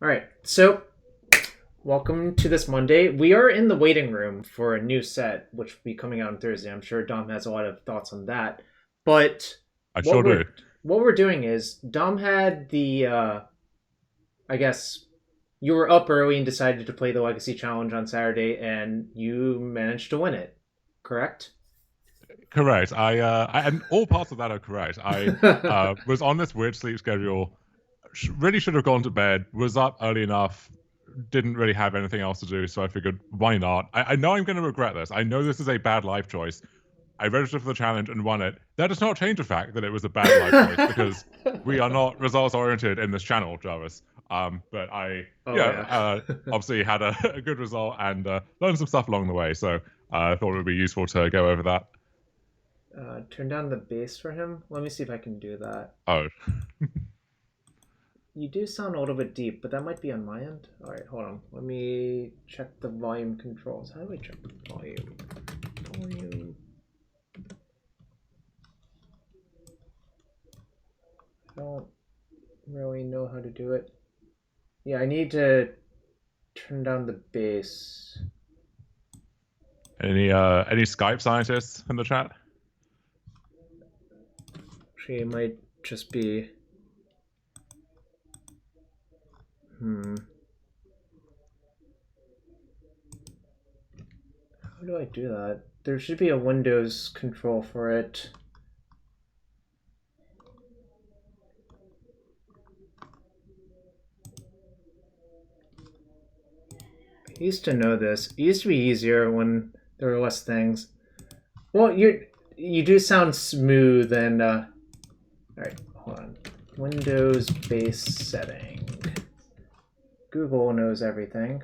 All right, so welcome to this Monday. We are in the waiting room for a new set, which will be coming out on Thursday. I'm sure Dom has a lot of thoughts on that. But I what sure do. we're doing is Dom had I guess you were up early and decided to play the Legacy Challenge on Saturday, and you managed to win it. Correct? Correct. And all parts of that are correct. I was on this weird sleep schedule. Really should have gone to bed. Was up early enough. Didn't really have anything else to do, so I figured, why not? I know I'm going to regret this. I know this is a bad life choice. I registered for the challenge and won it. That does not change the fact that it was a bad life choice because we are not results oriented in this channel, Jarvis. But Oh yeah. obviously had a good result and learned some stuff along the way. So I thought it would be useful to go over that. Turn down the bass for him. Let me see if I can do that. Oh, You do sound a little bit deep, but that might be on my end. All right, hold on. Let me check the volume controls. How do I check the volume? Volume. I don't really know how to do it. Yeah, I need to turn down the bass. any Skype scientists in the chat? Actually, it might just be. Hmm. How do I do that? There should be a Windows control for it. I used to know this. It used to be easier when there were less things. Well, you do sound smooth and all right, hold on. Windows base setting. Google knows everything.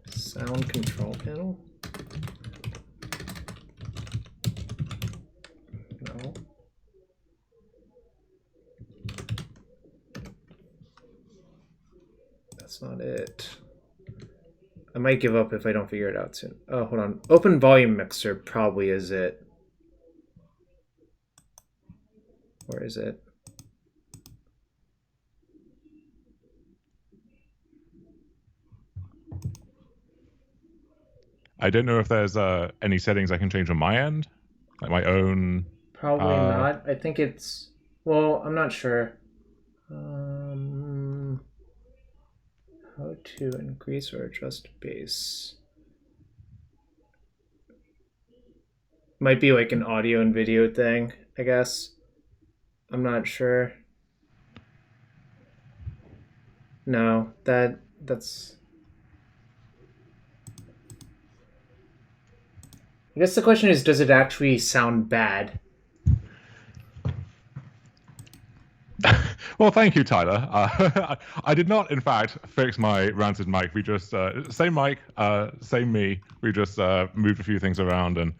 Sound control panel. No. That's not it. I might give up if I don't figure it out soon. Oh, hold on. Open volume mixer probably is it. Where is it? I don't know if there's any settings I can change on my end, like my own. Probably Uh, not. I think it's. Well, I'm not sure. Um, how to increase or adjust bass? Might be like an audio and video thing, I guess. I'm not sure. No, that's. I guess the question is, does it actually sound bad? well, thank you, Tyler. I did not, in fact, fix my ranted mic. We just same mic, same me. We just moved a few things around, and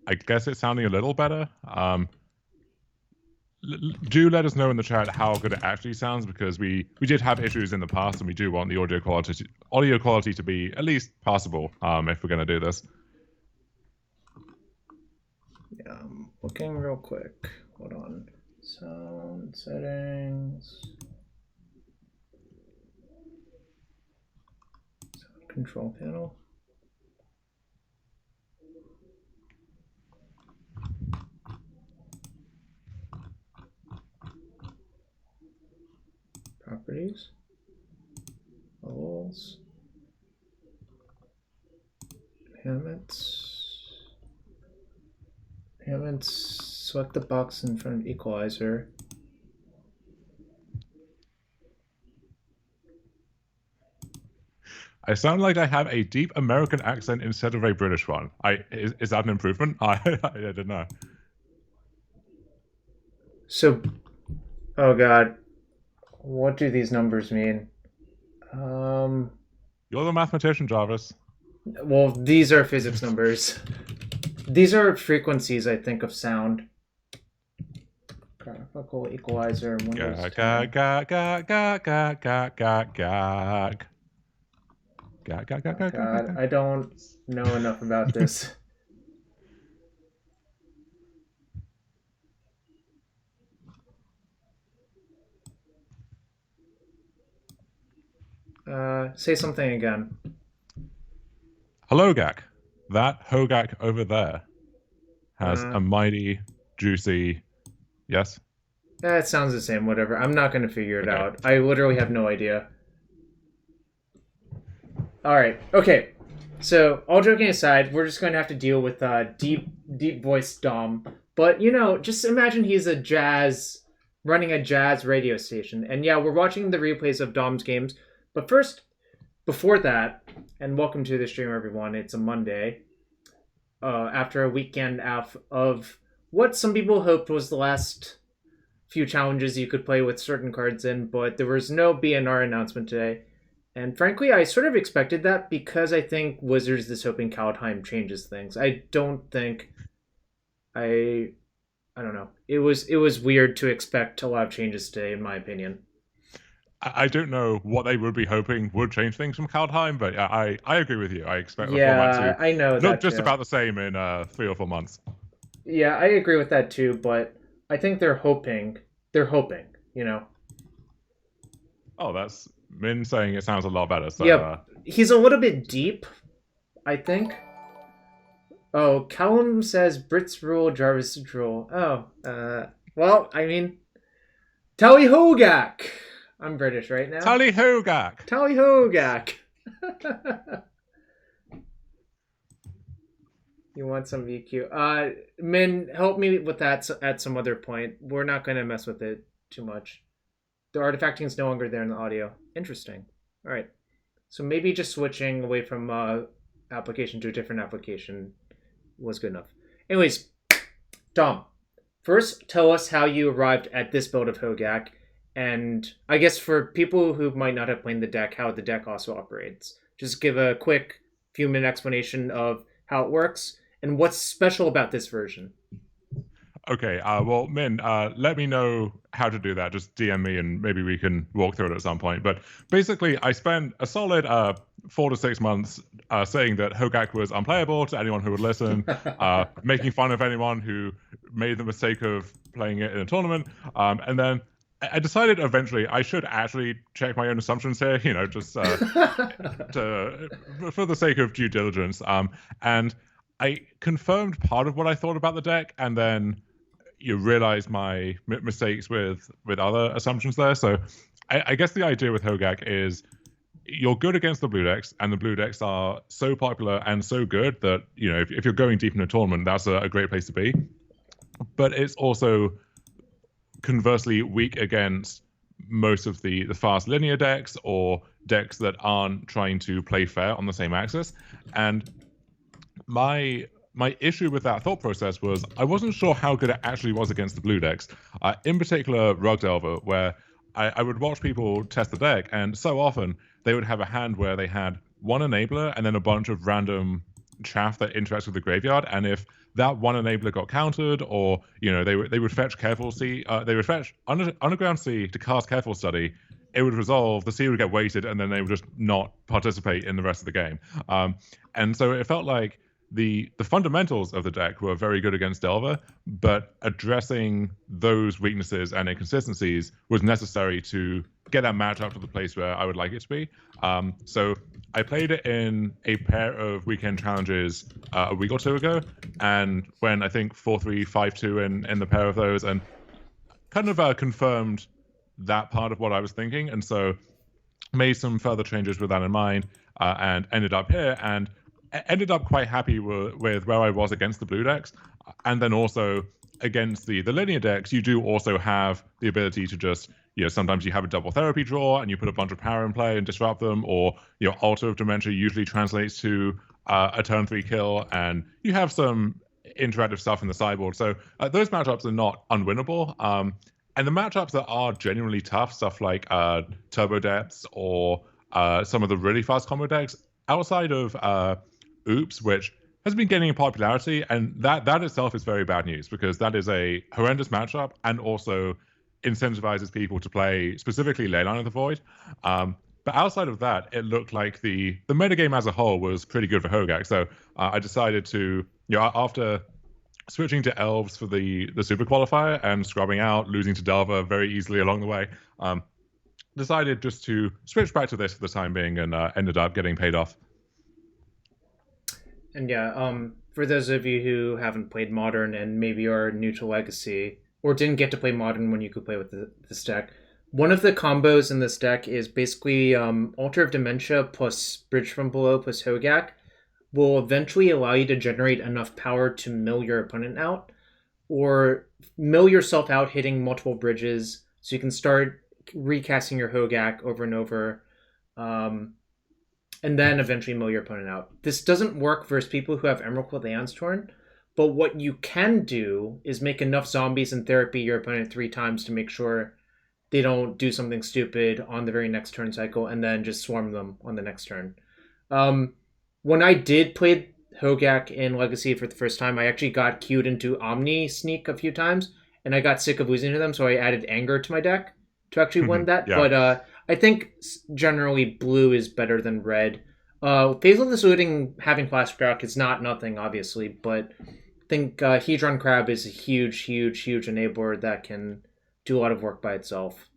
I guess it's sounding a little better. Do let us know in the chat how good it actually sounds because we did have issues in the past, and we do want the audio quality to be at least passable if we're going to do this. Yeah, I'm looking real quick. Hold on. Sound settings. Sound control panel. Properties. Levels. Enhancements. Enhancements. Select the box in front of equalizer. I sound like I have a deep American accent instead of a British one. Is that an improvement? I don't know. So, oh god, what do these numbers mean? You're the mathematician, Jarvis. Well, these are physics numbers. These are frequencies, I think, of sound. Graphical equalizer, Windows Gag, 10. gag, gag, gag, gag, gag, gag, gag, gag. Gag, gag, gag, Oh gag, gag, god, gag. I don't know enough about this. Say something again. Hogaak. That Hogaak over there has Uh, a mighty, juicy yes. it sounds the same. Whatever. I'm not gonna figure it Okay. out. I literally have no idea. All right. Okay. So, all joking aside, we're just going to have to deal with deep voiced Dom. But just imagine he's running a jazz radio station, and yeah, we're watching the replays of Dom's games. But first, before that, and welcome to the stream, everyone. It's a Monday, after a weekend of what some people hoped was the last few challenges you could play with certain cards in, but there was no BNR announcement today. And frankly, I sort of expected that because I think Wizards is hoping Kaldheim changes things. I don't think I I don't know. It was weird to expect a lot of changes today, in my opinion. I don't know what they would be hoping would change things from Kaldheim, but yeah, I agree with you. I expect the format to Yeah, I know look that just too. about the same in 3 or 4 months. Yeah, I agree with that too, but I think they're hoping. Oh, that's Min saying it sounds a lot better. So Yep. He's a little bit deep, I think. Oh, Callum says Brits rule, Jarvis rule. Oh, well, I mean, Tally Hogaak. I'm British right now. Tally Hogaak. Tally Hogaak. You want some VQ? Min, help me with that at some other point. We're not going to mess with it too much. The artifacting is no longer there in the audio. Interesting. All right. So maybe just switching away from application to a different application was good enough. Anyways, Dom, first tell us how you arrived at this build of Hogaak, and I guess for people who might not have played the deck, how the deck also operates. Just give a quick few-minute explanation of how it works and what's special about this version. Okay, well, Min, let me know how to do that. Just DM me and maybe we can walk through it at some point. But basically, I spent a solid 4 to 6 months saying that Hogaak was unplayable to anyone who would listen, making fun of anyone who made the mistake of playing it in a tournament. And then I decided eventually I should actually check my own assumptions here, just for the sake of due diligence. And I confirmed part of what I thought about the deck, and then you realize my mistakes with other assumptions there. So I guess the idea with Hogaak is you're good against the blue decks, and the blue decks are so popular and so good that if you're going deep in a tournament, that's a great place to be. But it's also conversely weak against most of the fast linear decks or decks that aren't trying to play fair on the same axis. And my issue with that thought process was I wasn't sure how good it actually was against the blue decks. In particular, Rug Delver, where I would watch people test the deck, and so often they would have a hand where they had one enabler and then a bunch of random chaff that interacts with the graveyard. And if that one enabler got countered, or they would fetch Careful Sea, they would fetch Underground Sea to cast Careful Study. It would resolve, the sea would get weighted, and then they would just not participate in the rest of the game. And so it felt like the fundamentals of the deck were very good against Delver, but addressing those weaknesses and inconsistencies was necessary to get that matchup to the place where I would like it to be. So I played it in a pair of weekend challenges a week or two ago, and when I think 4-3, 5-2 in the pair of those, and kind of confirmed that part of what I was thinking, and so made some further changes with that in mind, and ended up here, and ended up quite happy with where I was against the blue decks. And then also against the linear decks, you do also have the ability to just, sometimes you have a double therapy draw and you put a bunch of power in play and disrupt them, or, Altar of Dementia usually translates to a turn 3 kill, and you have some interactive stuff in the sideboard. So those matchups are not unwinnable. And the matchups that are genuinely tough, stuff like Turbo Depths or some of the really fast combo decks, outside of Oops, which has been gaining in popularity, and that itself is very bad news because that is a horrendous matchup and also incentivizes people to play specifically Leyline of the Void. But outside of that, it looked like the metagame as a whole was pretty good for Hogaak. So I decided to, after switching to Elves for the Super Qualifier and scrubbing out, losing to Delver very easily along the way, decided just to switch back to this for the time being, and ended up getting paid off. And yeah, for those of you who haven't played Modern and maybe are new to Legacy or didn't get to play Modern when you could play with this deck, one of the combos in this deck is basically Altar of Dementia plus Bridge from Below plus Hogaak will eventually allow you to generate enough power to mill your opponent out or mill yourself out hitting multiple bridges so you can start recasting your Hogaak over and over. Um, and then eventually mill your opponent out. This doesn't work versus people who have Emerald Quill Aeon's Torn, but what you can do is make enough zombies and therapy your opponent 3 times to make sure they don't do something stupid on the very next turn cycle and then just swarm them on the next turn. Um, when I did play Hogaak in Legacy for the first time, I actually got queued into Omni Sneak a few times, and I got sick of losing to them, so I added Anger to my deck to actually win that. Yeah. But I think generally blue is better than red. Faithless Looting having Flashback is not nothing, obviously, but I think Hedron Crab is a huge enabler that can do a lot of work by itself.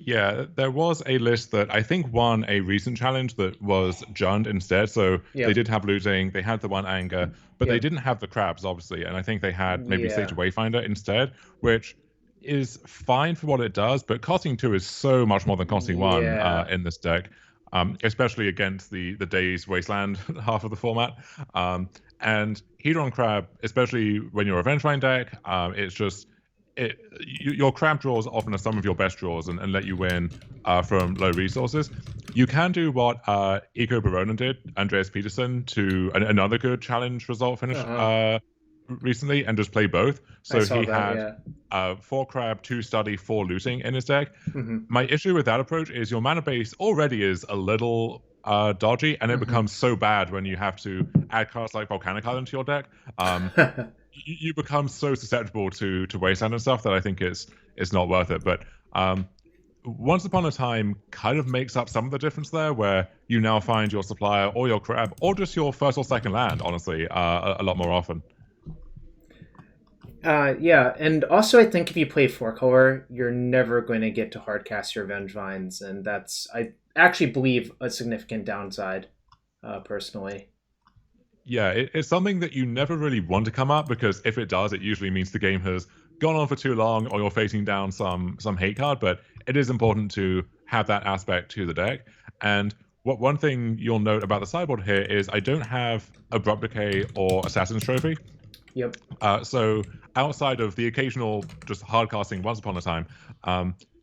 Yeah, there was a list that I think won a recent challenge that was Jund instead. So they did have looting, they had the one anger, but they didn't have the crabs, obviously. And I think they had maybe Sage Wayfinder instead, which is fine for what it does, but costing 2 is so much more than costing 1 in this deck, especially against the Days Wasteland half of the format. And Hedron Crab, especially when you're a Vengevine deck, it's just your crab draws often are some of your best draws and let you win from low resources. You can do what Eco Baronin did, Andreas Peterson, to another good challenge result finish recently, and just play both. So he had 4 crab, 2 study, 4 looting in his deck. My issue with that approach is your mana base already is a little dodgy, and it becomes so bad when you have to add cards like Volcanic Island to your deck. You become so susceptible to Wasteland and stuff that I think it's not worth it. But Once Upon a Time kind of makes up some of the difference there, where you now find your supplier or your crab or just your first or second land, honestly, a lot more often. Yeah, and also I think if you play 4-color, you're never going to get to hardcast your Vengevines, and that's, I actually believe, a significant downside, personally. Yeah, it's something that you never really want to come up, because if it does, it usually means the game has gone on for too long or you're facing down some hate card, but it is important to have that aspect to the deck. And one thing you'll note about the sideboard here is I don't have Abrupt Decay or Assassin's Trophy. Yep. So outside of the occasional just hard casting Once Upon a Time,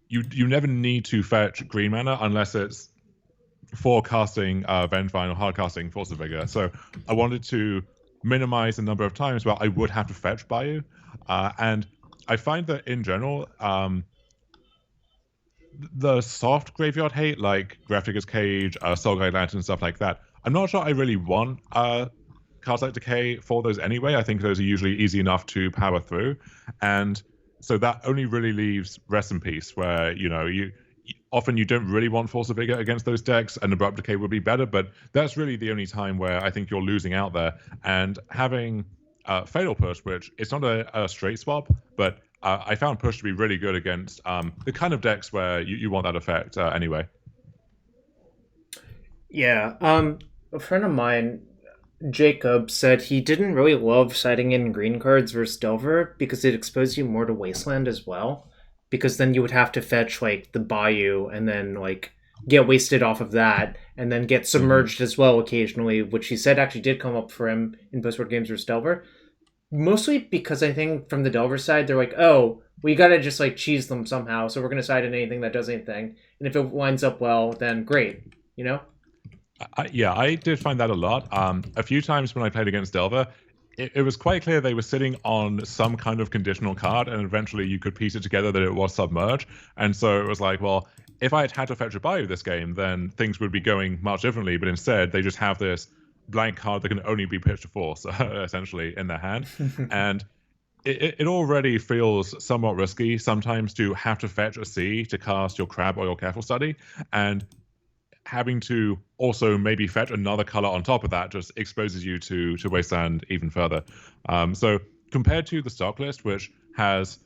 you never need to fetch green mana unless it's for casting Vengevine or hard casting Force of Vigor. So I wanted to minimize the number of times where I would have to fetch Bayou. And I find that in general, the soft graveyard hate, like Gravedigger's Cage, Soulguide Lantern, stuff like that, I'm not sure I really want cards like Decay for those anyway. I think those are usually easy enough to power through. And so that only really leaves Rest in Peace, where, you often you don't really want Force of Vigor against those decks, and Abrupt Decay would be better, but that's really the only time where I think you're losing out there. And having Fatal Push, which it's not a straight swap, but I found Push to be really good against the kind of decks where you want that effect anyway. Yeah, a friend of mine, Jacob, said he didn't really love siding in green cards versus Delver because it exposed you more to Wasteland as well. Because then you would have to fetch like the Bayou and then like get wasted off of that and then get submerged as well occasionally, which he said actually did come up for him in postboard games versus Delver. Mostly because I think from the Delver side, they're like, oh, we gotta just like cheese them somehow, so we're gonna side in anything that does anything. And if it lines up well, then great, you know? I did find that a lot. A few times when I played against Delver, it was quite clear they were sitting on some kind of conditional card, and eventually you could piece it together that it was Submerge. And so it was like, well, if I had had to fetch a Bayou this game, then things would be going much differently. But instead, they just have this blank card that can only be pitched to Force, essentially, in their hand. And it already feels somewhat risky sometimes to have to fetch a C to cast your Crab or your Careful Study. And having to also maybe fetch another color on top of that just exposes you to Wasteland even further. So compared to the stock list, which has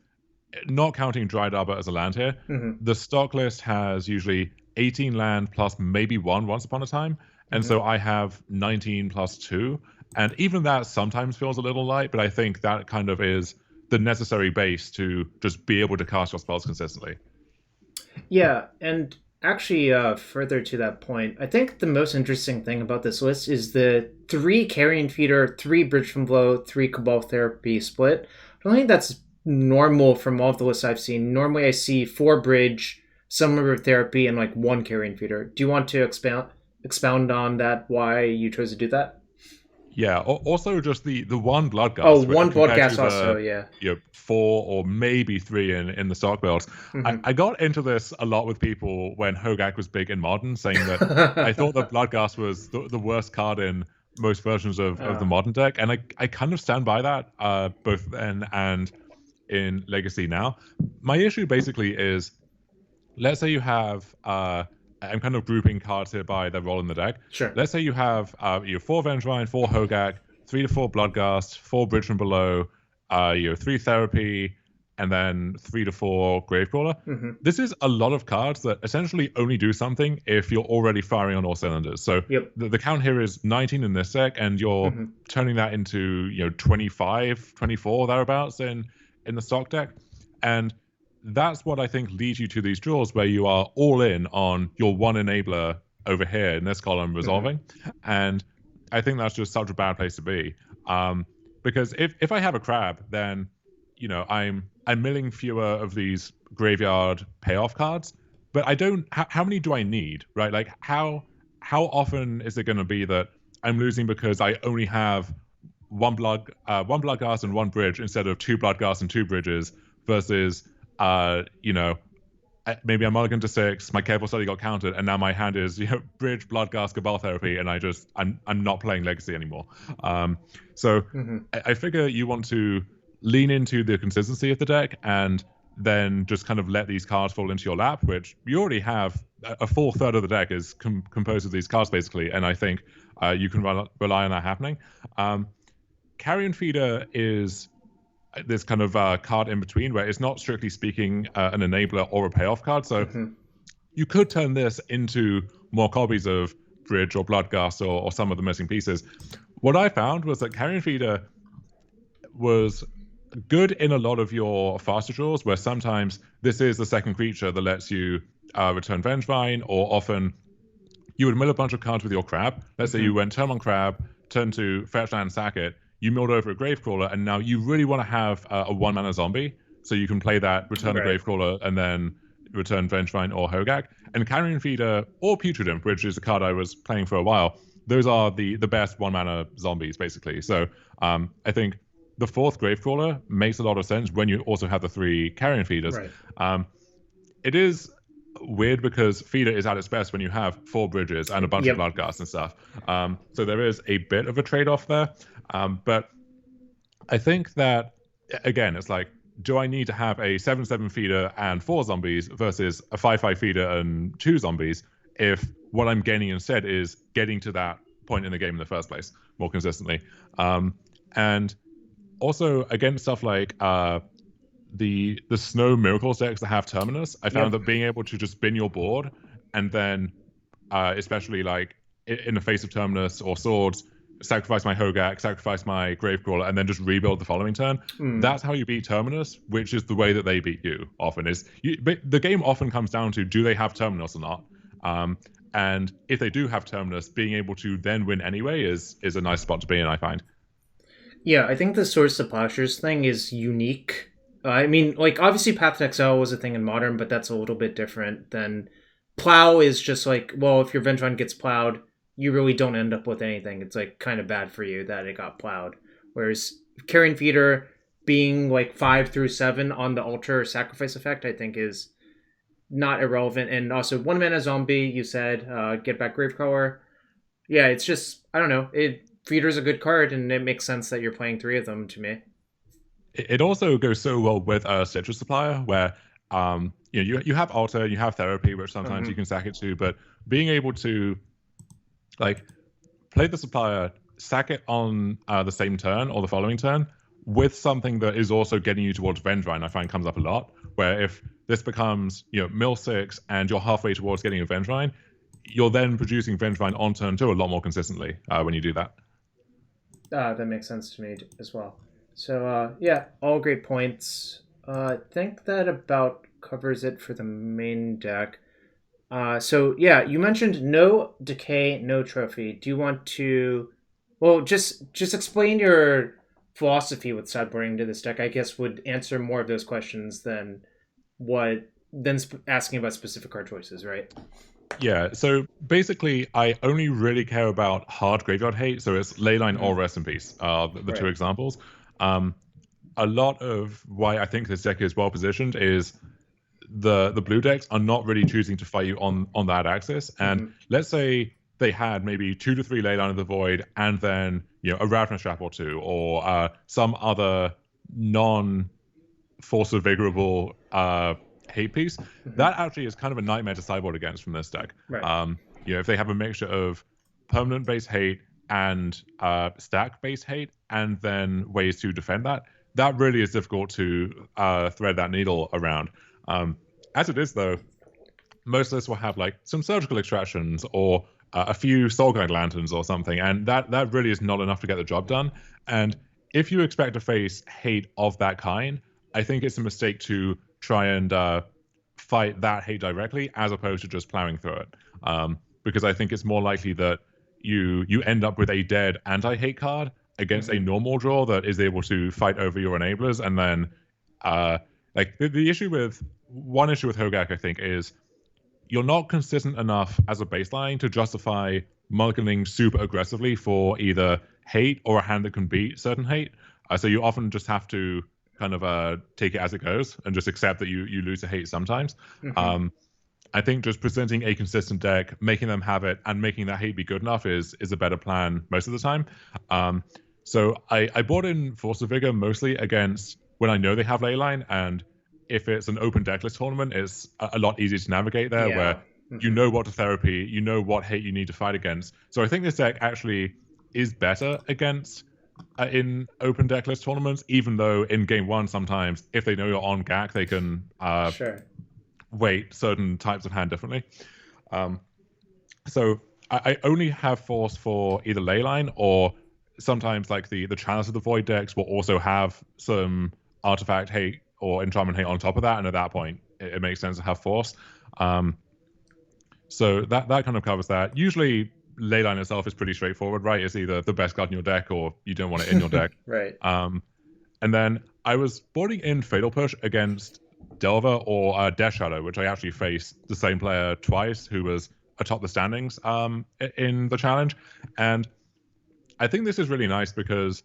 not counting Dried Arbor as a land here, Mm-hmm. the stock list has usually 18 land plus maybe one once upon a time. And Mm-hmm. so I have 19 plus two. And even that sometimes feels a little light, but I think that kind of is the necessary base to just be able to cast your spells consistently. Yeah, and actually, further to that point, I think the most interesting thing about this list is the three Carrion Feeder, three Bridge from Blow, three Cabal Therapy split. I don't think that's normal from all of the lists I've seen. Normally, I see four Bridge, some River Therapy, and like one Carrion Feeder. Do you want to expound on that? Why you chose to do that? Yeah. Also, just the one Oh, Bloodghast one compared to broadcast also. the Yeah. four or maybe three in the stock builds. Mm-hmm. I got into this a lot with people when Hogaak was big in modern, saying that I thought the Bloodghast was the worst card in most versions of the modern deck, and I kind of stand by that, both then and in Legacy now. My issue basically is, let's say you have I'm kind of grouping cards here by their role in the deck. Sure. Let's say you have four Vengevine, four Hogaak, 3 to 4 Bloodghast, four Bridge from Below, three Therapy, and then 3 to 4 Gravecrawler. Mm-hmm. This is a lot of cards that essentially only do something if you're already firing on all cylinders. So Yep. the count here is 19 in this deck, and you're Mm-hmm. turning that into 25, 24 thereabouts in the stock deck. And that's what I think leads you to these draws where you are all in on your one enabler over here in this column Mm-hmm. resolving. And I think that's just such a bad place to be. Because if I have a crab, then I'm milling fewer of these graveyard payoff cards. But I don't. How many do I need? Right? Like how often is it going to be that I'm losing because I only have one bloodghast and one bridge instead of two bloodghasts and two bridges versus maybe I'm mulligan to 6, my careful study got counted, and now my hand is bridge, bloodghast, cabal therapy, and I'm not playing legacy anymore. So Mm-hmm. I figure you want to lean into the consistency of the deck and then just kind of let these cards fall into your lap, which you already have. A full third of the deck is composed of these cards basically, and I think you can rely on that happening. Carrion Feeder is this kind of card in between where it's not strictly speaking an enabler or a payoff card. So Mm-hmm. you could turn this into more copies of Bridge or Bloodghast or some of the missing pieces. What I found was that Carrion Feeder was good in a lot of your faster draws where sometimes this is the second creature that lets you return Vengevine, or often you would mill a bunch of cards with your crab. Let's say Mm-hmm. you went turn on crab, turn to fetch land, sack it. You milled over a Gravecrawler, and now you really want to have a one mana zombie, so you can play that, return the Right. Gravecrawler, and then return Vengevine or Hogaak. And Carrion Feeder or Putrid Imp, which is a card I was playing for a while, those are the best one mana zombies, basically. So I think the fourth Gravecrawler makes a lot of sense when you also have the three Carrion Feeders. Right. Um, it is weird because Feeder is at its best when you have four bridges and a bunch of Yep. Bloodghast and stuff. So there is a bit of a trade-off there. But I think that, again, it's like, do I need to have a 7/7 feeder and four zombies versus a 5/5 feeder and two zombies if what I'm gaining instead is getting to that point in the game in the first place more consistently? And also against stuff like the Snow Miracles decks that have Terminus, I found Yep. that being able to just spin your board and then, especially like in the face of Terminus or Swords, sacrifice my Hogaak, sacrifice my Gravecrawler, and then just rebuild the following turn. Mm. That's how you beat Terminus, which is the way that they beat you often. But the game often comes down to, do they have Terminus or not? And if they do have Terminus, being able to then win anyway is a nice spot to be in, I find. Yeah, I think the source of postures thing is unique. I mean, like, obviously Path to Exile was a thing in Modern, but that's a little bit different than Plow is just like, well, if your Vengevine gets plowed, you really don't end up with anything. It's like kind of bad for you that it got plowed. Whereas Carrion Feeder being like 5 through 7 on the altar sacrifice effect, I think is not irrelevant. And also one mana zombie, you said, get back Gravecrawler. Yeah, it's just, I don't know. Feeder's a good card, and it makes sense that you're playing three of them to me. It also goes so well with a Citrus Supplier, where you have Alter, you have Therapy, which sometimes you can sack it to, but being able to like play the Supplier, sack it on the same turn or the following turn, with something that is also getting you towards Vengevine, I find comes up a lot. Where if this becomes, mill 6 and you're halfway towards getting a Vengevine, you're then producing Vengevine on turn 2 a lot more consistently when you do that. That makes sense to me as well. So yeah, all great points. I think that about covers it for the main deck. So yeah, you mentioned no decay, no trophy. Do you want to, well, just explain your philosophy with sideboarding to this deck? I guess would answer more of those questions than asking about specific card choices, right? Yeah, so basically, I only really care about hard graveyard hate. So it's Leyline or Mm-hmm. Rest in Peace, the two Right. examples. Um, a lot of why I think this deck is well positioned is the blue decks are not really choosing to fight you on that axis. And Mm-hmm. let's say they had maybe 2 to 3 Leyline of the Void, and then a Ravenous Trap or two, or some other non Force of Vigorable hate piece. Mm-hmm. That actually is kind of a nightmare to sideboard against from this deck. Right. If they have a mixture of permanent base hate and stack base hate, and then ways to defend that, that really is difficult to thread that needle around. As it is, though, most of this will have like some surgical extractions or a few soul guide lanterns or something, and that really is not enough to get the job done. And if you expect to face hate of that kind, I think it's a mistake to try and fight that hate directly as opposed to just plowing through it. Because I think it's more likely that you end up with a dead anti-hate card against a Mm-hmm. normal draw that is able to fight over your enablers, and then like the issue with one issue with Hogaak, I think, is you're not consistent enough as a baseline to justify mulliganing super aggressively for either hate or a hand that can beat certain hate. So you often just have to kind of take it as it goes and just accept that you lose to hate sometimes. Mm-hmm. Um, I think just presenting a consistent deck, making them have it, and making that hate be good enough is a better plan most of the time. Um, so I bought in Force of Vigor mostly against when I know they have Leyline, and if it's an open decklist tournament, it's a lot easier to navigate there, where Yeah. you Mm-hmm. know what to therapy, you know what hate you need to fight against. So I think this deck actually is better against in open decklist tournaments, even though in game one sometimes if they know you're on GAC, they can Sure. weight certain types of hand differently. Um, so I only have force for either Leyline or sometimes like the Chalice of the Void decks will also have some artifact hate or enchantment hate on top of that, and at that point it makes sense to have force. Um, so that kind of covers that. Usually Leyline itself is pretty straightforward, right? It's either the best card in your deck or you don't want it in your deck. Right. Um, and then I was boarding in Fatal Push against Delver or Death Shadow, which I actually faced the same player twice, who was atop the standings in the challenge. And I think this is really nice because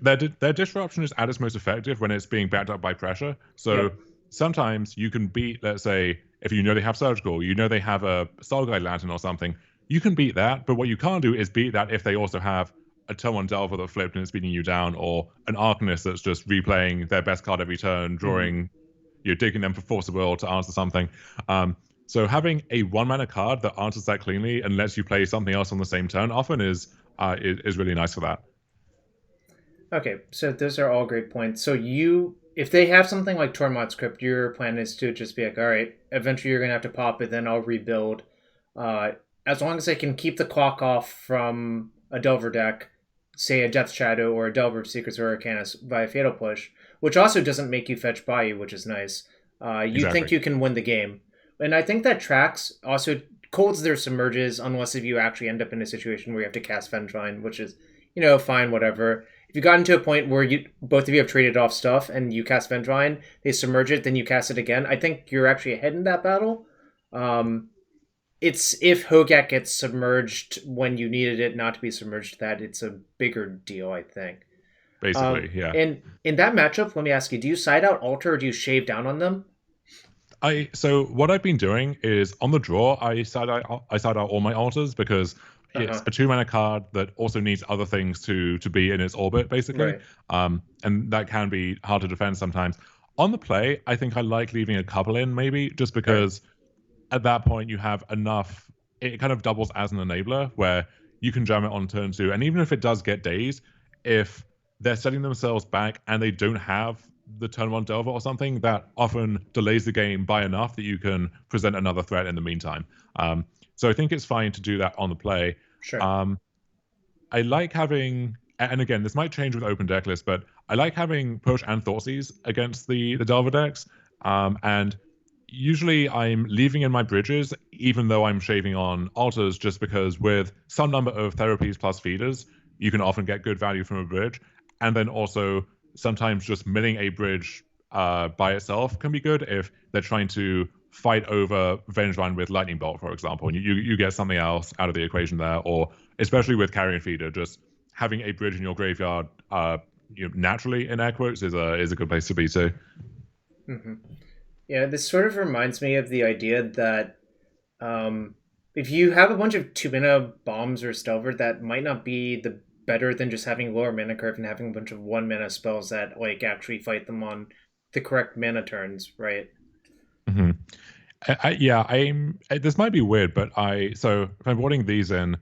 their disruption is at its most effective when it's being backed up by pressure. So Yep. sometimes you can beat, let's say, if you know they have surgical, you know they have a Soul Guide Lantern or something, you can beat that. But what you can't do is beat that if they also have a turn one Delver that flipped and is beating you down, or an Arcanist that's just replaying their best card every turn, Mm-hmm. drawing, you're digging them for Force of Will to answer something. So having a 1 mana card that answers that cleanly and lets you play something else on the same turn often is really nice for that. Okay, so those are all great points. So if they have something like Tormod's Crypt, your plan is to just be like, all right, eventually you're gonna have to pop it, then I'll rebuild. Uh, as long as I can keep the clock off from a Delver deck, say a Death Shadow or a Delver of Secrets or Arcanus via Fatal Push, which also doesn't make you fetch by you, which is nice. You Exactly. think you can win the game, and I think that tracks. Also, colds their submerges unless if you actually end up in a situation where you have to cast Vengevine, which is fine, whatever. If you got into a point where you both of you have traded off stuff and you cast Vengevine, they submerge it, then you cast it again. I think you're actually ahead in that battle. It's if Hogaak gets submerged when you needed it not to be submerged, that it's a bigger deal, I think. Basically, yeah. And in that matchup, let me ask you: do you side out alter or do you shave down on them? So what I've been doing is on the draw I side out all my altars because Uh it's huh. a 2 mana card that also needs other things to be in its orbit basically. Right. And that can be hard to defend sometimes. On the play, I think I like leaving a couple in maybe just Right. because at that point you have enough. It kind of doubles as an enabler where you can jam it on turn 2, and even if it does get dazed, if they're setting themselves back and they don't have the turn one Delver or something, that often delays the game by enough that you can present another threat in the meantime. So I think it's fine to do that on the play. Sure. Um, I like having, and again, this might change with open deck list, but I like having push and Thoughtseize against the Delver decks. And usually I'm leaving in my bridges, even though I'm shaving on altars, just because with some number of therapies plus feeders, you can often get good value from a bridge. And then also sometimes just milling a bridge by itself can be good if they're trying to fight over Vengevine with Lightning Bolt, for example, and you get something else out of the equation there, or especially with Carrion Feeder, just having a bridge in your graveyard naturally in air quotes is a good place to be too. Mm-hmm. Yeah, this sort of reminds me of the idea that if you have a bunch of 2 mana bombs or Stelver, that might not be the better than just having lower mana curve and having a bunch of 1 mana spells that like actually fight them on the correct mana turns, right? Mm-hmm. This might be weird, but if I'm boarding these in,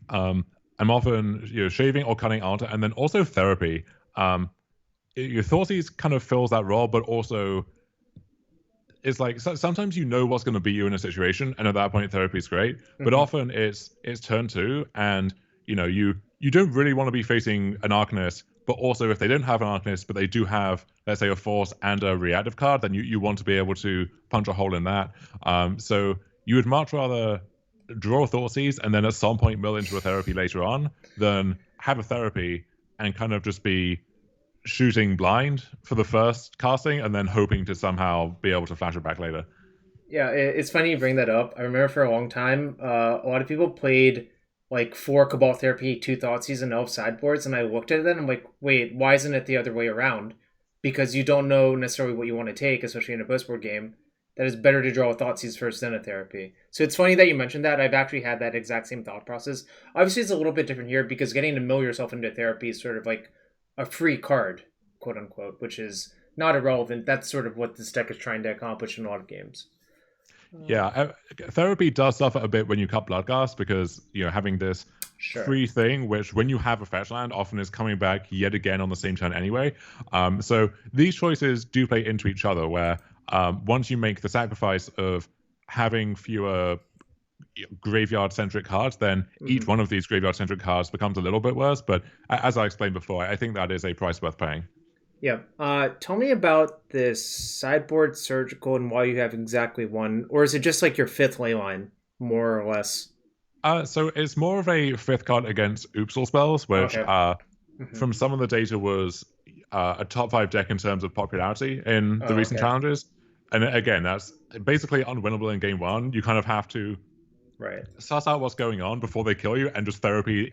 I'm often shaving or cutting altar, and then also therapy. Your Thoughtseize kind of fills that role, but also it's like sometimes you know what's going to beat you in a situation, and at that point therapy is great. But often it's turn two, and you don't really want to be facing an Arcanist. But also, if they don't have an Arcanist, but they do have, let's say, a Force and a reactive card, then you want to be able to punch a hole in that. So you would much rather draw a Thoughtseize and then at some point mill into a therapy later on than have a therapy and kind of just be shooting blind for the first casting and then hoping to somehow be able to flash it back later. Yeah, it's funny you bring that up. I remember for a long time, a lot of people played like 4 Cabal Therapy, 2 Thoughtseize, and Elf sideboards, and I looked at it and I'm like, wait, why isn't it the other way around? Because you don't know necessarily what you want to take, especially in a postboard game. That is better to draw a Thoughtseize first than a therapy. So it's funny that you mentioned that. I've actually had that exact same thought process. Obviously, it's a little bit different here because getting to mill yourself into therapy is sort of like a free card, quote unquote, which is not irrelevant. That's sort of what this deck is trying to accomplish in a lot of games. Yeah, therapy does suffer a bit when you cut Bloodghast because having this free thing, which when you have a fetch land, often is coming back yet again on the same turn anyway. So these choices do play into each other. Where once you make the sacrifice of having fewer graveyard-centric cards, then each one of these graveyard-centric cards becomes a little bit worse. But as I explained before, I think that is a price worth paying. Yeah. Tell me about this sideboard surgical and why you have exactly one, or is it just like your 5th ley line, more or less? So it's more of a 5th card against Oopsal spells, which from some of the data was a top 5 deck in terms of popularity in the recent challenges. And again, that's basically unwinnable in game 1. You kind of have to suss out what's going on before they kill you and just therapy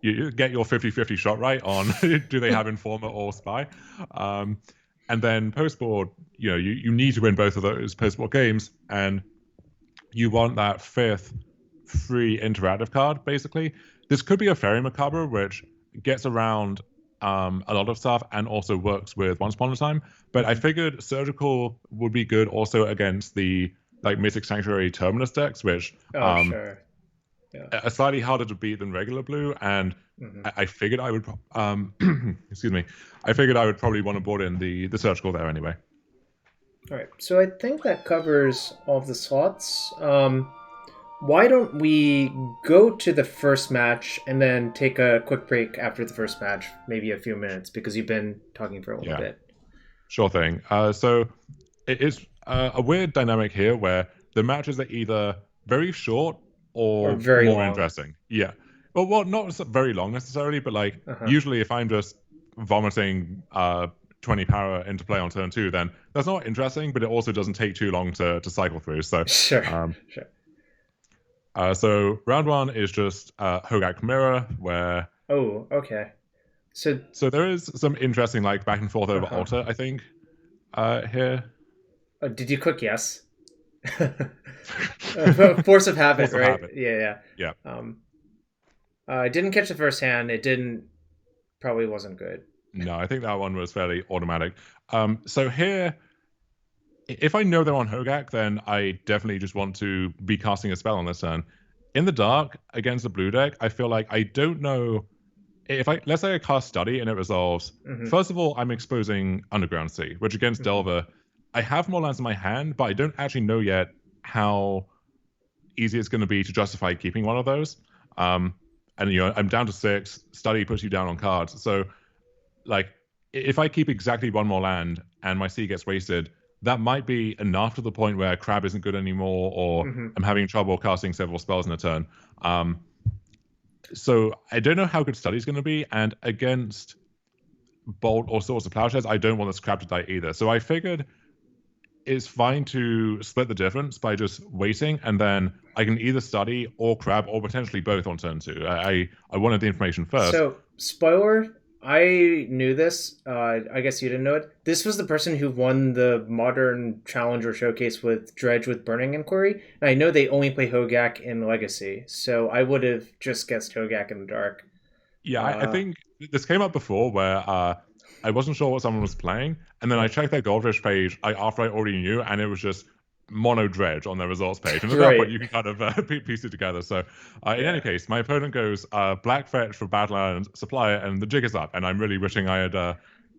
you get your 50-50 shot right on do they have Informer or Spy. And then postboard, you need to win both of those postboard games, and you want that 5th free interactive card, basically. This could be a Fairy Macabre, which gets around a lot of stuff and also works with Once Upon a Time. But I figured Surgical would be good also against the Mystic Sanctuary Terminus decks, which are slightly harder to beat than regular blue. And I figured I would, excuse me, I figured I would probably want to board in the Surgical there anyway. All right, so I think that covers all of the slots. Why don't we go to the first match and then take a quick break after the first match, maybe a few minutes, because you've been talking for a little bit. Sure thing. So it is a weird dynamic here where the matches are either very short or very more long. Interesting. Yeah. Well, not very long necessarily, but usually if I'm just vomiting 20 power into play on turn 2, then that's not interesting, but it also doesn't take too long to cycle through. So sure. So round 1 is just Hogaak Mirror, where So there is some interesting back and forth over altar, I think, here. Did you click yes? Force of habit, Force of right? habit. Yeah. I didn't catch the first hand. It probably wasn't good. No, I think that one was fairly automatic. So here, if I know they're on Hogaak, then I definitely just want to be casting a spell on this turn. In the dark, against the blue deck, I feel like I don't know if I let's say I cast Study and it resolves, Hmm. first of all, I'm exposing Underground Sea, which against Hmm. Delver, I have more lands in my hand, but I don't actually know yet how easy it's going to be to justify keeping one of those. Um, and I'm down to 6. Study puts you down on cards, so like if I keep exactly one more land and my sea gets wasted, that might be enough to the point where Crab isn't good anymore, or Hmm. I'm having trouble casting several spells in a turn. Um, so I don't know how good Study's going to be, and against Bolt or Swords of Plowshares, I don't want this Crab to die either. So I figured it's fine to split the difference by just waiting, and then I can either Study or Crab or potentially both on turn 2. I wanted the information first. So, spoiler, I knew this. I guess you didn't know it. This was the person who won the Modern Challenger Showcase with Dredge with Burning Inquiry. And I know they only play Hogaak in Legacy, so I would have just guessed Hogaak in the dark. Yeah, I Uh, think this came up before where I wasn't sure what someone was playing, and then I yeah. checked their Goldfish page after I already knew, and it was just mono dredge on their results page. And at that point, Right. you can kind of piece it together. So, in any Yeah. case, my opponent goes Black Fetch for Badlands, Supply it, and the jig is up. And I'm really wishing I had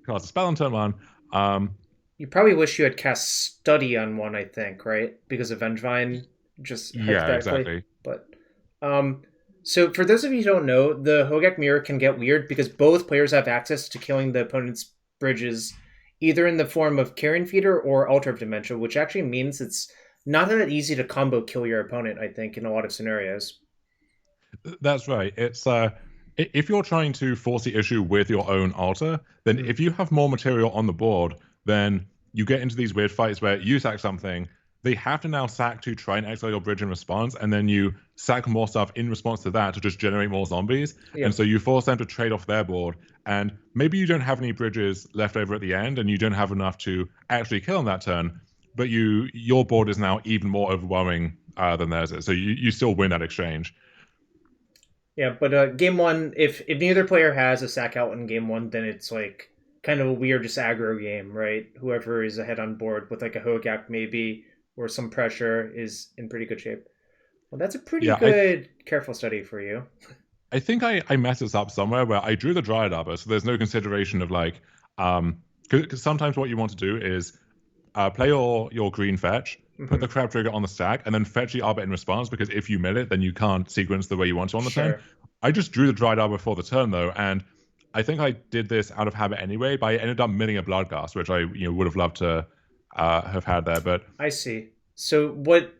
cast a spell on turn 1. Um, You probably wish you had cast Study on one, I think, right? Because of Vengevine, just yeah, hypothetically. exactly. But um so for those of you who don't know, the Hogak mirror can get weird because both players have access to killing the opponent's bridges either in the form of Carrion Feeder or Altar of Dementia, which actually means it's not that easy to combo kill your opponent, I think, in a lot of scenarios. That's right. It's if you're trying to force the issue with your own altar, then Mm. if you have more material on the board, then you get into these weird fights where you sack something, they have to now sack to try and exile your bridge in response, and then you sack more stuff in response to that to just generate more zombies. And so Yep. you force them to trade off their board, and maybe you don't have any bridges left over at the end, and you don't have enough to actually kill on that turn, but your board is now even more overwhelming than theirs is. So you still win that exchange. Yeah, but game one, if neither player has a sack out in game one, then it's like kind of a weird just aggro game, right? Whoever is ahead on board with like a Hogak maybe or some pressure is in pretty good shape. Well, that's a pretty Yeah, I good careful study for you. I think I messed this up somewhere where I drew the Dryad Arbor, so there's no consideration of like, because sometimes what you want to do is play your green fetch, put the Hmm. crab trigger on the stack, and then fetch the Arbor in response, because if you mill it, then you can't sequence the way you want to on the turn. Sure. I just drew the Dryad Arbor for the turn though, and I think I did this out of habit anyway, but I ended up milling a Bloodghast, which I would have loved to have had there, but I see. So what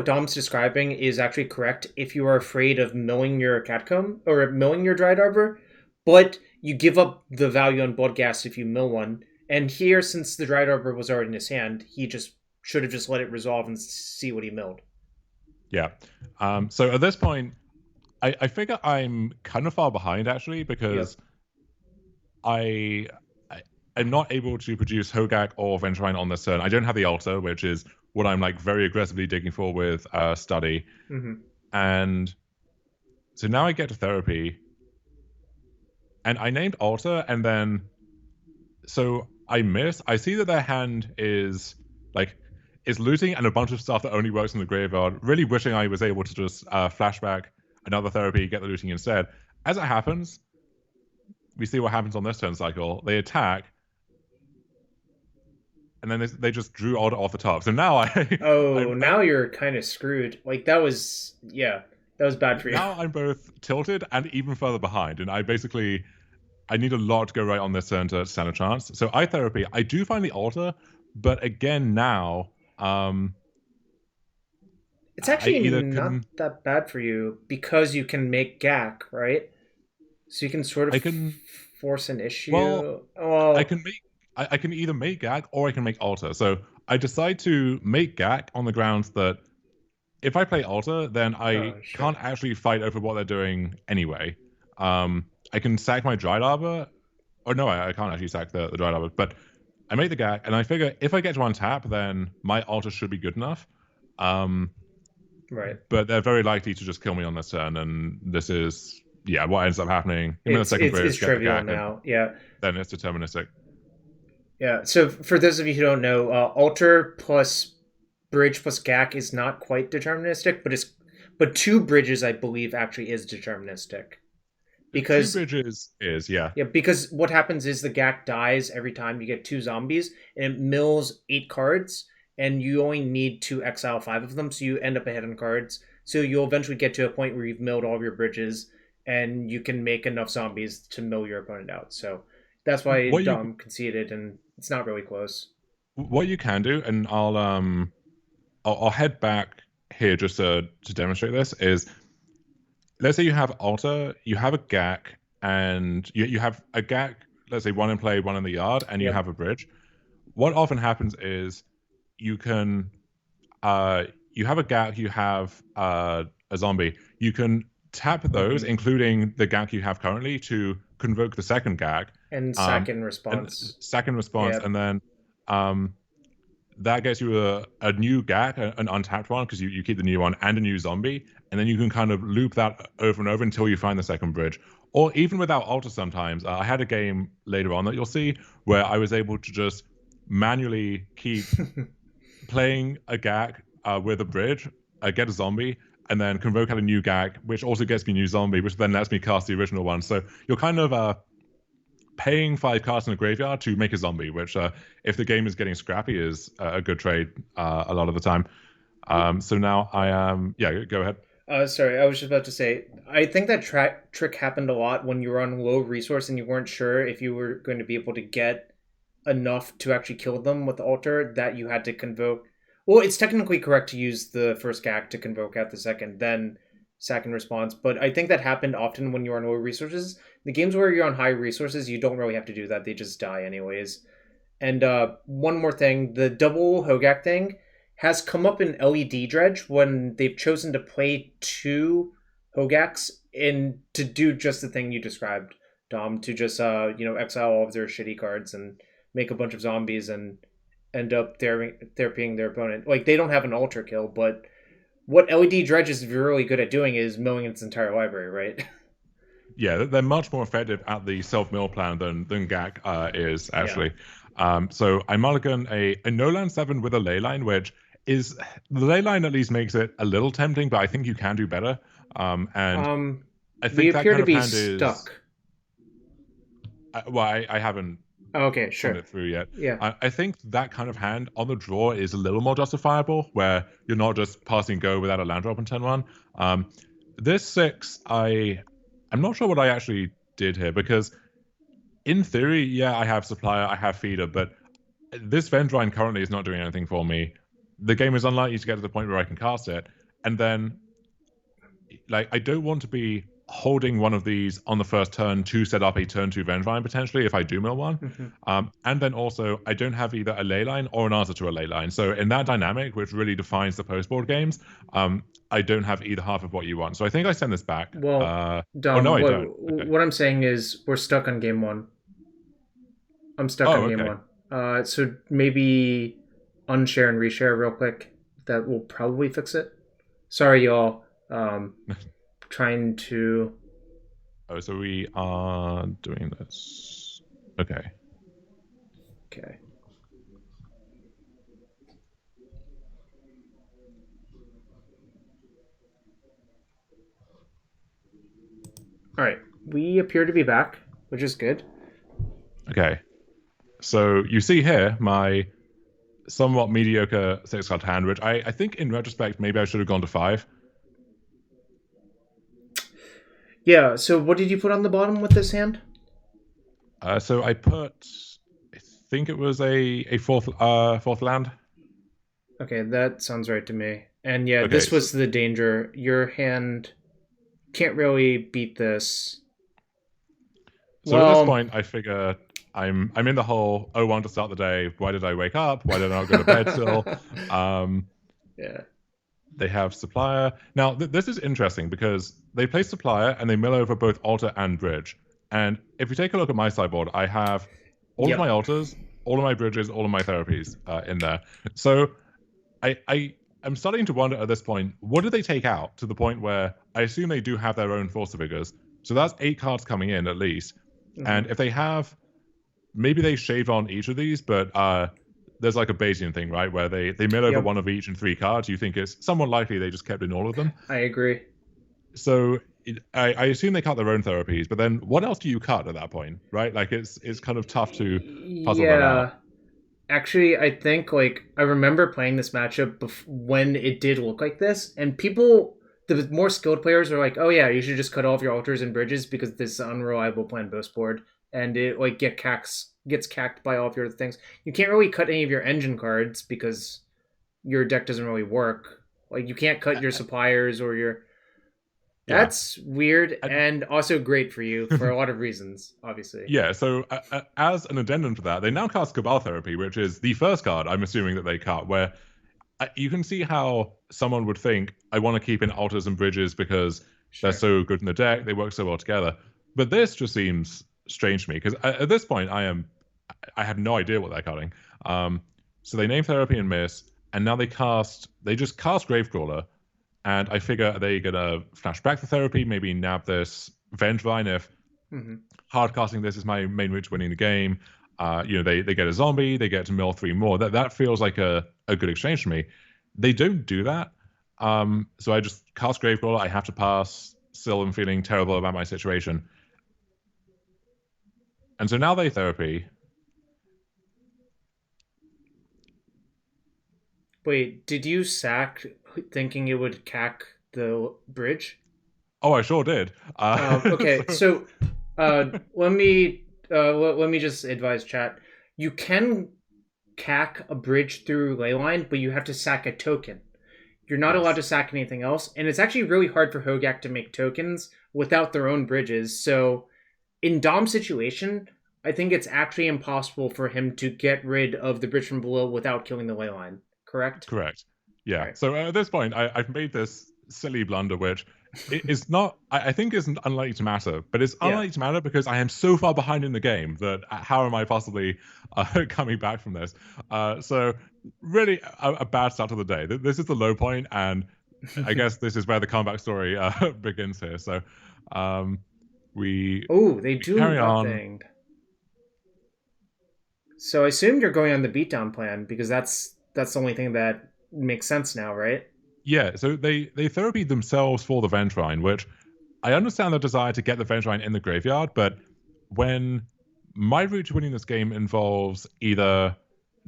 Dom's describing is actually correct if you are afraid of milling your catcomb or milling your dried arbor, but you give up the value on bloodghast if you mill one. And here, since the dried arbor was already in his hand, he just should have just let it resolve and see what he milled. yeah. So at this point, I figure I'm kind of far behind actually Yep. because I, I am not able to produce Hogaak or Venturine on this turn. I don't have the altar, which is what I'm like very aggressively digging for with study. Hmm. And so now I get to therapy, and I named altar, and then so I miss. I see that their hand is like is looting and a bunch of stuff that only works in the graveyard. Really wishing I was able to just flashback another therapy, get the looting instead. As it happens, we see what happens on this turn cycle. They attack, and then they just drew order off the top. So now Oh, I'm now you're kind of screwed. Like that was, yeah, that was bad for you. now I'm both tilted and even further behind, and I need a lot to go right on this turn to stand a chance. So I therapy, I do find the altar, but again now, It's I actually either not can that bad for you because you can make Gak, right? So you can sort of I can force an well issue. I Well, can make I can either make gag or I can make altar. So I decide to make gag on the grounds that if I play altar, then I sure. can't actually fight over what they're doing anyway. I can sack my dried arbor. Or no, I can't actually sack the dried arbor. But I make the gag, and I figure if I get to untap, then my altar should be good enough. Um, Right. but they're very likely to just kill me on this turn, and this is what ends up happening. Give me the second It's bridge, get the trivial gag, and now. Yeah. then it's deterministic. Yeah. So for those of you who don't know, altar plus bridge plus Gak is not quite deterministic, but two bridges I believe actually is deterministic. Two because bridges is, yeah. yeah, because what happens is the GAC dies every time you get two zombies, and it mills 8 cards, and you only need to exile 5 of them, so you end up ahead on cards. So you'll eventually get to a point where you've milled all of your bridges, and you can make enough zombies to mill your opponent out. So that's why What you Dom conceded, and it's not really close. what you can do, and I'll head back here just to demonstrate this. Is let's say you have altar, you have a GAC, and you have a GAC. Let's say one in play, one in the yard, and you Yep. have a bridge. What often happens is you can uh you have a GAC, you have a zombie. You can tap those, Hmm. including the GAC you have currently, to convoke the second GAC, And um, second and response. second response, Yep. and then um, that gets you a new GAC, an untapped one, because you keep the new one and a new zombie, and then you can kind of loop that over and over until you find the second bridge. Or even without altar sometimes. I had a game later on that you'll see where I was able to just manually keep playing a GAC with a bridge, get a zombie, and then convoke out a new GAC, which also gets me a new zombie, which then lets me cast the original one. So you're kind of paying 5 cards in a graveyard to make a zombie, which, if the game is getting scrappy, is a good trade a lot of the time. So now I am, yeah, go ahead. Sorry, I was just about to say. I think that trick happened a lot when you were on low resource and you weren't sure if you were going to be able to get enough to actually kill them with the altar. That you had to convoke. Well, it's technically correct to use the first gag to convoke out the second, then second response. But I think that happened often when you're on low resources. The games where you're on high resources, you don't really have to do that. They just die anyways. And one more thing, the double Hogaak thing has come up in LED Dredge when they've chosen to play two Hogaaks and to do just the thing you described, Dom, to just exile all of their shitty cards and make a bunch of zombies and end up therapying their opponent. Like they don't have an altar kill, but what LED Dredge is really good at doing is milling its entire library, right? Yeah, they're much more effective at the self mill plan than GAC is Yeah. actually. So I mulligan a no land 7 with a ley line, which is the ley line at least makes it a little tempting, but I think you can do better. And Um, I we think that appear kind to of be hand is stuck. well, I haven't Oh, okay, put sure. it through yet. Yeah. I think that kind of hand on the draw is a little more justifiable, where you're not just passing go without a land drop in turn one. This 6, I'm not sure what I actually did here, because in theory, yeah, I have supplier, I have feeder, but this Vendrine currently is not doing anything for me. The game is unlikely to get to the point where I can cast it, and then like I don't want to be holding one of these on the first turn to set up a turn 2 Vengevine potentially if I do mill one. Mhm. And then also I don't have either a ley line or an answer to a ley line. So in that dynamic, which really defines the post board games, I don't have either half of what you want. So I think I send this back. Well, Oh no, Dom, I what don't. Okay. what I'm saying is we're stuck on game one. I'm stuck Oh, on game okay. one. So maybe unshare and reshare real quick. That will probably fix it. Sorry, y'all. Trying to. Oh, so we are doing this. Okay. Okay. All right. We appear to be back, which is good. Okay. So you see here my somewhat mediocre 6 card hand, which I think in retrospect maybe I should have gone to 5. Yeah. So what did you put on the bottom with this hand? So I put, I think it was a fourth land. Okay, that sounds right to me. And yeah, Okay, this was the danger. Your hand can't really beat this. so at this Well, point I figure I'm in the hole. 0-1 to start the day. Why did I wake up? Why did I not go to bed still? Um, yeah. they have supplier. Now this is interesting because they play supplier and they mill over both altar and bridge. And if you take a look at my sideboard, I have all of my Yep. altars, all of my bridges, all of my therapies in there. So I am starting to wonder at this point, what do they take out to the point where I assume they do have their own force figures. So that's 8 cards coming in at least. Mm-hmm. And if they have, maybe they shaved on each of these, but there's like a Bayesian thing, right? Where they mill over Yep. one of each in 3 cards. You think it's somewhat likely they just kept in all of them. I agree. So I assume they cut their own therapies, but then what else do you cut at that point, right? Like it's kind of tough to puzzle that out. Yeah. Actually, I think like I remember playing this matchup when it did look like this, and people, the more skilled players, are like, "Oh yeah, you should just cut all of your altars and bridges because this is an unreliable plan boast board, and it like gets cacked by all of your things. You can't really cut any of your engine cards because your deck doesn't really work. Like you can't cut your suppliers or your. Yeah. That's weird And and also great for you for a lot of reasons, obviously. yeah, so as an addendum to that, they now cast Cabal Therapy, which is the first card I'm assuming that they cut, where you can see how someone would think, I want to keep in altars and bridges because they're Sure. so good in the deck, they work so well together. But this just seems strange to me because at this point, I have no idea what they're cutting. Um, so they name Therapy and Miss, and now they just cast Gravecrawler, and I figure they're gonna flash back the Therapy, maybe nab this Vengevine if Hmm. hard casting this is my main route to winning the game. They get a zombie, they get to mill three more. That feels like a good exchange for me. They don't do that. So I just cast Gravecrawler. I have to pass. Still am feeling terrible about my situation. And so now they therapy. Wait, did you sack thinking it would cack the bridge? Oh, I sure did. Okay, So so let me just advise chat. You can cack a bridge through leyline, but you have to sack a token. You're not allowed yes, to sack anything else, and it's actually really hard for Hogaak to make tokens without their own bridges. So in Dom's situation, I think it's actually impossible for him to get rid of the bridge from below without killing the leyline. Correct? correct. All Yeah. right. So at this point, I've made this silly blunder, which is not, I think, isn't unlikely to matter, but it's Yeah. unlikely to matter because I am so far behind in the game that how am I possibly coming back from this? So really, a bad start to the day. This is the low point, and I guess this is where the comeback story begins here. So um, we Oh, they we do carry on. nothing. So I assume you're going on the beatdown plan because that's the only thing that makes sense now, right? Yeah, so they therapy themselves for the Vengevine, which I understand the desire to get the Vengevine in the graveyard, but when my route to winning this game involves either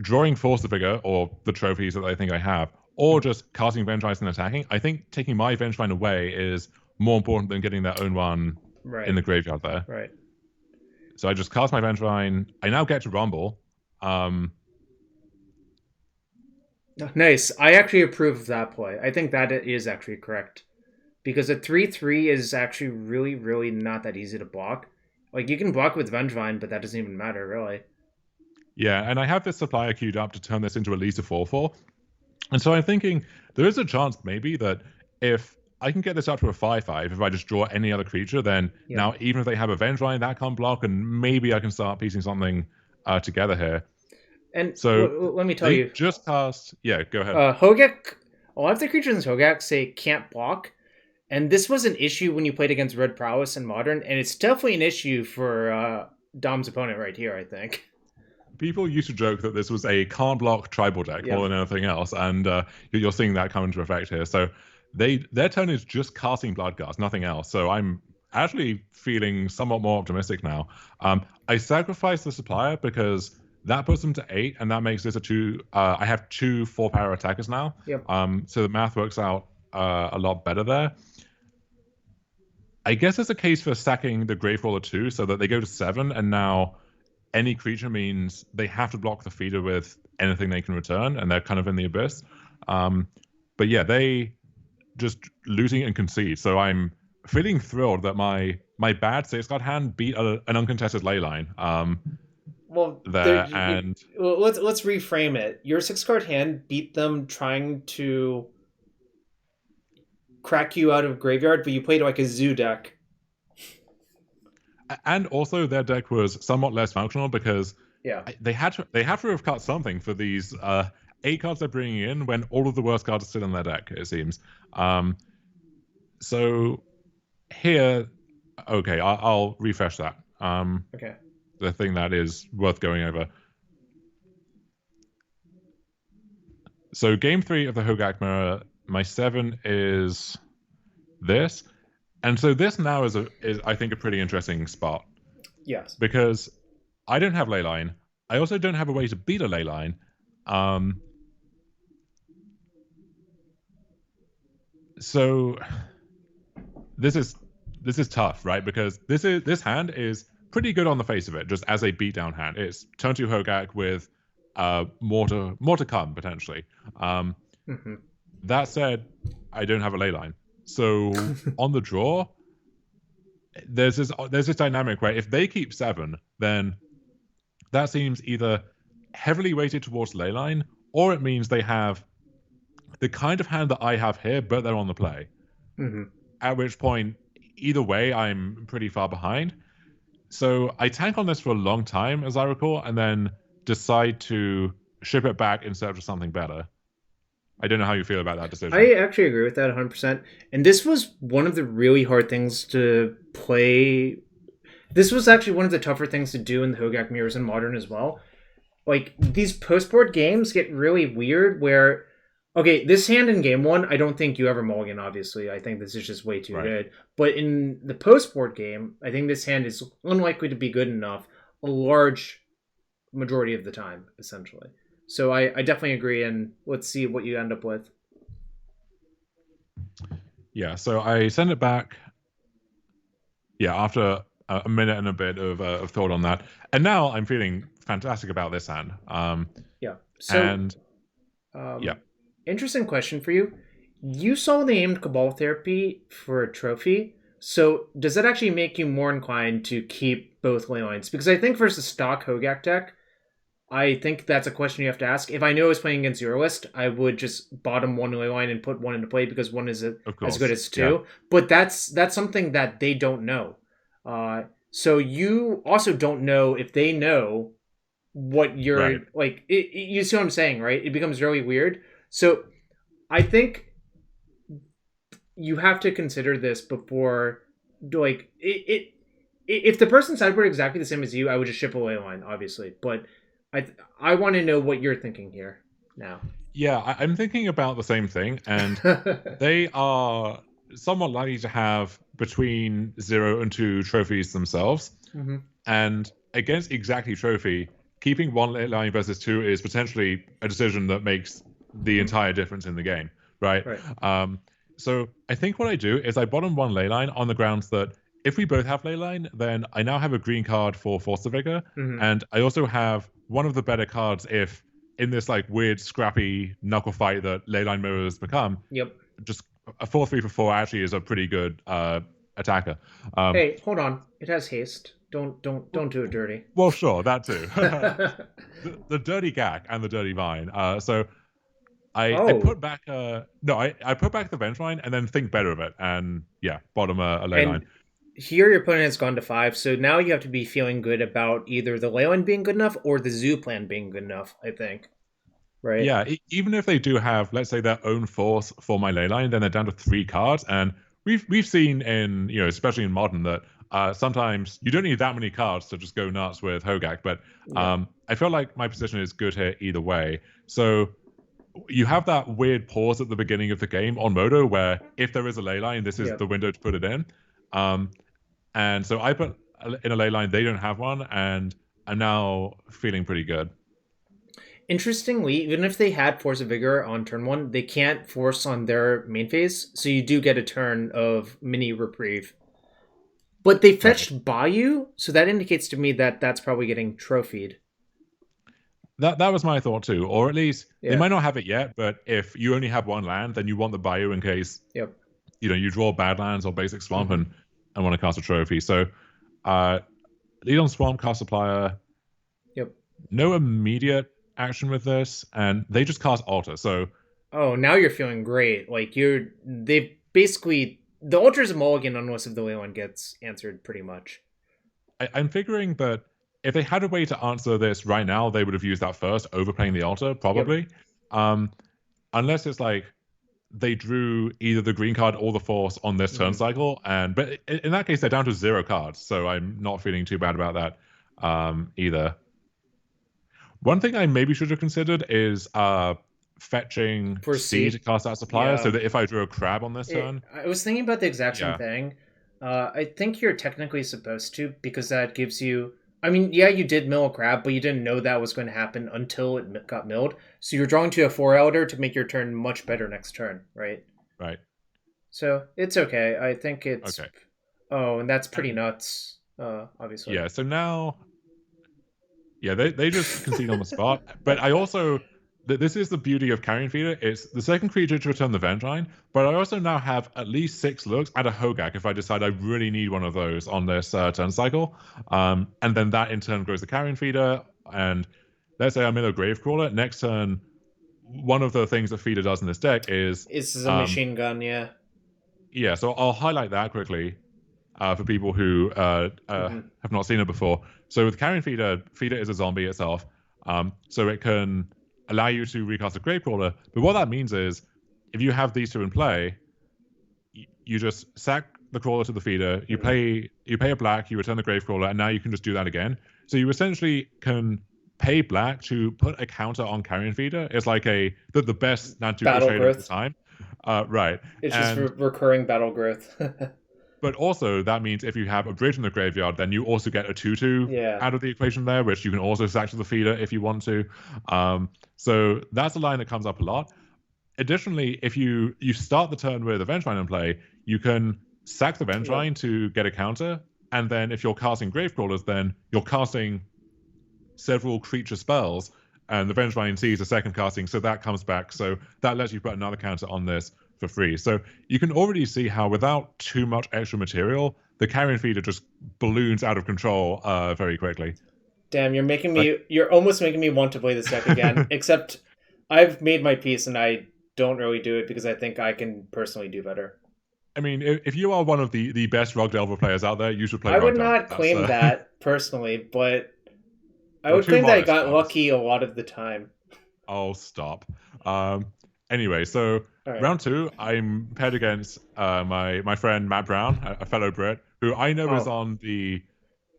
drawing Force the Figure or the trophies that I think I have, or Mhm. just casting Vengevines and attacking, I think taking my Vengevine away is more important than getting their own one in Right. the graveyard there. Right. So I just cast my Vengevine. I now get to Rumble. Um, Nice. I actually approve of that play. I think that is actually correct because a 3/3 is actually really really not that easy to block. Like you can block with Vengevine, but that doesn't even matter really. yeah, and I have this supplier queued up to turn this into at least a 4/4. And so I'm thinking there is a chance maybe that if I can get this up to a 5/5, if I just draw any other creature, then Yeah. now even if they have a Vengevine, that can't block, and maybe I can start piecing something together here. And So let me tell they you, just cast. Yeah, go ahead. Hogaak. A lot of the creatures in Hogaak say can't block, and this was an issue when you played against Red Prowess in Modern, and it's definitely an issue for Dom's opponent right here. I think. People used to joke that this was a can't block tribal deck more Yep. than anything else, and you're seeing that come into effect here. So their turn is just casting Bloodghast, nothing else. So I'm actually feeling somewhat more optimistic now. I sacrificed the supplier because that puts them to 8, and that makes this a 2. I have 2 4-power attackers now, Yep. so the math works out a lot better there. I guess there's a case for stacking the Gravecrawler too, so that they go to 7, and now any creature means they have to block the feeder with anything they can return, and they're kind of in the abyss. Um, but yeah, they just losing and concede. So I'm feeling thrilled that my bad safeguard hand beat an uncontested ley line Well, there, and let's reframe it. Your 6 card hand beat them trying to crack you out of graveyard, but you played like a zoo deck. also their deck was somewhat less functional because Yeah. they had to have cut something for these 8 cards they're bringing in when all of the worst cards are still in their deck. It seems. So here, okay, I'll refresh that. Okay. The thing that is worth going over. So game 3 of the Hogaak Mirror, my 7 is this. And so this now is I think a pretty interesting spot Yes. because I don't have leyline. I also don't have a way to beat a leyline. Um, so this is this is tough, right? Because this hand is pretty good on the face of it, just as a beatdown hand. It's turn to Hogaak with more to come potentially. Um, Hmm. that said, I don't have a leyline, so on the draw, there's this dynamic where if they keep 7, then that seems either heavily weighted towards leyline, or it means they have the kind of hand that I have here, but they're on the play. Hmm. At which point, either way, I'm pretty far behind. So I tank on this for a long time, as I recall, and then decide to ship it back in search of something better. I don't know how you feel about that decision. I actually agree with that 100%. And this was one of the really hard things to play. This was actually one of the tougher things to do in the Hogaak mirrors in Modern as well. Like, these post-board games get really weird where, okay, this hand in game one, I don't think you ever mulligan, obviously. I think this is just way too Right. good. But in the post-board game, I think this hand is unlikely to be good enough a large majority of the time, essentially. So I definitely agree, and let's see what you end up with. Yeah, so I send it back. Yeah, after a minute and a bit of thought on that, and now I'm feeling fantastic about this hand. Yeah. So, And yeah, um, interesting question for you. You saw the aimed Cabal therapy for a trophy. So, does that actually make you more inclined to keep both ley lines? Because I think versus stock Hogaak deck, I think that's a question you have to ask. If I knew I was playing against Zero List, I would just bottom one ley line and put one into play because one is of as good course. as Yeah, two. But that's something that they don't know. So you also don't know if they know what right. you're like. You see what I'm saying, right? It becomes really weird. So I think you have to consider this before, like if the person sideboard exactly the same as you, I would just ship a ley line, obviously. But I want to know what you're thinking here now. Yeah, I'm thinking about the same thing, and they are somewhat likely to have between 0 and 2 trophies themselves. Hmm. And against exactly trophy, keeping one line versus 2 is potentially a decision that makes the entire difference in the game, right? Right. Um, so I think what I do is I bottom one ley line on the grounds that if we both have ley line, then I now have a green card for Force the Vigor, Hmm. and I also have one of the better cards if in this like weird scrappy knuckle fight that ley line mirrors become, Yep. just a 4-3 for 4 actually is a pretty good attacker. Um, Hey, hold on. It has haste. Don't do it dirty. Well, sure, that too. The dirty gack and the dirty vine. So I Oh, put back no I put back the bench line and then think better of it and yeah bottom a ley line. and here your opponent has gone to 5, so now you have to be feeling good about either the ley line being good enough or the zoo plan being good enough. I think, right? Yeah, even if they do have let's say their own force for my ley line, then they're down to 3 cards and we've seen in especially in modern that sometimes you don't need that many cards to just go nuts with Hogaak, but Yeah. I feel like my position is good here either way. So you have that weird pause at the beginning of the game on Modo where if there is a ley line, this is Yeah. the window to put it in. Um, and so I put in a ley line, they don't have one, and I'm now feeling pretty good. Interestingly, even if they had Force of Vigor on turn one, they can't force on their main phase, so you do get a turn of mini reprieve. But they Right. fetched Bayou, so that indicates to me that that's probably getting trophied. That was my thought too, or at least they Yeah. might not have it yet. But if you only have one land, then you want the Bayou in case Yep. you draw Badlands or Basic Swamp Hmm. and want to cast a trophy. So uh, lead on Swamp, cast Supplier, Yep. no immediate action with this, and they just cast Altar. So Oh, now you're feeling great. Like they basically the Ultra's a mulligan unless if the ley line gets answered pretty much. I'm figuring that if they had a way to answer this right now, they would have used that first, overplaying the Altar, Yep. probably. Um, unless it's like they drew either the green card or the force on this turn Hmm. cycle, but in that case, they're down to 0 cards, so I'm not feeling too bad about that either. One thing I maybe should have considered is fetching For C to C. cast that supplier, so Yeah. that if I drew a crab on this turn, I was thinking about the exact same yeah, thing. I think you're technically supposed to because that gives you. I mean, yeah, you did mill a crab, but you didn't know that was going to happen until it got milled. So you're drawing to a 4 elder to make your turn much better next turn, right? Right. So it's okay. I think it's. Okay. Oh, and that's pretty And nuts. Obviously. yeah, so now yeah, they just concede on the spot. But I also this is the beauty of Carrion Feeder. It's the second creature to return the Vengine, but I also now have at least 6 looks at a Hogaak if I decide I really need one of those on this turn cycle. And then that in turn grows the Carrion Feeder. And let's say I'm in a Gravecrawler. Next turn, one of the things that Feeder does in this deck is This is a machine gun, yeah. yeah, so I'll highlight that quickly for people who have not seen it before. So with Carrion Feeder, Feeder is a zombie itself, so it can allow you to recast a Gravecrawler. But what that means is, if you have these two in play, you just sack the crawler to the feeder. You pay a black, you return the Gravecrawler, and now you can just do that again. So you essentially can pay black to put a counter on Carrion Feeder. It's like the best non-neutral Battle trade of the growth. time. Right. It's just And recurring battle growth. but also that means if you have a bridge in the graveyard, then you also get a 2/2 Yeah. out of the equation there, which you can also sack to the feeder if you want to. So that's a line that comes up a lot. Additionally, if you start the turn with a Vengevine in play, you can sack the Vengevine to get a counter, and then if you're casting Gravecrawlers, then you're casting several creature spells, and the Vengevine sees a second casting, so that comes back. So that lets you put another counter on this for free. So you can already see how without too much extra material, the Carrion Feeder just balloons out of control very quickly. Damn, you're almost making me want to play this deck again. Except I've made my peace and I don't really do it because I think I can personally do better. I mean, if you are one of the best Rug Delver players out there, you should play I would Rug Delver. not claim that personally, but I You're would too claim that I modest, got Thomas. lucky a lot of the time. Oh, stop. Anyway, so All right. round 2, I'm paired against my friend Matt Brown, a fellow Brit, who I know is Oh, on the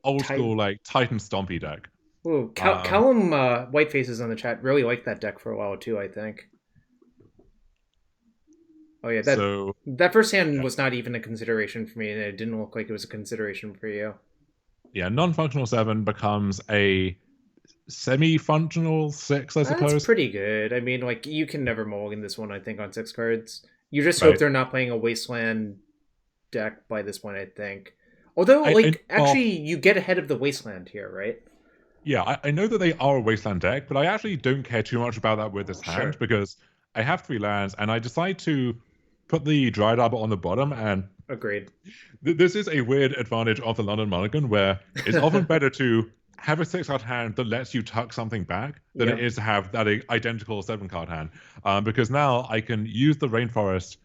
old school like Titan Stompy deck. ooh, Um, Callum Whitefaces on the chat really liked that deck for a while too. I think. Oh yeah, so that first hand yeah, was not even a consideration for me, and it didn't look like it was a consideration for you. yeah, non-functional 7 becomes a semi-functional 6, I That's suppose. pretty good. I mean, like you can never mulligan this one. I think on 6 cards. You just hope Right. they're not playing a wasteland deck by this point. I think. Although, I like, well, actually, you get ahead of the wasteland here, right? yeah, I know that they are a wasteland deck, but I actually don't care too much about that with this hand Sure. because I have 3 lands and I decide to put the Dryad Arbor on the bottom. And Agreed. this is a weird advantage of the London Mulligan where it's often better to have a 6 card hand that lets you tuck something back than it Yep. is to have that identical 7 card hand. Because now I can use the Rainforest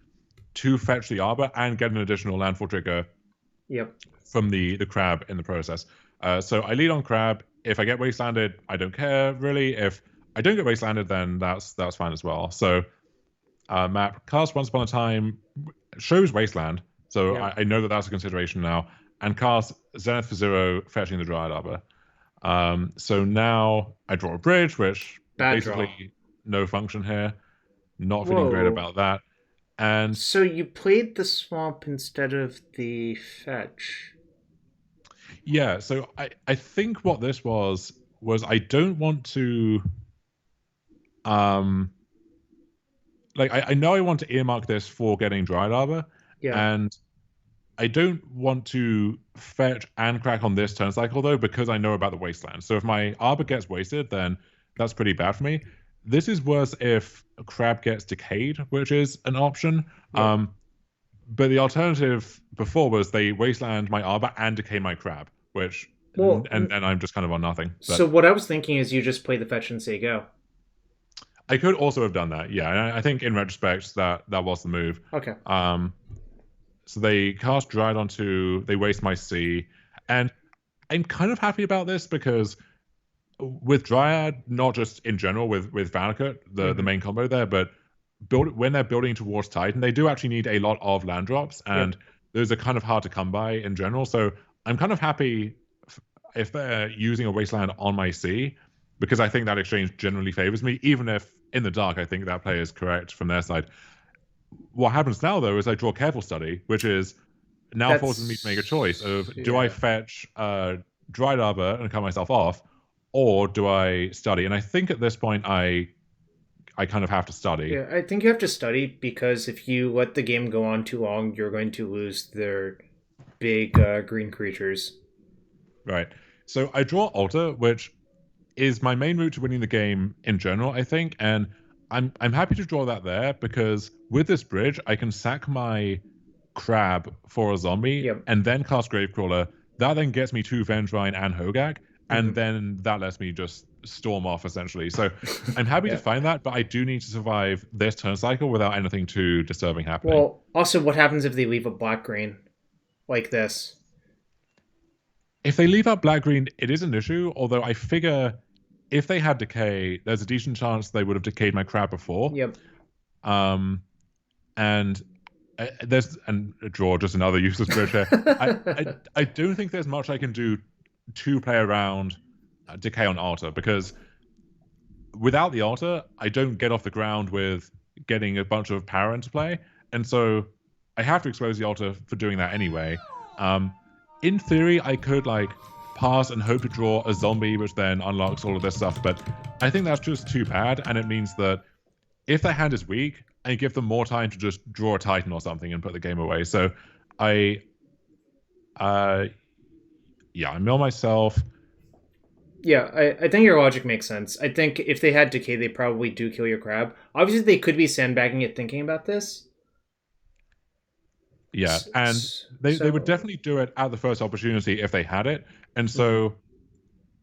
to fetch the Arbor and get an additional landfall trigger Yep. from the crab in the process. So I lead on crab. If I get wastelanded, I don't care really. If I don't get wastelanded, then that's fine as well. So map cast Once Upon a Time shows wasteland, so Yep. I know that that's a consideration now. And cast Zenith for 0, fetching the Dryad Arbor. So now I draw a bridge, which Bad draw. basically no function here. Not feeling great Whoa. about that. And So you played the swamp instead of the fetch. yeah, so I think what this was I don't want to um like I know I want to earmark this for getting Dryad Arbor, Yeah. and I don't want to fetch and crack on this turn cycle though because I know about the wasteland. So if my Arbor gets wasted, then that's pretty bad for me. This is worse if a crab gets decayed, which is an option. Yep. But the alternative before was they wasteland my Arbor and decay my crab, which Well, and then I'm just kind of on nothing. so But what I was thinking is you just play the fetch and say go. I could also have done that, yeah. And I think in retrospect that was the move. Okay. So they cast Dryad onto, they waste my sea, and I'm kind of happy about this because with Dryad, not just in general with Valakut, the main combo there, but when they're building towards Titan, they do actually need a lot of land drops, and those are kind of hard to come by in general. So I'm kind of happy if they're using a wasteland on my sea, because I think that exchange generally favors me, even if in the dark I think that play is correct from their side. What happens now though is I draw Careful Study, which is now forces me to make a choice of do I Yeah. fetch Dried Arbor and cut myself off, or do I study? And I think at this point I kind of have to study. Yeah, I think you have to study because if you let the game go on too long, you're going to lose their big green creatures. Right. So I draw Altar, which is my main route to winning the game in general, I think, and I'm happy to draw that there because with this bridge I can sack my crab for a zombie Yep. and then cast Gravecrawler. That then gets me to Vengevine and Hogaak, and Hmm. then that lets me just storm off essentially. So I'm happy to Yeah. find that, but I do need to survive this turn cycle without anything too disturbing happening. Well, also, what happens if they leave a black green like this? If they leave out black green, it is an issue, although I figure if they had decay, there's a decent chance they would have decayed my crab before. Yep. Um, and there's and a draw, just another useless bridge here. I don't think there's much I can do to play around decay on altar because without the altar, I don't get off the ground with getting a bunch of power into play, and so I have to expose the altar for doing that anyway. Um, in theory, I could like pass and hope to draw a zombie, which then unlocks all of this stuff, but I think that's just too bad, and it means that if their hand is weak, I give them more time to just draw a Titan or something and put the game away. So I, uh, yeah, I mill myself. Yeah, I think your logic makes sense. I think if they had decay, they probably do kill your crab. Obviously, they could be sandbagging it thinking about this. Yeah, and they would So, definitely do it at the first opportunity if they had it. And mhm. so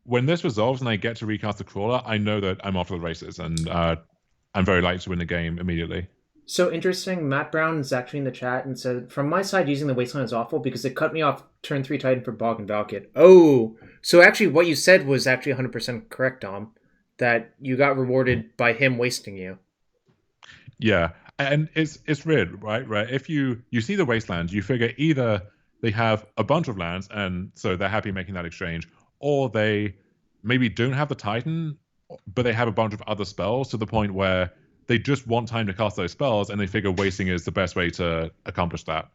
when this resolves and I get to recast the crawler, I know that I'm off to the races and I'm very likely to win the game immediately. So interesting. Matt Brown is actually in the chat and said, "From my side, using the wasteland is awful because it cut me off turn three Titan for Bog and Valkid." Oh, so actually, what you said was actually 100% correct, Dom. That you got rewarded by him wasting you. Yeah, and it's weird, right? Right. If you see the wasteland, you figure either they have a bunch of lands and so they're happy making that exchange, or they maybe don't have the Titan, but they have a bunch of other spells to the point where they just want time to cast those spells, and they figure wasting is the best way to accomplish that.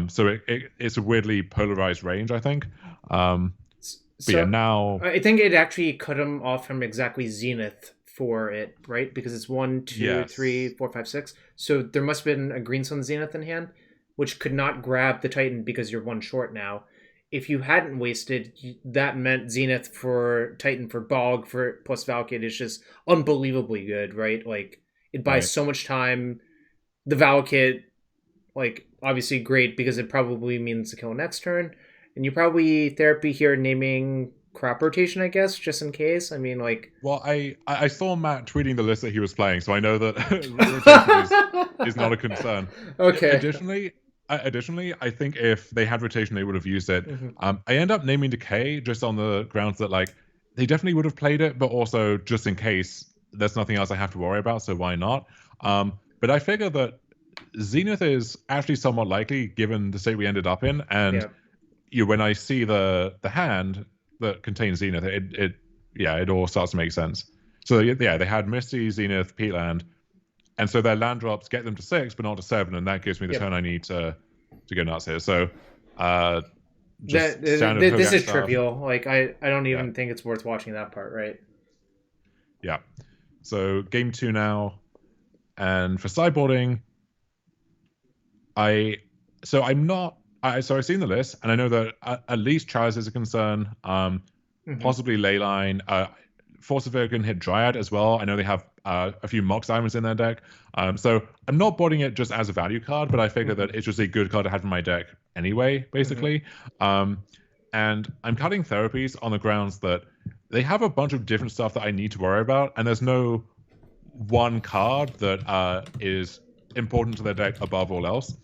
So it's a weirdly polarized range, I think. But yeah, So now I think it actually cut him off from exactly Zenith for it, right? Because it's one, two, three, yes, four, five, six. So there must have been a Green Sun Zenith in hand, which could not grab the Titan because you're one short now. If you hadn't wasted, that meant Zenith for Titan for Bog for plus Valkid is just unbelievably good, right? Like it buys right. so much time. The Valkid, like obviously great because it probably means to kill next turn. And you probably therapy here naming crop rotation, I guess, just in case. I mean, like. Well, I saw Matt tweeting the list that he was playing, so I know that rotation is not a concern. Okay. Additionally, I think if they had rotation, they would have used it. Mhm. I end up naming Decay just on the grounds that like they definitely would have played it, but also just in case there's nothing else I have to worry about, so why not? But I figure that Zenith is actually somewhat likely given the state we ended up in, and Yeah. when I see the hand that contains Zenith, it all starts to make sense. So yeah, they had Misty, Zenith, Peatland, and so their land drops get them to 6, but not to 7, and that gives me the Yep. turn I need to go nuts here. So uh, That just standard this Hogaak is stuff. trivial. Like I don't Yeah, even think it's worth watching that part, right? yeah. So game 2 now, and for sideboarding, I so I'm not. So I've seen the list, and I know that at least Chaz is a concern. Mm-hmm. Possibly Leyline. Force of Will can hit Dryad as well. I know they have a few Mox Diamonds in their deck. So I'm not boarding it just as a value card, but I figure Mm-hmm. that it's just a good card to have in my deck anyway, Mm-hmm. basically. And I'm cutting therapies on the grounds that they have a bunch of different stuff that I need to worry about, and there's no one card that is important to their deck above all else.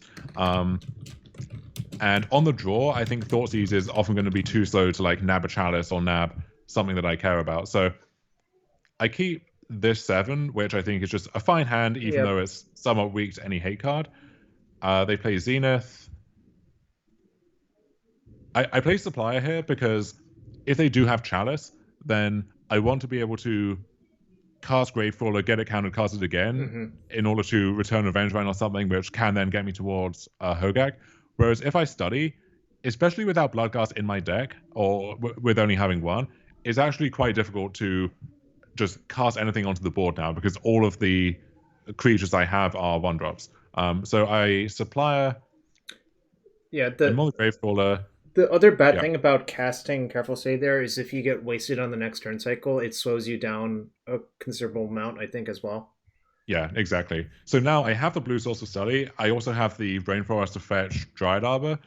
And on the draw, I think Thoughtseize is often going to be too slow to like nab a chalice or nab something that I care about. So I keep this 7, which I think is just a fine hand, even though Yep. it's somewhat weak to any hate card. They play Zenith. I play Supplier here because if they do have Chalice, then I want to be able to cast Gravefall get it countered, cast it again Mm-hmm. in order to return Revenge Vine or something, which can then get me towards Hogaak. Whereas if I study, especially without Bloodcast in my deck or with only having one, it's actually quite difficult to just cast anything onto the board now because all of the creatures I have are 1-drops. So I Supplier Yeah, and Molly Gravecrawler. the other bad Yeah, thing about casting Careful Stay there is if you get wasted on the next turn cycle, it slows you down a considerable amount, I think, as well. yeah, exactly. So now I have the blue source of study. I also have the Rainforest to fetch Dryad Arbor.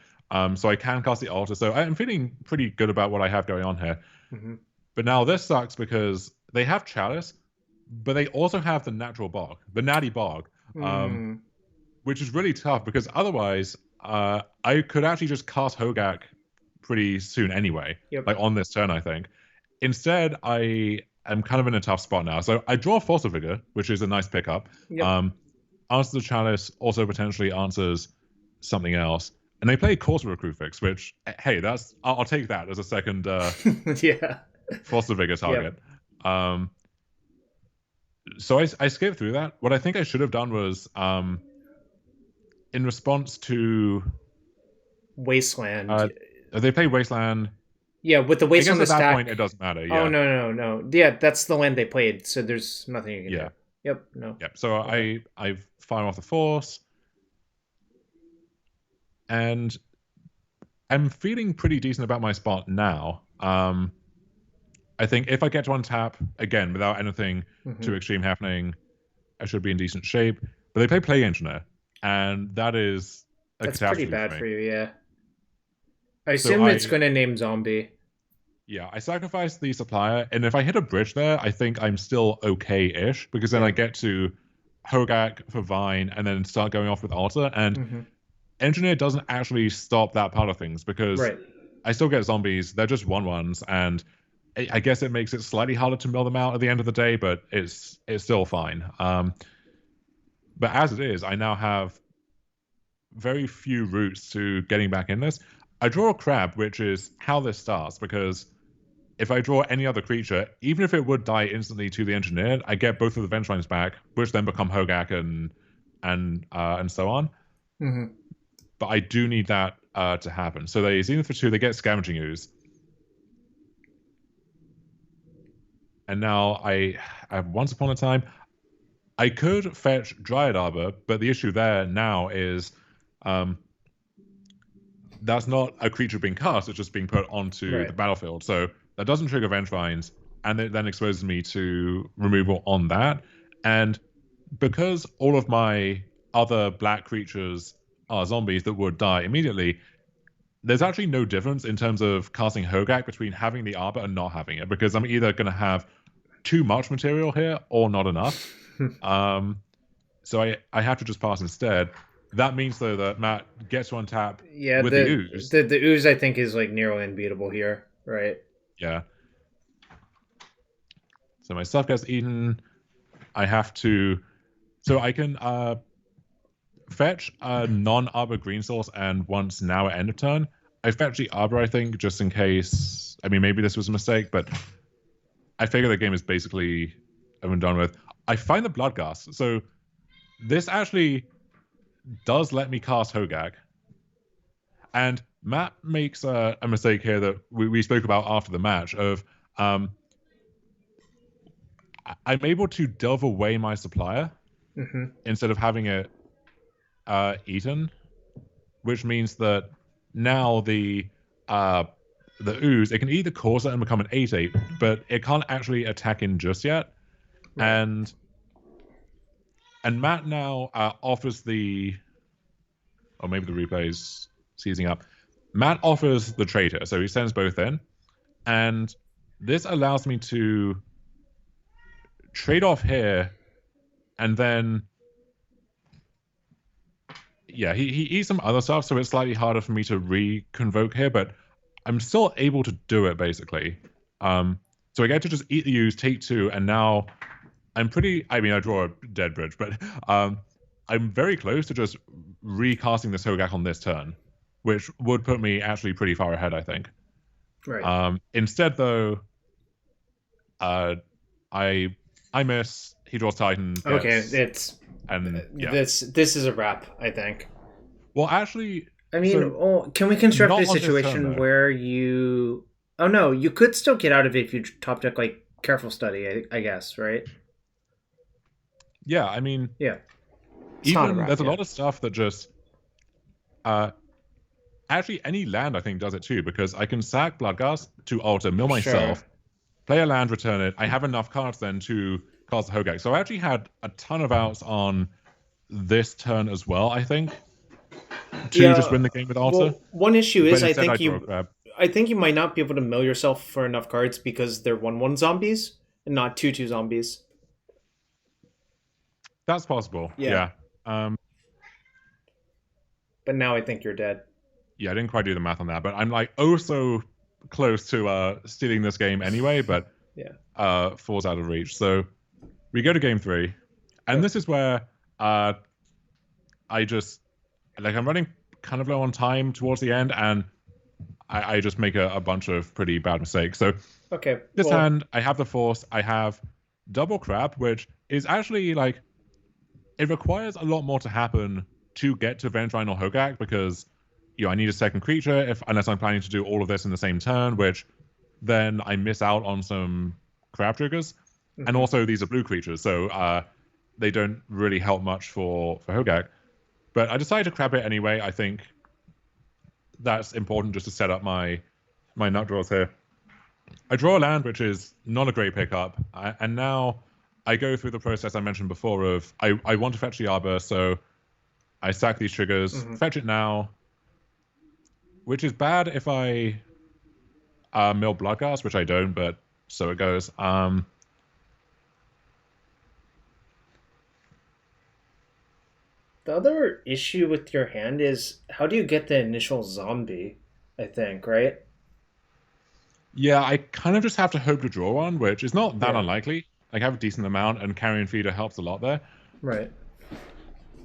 So I can cast the altar. So I'm feeling pretty good about what I have going on here. Mm-hmm. But now this sucks because they have Chalice, but they also have the natural bog, the natty bog, Mm. which is really tough because otherwise I could actually just cast Hogaak pretty soon anyway, Yep. like on this turn, I think. Instead, I am kind of in a tough spot now. So I draw Force of Vigor, which is a nice pickup. Yep. Answers the Chalice, also potentially answers something else. And they play Corsair Crucifix, which, hey, I'll take that as a second Yeah. Force of Vigor Yep. target. Um, so I skipped through that. What I think I should have done was in response to Wasteland. uh, they play Wasteland. Yeah, with the I guess Wasteland at that point stack. it doesn't matter. Oh Yeah, no, no, no. Yeah, that's the land they played, so there's nothing you can do. yeah, Yep. No. yeah. So Okay. I fire off the Force, and I'm feeling pretty decent about my spot now. I think if I get to untap again without anything Mm-hmm. too extreme happening, I should be in decent shape. But they play Plague Engineer, and that is a That's pretty catastrophe for bad me. for you. Yeah. I So assume it's going to name zombie. yeah, I sacrificed the Supplier, and if I hit a bridge there, I think I'm still okay-ish because then I Yeah. get to Hogaak for Vine and then start going off with Altar. And Mm-hmm. Engineer doesn't actually stop that part of things because Right. I still get zombies. They're just 1/1s, and I guess it makes it slightly harder to mill them out at the end of the day, but it's still fine. But as it is, I now have very few routes to getting back in this. I draw a crab, which is how this starts, because if I draw any other creature, even if it would die instantly to the engineer, I get both of the Venturines back, which then become Hogaak and so on. Mm-hmm. But I do need that to happen. So they Zenith for 2, they get Scavenging Ooze. And now I have Once Upon a Time. I could fetch Dryad Arbor, but the issue there now is um, that's not a creature being cast, it's just being put onto the Right. battlefield. So that doesn't trigger Vengevines, and it then exposes me to removal on that. And because all of my other black creatures are zombies that would die immediately, there's actually no difference in terms of casting Hogaak between having the Arbor and not having it, because I'm either going to have too much material here or not enough. Um, so I have to just pass instead. That means though that Matt gets to untap Yeah. with the The ooze. the the ooze I think is like nearly unbeatable here. Right. Yeah. So my stuff gets eaten. I have to. So I can fetch a non-Arbor green source, and once now at end of turn, I fetch the Arbor, I think, just in case. I mean, maybe this was a mistake, but I figure the game is basically over and done with. I find the Bloodghast. So this actually does let me cast Hogaak. And Matt makes a mistake here that we spoke about after the match of um, I'm able to delve away my Supplier Mm-hmm. instead of having it eaten, which means that now uh, the ooze, it can eat the Corsair and become an 8/8, but it can't actually attack in just yet. Right. And Matt now offers or maybe the replay's seizing up. Matt offers the traitor, so he sends both in, and this allows me to trade off here, and then yeah, he eats some other stuff, so it's slightly harder for me to reconvoke here, but I'm still able to do it basically. So I get to just eat the use, take 2, and now I'm pretty. I mean, I draw a dead bridge, but I'm very close to just recasting this Hogaak on this turn, which would put me actually pretty far ahead, I think. Right. Instead, though, uh, I I miss. He draws Titan, Okay. gets It's and yeah. this is a wrap. I think. Well, actually, I mean, So can we construct not a on this turn situation though. where you? Oh no, you could still get out of it if you top deck like careful study. I guess, right? Yeah, I mean, Yeah, it's not a even wrap. there's a Yeah, lot of stuff that just uh actually any land I think does it too because I can sack Bloodghast to alter mill sure. myself, play a land, return it. I have enough cards then to cast the Hogaak. So I actually had a ton of outs on this turn as well. I think to just Yeah. win the game with alter, Well, one issue but is instead I draw a crab. I think you might not be able to mill yourself for enough cards because they're 1/1 zombies and not 2/2 zombies. That's possible. Yeah, Yeah. Um, but now I think you're dead. yeah, I didn't quite do the math on that, but I'm like oh so close to stealing this game anyway, but Yeah. falls out of reach. So we go to game three, and Yep. this is where uh, I just like I'm running kind of low on time towards the end, and I just make a bunch of pretty bad mistakes. So Okay. this Well, hand, I have the force, I have double crab, which is actually like it requires a lot more to happen to get to Vengevine or Hogaak because I need a second creature if unless I'm planning to do all of this in the same turn, which then I miss out on some crab triggers. And mhm. also these are blue creatures, so they don't really help much for Hogaak. But I decided to crab it anyway. I think that's important just to set up my nut draws here. I draw a land, which is not a great pickup, and now I go through the process I mentioned before of I want to fetch the Arbor, so I sack these triggers, Mhm. fetch it now, which is bad if I mill Bloodghast, which I don't, but so it goes. The other issue with your hand is how do you get the initial zombie? I think, right? Yeah, I kind of just have to hope to draw one, which is not that Yeah. unlikely. I have a decent amount, and Carrion Feeder helps a lot there. Right.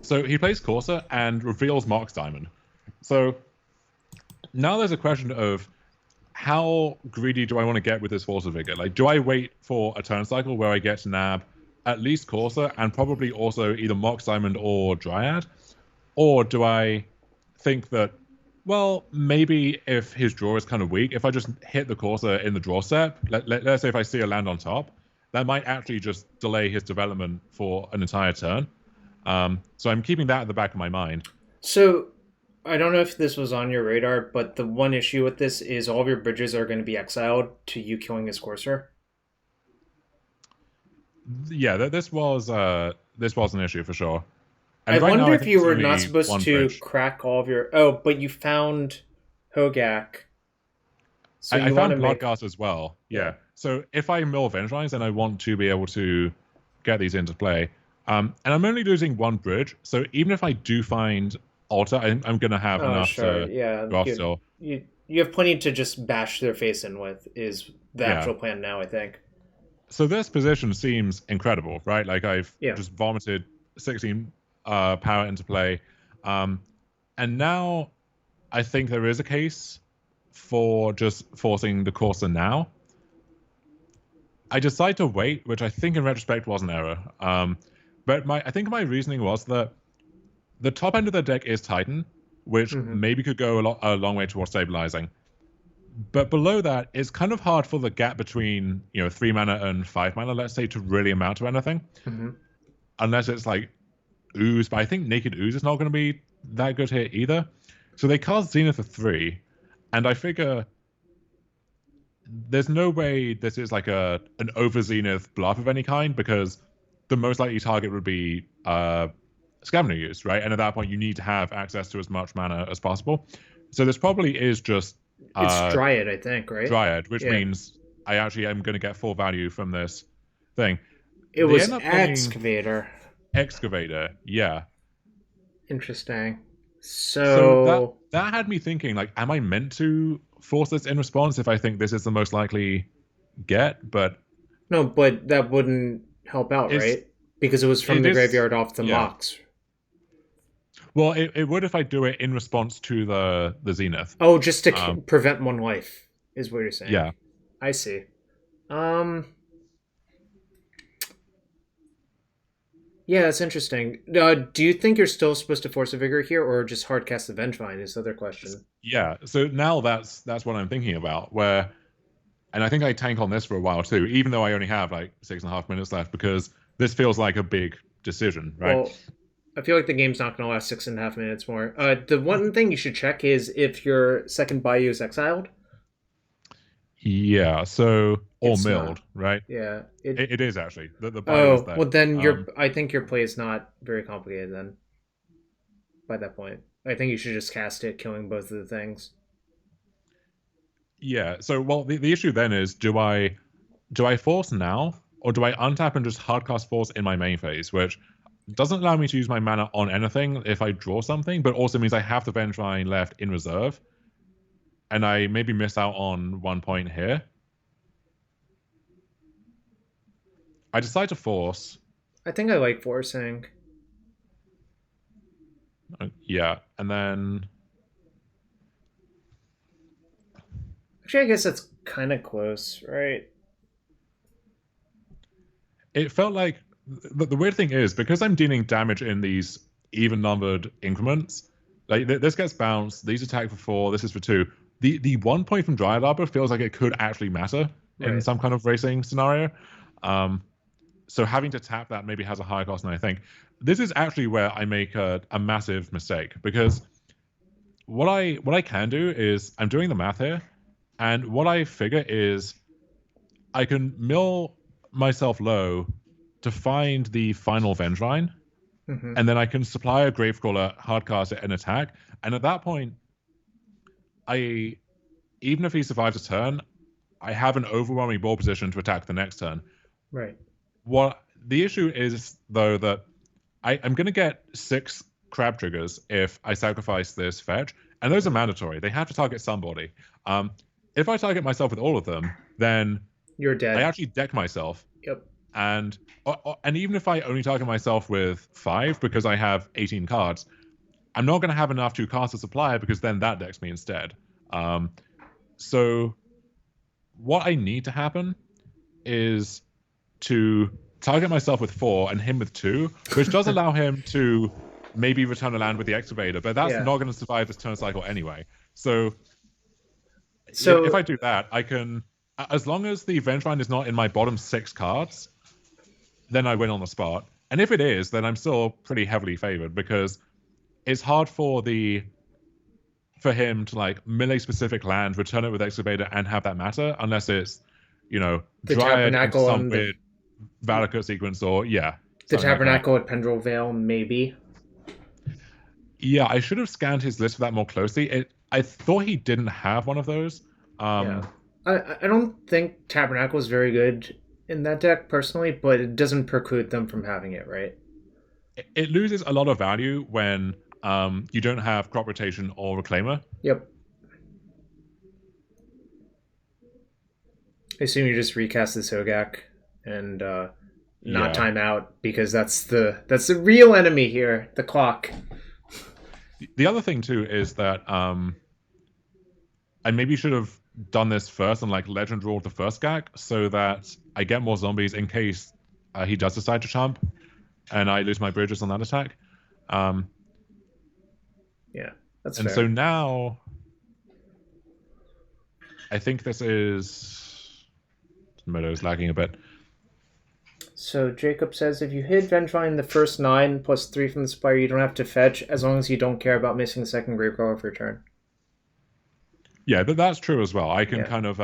So he plays Corsair and reveals Mox Diamond. So now there's a question of how greedy do I want to get with this Force of Vigor? Like, do I wait for a turn cycle where I get to nab at least Corsair and probably also either Mox Diamond or Dryad? Or do I think that, well, maybe if his draw is kind of weak, if I just hit the Corsair in the draw step, let's say if I see a land on top, that might actually just delay his development for an entire turn. So I'm keeping that at the back of my mind. So I don't know if this was on your radar, but the one issue with this is all of your bridges are going to be exiled to you killing his courser. Yeah, this was an issue for sure. I And right now, wonder I if think you it's were not only supposed one to bridge. crack all of your. Oh, but you found Hogaak, so I you want to found make. Bloodghast as well. Yeah. Yeah. So if I mill Vengevines, then I want to be able to get these into play. And I'm only losing one bridge, so even if I do find Altar, I'm going to have Oh, enough sure. to Yeah. go off still. You have plenty to just bash their face in with. Is the Yeah. actual plan now? I think. So this position seems incredible, right? Like I've Yeah. just vomited 16 power into play. Um, and now I think there is a case for just forcing the Corsair now. I decided to wait, which I think in retrospect was an error. But I think my reasoning was that the top end of the deck is Titan, which Mm-hmm. maybe could go a long way towards stabilizing. But below that, it's kind of hard for the gap between 3 mana and 5 mana, let's say, to really amount to anything, Mm-hmm. unless it's like Ooze. But I think Naked Ooze is not going to be that good here either. So they cast Zenith of 3, and I figure there's no way this is like an over Zenith bluff of any kind because the most likely target would be Scavenger use, right? And at that point, you need to have access to as much mana as possible. So this probably is just It's uh, Dryad, I think, right? Dryad, which Yeah. means I actually am going to get full value from this thing. It They was end up playing Excavator. Excavator, yeah. Interesting. So that So that had me thinking, like, am I meant to force this in response if I think this is the most likely get? But no, but that wouldn't help out, it's right? Because it was from it the is graveyard off the yeah. Mox. Well, it would if I do it in response to the Zenith. Oh, just to Um, prevent one life is what you're saying. yeah. I see. Um, Yeah, that's interesting. Do you think you're still supposed to force a vigor here, or just hard cast the Vengevine? Is the other question. Yeah, so now that's what I'm thinking about. Where, and I think I tank on this for a while too, even though I only have like 6.5 minutes left, because this feels like a big decision, right? Well, I feel like the game's not going to last 6.5 minutes more. The one thing you should check is if your second Bayou is exiled. Yeah, so or It's not. milled, right? Yeah. It. It is actually the bio is Oh there. well, then your. I think your play is not very complicated then. By that point, I think you should just cast it, killing both of the things. Yeah, so well the issue then is do I force now or do I untap and just hardcast force in my main phase, which doesn't allow me to use my mana on anything if I draw something, but also means I have the Vengevine left in reserve, and I maybe miss out on 1 point here. I decide to force. I think I like forcing. Yeah, and then Actually, I guess that's kind of close, right? it felt like the weird thing is because I'm dealing damage in these even numbered increments. Like this gets bounced, these attack for 4, this is for 2. The 1 point from Dryad Arbor feels like it could actually matter in Right. some kind of racing scenario. Um, so having to tap that maybe has a higher cost than I think. This is actually where I make a massive mistake because what I can do is I'm doing the math here, and what I figure is I can mill myself low to find the final Vengevine, Mm-hmm. and then I can supply a Gravecrawler, hardcast it, and attack. And at that point, I even if he survives a turn, I have an overwhelming ball position to attack the next turn. Right. What the issue is, though, that I'm going to get 6 crab triggers if I sacrifice this fetch, and those are mandatory. They have to target somebody. Um, if I target myself with all of them, then You're I dead. actually deck myself, Yep. and even if I only target myself with 5 because I have 18 cards, I'm not going to have enough to cast a supplier because then that decks me instead. Um, so what I need to happen is to target myself with 4 and him with 2, which does allow him to maybe return a land with the excavator, but that's Yeah. not going to survive this turn cycle anyway. So if So I do that, I can, as long as the Vengevine is not in my bottom 6 cards, then I win on the spot. And if it is, then I'm still pretty heavily favored because it's hard for him to like mill a specific land, return it with excavator, and have that matter unless it's, the Dryad into tabernacle some and weird Valakut sequence or the something like that. tabernacle at Pendrell Vale, maybe. Yeah, I should have scanned his list for that more closely. I thought he didn't have one of those. Yeah. I don't think tabernacle is very good in that deck personally, but it doesn't preclude them from having it, right? It loses a lot of value when you don't have crop rotation or reclaimer. Yep. I assume you just recast this Hogaak and not Yeah. time out because that's the real enemy here, the clock. The other thing too is that I maybe should have done this first and like legend ruled the first gag so that I get more zombies in case he does decide to chump and I lose my bridges on that attack. Um, Yeah, that's and fair. so now I think this is Meadow's lagging a bit. So Jacob says if you hit Vengevine the first 9 plus 3 from the Spire, you don't have to fetch as long as you don't care about missing the second Gravecrawler for your turn. Yeah, that's true as well. I can Yeah. kind of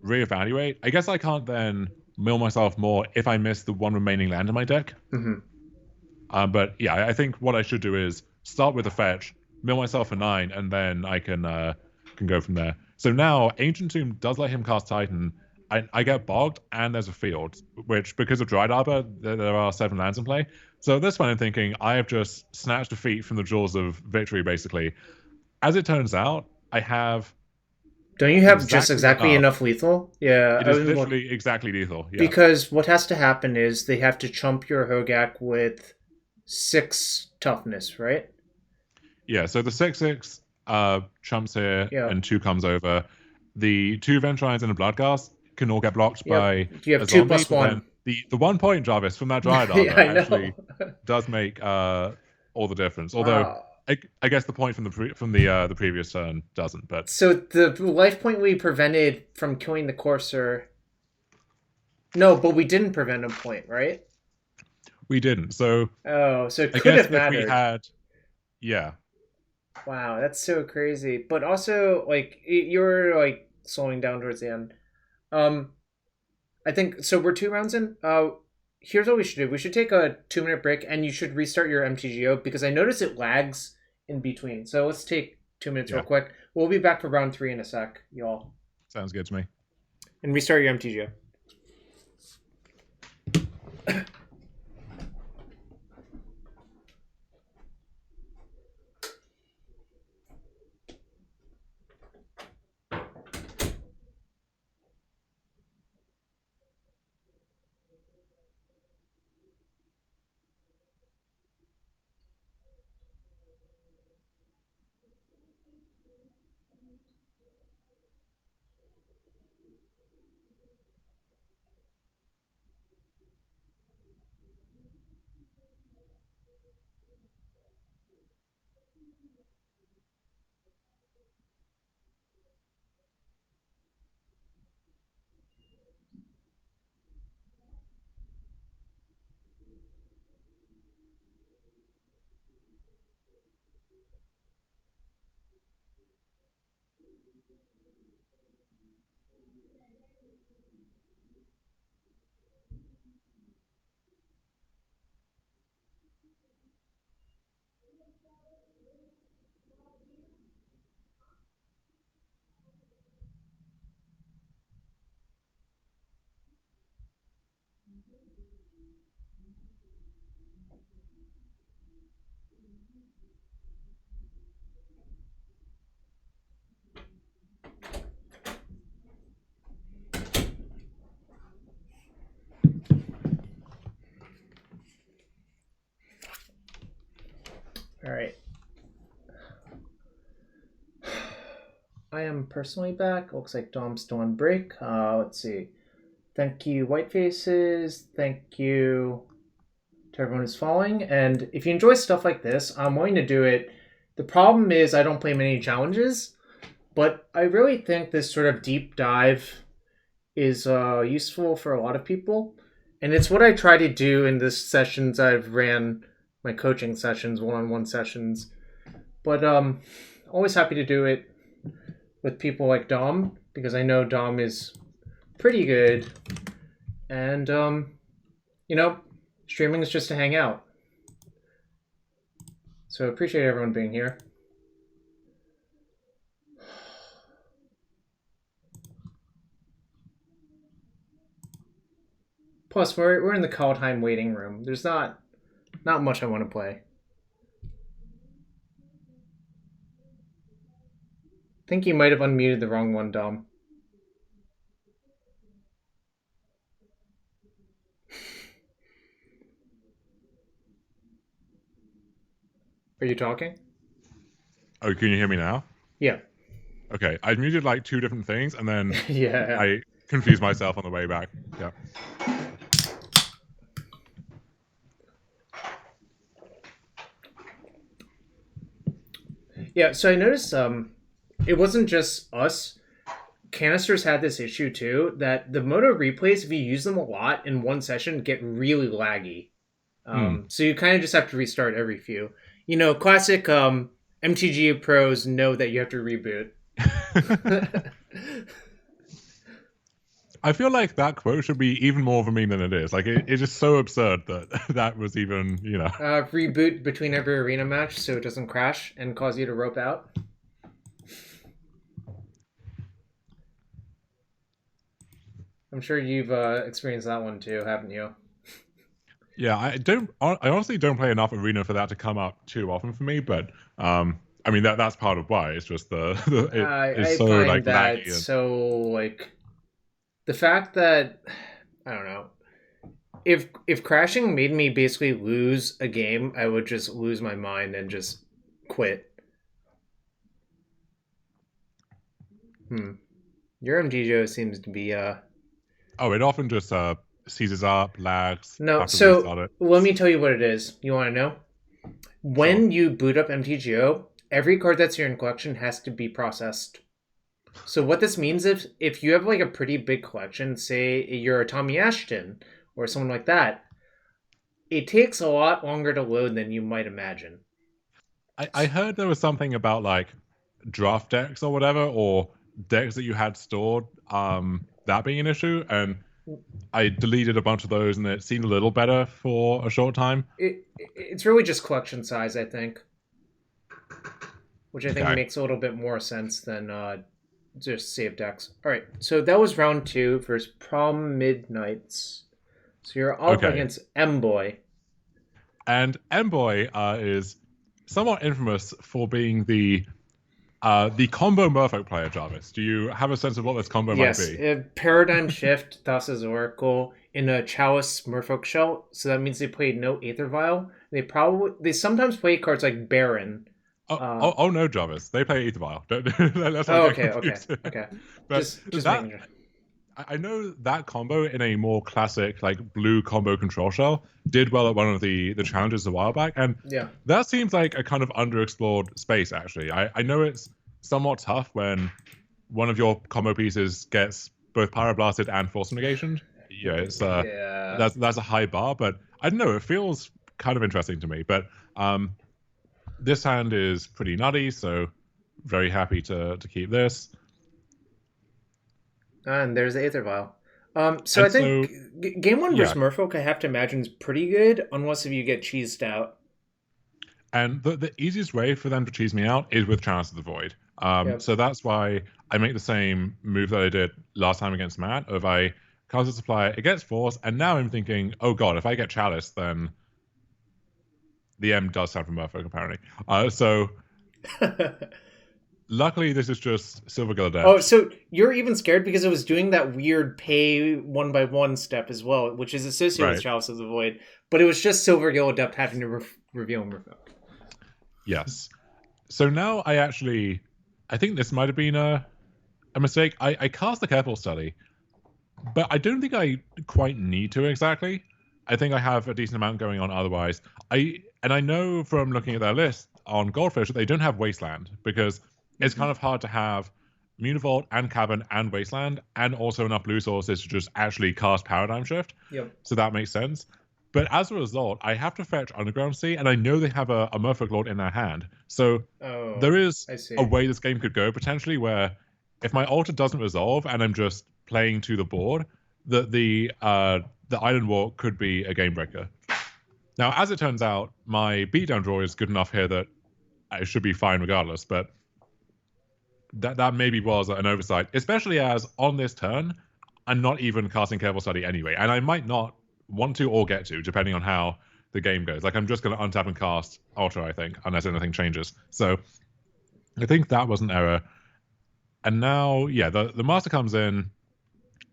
reevaluate. I guess I can't then mill myself more if I miss the one remaining land in my deck. Mm-hmm. But yeah, I think what I should do is start with a fetch, mill myself a 9, and then I can go from there. So now Ancient Tomb does let him cast Titan. I get bogged, and there's a field, which because of Dryad Arbor, there are 7 lands in play. So at this point, I'm thinking I have just snatched defeat from the jaws of victory, basically. As it turns out, I have Don't you have just exactly enough. enough lethal? Yeah, It is literally exactly lethal. Yeah. because what has to happen is they have to chump your Hogaak with 6 toughness, right? Yeah. So the 6/6 chumps here, Yeah. and 2 comes over. The 2 Vengevines and a Bloodghast can all get blocked Yep. by You have a 2 zombie, plus but then 1. The 1 point, Jarvis, from that Dryad Yeah, Arbor I know. actually does make all the difference. Although Wow. I guess the point from the previous turn doesn't. But So the life point we prevented from killing the courser. No, but we didn't prevent a point, right? we didn't. So Oh, so it I could guess have if we mattered. had, yeah, Wow, that's so crazy. But also, like, you're like slowing down towards the end. Um, I think so. We're 2 rounds in. Here's what we should do. We should take a 2 minute break, and you should restart your MTGO because I notice it lags in between. So let's take 2 minutes real yeah, quick. We'll be back for round 3 in a sec, y'all, sounds good to me. and restart your MTGO. All right. I am personally back. Looks like Dom's still on break. Let's see. Thank you, White Faces. Thank you to everyone who's following. And if you enjoy stuff like this, I'm willing to do it. The problem is I don't play many challenges, but I really think this sort of deep dive is useful for a lot of people. And it's what I try to do in the sessions I've ran, my coaching sessions, one-on-one sessions. But always happy to do it with people like Dom because I know Dom is pretty good. And you know, streaming is just to hang out. So appreciate everyone being here. Plus, we're in the Kaldheim waiting room. There's not much I want to play. I think you might have unmuted the wrong one, Dom. Are you talking? Oh, can you hear me now? Yeah. Okay, I muted like 2 different things, and then Yeah. I confused myself on the way back. Yeah. Yeah, so I noticed it wasn't just us. Canisters had this issue too that the moto replays, if you use them a lot in one session, get really laggy. Hmm. So you kind of just have to restart every few. You know, classic MTG pros know that you have to reboot. I feel like that quote should be even more of a meme than it is. Like it's just so absurd that that was even, Reboot between every arena match so it doesn't crash and cause you to rope out. I'm sure you've experienced that one too, haven't you? Yeah, I honestly don't play enough arena for that to come up too often for me. But I mean that's part of why. It's just it is I so find like that laggy and so like the fact that I don't know if crashing made me basically lose a game, I would just lose my mind and just quit. Your MTGO seems to be oh, it often just seizes up, lags, No, have to so restart it. let me tell you what it is. You want to know? Sure. When you boot up MTGO, every card that's in your collection has to be processed. So what this means if you have like a pretty big collection, say you're a Tommy Ashton or someone like that, it takes a lot longer to load than you might imagine. I heard there was something about like draft decks or whatever, or decks that you had stored, that being an issue, and I deleted a bunch of those, and it seemed a little better for a short time. It's really just collection size, I think, which I think Okay. makes a little bit more sense than just save decks. All right, so that was round 2 versus Prom Midnights. So you're up Okay. against M Boy. And Envoy is somewhat infamous for being the combo Merfolk player, Jarvis. Do you have a sense of what this combo might Yes, be? Paradigm Shift, Thassa's Oracle in a Chalice Merfolk shell. So that means they played no Aether Vial. They sometimes play cards like Baron. Oh no, Jarvis. They play Ether Vial. Let's not Oh, get okay, confused. okay. But Just that making sure. I know that combo in a more classic like blue combo control shell did well at one of the challenges a while back, and Yeah. that seems like a kind of underexplored space. Actually, I know it's somewhat tough when one of your combo pieces gets both Pyroblasted and Force Negation. Yeah, it's Yeah. that's a high bar, but I don't know. It feels kind of interesting to me. But this hand is pretty nutty, so very happy to keep this. And there's the Aether Vial. So I And think so game one yeah, versus Merfolk, I have to imagine, is pretty good, unless if you get cheesed out. and the easiest way for them to cheese me out is with Chalice of the Void. Yep. So that's why I make the same move that I did last time against Matt. Of I cast a supply, it gets Force, and now I'm thinking, oh god, if I get Chalice, then the M does stand for Merfolk apparently. So luckily, this is just Silver Guild Oh, Adept. so you're even scared because it was doing that weird pay one by one step as well, which is associated with Right. Chalice of the Void, but it was just Silver Gill Adept having to reveal Merfolk. Yes. So now I think this might have been a mistake. I cast the Careful Study, but I don't think I quite need to exactly. I think I have a decent amount going on otherwise. I know from looking at their list on Goldfish that they don't have Wasteland because it's kind of hard to have Munivault and Cavern and Wasteland and also enough blue sources to just actually cast Paradigm Shift. Yep. So that makes sense. But as a result, I have to fetch Underground Sea, and I know they have a Merfolk Lord in their hand. So Oh, there is I a see. way this game could go potentially where if my altar doesn't resolve and I'm just playing to the board, the island walk could be a game breaker. Now, as it turns out, my beatdown draw is good enough here that I should be fine regardless. But that maybe was an oversight, especially as on this turn, I'm not even casting Careful Study anyway, and I might not want to or get to, depending on how the game goes. Like I'm just going to untap and cast Ultra, I think, unless anything changes. So I think that was an error. And now, yeah, the Master comes in,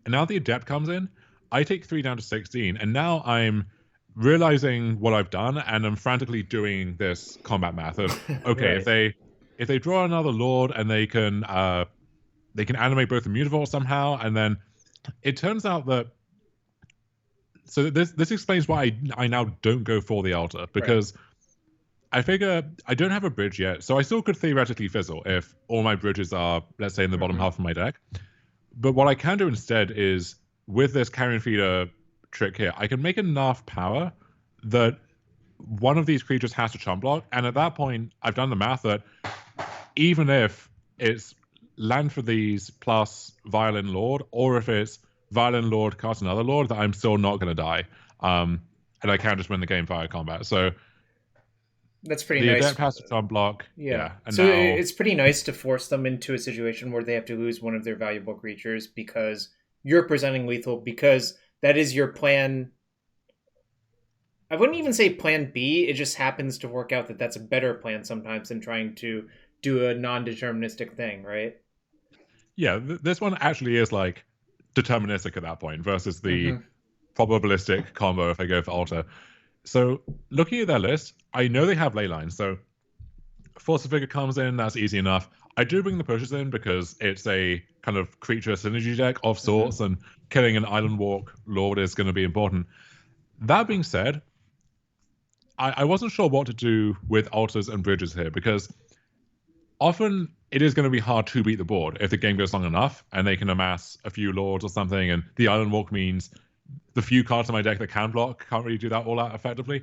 and now the Adept comes in. I take 3 down to 16, and now I'm realizing what I've done, and I'm frantically doing this combat math of okay, Right. if they draw another Lord and they can animate both the Mutavault somehow, and then it turns out that so this explains why I now don't go for the altar Right. because I figure I don't have a bridge yet, so I still could theoretically fizzle if all my bridges are, let's say, in the bottom Mm-hmm. half of my deck. But what I can do instead is with this carrion feeder trick here, I can make enough power that one of these creatures has to chump block, and at that point, I've done the math that even if it's land for these plus Violin Lord, or if it's Violin Lord cast another Lord, that I'm still not going to die. And I can just win the game via combat. So That's pretty the nice. Adept has to chump block. Yeah. Yeah. And So now, it's pretty nice to force them into a situation where they have to lose one of their valuable creatures because you're presenting lethal, because that is your plan. I wouldn't even say plan B. It just happens to work out that that's a better plan sometimes than trying to do a non deterministic thing, right? yeah, this one actually is like deterministic at that point versus the Mm-hmm. probabilistic combo if I go for Alter. So looking at their list, I know they have ley lines. So Force of Figure comes in, that's easy enough. I do bring the pushes in because it's a kind of creature synergy deck of sorts, Mm-hmm. and killing an Island Walk Lord is going to be important. That being said, I wasn't sure what to do with altars and bridges here because often it is going to be hard to beat the board if the game goes long enough and they can amass a few lords or something, and the Island Walk means the few cards in my deck that can block can't really do that all that effectively.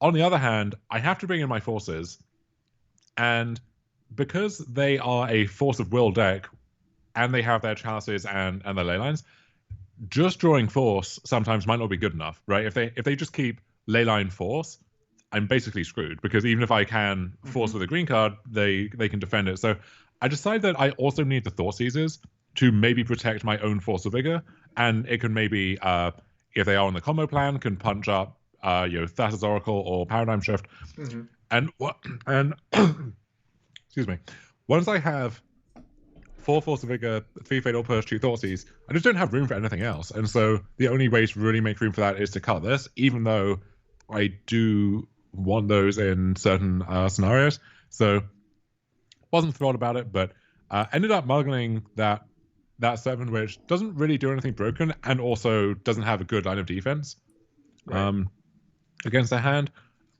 On the other hand, I have to bring in my forces, and because they are a force of will deck and they have their chalices and their ley lines, just drawing force sometimes might not be good enough, right? If they just keep leyline force, I'm basically screwed because even if I can force with a green card, they can defend it. So I decided that I also need the Thought Seizers to maybe protect my own Force of Vigor, and it can maybe, if they are on the combo plan, can punch up, Thassa's Oracle or Paradigm Shift, Mm-hmm. and excuse me. Once I have 4 Force of Vigor, 3 Fatal Push, 2 Thoughtseize, I just don't have room for anything else. And so the only way to really make room for that is to cut this, even though I do want those in certain scenarios. So wasn't thrilled about it, but ended up mulliganing that 7, which doesn't really do anything broken and also doesn't have a good line of defense against their hand.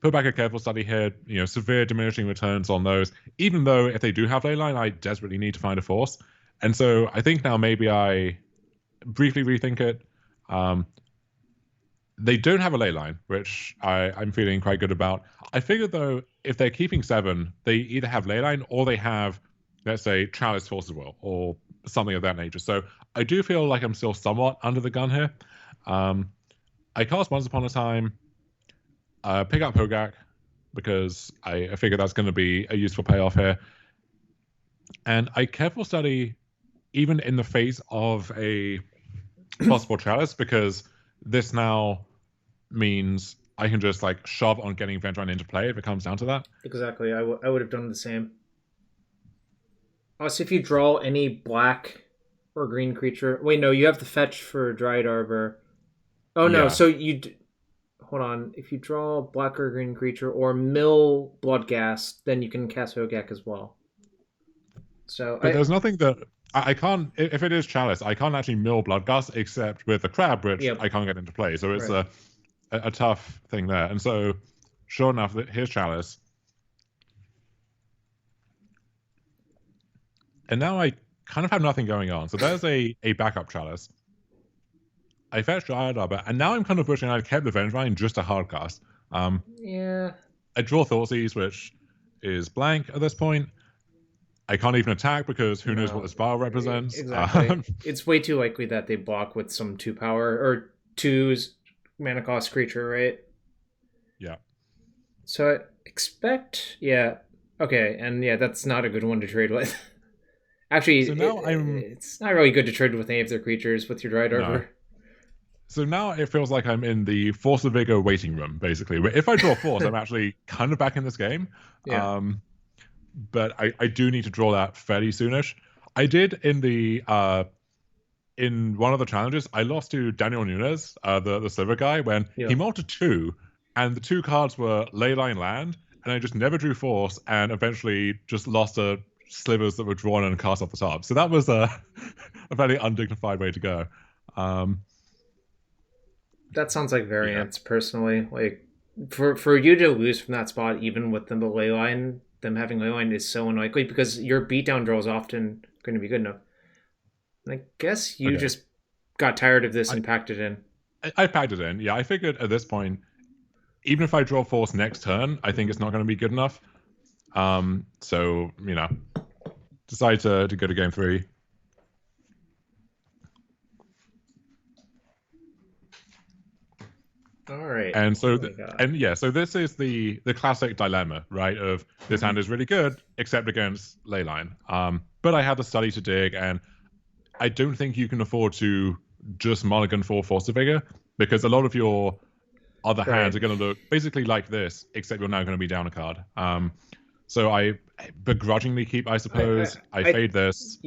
Put back a careful study here, severe diminishing returns on those, even though if they do have leyline, I desperately need to find a force. And so I think now maybe I briefly rethink it. They don't have a leyline, which I'm feeling quite good about. I figured, though, if they're keeping 7, they either have leyline or they have, let's say, Chalice Force as well, or something of that nature. So I do feel like I'm still somewhat under the gun here. I cast Once Upon a Time, pick up Hogaak, because I figure that's going to be a useful payoff here. And I careful study even in the face of a possible Chalice, because this now means I can just shove on getting Vengevine into play if it comes down to that. Exactly. I would have done the same. Also, if you draw any black or green creature... Wait, no, you have the fetch for Dryad Arbor. Oh, no, Yeah. so you... Hold on. If you draw black or green creature or mill Bloodghast, then you can cast Hogaak as well. So But there's nothing that... I can't... If it is Chalice, I can't actually mill Bloodghast except with the Crab, which I can't get into play. So it's a tough thing there. And so, sure enough, here's Chalice. And now I kind of have nothing going on. So there's a backup Chalice. I fetched Dryad Arbor, and now I'm kind of wishing I'd kept the Vengevine just a hard cast. Yeah. I draw Thoughtseize, which is blank at this point. I can't even attack because who knows what this file represents. Exactly. It's way too likely that they block with some 2 power or 2's mana cost creature, right? Yeah. So I expect, okay, and that's not a good one to trade with. Actually, so now it's not really good to trade with any of their creatures with your Dryad Arbor. No. So now it feels like I'm in the Force of Vigor waiting room, basically. Where if I draw Force, I'm actually kind of back in this game. Yeah. But I do need to draw that fairly soonish. I did in the in one of the challenges, I lost to Daniel Nunes, the Sliver guy, when he multed 2, and the 2 cards were Leyline Land, and I just never drew Force, and eventually just lost to slivers that were drawn and cast off the top. So that was a very undignified way to go. That sounds like variance, personally. Like for you to lose from that spot, even with them having leyline is so unlikely because your beatdown draw is often going to be good enough. And I guess you just got tired of this and packed it in. I packed it in. Yeah, I figured at this point, even if I draw Force next turn, I think it's not going to be good enough. So decide to go to game 3. All right. And so, so this is the classic dilemma, right? Of this hand is really good, except against leyline. But I had the study to dig, and I don't think you can afford to just mulligan for Force of Vigor, because a lot of your other hands are going to look basically like this, except you're now going to be down a card. So I begrudgingly keep, I suppose. I fade this.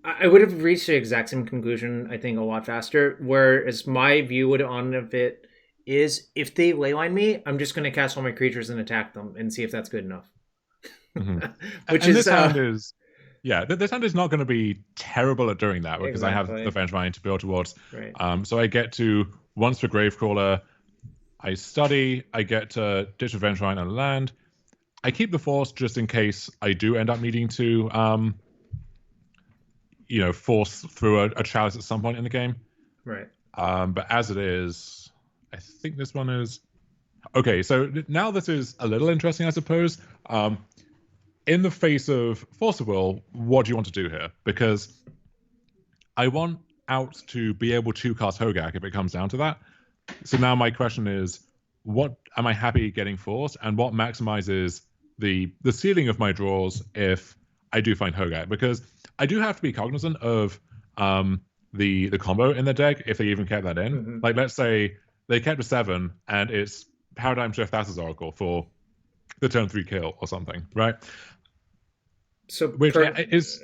I would have reached the exact same conclusion, I think, a lot faster. Whereas my view on it is, if they leyline me, I'm just going to cast all my creatures and attack them and see if that's good enough. Mhm. Which And is this hand is, yeah, this hand is not going to be terrible at doing that because I have the exactly Vengevine to build towards. right. So I get to, once per Gravecrawler, I study, I get to ditch a Vengevine and land. I keep the Force just in case I do end up needing to, force through a chalice at some point in the game. Right. But as it is, I think this one is okay. So now this is a little interesting, I suppose. In the face of Force of Will, what do you want to do here? Because I want out to be able to cast Hogaak if it comes down to that. So now my question is, what am I happy getting Force, and what maximizes the ceiling of my draws if I do find Hogaak? Because I do have to be cognizant of the combo in the deck if they even kept that in. Mm-hmm. Like let's say they kept a 7 and it's Paradigm Shift Thassa's Oracle for the turn 3 kill or something, right? So Which is,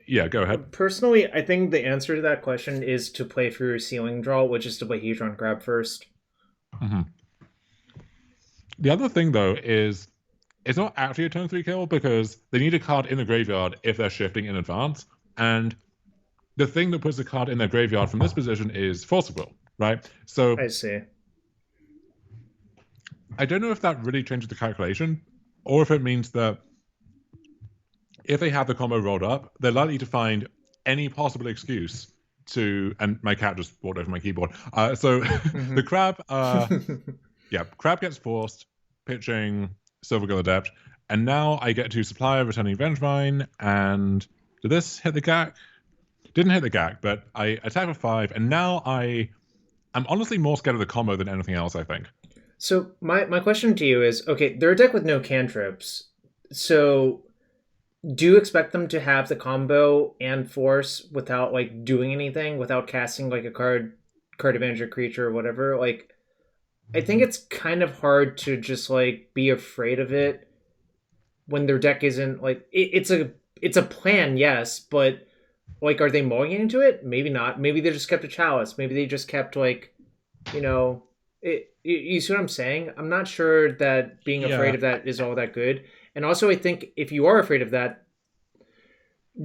yeah, go ahead. personally, I think the answer to that question is to play for your ceiling draw, which is to play Hedron Grab first. Mm-hmm. The other thing though is it's not actually a turn 3 kill because they need a card in the graveyard if they're shifting in advance. And the thing that puts the card in their graveyard from this position is Force of Will, right? So I see. I don't know if that really changes the calculation or if it means that if they have the combo rolled up, they're likely to find any possible excuse to. And my cat just walked over my keyboard. So Mm-hmm. the crab, yeah, crab gets forced, pitching Silvergill Adept, and now I get to supply a returning Vengevine. And did this hit the Gak? Didn't hit the Gak, but I attack for 5, and now I'm honestly more scared of the combo than anything else, I think. So my question to you is, okay, they're a deck with no cantrips. So do you expect them to have the combo and force without like doing anything, without casting like a card advantage or creature or whatever? Like I think it's kind of hard to just like be afraid of it when their deck isn't like it's a plan, yes, but like are they mulling into it? Maybe not. Maybe they just kept a chalice. Maybe they just kept like, you know, you see what I'm saying? I'm not sure that being afraid Yeah, of that is all that good. And also I think if you are afraid of that,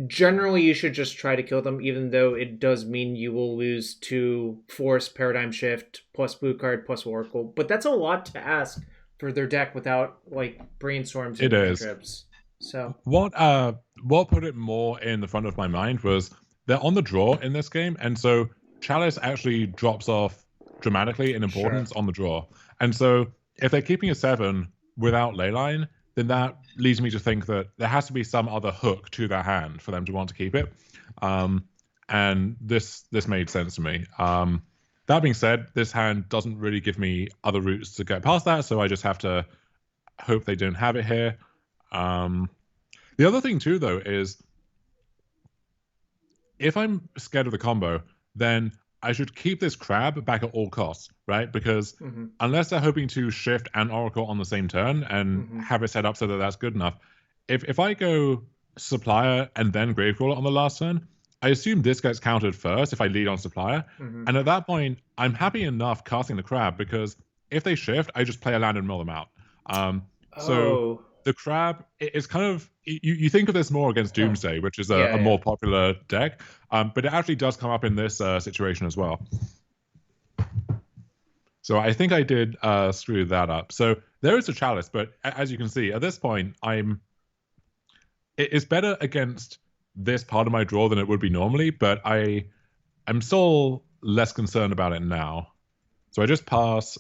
generally you should just try to kill them, even though it does mean you will lose to force paradigm shift plus blue card plus oracle, but that's a lot to ask for their deck without like brainstorms it and is. cantrips. So What put it more in the front of my mind was they're on the draw in this game, and so Chalice actually drops off dramatically in sure. importance on the draw. And so if they're keeping a 7 without Leyline, then that leads me to think that there has to be some other hook to their hand for them to want to keep it. Um, and this made sense to me. That being said, this hand doesn't really give me other routes to get past that, so I just have to hope they don't have it here. Um, the other thing too, though, is if I'm scared of the combo, then I should keep this crab back at all costs, right? Because Mm-hmm. unless they're hoping to shift and Oracle on the same turn and Mm-hmm. have it set up so that that's good enough, if I go Supplier and then Gravecrawler on the last turn, I assume this gets countered first if I lead on Supplier. Mm-hmm. And at that point, I'm happy enough casting the crab because if they shift, I just play a land and mill them out. So Oh. the crab is kind of you think of this more against Huh. Doomsday, which is Yeah, a yeah. more popular deck, but it actually does come up in this situation as well. So I think I did screw that up. So there is a chalice, but as you can see, at this point, it's better against this part of my draw than it would be normally, but I'm still less concerned about it now. So I just pass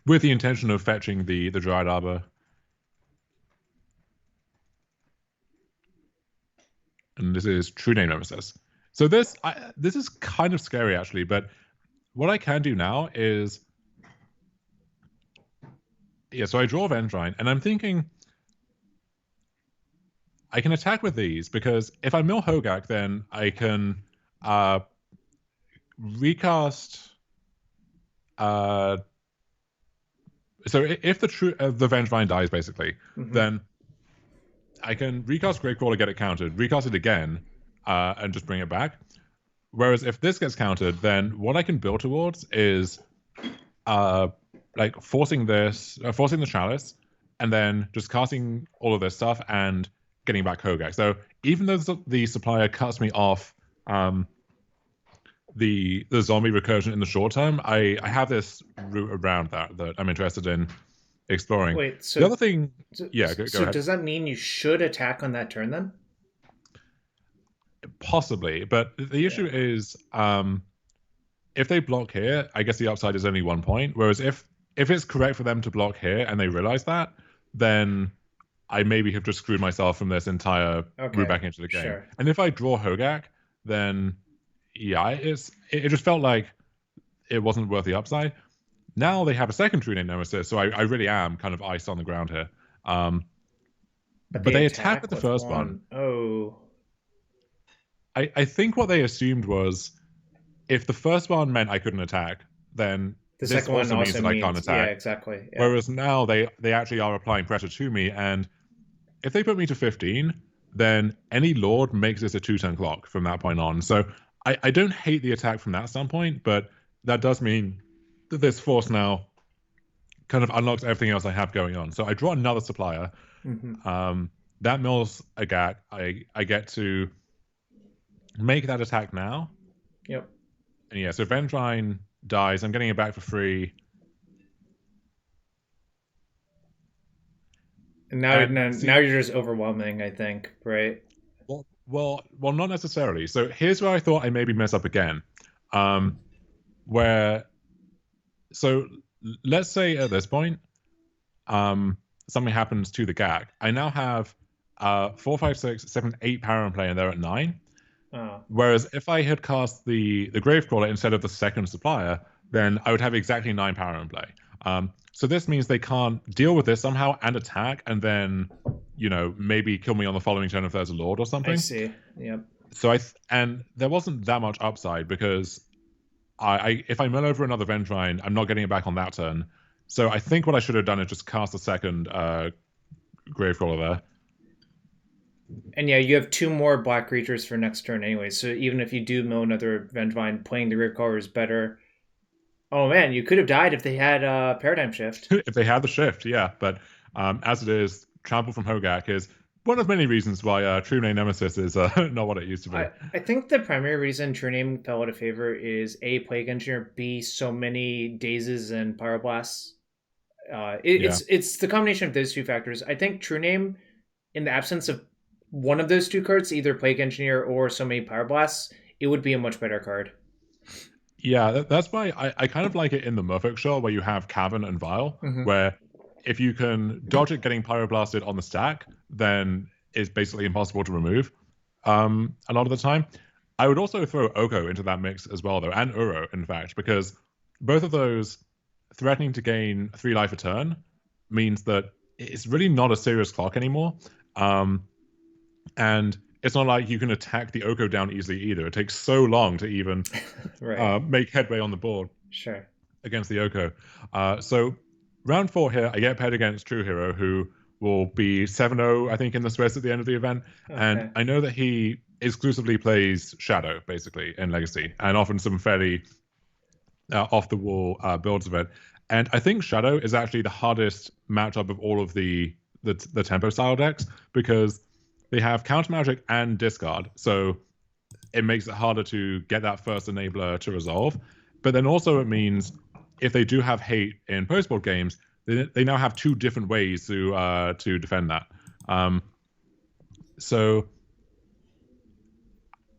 with the intention of fetching the Dryad Arbor. And this is True Name Nemesis. So this is kind of scary actually, but what I can do now is, yeah, so I draw Vengevine, and I'm thinking I can attack with these because if I mill Hogaak, then I can recast. So if the Vengevine dies, basically, Mm-hmm. then I can recast Gravecrawler, get it countered, recast it again, and just bring it back. Whereas if this gets countered, then what I can build towards is like forcing the chalice, and then just casting all of this stuff and getting back Hogaak. So even though the supplier cuts me off the zombie recursion in the short term, I have this route around that I'm interested in exploring. Wait, The other thing, so, yeah, go so ahead. does that mean you should attack on that turn then? Possibly, but the issue Yeah. is if they block here, I guess the upside is only 1 point. Whereas if it's correct for them to block here and they realize that, then I maybe have just screwed myself from this entire route Okay. back into the game. Sure. And if I draw Hogaak, then yeah, it just felt like it wasn't worth the upside. Now they have a second True Name Nemesis, so I really am kind of iced on the ground here. But But they they attack attack with the with first one. one. Oh. I think what they assumed was if the first one meant I couldn't attack, then The this second one also means also that I can't means, yeah, attack. exactly. Yeah. Whereas now they actually are applying pressure to me, and if they put me to 15, then any Lord makes this a 2-turn clock from that point on. So I don't hate the attack from that standpoint, but that does mean that this force now kind of unlocks everything else I have going on. So I draw another supplier. That mills a Hogaak. I get to make that attack now. Yep. And yeah, so Vengevine dies. I'm getting it back for free. And now you're just overwhelming, I think, right? Well, not necessarily. So here's where I thought I maybe mess up again. Where, so let's say at this point, something happens to the gag. I now have 4, 5, 6, 7, 8 power in play, and they're at 9. Oh. Whereas if I had cast the Gravecrawler instead of the second supplier, then I would have exactly 9 power in play. So this means they can't deal with this somehow and attack, and then maybe kill me on the following turn if there's a Lord or something. I see. Yep. So and there wasn't that much upside because if I mill over another Vengevine, I'm not getting it back on that turn. So I think what I should have done is just cast a second Gravecrawler there. And yeah, you have 2 more black creatures for next turn anyway. So even if you do mill another Vengevine, playing the Gravecaller is better. Oh man, you could have died if they had Paradigm Shift. If they had the shift, yeah. But as it is, Trample from Hogaak is one of many reasons why True Name Nemesis is not what it used to be. I think the primary reason True Name fell out of favor is A, Plague Engineer, B, so many Dazes and Pyroblasts. It's the combination of those 2 factors. I think True Name, in the absence of one of those 2 cards, either Plague Engineer or so many Pyroblasts, it would be a much better card. Yeah, that's why I kind of like it in the Merfolk show where you have Cavern and Vial, where if you can dodge it getting Pyroblasted on the stack, then it's basically impossible to remove a lot of the time. I would also throw Oko into that mix as well, though, and Uro, in fact, because both of those threatening to gain 3 life a turn means that it's really not a serious clock anymore. And it's not like you can attack the Oko down easily either. It takes so long to even make headway on the board against the Oko. So round 4 here, I get paired against True Hero, who will be 7-0, I think, in the Swiss at the end of the event. Okay. And I know that he exclusively plays Shadow, basically, in Legacy, and often some fairly off-the-wall builds of it. And I think Shadow is actually the hardest matchup of all of the tempo style decks, because they have counter magic and discard, so it makes it harder to get that first enabler to resolve. But then also it means if they do have hate in postboard games, they now have 2 different ways to defend that. So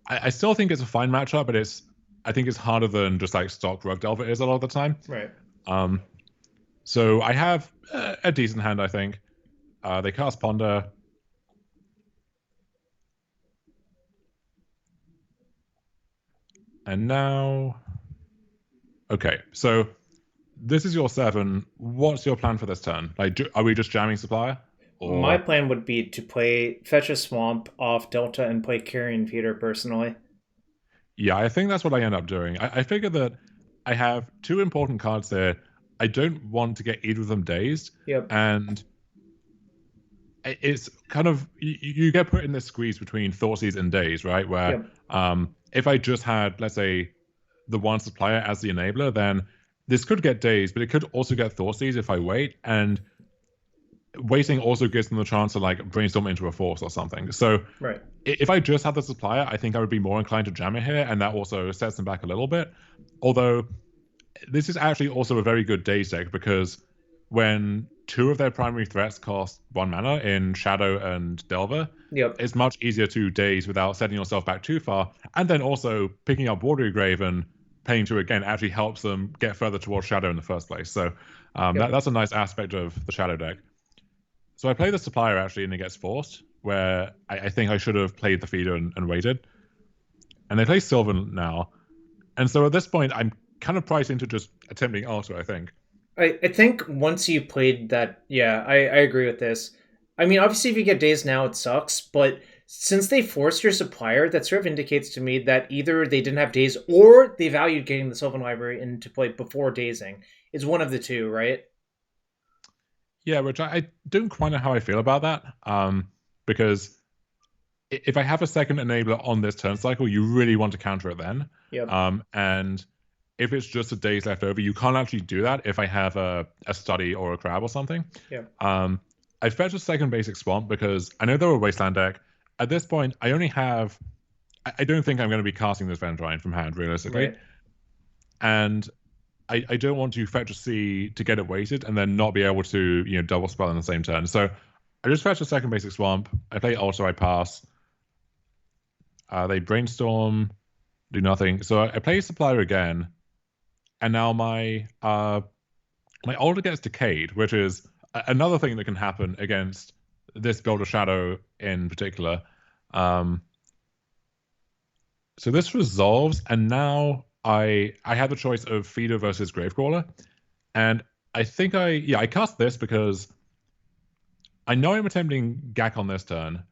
I still think it's a fine matchup, but I think it's harder than just like stock Rug Delver is a lot of the time. Right. So I have a decent hand, I think. They cast Ponder. And now, okay, so this is your 7. What's your plan for this turn? Like, are we just jamming Supplier? Or... My plan would be to fetch a Swamp off Delta and play Carrion Feeder personally. Yeah, I think that's what I end up doing. I figure that I have 2 important cards there. I don't want to get either of them dazed. Yep. And it's kind of, you get put in this squeeze between Thoughtseize and Daze, right? Where if I just had, let's say, the 1 supplier as the enabler, then this could get Dazed, but it could also get Thoughtseize if I wait. And waiting also gives them the chance to like brainstorm into a force or something. So Right. if I just had the supplier, I think I would be more inclined to jam it here, and that also sets them back a little bit. Although this is actually also a very good daze deck because when two of their primary threats cost 1 mana in Shadow and Delver, Yep. it's much easier to daze without setting yourself back too far. And then also picking up Watery Grave and paying 2 again actually helps them get further towards Shadow in the first place. So Yep. that's a nice aspect of the Shadow deck. So I play the Supplier actually, and it gets forced, where I think I should have played the Feeder and waited. And they play Sylvan now. And so at this point, I'm kind of priced into just attempting Altar, I think. I think once you played that, yeah, I agree with this. I mean, obviously, if you get dazed now, it sucks, but since they forced your supplier, that sort of indicates to me that either they didn't have daze or they valued getting the Sylvan Library into play before dazing. It's one of the two, right? Yeah, which I don't quite know how I feel about that. Because if I have a second enabler on this turn cycle, you really want to counter it then. Yep. And if it's just a days left over, you can't actually do that if I have a study or a crab or something. Yep. I fetched a second basic swamp because I know they're a wasteland deck. At this point, I only have. I don't think I'm going to be casting this Vendrine from hand realistically, Right. and I don't want to fetch a C to get it weighted and then not be able to double spell in the same turn. So I just fetch a second basic swamp. I play Altar, I pass. They brainstorm, do nothing. So I play Supplier again, and now my Altar gets decayed, which is another thing that can happen against this Builder Shadow in particular. So this resolves, and now I have the choice of Feeder versus Gravecrawler, and I think I cast this because I know I'm attempting Gak on this turn,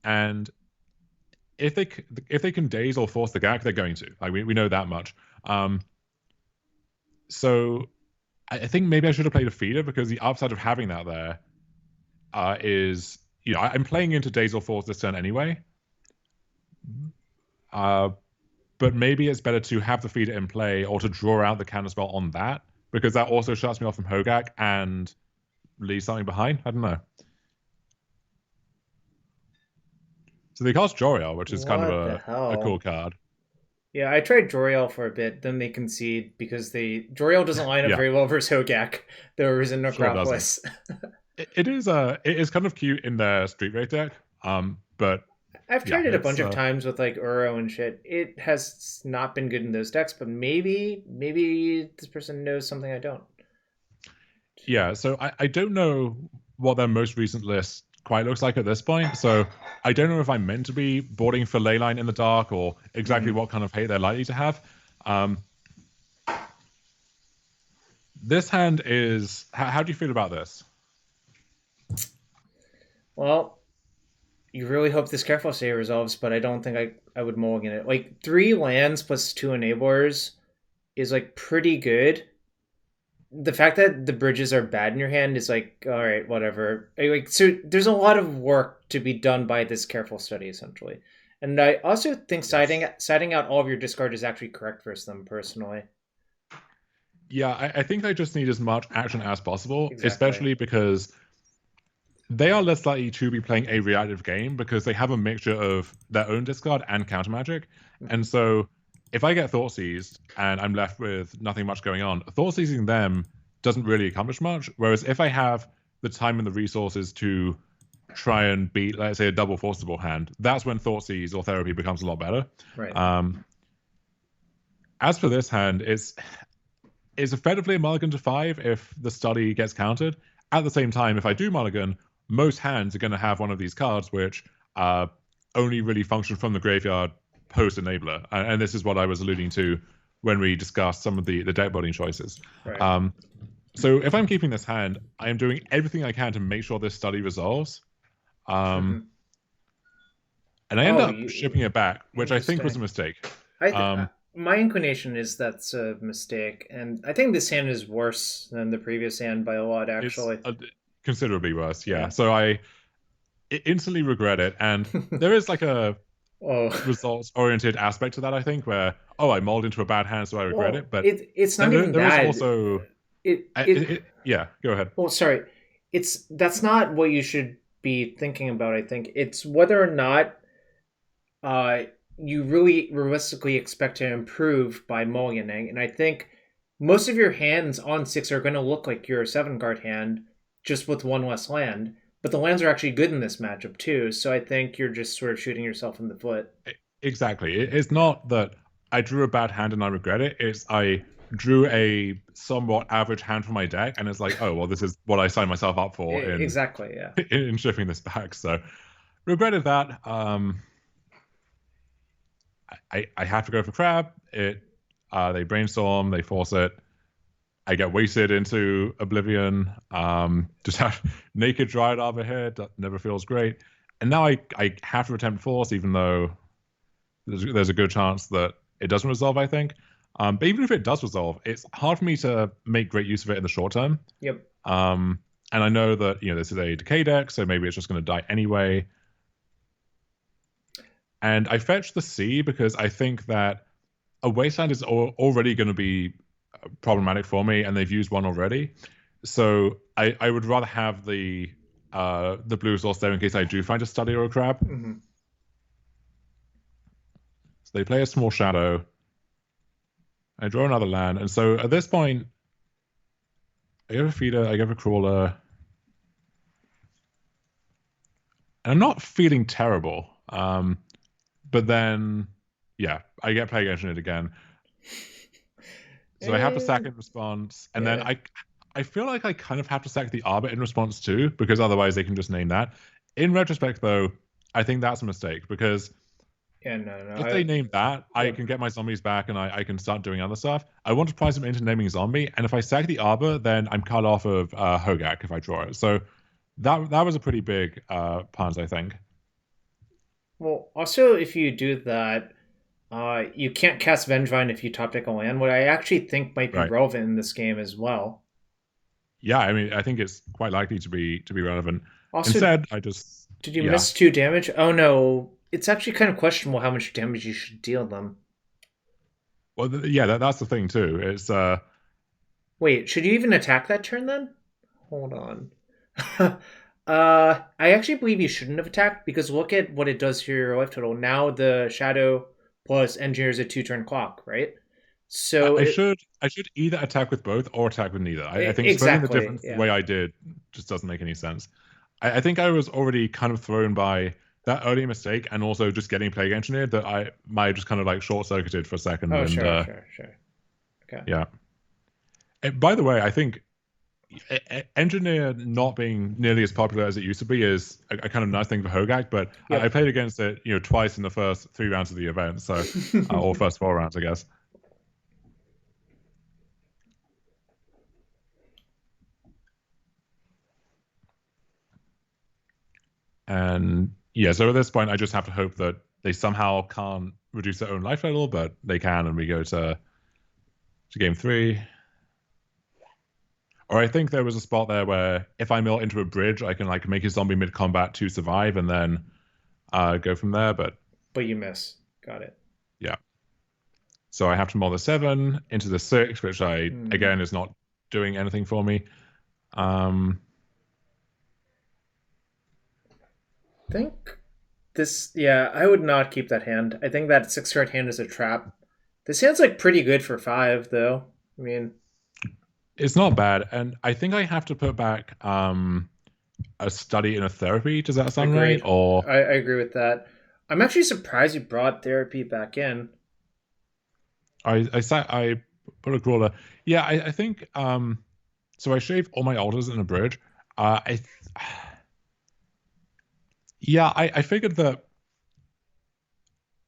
and if they can daze or force the Gak, they're going to. Like we know that much. So I think maybe I should have played a Feeder because the upside of having that there is I'm playing into daze or force this turn anyway. But maybe it's better to have the Feeder in play or to draw out the counterspell on that because that also shuts me off from Hogaak and leaves something behind. I don't know. So they cast Joriel, which is kind of a cool card. Yeah, I tried Joriel for a bit, then they concede because Joriel doesn't line up very well versus Hogaak. There was in Necropolis. It is kind of cute in their Street Raid deck. But I've tried it a bunch of times with like Uro and shit. It has not been good in those decks, but maybe this person knows something I don't. Yeah, so I don't know what their most recent list quite looks like at this point. So I don't know if I'm meant to be boarding for Leyline in the dark or exactly what kind of hate they're likely to have. This hand is... How do you feel about this? Well, you really hope this Careful Stay resolves, but I don't think I would mulligan it. Like 3 lands plus 2 enablers is like pretty good. The fact that the bridges are bad in your hand is like, all right, whatever. Like, so there's a lot of work to be done by this Careful Study essentially, and I also think siding out all of your discard is actually correct versus them personally. Yeah, I think they just need as much action as possible, especially because they are less likely to be playing a reactive game because they have a mixture of their own discard and counter magic. And so if I get Thought Seized and I'm left with nothing much going on, Thought Seizing them doesn't really accomplish much. Whereas if I have the time and the resources to try and beat, let's say, a double forcible hand, that's when Thought Seize or Therapy becomes a lot better. Right. As for this hand, it's effectively a mulligan to 5 if the study gets countered. At the same time, if I do mulligan, most hands are going to have one of these cards which only really function from the graveyard post-enabler. And this is what I was alluding to when we discussed some of the deck building choices. Right. So if I'm keeping this hand, I am doing everything I can to make sure this study resolves. And I end up shipping it back, which I think was a mistake. My inclination is that's a mistake, and I think this hand is worse than the previous hand by a lot, actually. It's considerably worse, yeah. So I instantly regret it, and there is like a results-oriented aspect to that, I think, where, I mulled into a bad hand, so I regret it. But it's not even there that. Is also... yeah, go ahead. Well, sorry. that's not what you should be thinking about. I think it's whether or not uh, you really realistically expect to improve by mulliganing. And I think most of your hands on six are going to look like your seven card hand, just with one less land. But the lands are actually good in this matchup too. So I think you're just sort of shooting yourself in the foot. Exactly. It's not that I drew a bad hand and I regret it. It's I drew a somewhat average hand for my deck, and it's like, oh well, this is what I signed myself up for Exactly. Yeah. in shipping this back. So regretted that. I have to go for crab. They brainstorm, they force it. I get wasted into oblivion. Just have naked dryad over here. That never feels great. And now I have to attempt force, even though there's a good chance that it doesn't resolve, I think. But even if it does resolve, it's hard for me to make great use of it in the short term. Yep. And I know that this is a decay deck, so maybe it's just going to die anyway. And I fetch the C because I think that a wasteland is already going to be problematic for me, and they've used one already. So I would rather have the blue source there in case I do find a study or a crab. Mm-hmm. So they play a small shadow. I draw another land, and so at this point, I give a feeder, I give a crawler, and I'm not feeling terrible. But then, yeah, I get plague engineered again. So I have to sack in response, and then I feel like I kind of have to sack the Arbor in response too, because otherwise they can just name that. In retrospect, though, I think that's a mistake because no. if they name that, I can get my zombies back and I can start doing other stuff. I want to prize them into naming zombie, and if I sack the Arbor, then I'm cut off of Hogaak if I draw it. So that was a pretty big punt, I think. Well, also if you do that, you can't cast Vengevine if you top deck a land, what I actually think might be Right. relevant in this game as well. Yeah, I mean, I think it's quite likely to be relevant. Also, Instead, I just did you miss 2 damage? Oh no, it's actually kind of questionable how much damage you should deal them. Well, yeah, that's the thing too. It's Wait, should you even attack that turn then? Hold on. I actually believe you shouldn't have attacked because look at what it does to your life total. Now the shadow plus engineers a 2 turn clock, right? So I should either attack with both or attack with neither. I think splitting the exactly, difference the yeah. way I did just doesn't make any sense. I think I was already kind of thrown by that early mistake and also just getting plague engineered that I might just kind of like short circuited for a second. Oh, and sure. Okay. Yeah. By the way, I think engineer not being nearly as popular as it used to be is a kind of nice thing for Hogaak, but Yep. I played against it twice in the first 3 rounds of the event, so or first 4 rounds, I guess. And yeah, so at this point, I just have to hope that they somehow can't reduce their own life level, but they can, and we go to game 3. Or I think there was a spot there where if I mill into a bridge, I can like make a zombie mid combat to survive, and then go from there. But you miss. Got it. yeah, so I have to mull the 7 into the 6, which again is not doing anything for me. I think this, yeah, I would not keep that hand. I think that 6 card hand is a trap. This hand's like pretty good for 5, though. I mean, it's not bad, and I think I have to put back a study in a therapy. Does that sound agreed. right? Or I agree with that. I'm actually surprised you brought therapy back in. I put a crawler. Yeah, I think so I shaved all my altars in a bridge. I figured that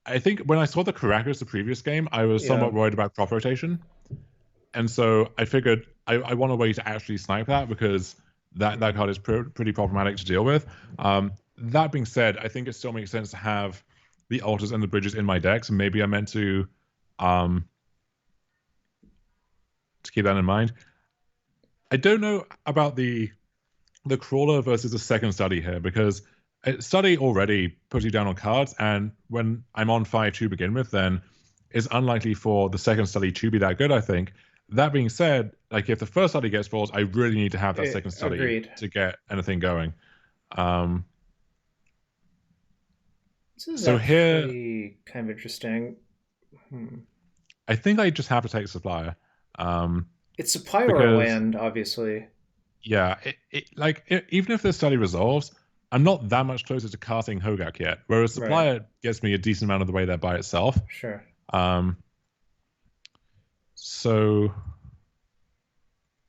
I think when I saw the Caracas the previous game, I was somewhat worried about crop rotation. And so I figured I want a way to actually snipe that because that card is pretty problematic to deal with. That being said, I think it still makes sense to have the altars and the bridges in my decks, and maybe I meant to keep that in mind. I don't know about the crawler versus the second study here because study already puts you down on cards, and when I'm on 5 to begin with, then it's unlikely for the second study to be that good, I think. That being said, like if the first study gets falls, I really need to have that second study Agreed. to get anything going. Um, This is so here, actually kind of interesting. I think I just have to take supplier. Um, It's supply or because land, obviously. yeah, even if this study resolves, I'm not that much closer to casting Hogaak yet. Whereas Right. supplier gets me a decent amount of the way there by itself. Sure. Um, so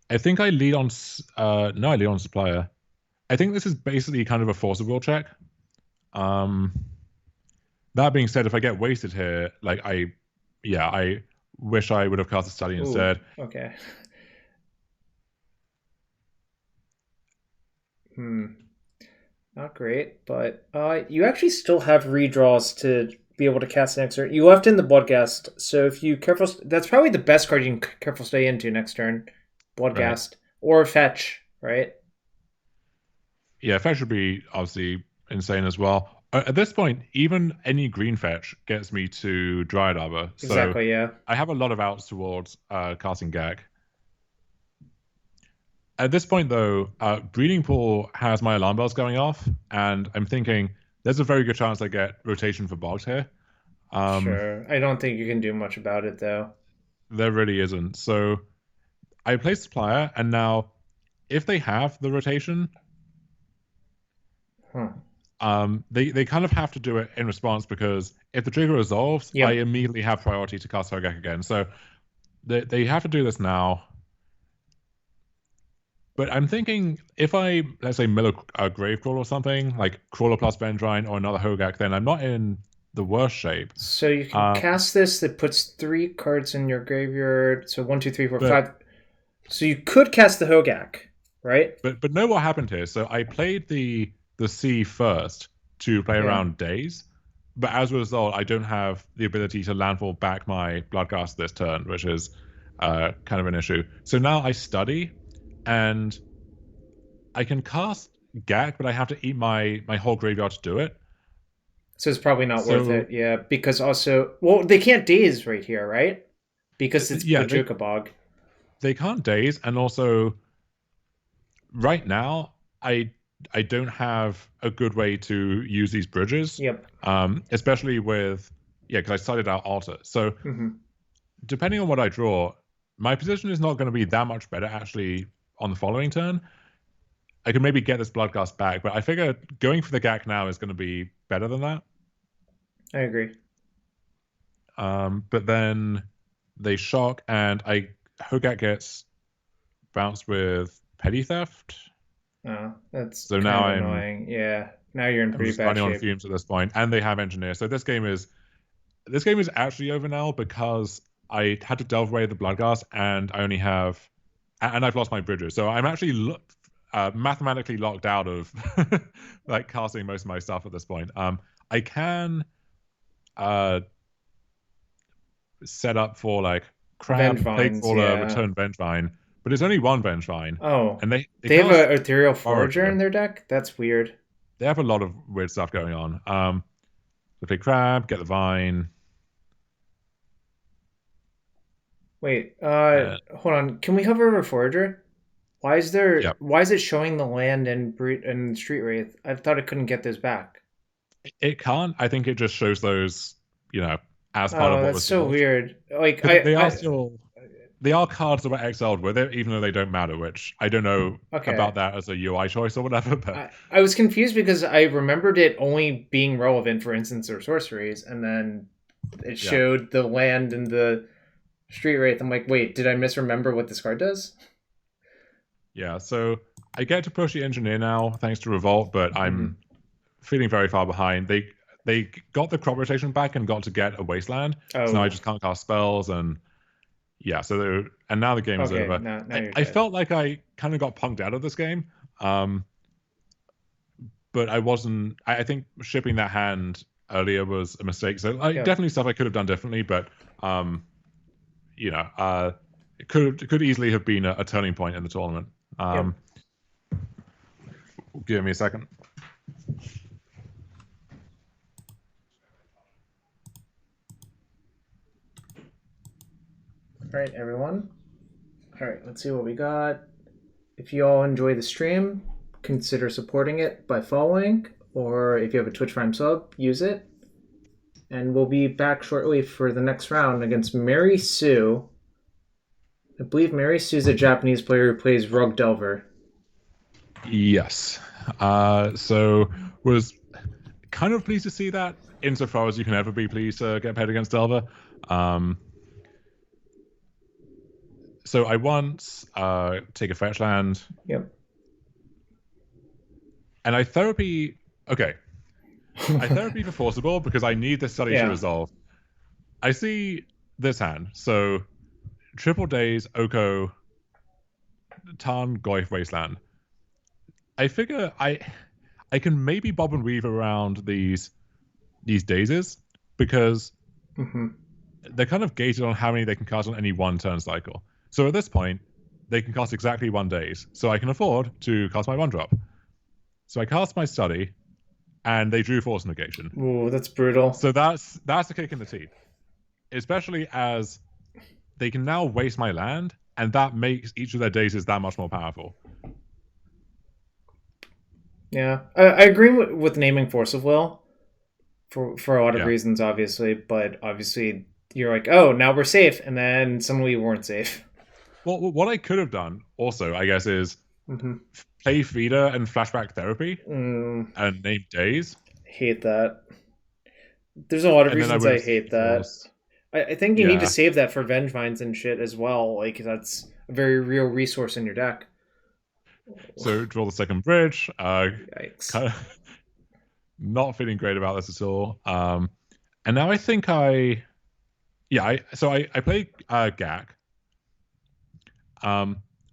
I think I lead on. No, I lead on supplier. I think this is basically kind of a forcible check. Um, that being said, if I get wasted here, yeah, I wish I would have cast a study Ooh. instead. Okay. Hmm. Not great, but you actually still have redraws to be able to cast next turn. You left in the Bloodghast, so if you careful, that's probably the best card you can careful stay into next turn. Right. Bloodghast or fetch, right? Yeah, fetch would be obviously insane as well. At this point, even any green fetch gets me to Dryad Arbor, so Exactly. Yeah. I have a lot of outs towards casting Gag. At this point, though, Breeding Pool has my alarm bells going off, and I'm thinking there's a very good chance I get rotation for Bogs here. Um, Sure. I don't think you can do much about it though. there really isn't. So I place Supplier, and now if they have the rotation, Huh. they kind of have to do it in response because if the trigger resolves, I Yep. immediately have priority to cast Hogaak again. So they have to do this now. But I'm thinking if I, let's say, mill a Gravecrawl or something, like Crawler plus Vendrine or another Hogaak, then I'm not in the worst shape. So you can Um, cast this that puts 3 cards in your graveyard. So one, two, three, four, but five. So you could cast the Hogaak, right? but know what happened here. So I played the C first to play Yeah. around days, but as a result, I don't have the ability to landfall back my Bloodcast this turn, which is kind of an issue. So now I study, and I can cast Gag, but I have to eat my whole graveyard to do it. So it's probably not worth So it. Yeah, because also, well, they can't daze right here, right? Because it's yeah, Bojuka Bog. they can't daze, and also right now I don't have a good way to use these bridges, Yep. especially with yeah, because I started out altar. So Hmm. depending on what I draw, my position is not going to be that much better actually on the following turn. I could maybe get this Bloodgust back, but I figure going for the Gak now is going to be better than that. I agree. But then they shock, and I Hogak gets bounced with Petty Theft. Oh, that's So kind now of I'm annoying. Yeah, now you're in I'm pretty just bad running on shape. fumes at this point, and they have engineer. So this game is actually over now because I had to delve away the Bloodghast, and I only have, and I've lost my bridges. So I'm actually mathematically locked out of like casting most of my stuff at this point. I can uh set up for like Crab, Vengevines, Plaguecrawler, yeah. Return Vengevine, but it's only one Vengevine, Oh, and they they have cast a Ethereal Forager in Forager. their deck? That's weird. They have a lot of weird stuff going on. So play Crab, get the Vine. Wait, Uh, hold on. Can we hover over Forager? yeah, Why is it showing the land and Street Wraith? I thought it couldn't get those back. it can't. I think it just shows those, you know, as part of Oh, what that's was so delved. weird. Like Because they are cards that were exiled with it, even though they don't matter. Which I don't know okay. about that as a UI choice or whatever. But I was confused because I remembered it only being relevant for instants or sorceries, and then it yeah, showed the land and the Street Wraith. I'm like, wait, did I misremember what this card does? yeah. So I get to push the engineer now thanks to Revolt, but Hmm. I'm feeling very far behind. They got the crop rotation back and got to get a wasteland, so now I Oh, just can't cast spells and yeah. And now the game is okay. over. Now I, you're I dead. felt like I kind of got punked out of this game. Um, but I wasn't. I think shipping that hand earlier was a mistake. So Yep. definitely stuff I could have done differently, but um, it could easily have been a turning point in the tournament. Yep. Um, give me a second. All right, everyone. All right, let's see what we got. If you all enjoy the stream, consider supporting it by following, or if you have a Twitch Prime sub, use it. And we'll be back shortly for the next round against Mary Sue. I believe Mary Sue's a Japanese player who plays Rug Delver. Yes. So was kind of pleased to see that, insofar as you can ever be pleased to get paired against Delver. So I once take a fetch land. Yep. And I therapy. Okay. I therapy for Forcible because I need this study to resolve. I see this hand. So Triple Days, Oko, Tarn, Goyf, Wasteland. I figure I can maybe bob and weave around these daisies because they're kind of gated on how many they can cast on any one turn cycle. So at this point, they can cast exactly 1 days. So I can afford to cast my 1-drop. So I cast my study, and they drew Force Negation. Ooh, that's brutal. So that's a kick in the teeth. Especially as they can now waste my land, and that makes each of their daisies that much more powerful. Yeah, I agree with naming Force of Will for a lot of reasons, obviously. But obviously, you're like, oh, now we're safe, and then suddenly we weren't safe. Well, what I could have done also, I guess, is play Feeder and Flashback Therapy and name days. Hate that. There's a lot of reasons I hate that. I think you need to save that for Vengevines and shit as well. Like, that's a very real resource in your deck. So draw the second bridge. Yikes. Kind of not feeling great about this at all. And now I think I play Gak.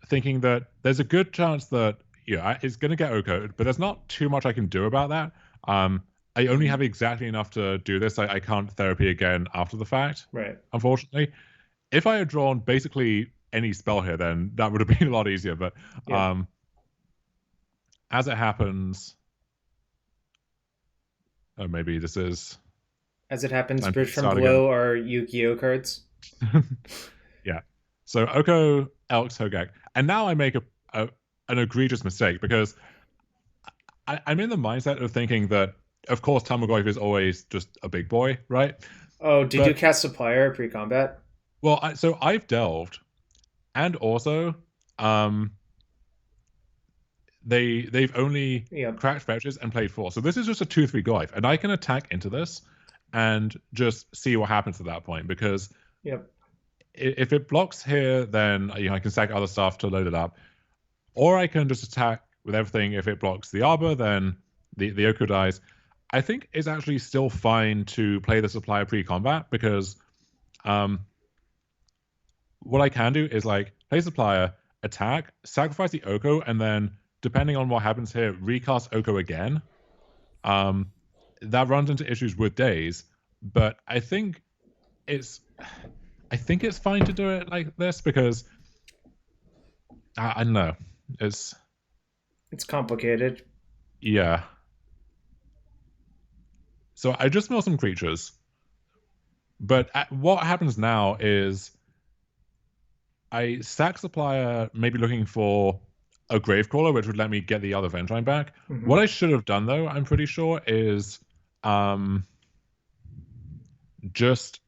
Thinking that there's a good chance that it's going to get Oko'd, but there's not too much I can do about that. I only have exactly enough to do this. I can't therapy again after the fact, right? Unfortunately, if I had drawn basically any spell here, then that would have been a lot easier. But as it happens, maybe this is. As it happens, Bridge from Below are Yu-Gi-Oh cards. Yeah. So Oko, Elks, Hogaak, and now I make an egregious mistake because I'm in the mindset of thinking that, of course, Tamagotchi is always just a big boy, right? Oh, did you cast Supplier pre-combat? Well, so I've delved, and also, they've only cracked fetches and played 4. So this is just a 2/3 Goyf, and I can attack into this and just see what happens at that point, because if it blocks here, then I can sack other stuff to load it up, or I can just attack with everything. If it blocks the Arbor, then the Oko dies. I think it's actually still fine to play the Supplier pre-combat, because what I can do is play Supplier, attack, sacrifice the Oko, and then depending on what happens here, recast Oko again. That runs into issues with days, but I think it's fine to do it like this, because I don't know. It's complicated. Yeah. So I just mill some creatures. But what happens now is I sack Supplier, maybe looking for a Gravecrawler, which would let me get the other Vengevine back. What I should have done, though, I'm pretty sure, is just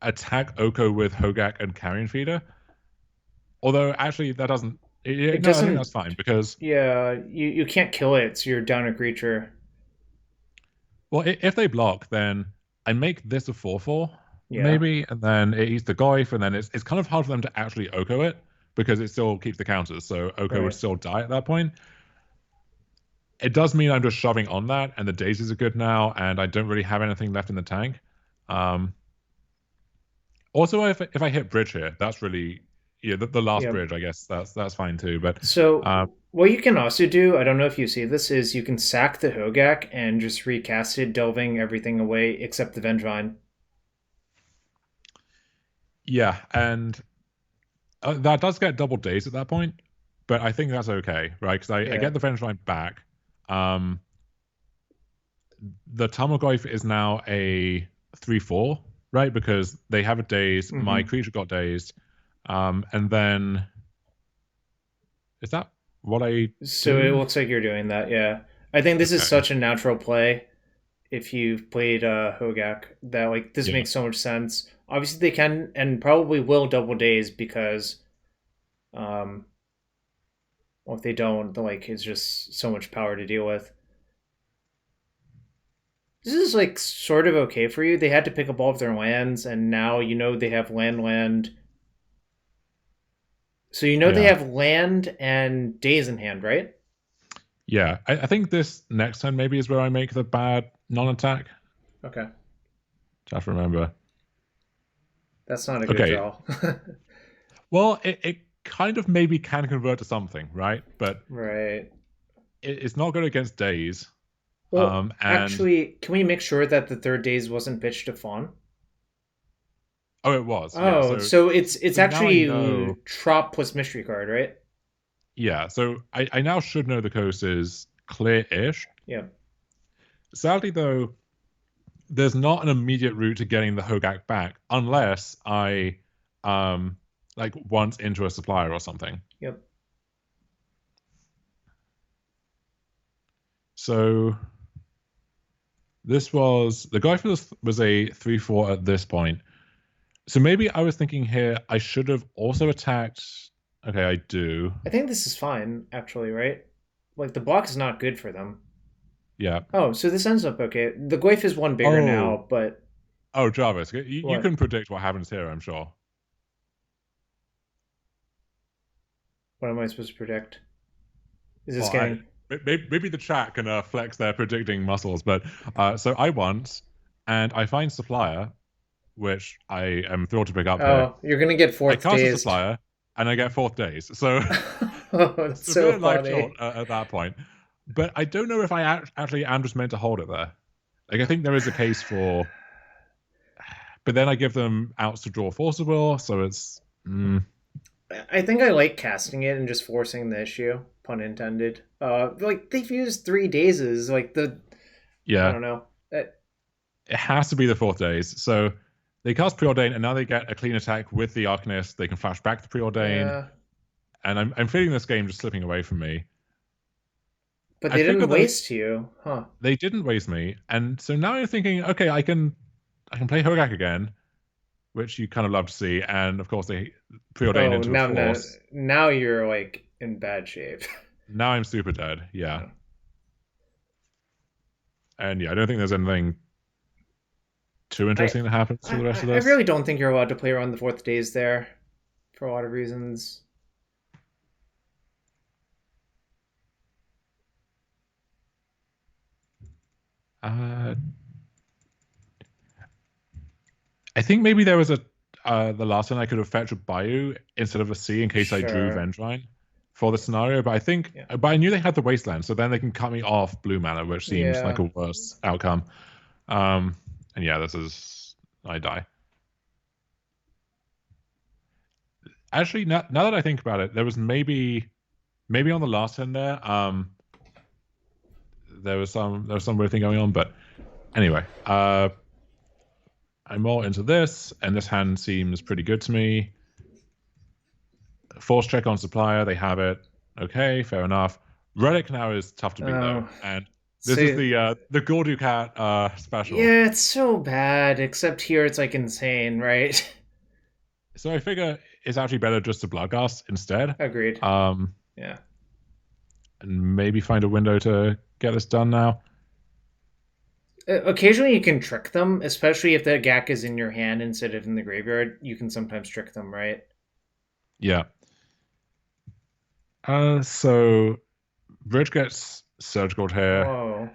attack Oko with Hogaak and Carrion Feeder. Although, actually, that doesn't... I think that's fine, because... Yeah, you can't kill it, so you're down a creature. Well, if they block, then I make this a 4/4, maybe, and then it eats the Goyf, and then it's kind of hard for them to actually Oko it, because it still keeps the counters, so Oko would still die at that point. It does mean I'm just shoving on that, and the daisies are good now, and I don't really have anything left in the tank. Also, if I hit bridge here, that's really... the last bridge, I guess, that's fine too. But so what you can also do, I don't know if you see this, is you can sack the Hogaak and just recast it, delving everything away except the Vengevine. Yeah, and that does get double days at that point, but I think that's okay, right? Because I get the Vengevine back. The Tamagotchi is now a 3/4, right? Because they have a daze. My creature got dazed. And then Is that what I So it do? looks like you're doing that, yeah. I think this is Okay. such a natural play if you've played Hogaak that like this Yeah. makes so much sense. Obviously they can and probably will double days because um well if they don't, like it's just so much power to deal with. This is like sort of okay for you. They had to pick up all of their lands and now you know they have land. So you know they Yeah. have land and days in hand, right? Yeah. I think this next turn maybe is where I make the bad non-attack. Okay. I have to remember. That's not a good Okay. draw. Well, it kind of maybe can convert to something, right? But Right. it's not good against days. Well, And actually, can we make sure that the third days wasn't pitched to Fawn? oh, it was, yeah. Oh, so it's So now I actually know. Trop plus mystery card, right? Yeah. So I now should know the coast is clear-ish. Yeah. Sadly, though, there's not an immediate route to getting the Hogaak back unless I um like once into a supplier or something. Yep. So this was the guy for this was a 3/4 at this point. So maybe I was thinking here I should have also attacked. Okay, I do. I think this is fine, actually, right? Like the block is not good for them. Yeah. Oh, so this ends up okay. The Goif is one bigger Oh, now, but oh, Jarvis, you what? can predict what happens here, I'm sure. What am I supposed to predict? Is this Well, getting? maybe the chat can flex their predicting muscles, but so I once, and I find supplier, which I am thrilled to pick up here. Oh, you're gonna get I fourth cast a dazed. supplier, and I get fourth days, so Oh, that's it's a so bit of life short funny. at that point. But I don't know if I actually am just meant to hold it there. Like I think there is a case for, but then I give them outs to draw forcible, so it's I think I like casting it and just forcing the issue, pun intended. Like they've used 3 dazes, like the I yeah. don't know. It has to be the fourth days. So they cast preordain, and now they get a clean attack with the Arcanist. They can flash back to preordain, Yeah, and I'm feeling this game just slipping away from me. but I they figure didn't that waste you, huh? they didn't waste me, and so now you're thinking, okay, I can play Hogaak again, which you kind of love to see, and of course they preordain Oh, into a force. now you're like in bad shape. Now I'm super dead, yeah, Yeah. and yeah, I don't think there's anything too I, interesting that happens for the rest of I this. really don't think you're allowed to play around the fourth days there, for a lot of reasons. Uh, I think maybe there was a the last one I could have fetched a Bayou instead of a C in case I drew Sure. Vendrine for the scenario, but I think Yeah. but I knew they had the Wasteland, so then they can cut me off blue mana, which seems like Yeah. a worse outcome. Um, and yeah, this is I die. Actually, now that I think about it, there was maybe on the last turn there, there was some weird thing going on, but anyway, I'm more into this, and this hand seems pretty good to me. Force check on supplier, they have it. Okay, fair enough. Relic now is tough to beat though, Oh, and this is so the Gordu Cat special. yeah, it's so bad. Except here, it's like insane, right? So I figure it's actually better just to Bloodgast instead, Agreed. um, Yeah. and maybe find a window to get this done now. Occasionally, you can trick them, especially if the Gak is in your hand instead of in the graveyard. You can sometimes trick them, right? Yeah. So Bridge gets surgical here, Oh,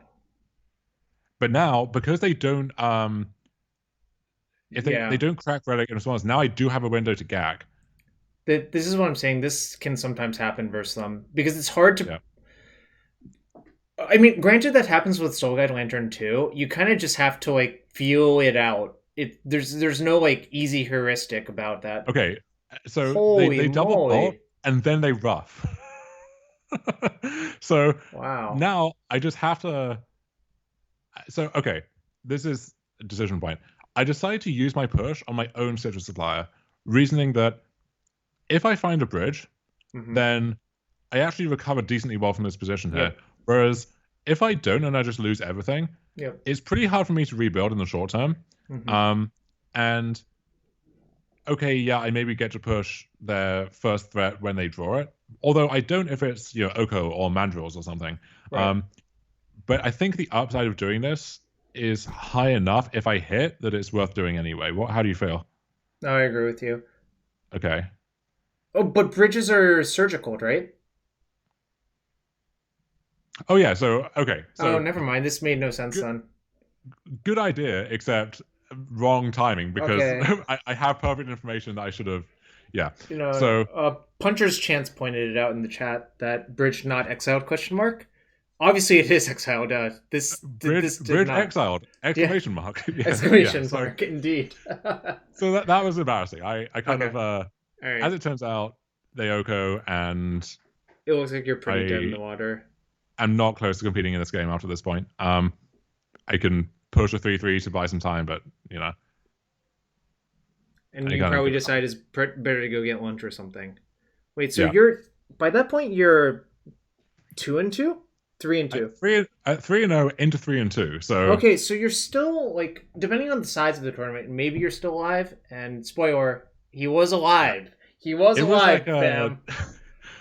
but now because they don't if they yeah. don't crack Relic in response, now I do have a window to gag. This is what I'm saying. This can sometimes happen versus them because it's hard to. Yeah. I mean, granted, that happens with Soul Guide Lantern too. You kind of just have to like feel it out. There's no like easy heuristic about that. Okay. So they Holy they double bolt moly! and then they rough. So Wow. now I just have to. So okay, this is a decision point. I decided to use my push on my own citrus supplier, reasoning that if I find a bridge, Hmm. then I actually recover decently well from this position here. Yep. Whereas if I don't and I just lose everything, Yep. it's pretty hard for me to rebuild in the short term. Hmm. And okay, yeah, I maybe get to push their first threat when they draw it. Although I don't if it's Oko or Mandrills or something. Right. But I think the upside of doing this is high enough if I hit that it's worth doing anyway. How do you feel? No, I agree with you. Okay. Oh, but bridges are surgical, right? Oh yeah, so okay. Oh, So never mind. This made no sense good then. good idea, except wrong timing because Okay. I have perfect information that I should have. Yeah. You know, So Puncher's Chance pointed it out in the chat that bridge not exiled question mark. Obviously, it is exiled. This did bridge not. exiled Yeah, exclamation mark. Yeah. exclamation So mark indeed. that was embarrassing. I kind Okay. of All right. as it turns out, they Oko and It looks like you're pretty dead in I the water. am not close to competing in this game after this point. I can push a 3-3 to buy some time, but And I you kind of probably give decide up. it's better to go get lunch or something. Wait, so Yeah. you're by that point you're 2-2, 3-2. 3-0 into 3-2. So Okay, so you're still like depending on the size of the tournament, maybe you're still alive. And spoiler, he was yeah, alive. He was it was like alive, fam.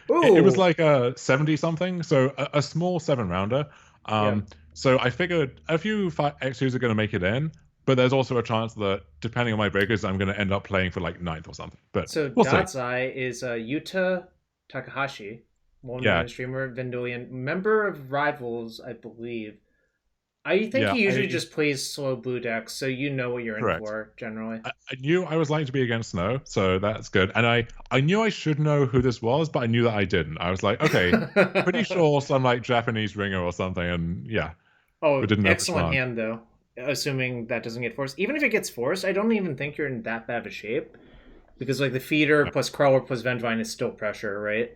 it was Ooh. like a 70 something, so a small 7 rounder. Yep. So I figured a few X2s are going to make it in, but there's also a chance that depending on my breakers, I'm going to end up playing for like ninth or something. But So we'll see. Datsai is Yuta Takahashi, Yeah, well-known streamer, Vendolian, member of Rivals, I believe. I think yeah, he usually just plays slow blue decks, so you know what you're in correct. for generally. I knew I was likely to be against Snow, so that's good. And I knew I should know who this was, but I knew that I didn't. I was like, okay, pretty sure some like Japanese ringer or something, and yeah, but Oh, didn't know which excellent one. hand though. Assuming that doesn't get forced. Even if it gets forced, I don't even think you're in that bad of a shape. Because like the feeder plus crawler plus Vengevine is still pressure, right?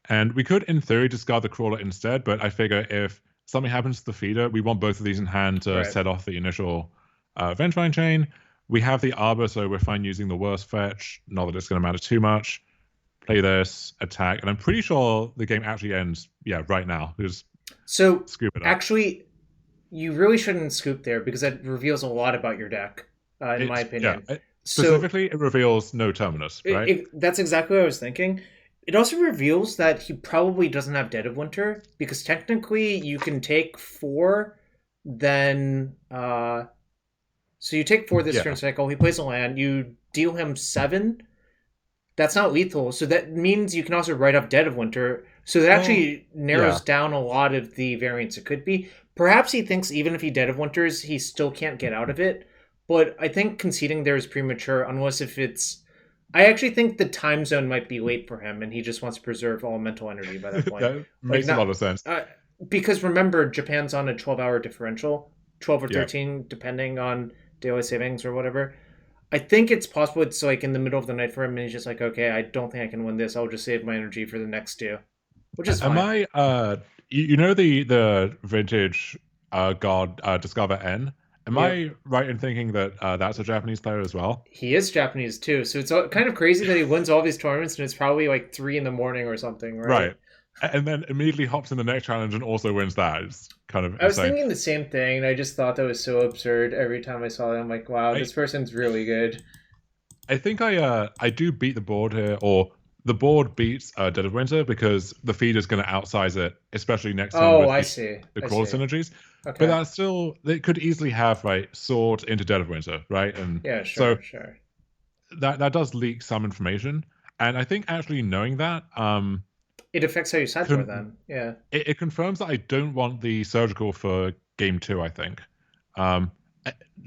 And we could, in theory, discard the crawler instead, but I figure if something happens to the feeder, we want both of these in hand to Right. set off the initial Vengevine chain. We have the Arbor, so we're fine using the worst fetch. Not that it's going to matter too much. Play this, attack, and I'm pretty sure the game actually ends, yeah, right now. Just So scoop it up. actually, you really shouldn't scoop there because that reveals a lot about your deck, in my opinion. So Specifically, it reveals no terminus, right? that's exactly what I was thinking. It also reveals that he probably doesn't have Dead of Winter because technically you can take four, then so you take four this Yeah. turn cycle. He plays a land. You deal him 7. That's not lethal, so that means you can also write up Dead of Winter. So that Well, actually narrows yeah. down a lot of the variants it could be. Perhaps he thinks even if he Dead of Winters, he still can't get out of it. But I think conceding there is premature, unless if it's. I actually think the time zone might be late for him, and he just wants to preserve all mental energy by that point. That Like makes a lot not of sense. because remember Japan's on a 12-hour differential, 12 or Yeah. 13, depending on daylight savings or whatever. I think it's possible it's like in the middle of the night for him, and he's just like, okay, I don't think I can win this. I'll just save my energy for the next two, which is Am fine. I you know the vintage god Discover N? Am Yep. I right in thinking that that's a Japanese player as well? He is Japanese too, so it's kind of crazy that he wins all these tournaments and it's probably like 3 in the morning or something, right? Right. And then immediately hops in the next challenge and also wins that. It's kind of I was insane. thinking the same thing, and I just thought that was so absurd every time I saw it. I'm like, wow, I this person's really good. I think I do beat the board here, or the board beats Dead of Winter because the feed is going to outsize it, especially next turn Oh, with I the see. I crawler see. synergies. But Okay. that's still they could easily have right sword into Dead of Winter, right? And Yeah, so sure, sure. that does leak some information. And I think actually knowing that It affects how you sideboard con- then. Yeah. it confirms that I don't want the surgical for game two. I think eh,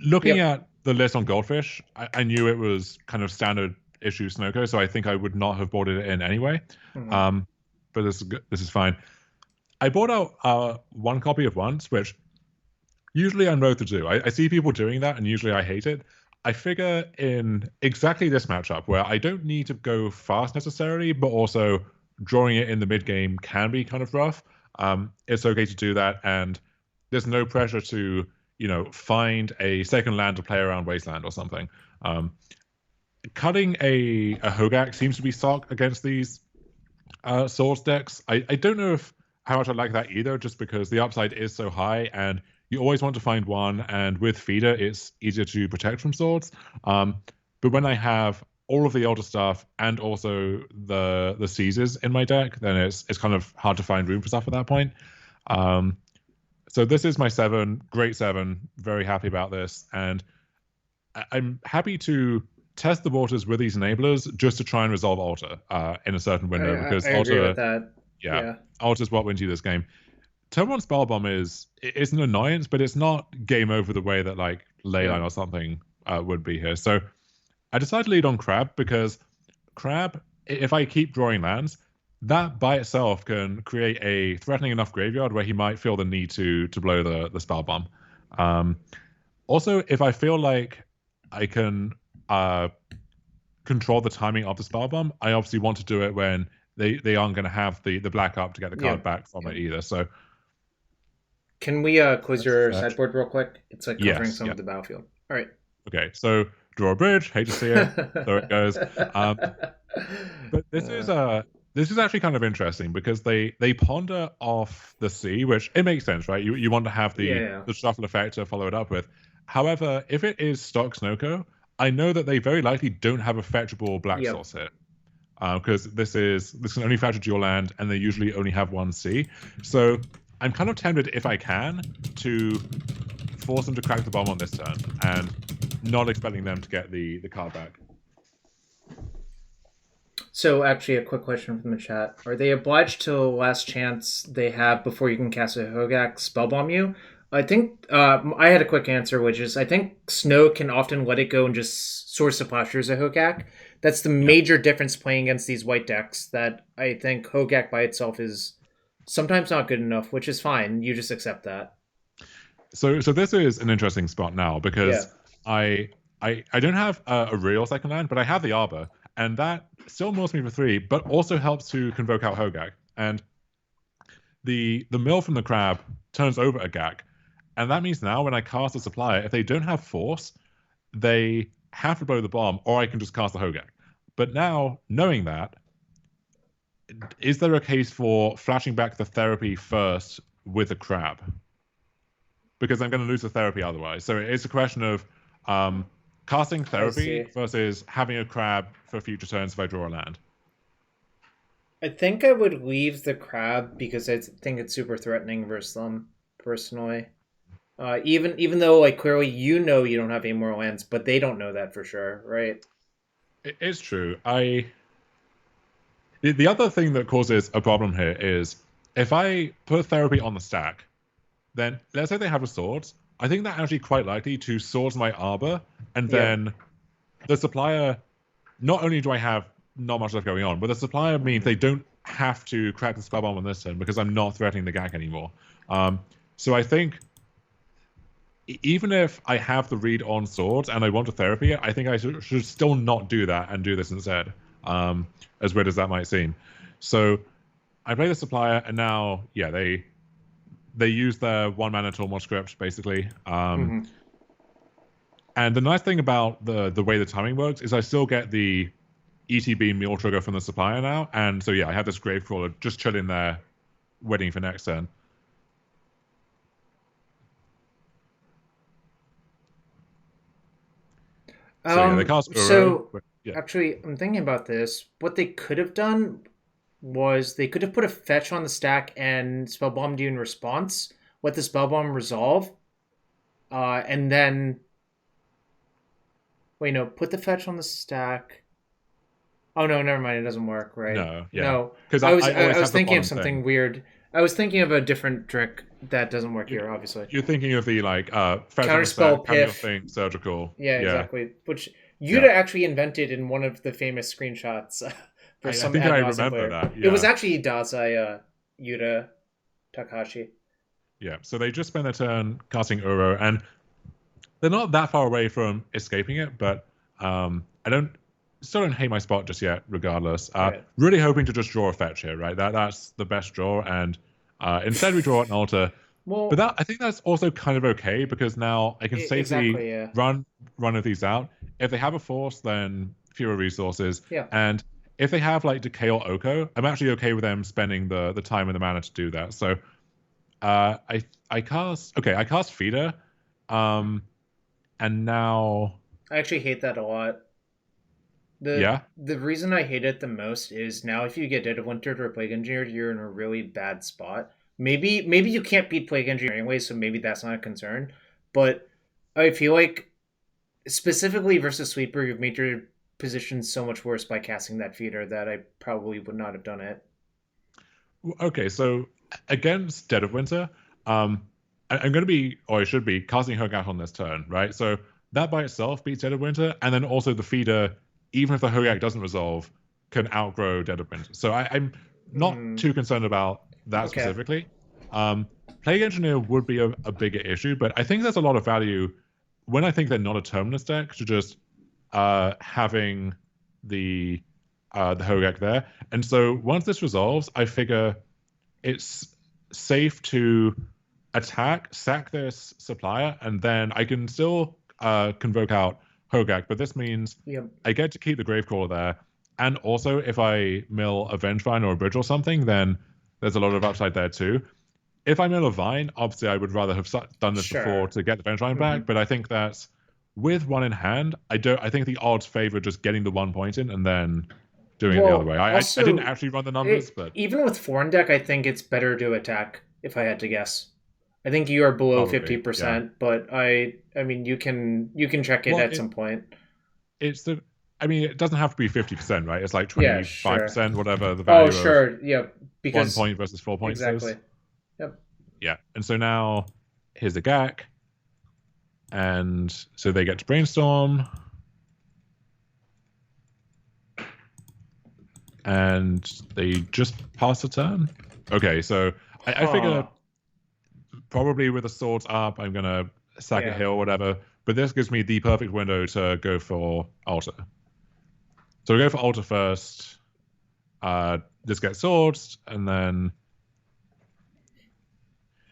looking Yep. at the list on Goldfish, I knew it was kind of standard issue Snowco, so I think I would not have bought it in anyway. Mhm. But this is fine. I bought out one copy of Once, which usually I'm loath to do. I see people doing that, and usually I hate it. I figure in exactly this matchup where I don't need to go fast necessarily, but also drawing it in the mid game can be kind of rough. It's okay to do that, and there's no pressure to find a second land to play around Wasteland or something. Cutting a Hogaak seems to be stock against these Swords decks. I don't know if how much I like that either, just because the upside is so high, and you always want to find one. And with feeder, it's easier to protect from swords. But when I have all of the older stuff and also the seizes in my deck, then it's kind of hard to find room for stuff at that point. So this is my 7, great 7. Very happy about this, and I'm happy to test the waters with these enablers just to try and resolve Alter in a certain window, because I agree with Alter, that. yeah, Alter is what wins you this game. Turn 1 Spellbomb is an annoyance, but it's not game over the way that like Leyline or something would be here. So I decided to lead on Crab because Crab, if I keep drawing lands, that by itself can create a threatening enough graveyard where he might feel the need to blow the Spellbomb. Also, if I feel like I can control the timing of the Spellbomb, I obviously want to do it when they aren't going to have the black up to get the card back from it either. So can we quiz your sideboard real quick? It's like covering some of the battlefield. All right. Okay, so draw a bridge. Hate to see it. There it goes. But this is actually kind of interesting because they ponder off the sea, which it makes sense, right? You want to have the shuffle effect to follow it up with. However, if it is stock Snowco, I know that they very likely don't have a fetchable black source here. Because this can only fetch a dual land, and they usually only have one sea. So I'm kind of tempted, if I can, to force them to crack the bomb on this turn, and not expecting them to get the card back. So actually, a quick question from the chat: are they obliged to the last chance they have before you can cast a Hogaak spellbomb you? I think I had a quick answer, which is I think Snow can often let it go and just Source of Plowshares a Hogaak. That's the major difference playing against these white decks, that I think Hogaak by itself is sometimes not good enough, which is fine. You just accept that. So this is an interesting spot now because I don't have a real second land, but I have the Arbor, and that still mills me for 3, but also helps to convoke out Hogaak. And the mill from the Crab turns over a Gak, and that means now when I cast a Supplier, if they don't have Force, they have to blow the bomb, or I can just cast the Hogaak. But now, knowing that, is there a case for flashing back the Therapy first with a Crab? Because I'm going to lose the Therapy otherwise. So it's a question of casting Therapy versus having a Crab for future turns if I draw a land. I think I would leave the Crab because I think it's super threatening versus them, personally. Even though, like, clearly you know you don't have any more lands, but they don't know that for sure, right? It's true. The other thing that causes a problem here is if I put Therapy on the stack, then let's say they have a Swords. I think they're actually quite likely to Swords my Arbor, and then the Supplier. Not only do I have not much stuff going on, but the Supplier means they don't have to crack the Spellbomb on this turn because I'm not threatening the Gak anymore. So I think even if I have the read on Swords and I want a Therapy, I think I should still not do that and do this instead, as weird as that might seem. So I play the Supplier, and now, they use their 1-mana Tormod script, basically. And the nice thing about the way the timing works is I still get the ETB meal trigger from the Supplier now, and so I have this Gravecrawler just chilling there, waiting for next turn. So they cast Uro. Actually, I'm thinking about this. What they could have done was they could have put a fetch on the stack and Spellbombed you in response, let the Spellbomb resolve, and then... Wait, no, put the fetch on the stack... Oh, no, never mind. It doesn't work, right? No. Because I was thinking of something weird. I was thinking of a different trick that doesn't work here, obviously. You're thinking of the, Counterspell Piff. Thing, surgical. Yeah, exactly. Which Yuta actually invented in one of the famous screenshots for some I think I remember that. Yeah. It was actually Dazai Yuta Takahashi. Yeah, so they just spend their turn casting Uro, and they're not that far away from escaping it, but I still don't hate my spot just yet, regardless. Really hoping to just draw a fetch here, right? That's the best draw, and instead we draw an Altar. Well, but I think that's also kind of okay, because now I can safely run of these out. If they have a Force, then fewer resources. Yeah. And if they have like Decay or Oko, I'm actually okay with them spending the time and the mana to do that. So I cast Feeder, um, and now I actually hate that a lot. The yeah. the reason I hate it the most is now if you get Dead of Winter or Plague Engineered, you're in a really bad spot. Maybe you can't beat Plague Engineer anyway, so maybe that's not a concern. But I feel like specifically versus Sweeper, you've made your position so much worse by casting that feeder that I probably would not have done it. Okay, so against Dead of Winter, I'm going to be, or I should be, casting Hogaak on this turn, right? So that by itself beats Dead of Winter, and then also the feeder, even if the Hogaak doesn't resolve, can outgrow Dead of Winter. So I'm not Hmm. too concerned about that Okay. specifically. Plague Engineer would be a bigger issue, but I think there's a lot of value when I think they're not a Terminus deck to just having the the Hogaak there. And so once this resolves, I figure it's safe to attack, sack this supplier, and then I can still convoke out Hogaak. But this means Yep. I get to keep the Gravecrawler there. And also, if I mill a Vengevine or a Bridge or something, then there's a lot of upside there too. If I mill a Vine, obviously I would rather have done this before Sure. to get the Vengevine Hmm. back. But I think that with one in hand, I don't. I think the odds favor just getting the 1 point in and then doing it the other Well, way. I didn't also, actually run the numbers, but even with foreign deck, I think it's better to attack. If I had to guess, I think you are below fifty probably, yeah. percent, but I mean, you can check it Well, at some point. it's the I mean, it doesn't have to be 50%, right? It's like Yeah, sure. 25%, whatever the Oh, value of sure. Yeah, one because point versus 4 points is. exactly. Yep. Yeah. And so now here's the GAC. And so they get to brainstorm. And they just pass a turn. Okay, so I figure Huh. probably with the swords up, I'm gonna sack a Yeah. hill or whatever. But this gives me the perfect window to go for altar. So we go for altar first. This gets swords, and then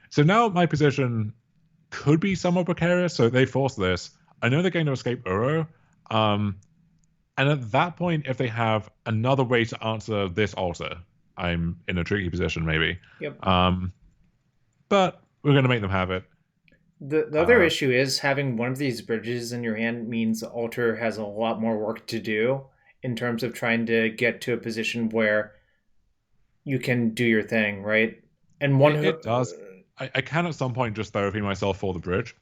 so now my position could be somewhat precarious. So they force this. I know they're going to escape Uro. Um, and at that point, if they have another way to answer this altar, I'm in a tricky position maybe. Yep. Um, but we're going to make them have it. The other Uh, issue is having one of these bridges in your hand means the altar has a lot more work to do in terms of trying to get to a position where you can do your thing, right? And one it does. I can at some point just therapy myself for the bridge.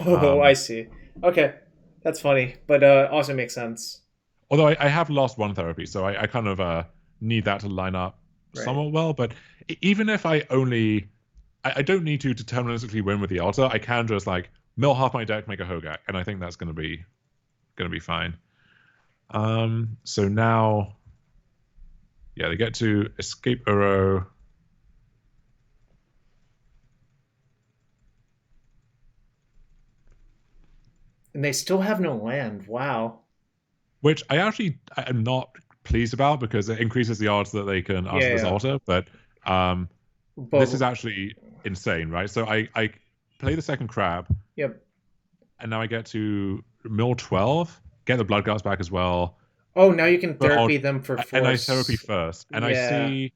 oh, I Um, see. Okay. That's funny, but also makes sense. although I have lost one therapy, so I kind of need that to line up Right. somewhat well. But even if I only I don't need to deterministically win with the altar. I can just like mill half my deck, make a Hogaak, and I think that's gonna be fine. So now, yeah, they get to escape Uro. And they still have no land. Wow. Which I am not pleased about because it increases the odds that they can answer Yeah, this yeah. altar. But um, this is But actually insane, right? So I play the second crab, yep. and now I get to mill 12, get the blood guts back as well. Oh, now you can But therapy them for and I therapy force. first, and I Yeah. see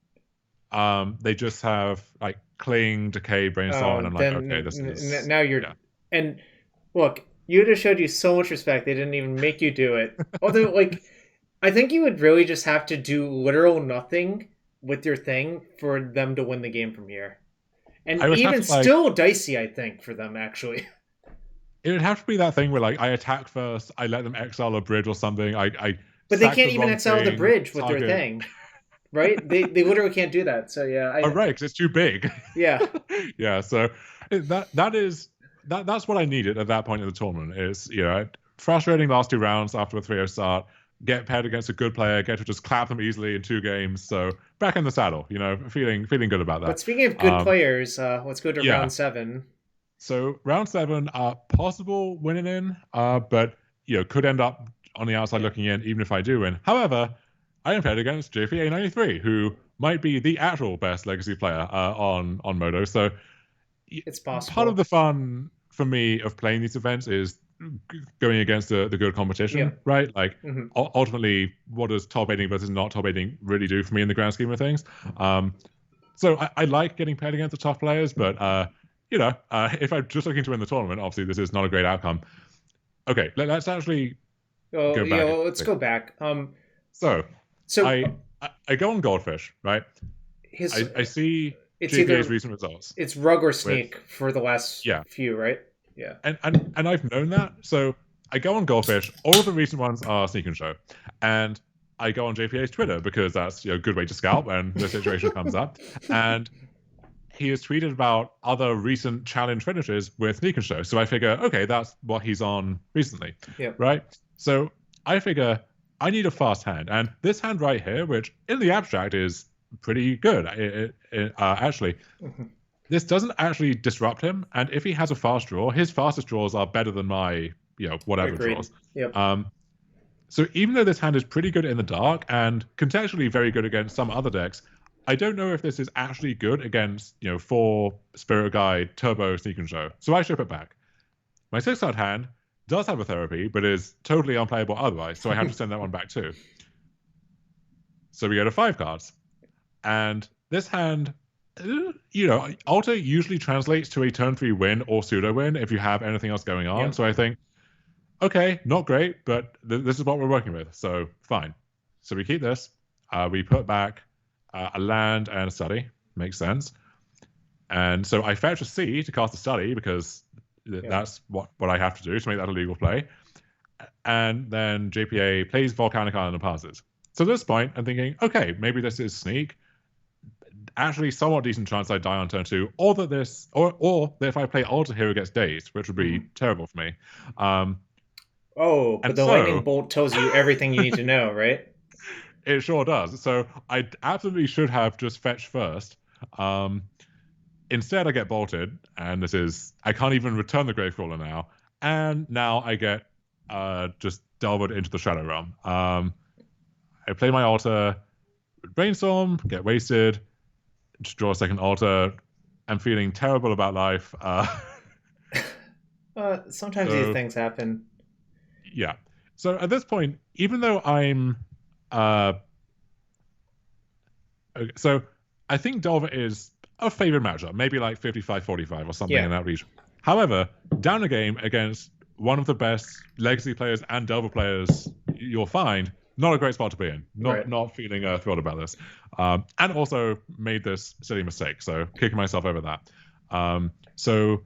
they just have like cling, decay, brainstorm, and Oh, I'm like, okay, then this is now you're yeah. and look, you just showed you so much respect. They didn't even make you do it. Although, like, I think you would really just have to do literal nothing with your thing for them to win the game from here. I And would have even to like still dicey, I think, for them actually. it would have to be that thing where like I attack first, I let them exile a bridge or something, I But they sack can't the even wrong exile the thing, bridge with their target. thing, right? They literally can't do that. So yeah, Oh I right, because it's too big. yeah. Yeah, so that's what I needed at that point in the tournament. Is frustrating last two rounds after a 3-0 start. Get paired against a good player, get to just clap them easily in 2 games. So back in the saddle, feeling good about But that. speaking of good Um, players, let's go to yeah, round seven. so round seven, possible winning in, but could end up on the outside Yeah, looking in, even if I do win. However, I am paired against JPA93, who might be the actual best legacy player on Modo. So it's part of possible. the fun for me of playing these events is going against the good Yeah. competition, right? Like Hmm. ultimately, what does top aiding versus not top aiding really do for me in the grand scheme of things? Um, so I like getting paired against the tough players, but if I'm just looking to win the tournament, obviously this is not a great outcome. Okay, let's actually Oh, go back. let's go back. So So I go on Goldfish, right? his I see it's JPA's either recent results it's rug or with sneak for the last yeah, few, right? Yeah. and I've known that. So I go on Goldfish. All of the recent ones are Sneak and Show, and I go on JPA's Twitter because that's a good way to scalp when the situation comes up. And he has tweeted about other recent challenge finishes with Sneak and Show. So I figure, okay, that's what he's on recently, Yep. right? So I figure I need a fast hand, and this hand right here, which in the abstract is pretty good, actually, Mhm. this doesn't actually disrupt him. And if he has a fast draw, his fastest draws are better than my, whatever Agreed. draws. Yep. Um, so even though this hand is pretty good in the dark and contextually very good against some other decks, I don't know if this is actually good against, four Spirit Guide, Turbo, Sneak and Show. So I ship it back. My 6-card hand does have a therapy, but is totally unplayable otherwise, so I have to send that one back too. So we go to 5 cards. And this hand, Alter usually translates to a turn 3 win or pseudo win if you have anything else going on. Yep. So I think, okay, not great, but this is what we're working with. So fine. So we keep this. We put back a land and a study. Makes sense. And so I fetch a C to cast a study because Yep. that's what I have to do to make that a legal play. And then JPA plays Volcanic Island and passes. So at this point, I'm thinking, okay, maybe this is sneak. Actually, somewhat decent chance I die on turn 2, or that that if I play Alter Hero gets dazed, which would be terrible for me. Um, Oh, but and the lightning so bolt tells you everything you need to know, right? it sure does. So I absolutely should have just fetched first. Um, Instead, I get bolted, and I can't even return the Gravecrawler now. And now I get just delved into the Shadow Realm. I play my Altar, Brainstorm, get wasted, just draw a second Altar. I'm feeling terrible about life. Sometimes these So things happen. yeah. So at this point, even though I'm uh so I think Delver is a favored matchup, maybe like 55-45 or something Yeah. in that region. However, down a game against one of the best legacy players and Delver players you'll find, not a great spot to be in. Right. Not feeling thrilled about this. And also made this silly mistake, so kicking myself over that. So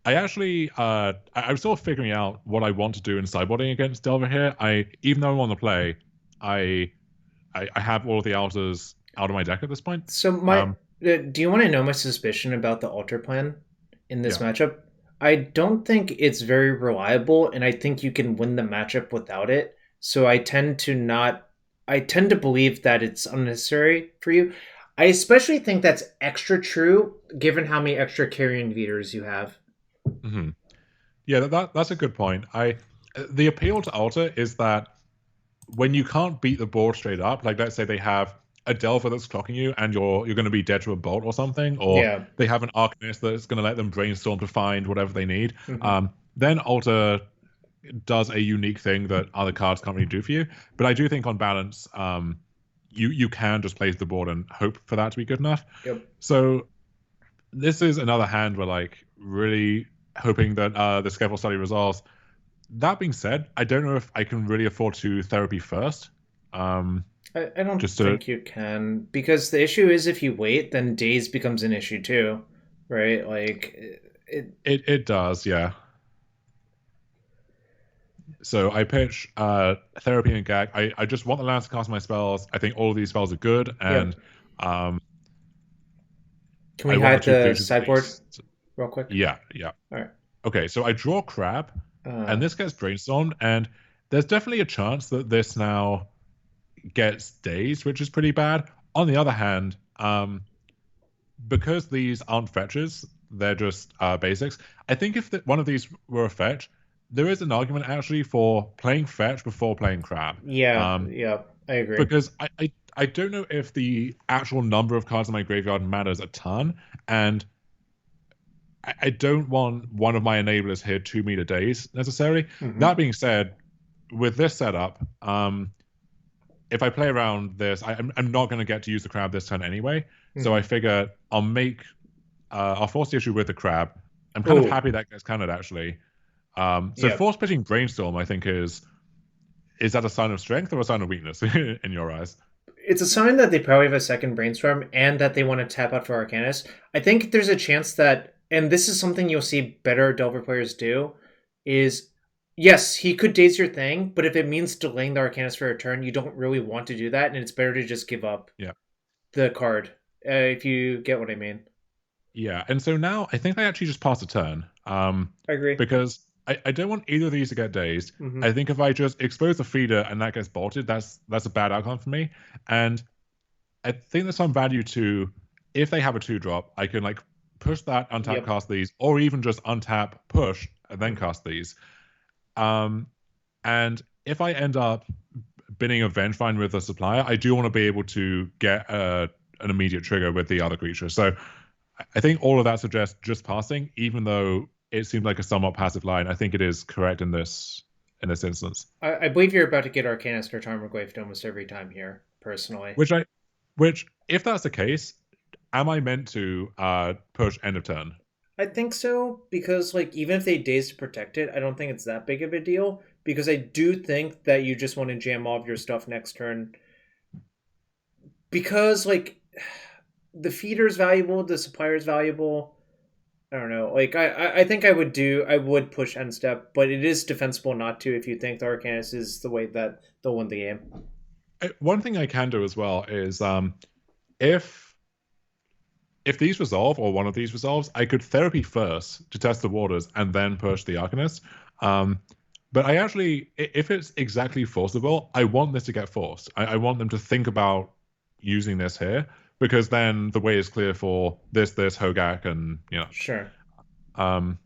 I actually, I'm still figuring out what I want to do in sideboarding against Delver here. Even though I'm on the play, I, I have all of the alters out of my deck at this point. So do you want to know my suspicion about the altar plan in this Yeah. matchup? I don't think it's very reliable, and I think you can win the matchup without it. So I tend to not. I tend to believe that it's unnecessary for you. I especially think that's extra true given how many extra carrion beaters you have. hmm Yeah, that's a good point. The appeal to Alter is that when you can't beat the board straight up, like let's say they have a Delver that's clocking you and you're going to be dead to a bolt or something, or Yeah. they have an Arcanist that's going to let them brainstorm to find whatever they need, Hmm. then Alter does a unique thing that other cards can't really do for you. But I do think on balance, you can just place the board and hope for that to be good enough. Yep. So this is another hand where like really hoping that the schedule study resolves. That being said, I don't know if I can really afford to therapy first. I don't Just to think you can because the issue is if you wait, then days becomes an issue too, right? Like it. it does, yeah. So I pitch therapy and gag. I just want the lands to cast my spells. I think all of these spells are good, and Yep. um, Can I we want the hide two the creatures at sideboard least. real quick? Yeah. All right. Okay, so I draw crab, Uh, and this gets brainstormed, and there's definitely a chance that this now gets dazed, which is pretty bad. On the other hand, because these aren't fetches, they're just basics. I think if one of these were a fetch, there is an argument actually for playing fetch before playing crab. yeah. Um, Yeah. I agree. because I don't know if the actual number of cards in my graveyard matters a ton, and I don't want one of my enablers here 2 meter days necessarily. Hmm. That being said, with this setup, if I play around this, I'm not going to get to use the crab this turn anyway. So I Hmm. figure I'll force the issue with the crab. I'm kind of Oh, happy that gets countered actually. So yep. force pitching brainstorm, I think is that a sign of strength or a sign of weakness in your eyes? It's a sign that they probably have a second brainstorm and that they want to tap out for Arcanist. I think there's a chance that, and this is something you'll see better Delver players do, is yes, he could daze your thing, but if it means delaying the Arcanist for a turn, you don't really want to do that, and it's better to just give up Yeah. the card, if you get what I mean. Yeah, and so now I think I actually just pass a turn, I agree. because I don't want either of these to get dazed. Hmm. I think if I just expose the feeder and that gets bolted, that's a bad outcome for me. And I think there's some value to if they have a 2 drop, I can like push that, untap, Yep. cast these, or even just untap, push, and then Hmm. cast these. Um, and if I end up binning a Vengevine with a supplier, I do want to be able to get an immediate trigger with the other creature. So I think all of that suggests just passing, even though it seems like a somewhat passive line. I think it is correct in this instance. I believe you're about to get Arcanist or Tarmogoyf almost every time here, personally. Which I which if that's the case, am I meant to push end of turn? I think so because like even if they daze to protect it, I don't think it's that big of a deal because I do think that you just want to jam all of your stuff next turn because like the feeder's valuable, the supplier's valuable. I don't know. Like I think I would push end step, but it is defensible not to if you think the Arcanist is the way that they'll win the game. One thing I can do as well is if if these resolve or one of these resolves, I could therapy first to test the waters and then push the Arcanist. Um, but I actually, if it's exactly forcible, I want this to get forced. I want them to think about using this here because then the way is clear for this Hogaak, and Sure. Um,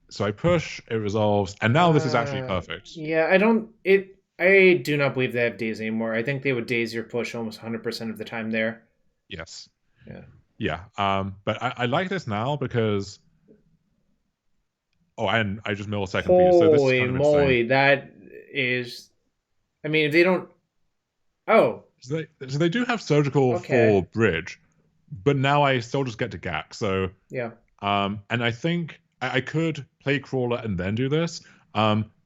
so I push, it resolves, and now this is actually perfect. Yeah, I don't. It. I do not believe they have days anymore. I think they would daze your push almost 100% of the time there. Yes, Yeah. yeah. But I like this now because and I just mill a second feeder, so this is Holy kind of insane. moly, that is. I mean, if they don't. Oh, So they do have surgical okay. for bridge, but now I still just get to Gak. So Yeah. and I think I could play crawler and then do this.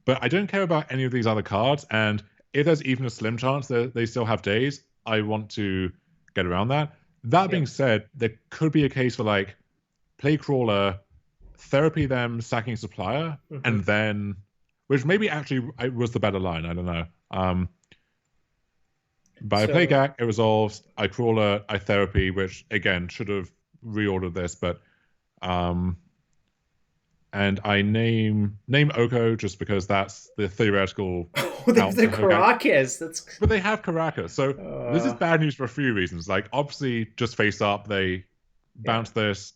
But I don't care about any of these other cards, and if there's even a slim chance that they still have days, I want to get around that. That being Yep. said, there could be a case for like play crawler, therapy them, sacking supplier, Hmm. and then which maybe actually was the better line. I don't know. But I play So. Gak, it resolves. I crawler, I therapy, which again should have reordered this, but um, and I name Oko just because that's the theoretical Oh, they have out the for Hogaak. Caracas. That's. But they have Caracas, so this is Uh. bad news for a few reasons. Like obviously, just face up, they Yeah. bounce this,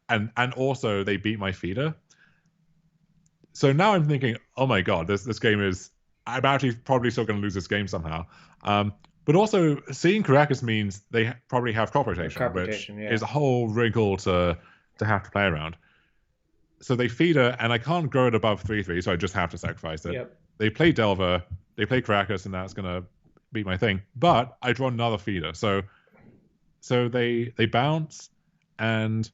and also they beat my feeder. So now I'm thinking, oh my god, this game is. I'm actually probably still going to lose this game somehow. Um, but also, seeing Caracas means they probably have crop rotation, Crop which rotation. is Yeah. a whole wrinkle to have to play around. So they feed her, and I can't grow it above 3/3, so I just have to sacrifice it. Yep. They play Delver, they play Caracas, and that's gonna be my thing. But I draw another feeder, so they bounce, and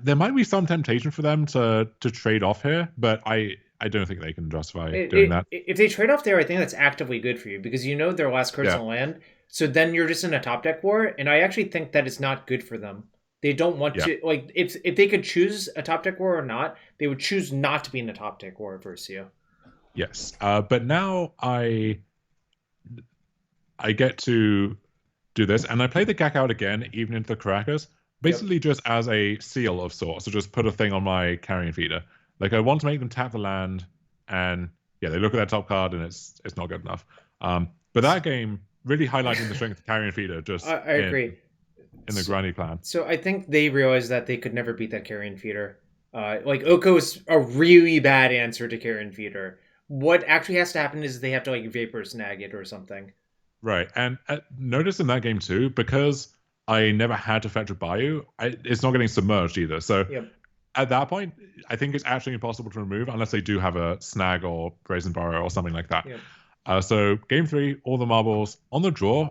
there might be some temptation for them to trade off here, but I don't think they can justify doing that. If they trade off there, I think that's actively good for you because you know their last card's Yeah, on land. So then you're just in a top deck war, and I actually think that it's not good for them. They don't want yeah, to like if they could choose a top deck war or not, they would choose not to be in a top deck war versus you. yes. But now I get to do this, and I play the Gak out again, even into the Caracas, Yep. basically just as a seal of sorts. So just put a thing on my carrion feeder. Like I want to make them tap the land, and yeah, they look at their top card, and it's not good enough. But that game really highlighting the strength of carrion feeder just I agree. in the grindy plan. So I think they realized that they could never beat that carrion feeder. Like Oko is a really bad answer to carrion feeder. What actually has to happen is they have to like vapor snag it or something. Right, and notice in that game too, because I never had to fetch a Bayou, it's not getting submerged either. So Yep. at that point, I think it's actually impossible to remove unless they do have a snag or brazen borrow or something like that. Yep. So game three, all the marbles on the draw.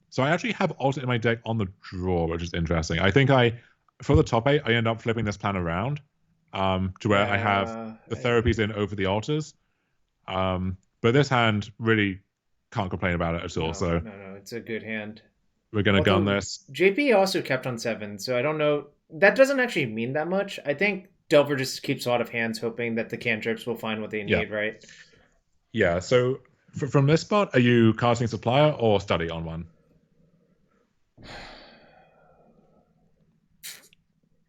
So I actually have Alter in my deck on the draw, which is interesting. I think for the top eight, I end up flipping this plan around, to where I have Yeah, the I therapies agree. in over the altars. But this hand really can't complain about it at all. No, So no, no. It's a good hand. we're gonna gun Although this. JP also kept on 7, so I don't know. That doesn't actually mean that much. I think Delver just keeps a lot of hands hoping that the cantrips will find what they Yeah, need, right? yeah. So from this spot, are you casting supplier or study on one?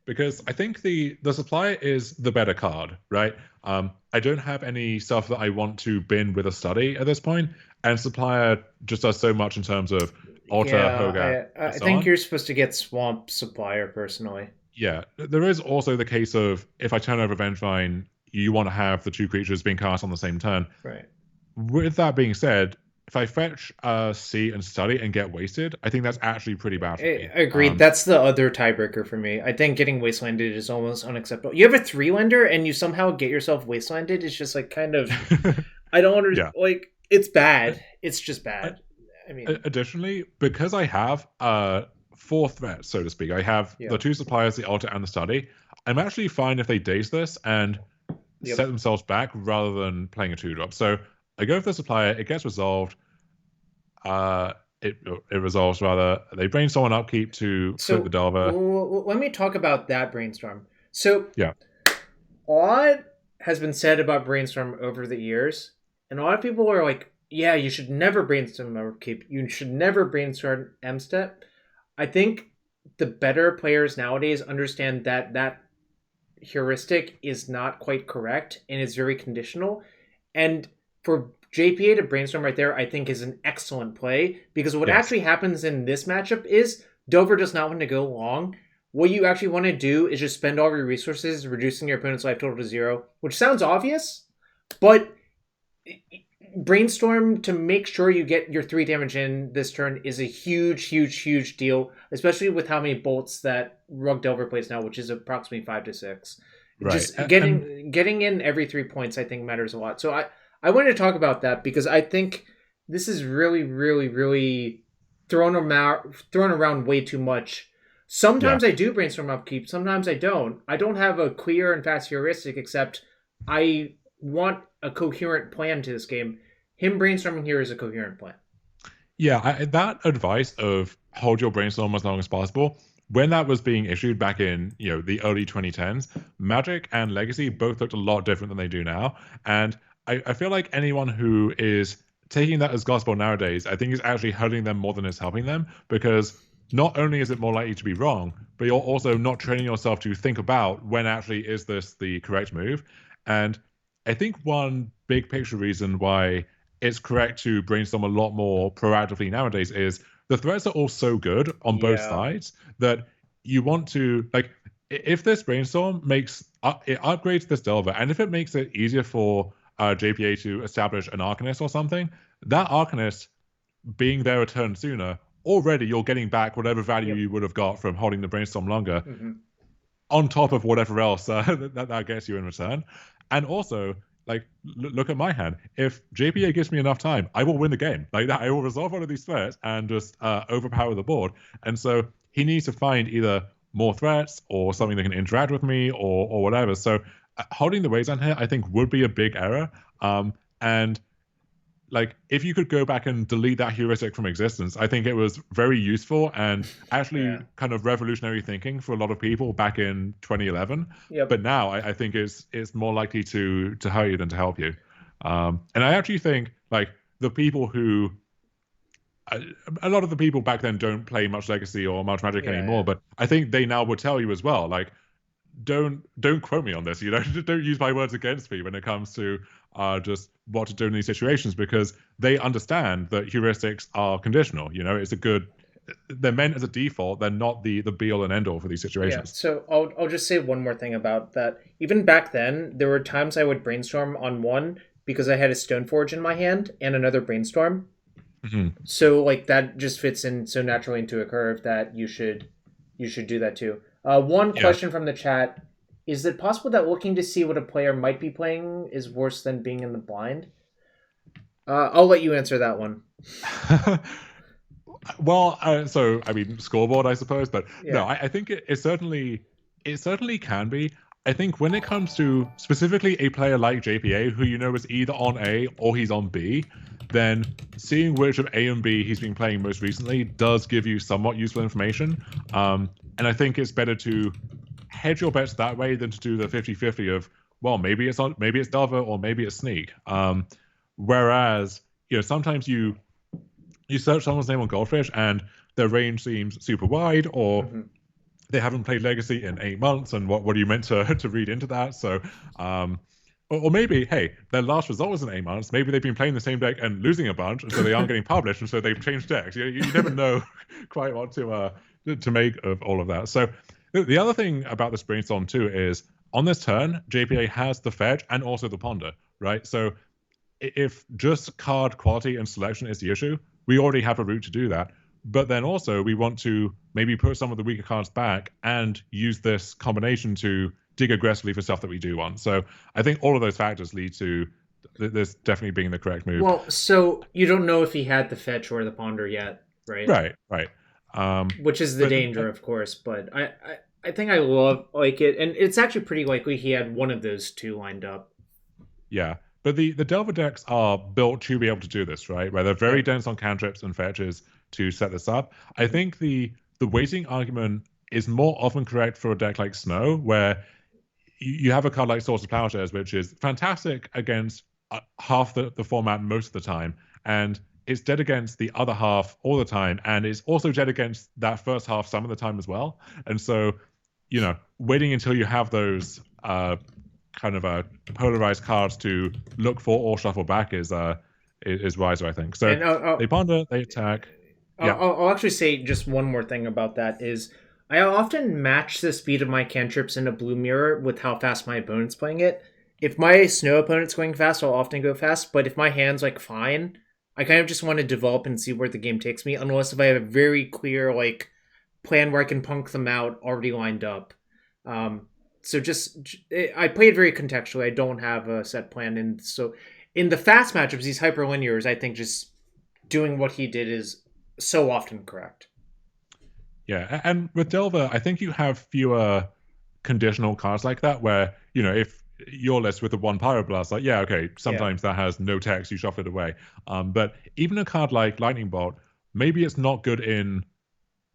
Because I think the supplier is the better card, right? I don't have any stuff that I want to bin with a study at this point, and supplier just does so much in terms of alter, Hogaak, Yeah, and I so think on. you're supposed to get Swamp Supplier personally. Yeah, there is also the case of if I turn over Vengevine, you want to have the two creatures being cast on the same turn. Right. With that being said, if I fetch C and study and get wasted, I think that's actually pretty bad for me. Agreed. That's the other tiebreaker for me. I think getting wastelanded is almost unacceptable. You have a 3-lender and you somehow get yourself wastelanded. It's just like kind of I don't Yeah. understand. Like it's bad. It's just bad. I mean, Additionally, because I have four threats, so to speak, I have the yeah. two suppliers, the altar, and the study. I'm actually fine if they daze this and set Yep. themselves back rather than playing a 2-drop. So I go for the supplier, it gets resolved. Uh, it resolves rather. They brainstorm an upkeep to flip the So Delver. let me talk about that brainstorm. So Yeah, a lot has been said about brainstorm over the years, and a lot of people are like, "Yeah, you should never brainstorm upkeep. You should never brainstorm M step." I think the better players nowadays understand that that heuristic is not quite correct and is very conditional. And for JPA to brainstorm right there, I think is an excellent play because what yes, actually happens in this matchup is Dover does not want to go long. What you actually want to do is just spend all your resources, reducing your opponent's life total to 0, which sounds obvious, but brainstorm to make sure you get your 3 damage in this turn is a huge, huge, huge deal, especially with how many bolts that Rug Delver plays now, which is approximately 5 to 6. right. Just And getting in every 3 points, I think matters a lot. So I wanted to talk about that because I think this is really, really, really thrown around way too much. yeah, Sometimes I do brainstorm upkeep, sometimes I don't. I don't have a clear and fast heuristic, except I want a coherent plan to this game. Him brainstorming here is a coherent plan. yeah, that advice of hold your brainstorm as long as possible, when that was being issued back in the early 2010s, Magic and Legacy both looked a lot different than they do now. And I feel like anyone who is taking that as gospel nowadays, I think is actually hurting them more than it's helping them, because not only is it more likely to be wrong, but you're also not training yourself to think about when actually is this the correct move. And I think one big picture reason why it's correct to brainstorm a lot more proactively nowadays is the threats are all so good on both Yeah. sides that you want to, like, if this brainstorm it upgrades this delver, and if it makes it easier for JPA to establish an Arcanist or something, that Arcanist being there a turn sooner, already you're getting back whatever value Yep. you would have got from holding the brainstorm longer, Mm-hmm. on top of whatever else that gets you in return. And also, like, look at my hand. If JPA gives me enough time, I will win the game. Like that, I will resolve one of these threats and just overpower the board. And so he needs to find either more threats or something that can interact with me or whatever. So holding the ways on here, I think, would be a big error. And like, if you could go back and delete that heuristic from existence, I think it was very useful and actually Yeah. kind of revolutionary thinking for a lot of people back in 2011. Yep. But now I think it's more likely to hurt you than to help you. And I actually think, like, the people who a lot of the people back then don't play much Legacy or much Magic Yeah. anymore, Yeah. but I think they now would tell you as well, like, don't quote me on this. Don't use my words against me when it comes to just what to do in these situations, because they understand that heuristics are conditional. It's a good. They're meant as a default. They're not the be all and end all for these Yeah. situations. So I'll just say one more thing about that. Even back then, there were times I would brainstorm on one because I had a Stoneforge in my hand and another brainstorm. Mhm. So like that just fits in so naturally into a curve that you should do that too. One Yeah. question from the chat. Is it possible that looking to see what a player might be playing is worse than being in the blind? I'll let you answer that one. Well, so I mean, scoreboard, I suppose, but no, Yeah. I think it certainly can be. I think when it comes to specifically a player like JPA, who you know is either on A or he's on B, then seeing which of A and B he's been playing most recently does give you somewhat useful information. And I think it's better to hedge your bets that way than to do the 50-50 of, well, maybe it's Delver or maybe it's Sneak. Whereas, sometimes you search someone's name on Goldfish and their range seems super wide, or Mm-hmm. they haven't played Legacy in 8 months, and what are you meant to to read into that? So, or maybe, hey, their last result was in 8 months. Maybe they've been playing the same deck and losing a bunch, and so they aren't getting published, and so they've changed decks. You never know quite what to make of all of that. So, the other thing about this brainstorm too is on this turn, JPA has the fetch and also the ponder, right? So if just card quality and selection is the issue, we already have a route to do that. But then also we want to maybe put some of the weaker cards back and use this combination to dig aggressively for stuff that we do want. So I think all of those factors lead to this definitely being the correct move. Well, so you don't know if he had the fetch or the ponder yet, right? Right, right. Which is the But danger, of course. But I think I love like it, and it's actually pretty likely he had one of those two lined up. yeah, but the Delver decks are built to be able to do this, right? Where they're very Yep. dense on cantrips and fetches to set this up. I think the waiting argument is more often correct for a deck like Snow, where you have a card like Source of Plowshares, which is fantastic against half the format most of the time, and it's dead against the other half all the time, and it's also dead against that first half some of the time as well. And so, waiting until you have those kind of polarized cards to look for or shuffle back is wiser, I think. So And they ponder, they attack. Yeah, I'll actually say just one more thing about that is I often match the speed of my cantrips in a blue mirror with how fast my opponent's playing it. If my snow opponent's going fast, I'll often go fast. But if my hand's like fine, I kind of just want to develop and see where the game takes me. Unless if I have a very clear like plan where I can punk them out already lined up. Um, so I play it very contextually. I don't have a set plan, and so in the fast matchups, these hyperlinears, I think just doing what he did is so often correct. yeah. And with Delver, I think you have fewer conditional cards like that, where if your list with the one Pyroblast, like, yeah, okay, Yeah. sometimes that has no text, you shuffle it away. But even a card like Lightning Bolt, maybe it's not good in.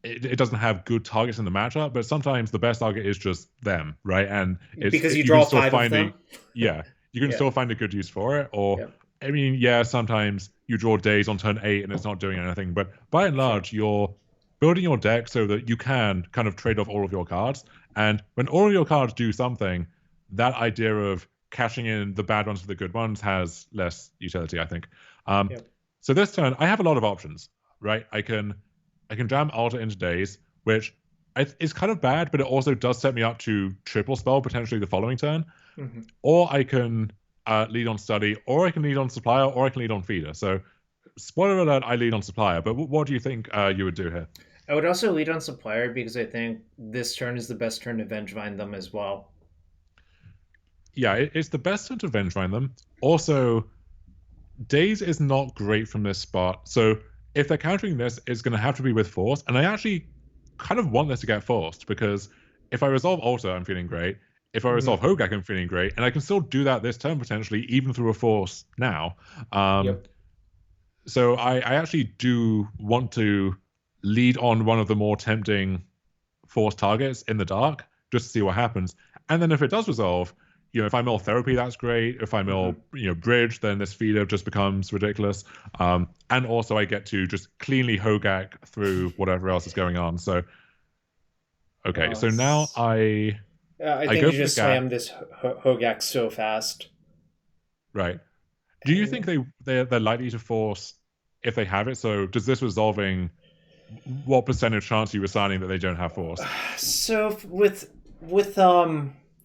It doesn't have good targets in the matchup, but sometimes the best target is just them, right? And Because you you can draw still five of find them. yeah, you can Yeah. still find a good use for it. Or Yeah. I mean, yeah, sometimes you draw days on turn 8 and it's not doing anything, but by and Sure. large, you're building your deck so that you can kind of trade off all of your cards. And when all of your cards do something, that idea of cashing in the bad ones for the good ones has less utility, I think. Um, Yep. so this turn, I have a lot of options, right? I can jam Alter into days, which is kind of bad, but it also does set me up to triple spell potentially the following turn. Mm-hmm. Or I can lead on study, or I can lead on supplier, or I can lead on feeder. So, spoiler alert, I lead on supplier. But what do you think you would do here? I would also lead on supplier because I think this turn is the best turn to Vengevine them as well. Yeah, it's the best turn to Vengevine them. Also, Days is not great from this spot. So if they're countering this, it's going to have to be with Force. And I actually kind of want this to get forced because if I resolve Alter, I'm feeling great. If I resolve Mm-hmm. Hogaak, I'm feeling great. And I can still do that this turn potentially, even through a Force now. Um, Yep. so I actually do want to lead on one of the more tempting Force targets in the dark just to see what happens. And then if it does resolve, if I mill therapy, that's great. If I Mm-hmm. mill, bridge, then this feeder just becomes ridiculous. And also I get to just cleanly Hogaak through whatever else is going on. So okay, Well, so now I I I think go you for the just gap, slammed this Hogaak so fast. right? Do you think And they're likely to force if they have it? So does this resolving what percentage chance you were signing that they don't have force? so with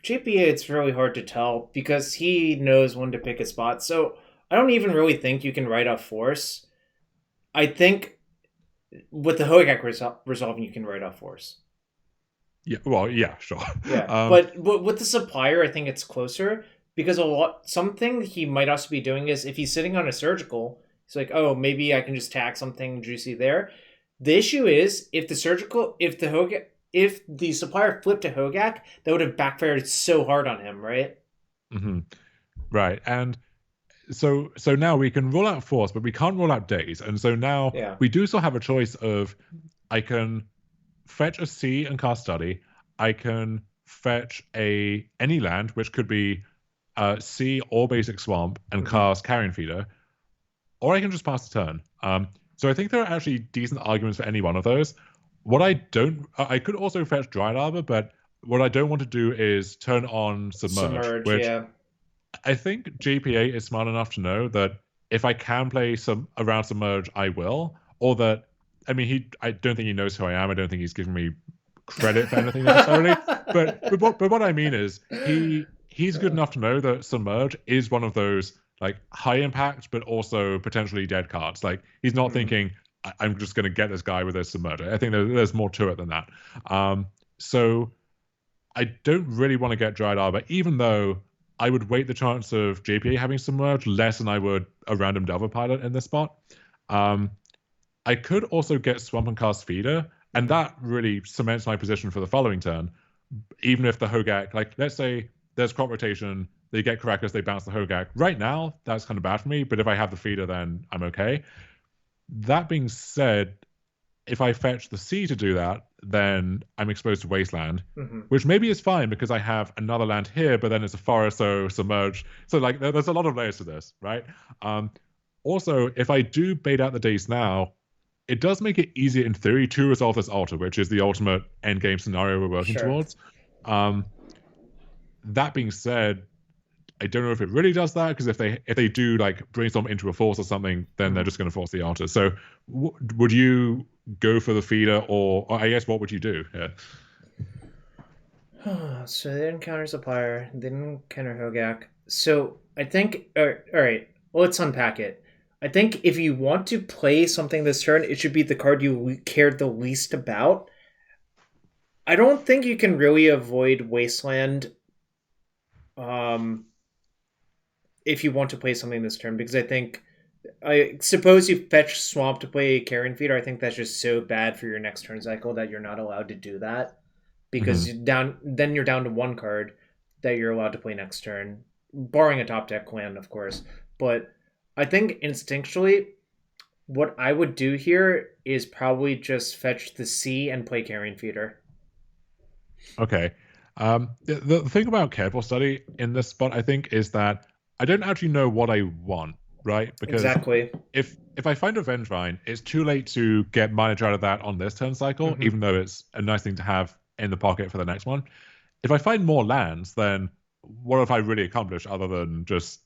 GPA, it's really hard to tell because he knows when to pick a spot. So I don't even really think you can write off force. I think with the Hogaak resolving, you can write off force. Yeah, well, yeah, sure. Yeah, Um, but with the supplier, I think it's closer because a lot something he might also be doing is if he's sitting on a surgical, he's like, oh, maybe I can just tag something juicy there. The issue is if the surgical, if the supplier flipped to Hogaak, that would have backfired so hard on him, right? mhm, right, and so now we can rule out force, but we can't rule out days, and so now Yeah. we do still have a choice of I can fetch a sea and cast study. I can fetch a any land, which could be sea or basic swamp, and Hmm. cast carrion feeder, or I can just pass the turn. So I think there are actually decent arguments for any one of those. What I don't, I could also fetch Dried Arbor, but what I don't want to do is turn on Submerge, Submerge, which yeah. I think GPA is smart enough to know that if I can play some around Submerge, I will. Or that, I mean, I don't think he knows who I am. I don't think he's giving me credit for anything necessarily. But what I mean is he's good enough to know that Submerge is one of those like high impact but also potentially dead cards. Like he's not Mhm. thinking I'm just going to get this guy with a Submerge. I think there's more to it than that. So I don't really want to get Dried Arbor, even though I would weight the chance of JPA having Submerge less than I would a random Delver pilot in this spot. Um, I could also get Swamp and cast Feeder, and Mhm. that really cements my position for the following turn. Even if the Hogaak, like, let's say there's crop rotation, they get Caracas, they bounce the Hogaak. Right now, that's kind of bad for me, but if I have the Feeder, then I'm okay. That being said, if I fetch the sea to do that, then I'm exposed to wasteland, Mhm. which maybe is fine because I have another land here, but then it's a forest, so submerged. So like there's a lot of layers to this, right? Um, Also, if I do bait out the days now, it does make it easier in theory to resolve this altar, which is the ultimate end game scenario we're working Sure. towards. Um, that being said, I don't know if it really does that because if they do like brainstorm into a force or something, then they're Mhm. just going to force the altar. So would you go for the feeder, or I guess what would you do? Yeah. So they didn't counter supplier, they didn't counter Hogak. So I think, all right, well, let's unpack it. I think if you want to play something this turn, it should be the card you cared the least about. I don't think you can really avoid Wasteland um, if you want to play something this turn, because I suppose you fetch Swamp to play Carrion Feeder. I think that's just so bad for your next turn cycle that you're not allowed to do that. Because Hmm. you're down to one card that you're allowed to play next turn, barring a top deck land, of course. But I think instinctually, what I would do here is probably just fetch the C and play Carrion Feeder. Okay. The thing about careful study in this spot, I think, is that I don't actually know what I want, right? Because Exactly. if I find a Vengevine, it's too late to get mileage out of that on this turn cycle, Mm-hmm. even though it's a nice thing to have in the pocket for the next one. If I find more lands, then what have I really accomplished other than just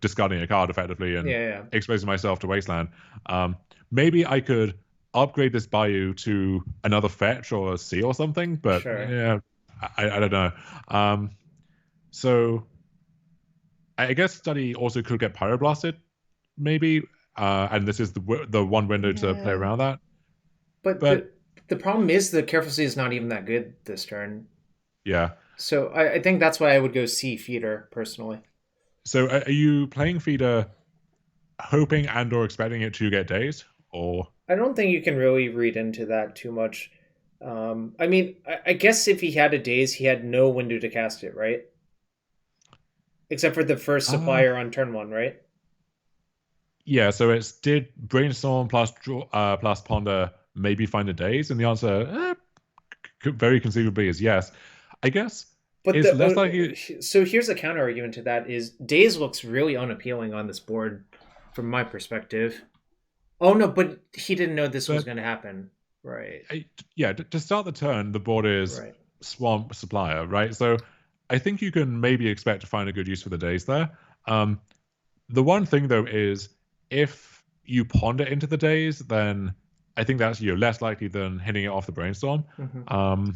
discarding a card effectively and Yeah, yeah. exposing myself to wasteland? Um, Maybe I could upgrade this Bayou to another fetch or a sea or something, but Sure. yeah, I don't know. Um, so I guess study also could get pyroblasted, maybe, and this is the one window to play Yeah. around that. But But the problem is the Careful C is not even that good this turn. yeah, So I think that's why I would go C Feeder personally. so are you playing feeder hoping and or expecting it to get dazed, or I don't think you can really read into that too much. I mean, I guess if he had a daze, he had no window to cast it, right? Except for the first uh supplier on turn one, right? yeah, so it's did brainstorm plus plus ponder maybe find a daze, and the answer very conceivably is yes. I guess But it's less likely. so here's a counter argument to that: is daze looks really unappealing on this board, from my perspective. Oh no, but he didn't know this was But going to happen, right? yeah, to start the turn, the board is Right. swamp supplier, right? So I think you can maybe expect to find a good use for the days there. Um, the one thing though is if you ponder into the days, then I think that's less likely than hitting it off the brainstorm. Mm-hmm. Um,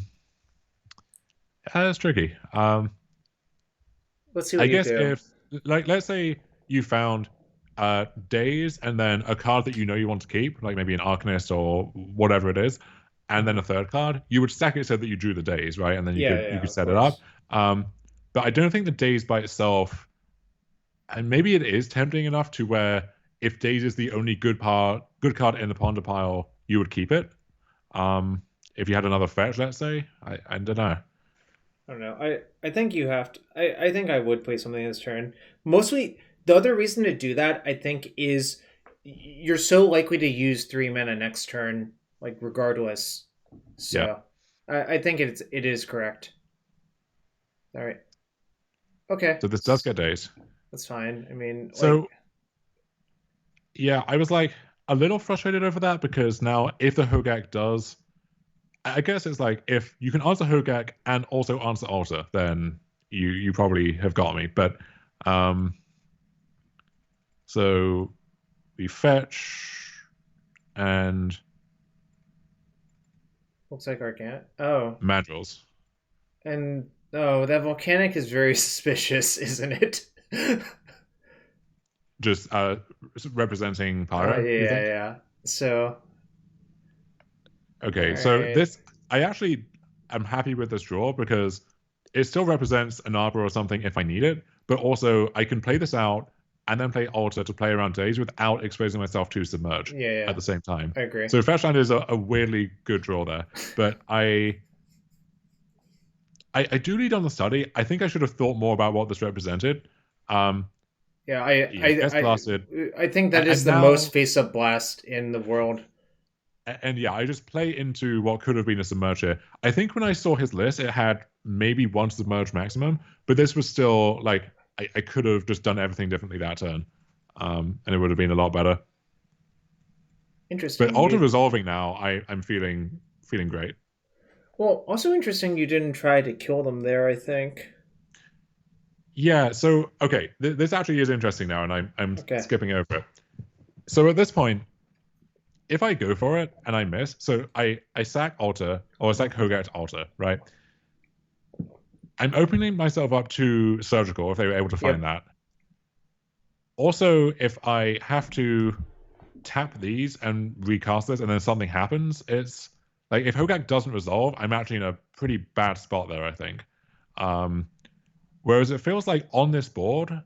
that's tricky. Let's see I what you guess do. if like let's say you found days and then a card that you want to keep, like maybe an Arcanist or whatever it is, and then a third card, you would stack it so that you drew the days, right? And then Yeah, you yeah, could of set it up. course. Um, but I don't think the days by itself, and maybe it is tempting enough to where if days is the only good card in the ponder pile, you would keep it. Um, if you had another fetch, let's say, I don't know. I don't know. I think you have to. I think I would play something this turn. Mostly, the other reason to do that, I think, is you're so likely to use 3 mana next turn, like regardless. Yeah. So, I think it is correct. All right. Okay. So this does get days. That's fine. I mean, like, So yeah, I was like a little frustrated over that because now if the Hogaak does, I guess it's like if you can answer Hogaak and also answer Altar, then you probably have got me. But um, so we fetch and looks like Argent. Oh, Madrils, and oh, that volcanic is very suspicious, isn't it? just representing Oh Pyro. You yeah, think? yeah. So, all Okay, so right. this I actually am happy with this draw because it still represents an arbor or something if I need it, but also I can play this out and then play altar to play around days without exposing myself to submerge Yeah, at yeah. the same time. I agree. So Fetchland is a weirdly good draw there, but I do lead on the study. I think I should have thought more about what this represented. Um, Yeah, I yeah, I gets blasted, I think that is and the most now face-up blast in the world. and yeah, I just play into what could have been a submerge here. I think when I saw his list, it had maybe one submerge maximum, but this was still like I could have just done everything differently that turn, and it would have been a lot better. But Interesting. auto You resolving now, I'm feeling great. well, also interesting. You didn't try to kill them there. I think. Yeah. So okay, this actually is interesting now, and I'm Okay. skipping over it. So at this point, if I go for it and I miss, so I sack alter or I sack Hogarth alter, right? I'm opening myself up to surgical if they were able to find Yep. that. Also, if I have to tap these and recast this and then something happens, it's like if Hogaak doesn't resolve, I'm actually in a pretty bad spot there, I think. Um, whereas it feels like on this board,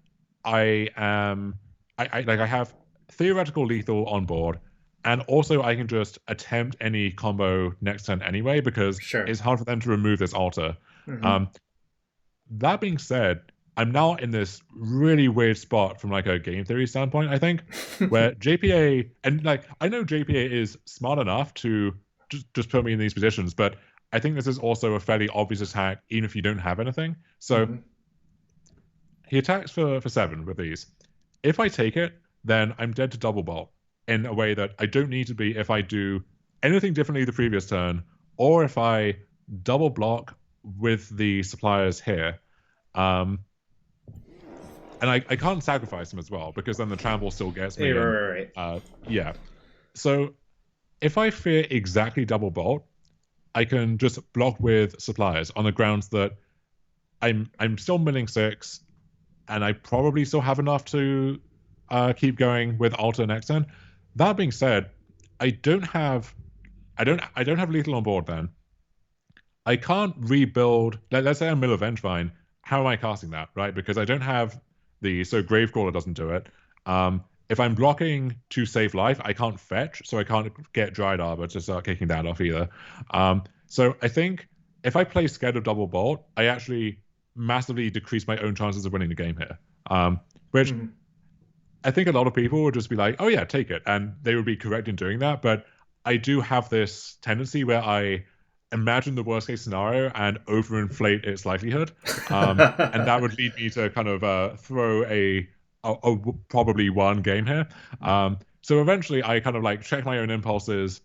I am I have theoretical lethal on board, and also I can just attempt any combo next turn anyway because Sure. it's hard for them to remove this altar. Mm-hmm. Um, that being said, I'm now in this really weird spot from like a game theory standpoint, I think, where JPA and like I know JPA is smart enough to just put me in these positions, but I think this is also a fairly obvious attack, even if you don't have anything. So Mm-hmm. he attacks for 7 with these. If I take it, then I'm dead to double bolt in a way that I don't need to be if I do anything differently the previous turn, or if I double block with the suppliers here. Um, and I can't sacrifice them as well because then the trample still gets Yeah, me. And right. yeah, so if I fear exactly double bolt, I can just block with suppliers on the grounds that I'm still milling 6, and I probably still have enough to keep going with alter next turn. That being said, I don't have I don't have lethal on board then. I can't rebuild. Let's say I'm Mill of Vengevine. How am I casting that, right? Because I don't have so Gravecrawler doesn't do it. If I'm blocking to save life, I can't fetch, so I can't get Dried Arbor to start kicking that off either. So I think if I play scared of double bolt, I actually massively decrease my own chances of winning the game here. Which Mm-hmm. I think a lot of people would just be like, "Oh yeah, take it," and they would be correct in doing that. But I do have this tendency where I imagine the worst case scenario and overinflate its likelihood, and that would lead me to kind of throw a probably one game here. So eventually, I kind of like check my own impulses,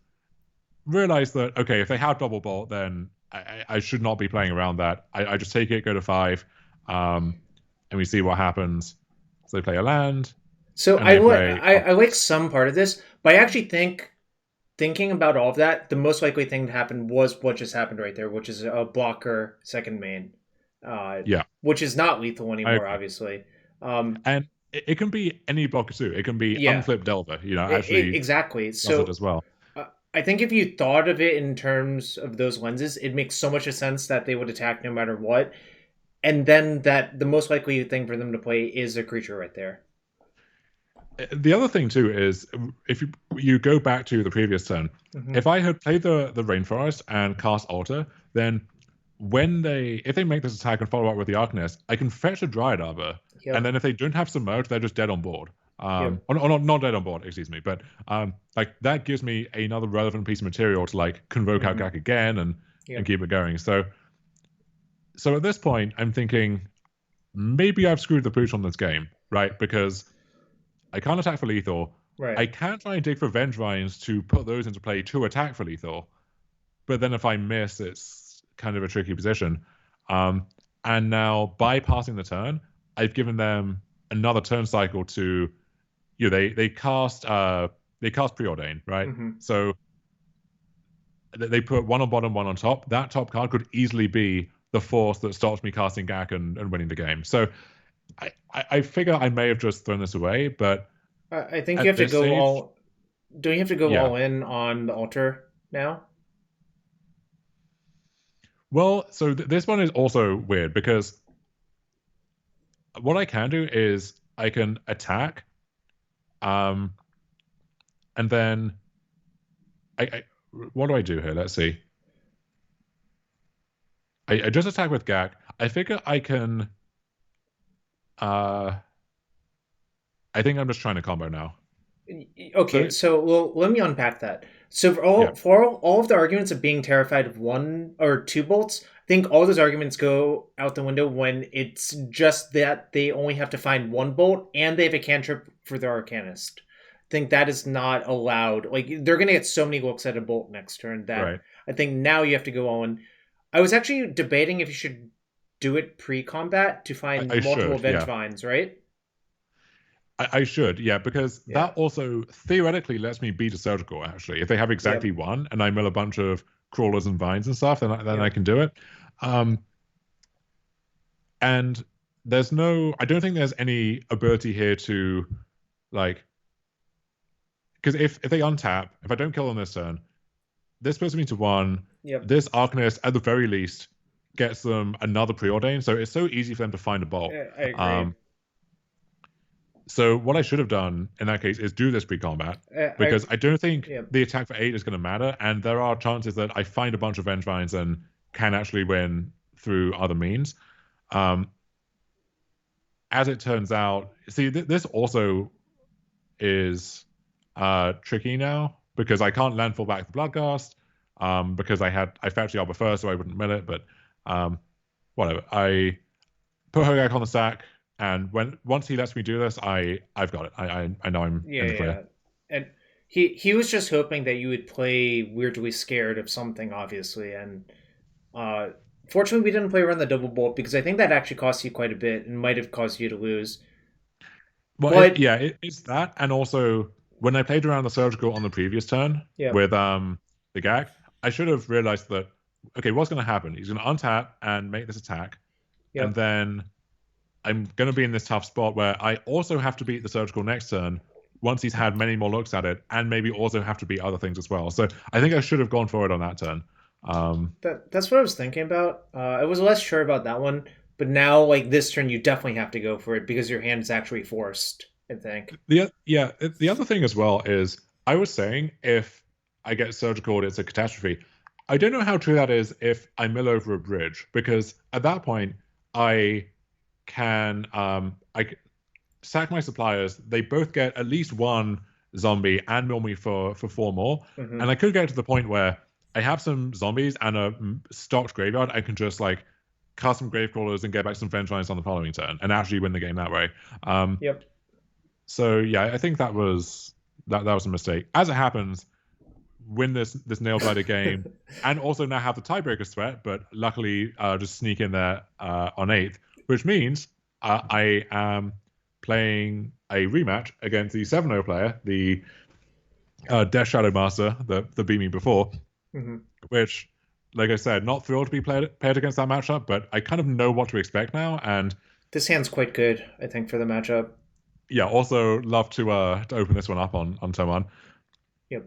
realize that okay, if they have double bolt, then I should not be playing around that. I just take it, go to 5, and we see what happens. So they play a land So and they play. I like some part of this, but I actually think thinking about all of that, the most likely thing to happen was what just happened right there, which is a blocker second main, Yeah, which is not lethal I anymore, agree. obviously. And it can be any blocker too. It can be Yeah, unflip Delver. Actually exactly. does it So as well. I think if you thought of it in terms of those lenses, it makes so much sense that they would attack no matter what, and then that the most likely thing for them to play is a creature right there. The other thing too is if you go back to the previous turn, Mm-hmm. if I had played the rainforest and cast altar, then if they make this attack and follow up with the Arcanist, I can fetch a Dryad Arbor, and Yep. then if they don't have submerged, they're just dead on board. Yep. Or not dead on board, excuse me, but like that gives me another relevant piece of material to like convoke Mm-hmm. Hogaak again and Yep. keep it going. So at this point, I'm thinking maybe I've screwed the pooch on this game, right? Because I can't attack for lethal. Right. I can try and dig for Vengevines to put those into play to attack for lethal, but then if I miss, it's kind of a tricky position. Um, and now bypassing the turn, I've given them another turn cycle to they cast preordain, right? Mm-hmm. So they put one on bottom, one on top. That top card could easily be the force that stops me casting Gak and winning the game. So I figure I may have just thrown this away, but I think you at have to this go stage, all. Don't you have to go yeah. all in on the altar now? Well, so this one is also weird because what I can do is I can attack, um, and then I what do I do here? Let's see. I just attack with Gak. I figure I can. Uh, I think I'm just trying to combo now. Okay, So so well, let me unpack that. So yeah, for all of the arguments of being terrified of one or two bolts, I think all those arguments go out the window when it's just that they only have to find one bolt and they have a cantrip for the Arcanist. I think that is not allowed. Like they're gonna get so many looks at a bolt next turn that right. I think now you have to go on. I was actually debating if you should do it pre-combat to find I multiple should, yeah. Vengevines, right? I should, yeah, because Yeah. that also theoretically lets me beat a surgical. Actually, if they have exactly Yep. one, and I mill a bunch of crawlers and vines and stuff, then I Yep. can do it. Um, and I don't think there's any ability here to like, because if they untap, if I don't kill them this turn, this puts me to one. Yep. This Arcanist, at the very least, gets them another preordain. So it's so easy for them to find a bolt. I agree. Um, so what I should have done in that case is do this pre-combat I because I don't think yeah. the attack for 8 is going to matter, and there are chances that I find a bunch of Vengevines and can actually win through other means. Um, as it turns out, see, this also is tricky now because I can't landfall back the Bloodghast because I fetched the Arbor first, so I wouldn't mill it. But um, whatever, I put Hogaak on the stack, and once he lets me do this, I've got it. I know I'm Yeah, in the clear. yeah. And he was just hoping that you would play weirdly scared of something, obviously. And uh fortunately we didn't play around the double bolt because I think that actually cost you quite a bit and might have caused you to lose. Well, But it's that, and also when I played around the surgical on the previous turn yep, with the gag, I should have realized that okay, what's going to happen? He's going to untap and make this attack, and yep. then I'm going to be in this tough spot where I also have to beat the surgical next turn once he's had many more looks at it, and maybe also have to beat other things as well. So I think I should have gone for it on that turn. That's what I was thinking about. I was less sure about that one, but now like this turn you definitely have to go for it because your hand is actually forced, I think. The other thing as well is I was saying if I get surgical, it's a catastrophe. I don't know how true that is if I mill over a bridge because at that point I can sack my suppliers. They both get at least one zombie and mill me for 4 more, and Mm-hmm. I could get to the point where I have some zombies and a stocked graveyard. I can just like cast some grave crawlers and get back some Vengevines on the following turn and actually win the game that way. Um, Yep. so yeah, I think that was a mistake. As it happens, win this nail biter game, and also now have the tiebreaker threat, but luckily just sneak in there on 8th, which means I am playing a rematch against the 7-0 player, the Death Shadow Master that beat me before, Mm-hmm. which, like I said, not thrilled to be paired against that matchup, but I kind of know what to expect now, and This hand's quite good, I think, for the matchup. yeah, also love to open this one up on turn 1. Yep.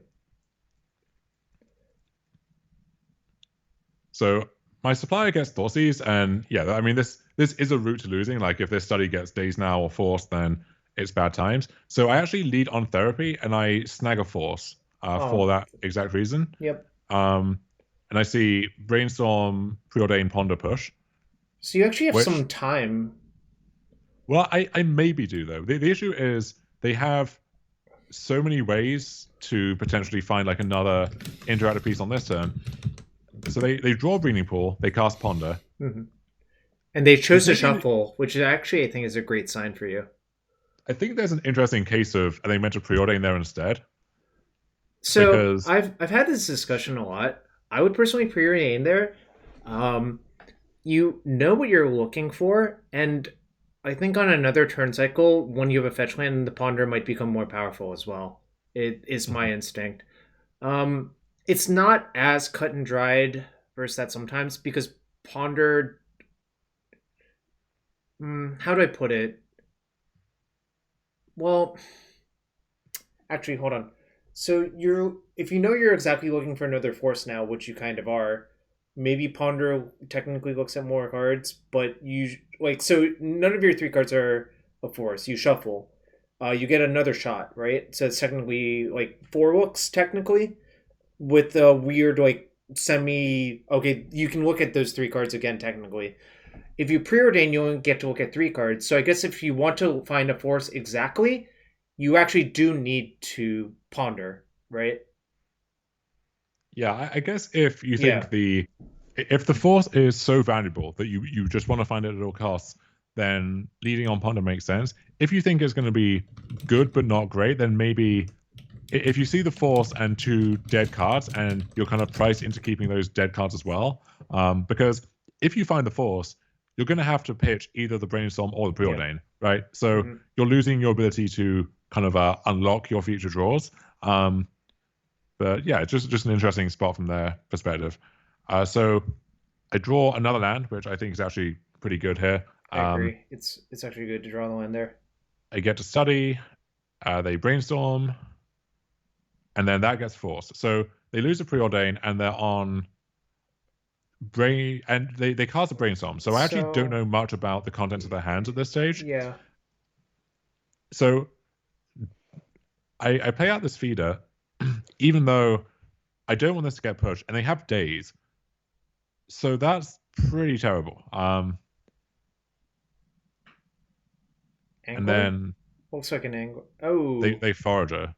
So my supplier gets Thoughtseize, and yeah, I mean this is a route to losing. Like if this study gets Days Now or Force, then it's bad times. So I actually lead on Therapy, and I snag a Force for Oh, that exact reason. yep. Um, and I see Brainstorm, Preordain, Ponder, Push, So you actually have which some time. well I maybe do though. The issue is they have so many ways to potentially find like another interactive piece on this turn. So they draw Breeding Pool, they cast Ponder. Hmm. And they They chose to take in, shuffle, which is actually I think is a great sign for you. I think there's an interesting case of are they meant to preordain there instead? So Because I've had this discussion a lot. I would personally preordain there. Um, you know what you're looking for, and I think on another turn cycle, when you have a fetch land, the ponder might become more powerful as well. It is my instinct. Um, it's not as cut and dried versus that sometimes because ponder. How do I put it? Well, actually, hold on. So you're if you know you're exactly looking for another force now, which you kind of are, maybe Ponder technically looks at more cards, but you like so none of your three cards are a force. You shuffle. You get another shot, right? So it's technically like four looks technically with a weird like semi okay, you can look at those three cards again technically. If you preordain, you only get to look at three cards. So I guess if you want to find a force exactly, you actually do need to ponder, right? yeah, I guess if you Yeah. think the force is so valuable that you just want to find it at all costs, then leading on Ponder makes sense. If you think it's going to be good but not great, then maybe if you see the force and two dead cards and you're kind of priced into keeping those dead cards as well, because if you find the force, you're going to have to pitch either the brainstorm or the Yeah. preordain, right? So Mm-hmm. you're losing your ability to kind of unlock your future draws. But yeah, it's just an interesting spot from their perspective. So I draw another land, which I think is actually pretty good here. I agree. It's actually good to draw the land there. I get to study. They brainstorm, and then that gets forced. So they lose a preordain, and they're on brain, and they cast a brainstorm. So I actually don't So know much about the contents of their hands at this stage. yeah. So I play out this feeder, even though I don't want this to get pushed, and they have days. So that's pretty terrible. And Angler? then Looks like an angler. they Oh. they forager.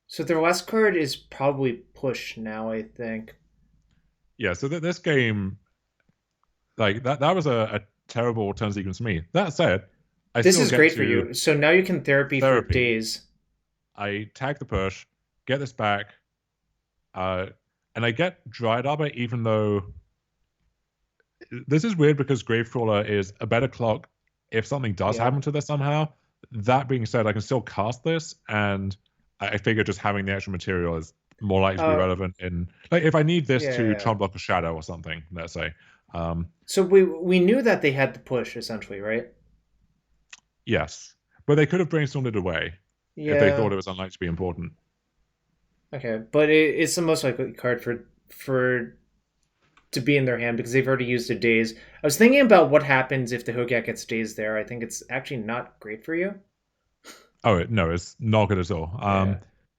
So their last card is probably push now, I think. Yeah, so this game, like that was a terrible turn sequence for me. That said, I This still is get great for to you. So now you can therapy for therapy. days. I tag the push, get this back, uh, and I get dried arbor, even though this is weird because Gravecrawler is a better clock if something does Yeah. happen to this somehow. That being said, I can still cast this, and I figure just having the extra material is more likely to be Uh relevant in like if I need this yeah, to yeah. trump block a shadow or something, let's say. Um, So we knew that they had the push essentially, right? yes, but they could have brainstormed it away if they Yeah. thought it was unlikely to be important. Okay, but it's the most likely card for to be in their hand because they've already used a daze. I was thinking about what happens if the Hogaak gets dazed there. I think it's actually not great for you. Oh no, it's not good at all. Yeah.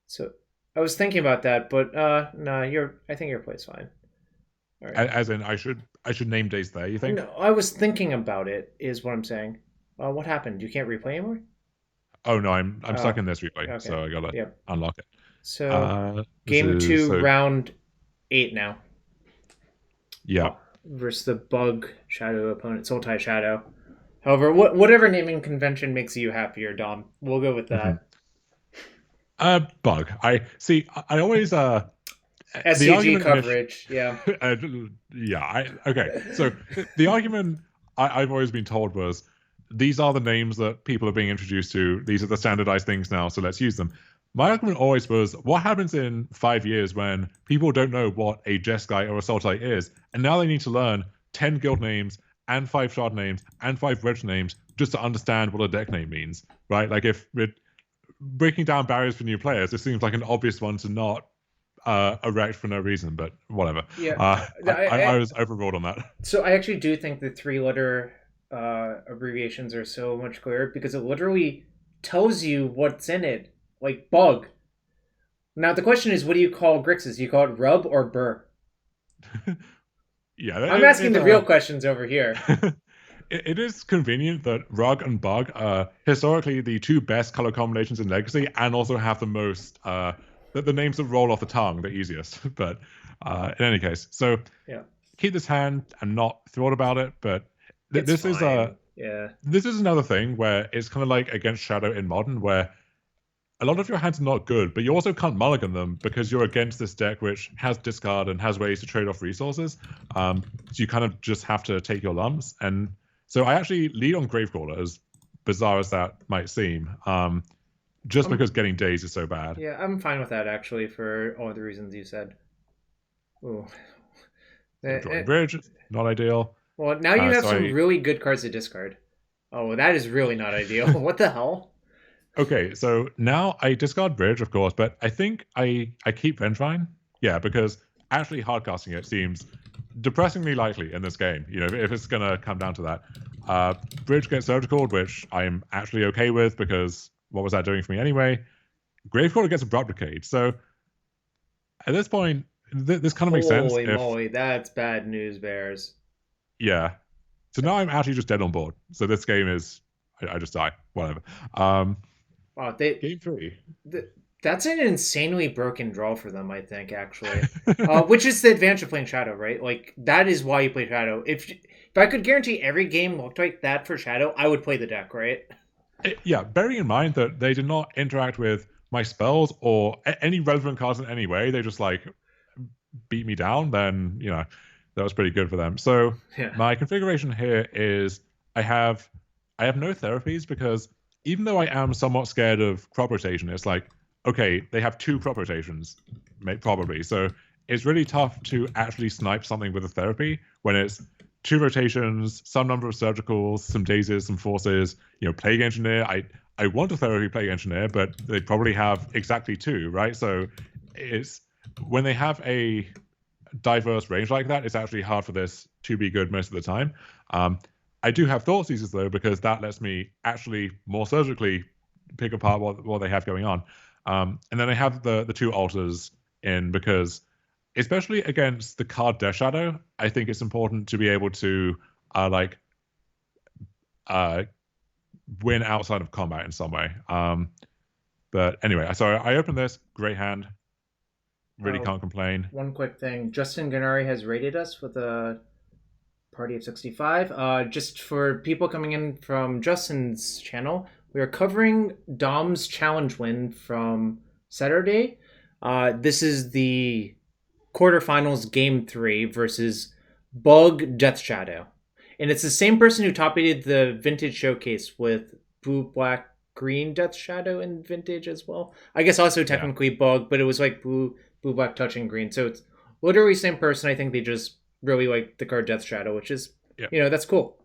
So I was thinking about that, but no, I think your play's fine. All right. As in, I should name days there. You think? No, I was thinking about it. Is what I'm saying. What happened? You can't replay anymore. Oh no, I'm stuck Oh, in this replay, okay. so I gotta Yep. unlock it. So This game is two, so round 8 now. yeah. Versus the bug shadow opponent, Sultai Shadow. However, whatever naming convention makes you happier, Dom, we'll go with Mm-hmm. that. Bug. I see. I always the SCG argument coverage, yeah. uh, yeah. Okay. So the argument I've always been told was these are the names that people are being introduced to. These are the standardized things now, so let's use them. My argument always was, what happens in 5 years when people don't know what a Jeskai or a Sultai is, and now they need to learn 10 guild names and 5 shard names and 5 wedge names just to understand what a deck name means, right? Like if it breaking down barriers for new players, it seems like an obvious one to not erect for no reason, but whatever. Yeah, I was overruled on that. so I actually do think the three-letter abbreviations are so much clearer because it literally tells you what's in it, like bug. Now the question is, what do you call Grixis? You call it rub or burr? Yeah, I'm asking the real questions over here. it is convenient that rug and bug are historically the two best color combinations in Legacy, and also have the most the names that roll off the tongue the easiest. But in any case, so Yeah, keep this hand. I'm not thrilled about it, but it's this is fine. Yeah, this is another thing where it's kind of like against Shadow in Modern, where a lot of your hands are not good, but you also can't mulligan them because you're against this deck which has discard and has ways to trade off resources. So you kind of just have to take your lumps. And so I actually lead on Gravecrawler, as bizarre as that might seem, just I'm, because getting days is so bad. yeah, I'm fine with that actually for all the reasons you said. Ooh. So drawing bridge, not ideal. Well, now you have So some really good cards to discard. Oh, well, that is really not ideal. What the hell? okay, so now I discard bridge, of course, but I think I keep Vengevine. Yeah, because actually hardcasting it seems depressingly likely in this game. You know, if it's gonna come down to that. Bridge gets surgical, which I'm actually okay with because what was that doing for me anyway? Gravecrawler gets abrupt decayed. So at this point, this kind of makes sense. Holy If moly, that's bad news, Bears. yeah, so now I'm actually just dead on board. So this game is I just die. Whatever. Wow, Game three. that's an insanely broken draw for them, I think, actually. Which is the advantage of playing Shadow, right? Like that is why you play Shadow. If I could guarantee every game looked like that for Shadow, I would play the deck, right? Yeah, bearing in mind that they did not interact with my spells or any relevant cards in any way, they just like beat me down, then that was pretty good for them. So Yeah. my configuration here is I have I have no therapies because even though I am somewhat scared of crop rotation, it's like okay, they have two crop rotations, probably. So it's really tough to actually snipe something with a therapy when it's two rotations, some number of surgicals, some dazes, some forces. Plague engineer. I want a therapy plague engineer, but they probably have exactly two, right? So it's when they have a diverse range like that, it's actually hard for this to be good most of the time. I do have thought seizures though, because that lets me actually more surgically pick apart what they have going on. And then I have the two altars in because, especially against the card Death Shadow, I think it's important to be able to like win outside of combat in some way. But anyway, so I opened this great hand. Really Uh, can't complain. one quick thing: Justin Gennari has rated us with a party of 65. Just for people coming in from Justin's channel, we are covering Dom's challenge win from Saturday. This is the quarterfinals game 3 versus Bug Death Shadow. And it's the same person who top aided the Vintage Showcase with Blue Black Green Death Shadow in Vintage as well. I guess also technically Bug, but it was like Blue Black touching green. So it's literally the same person. I think they just really like the card Death Shadow, which is that's cool.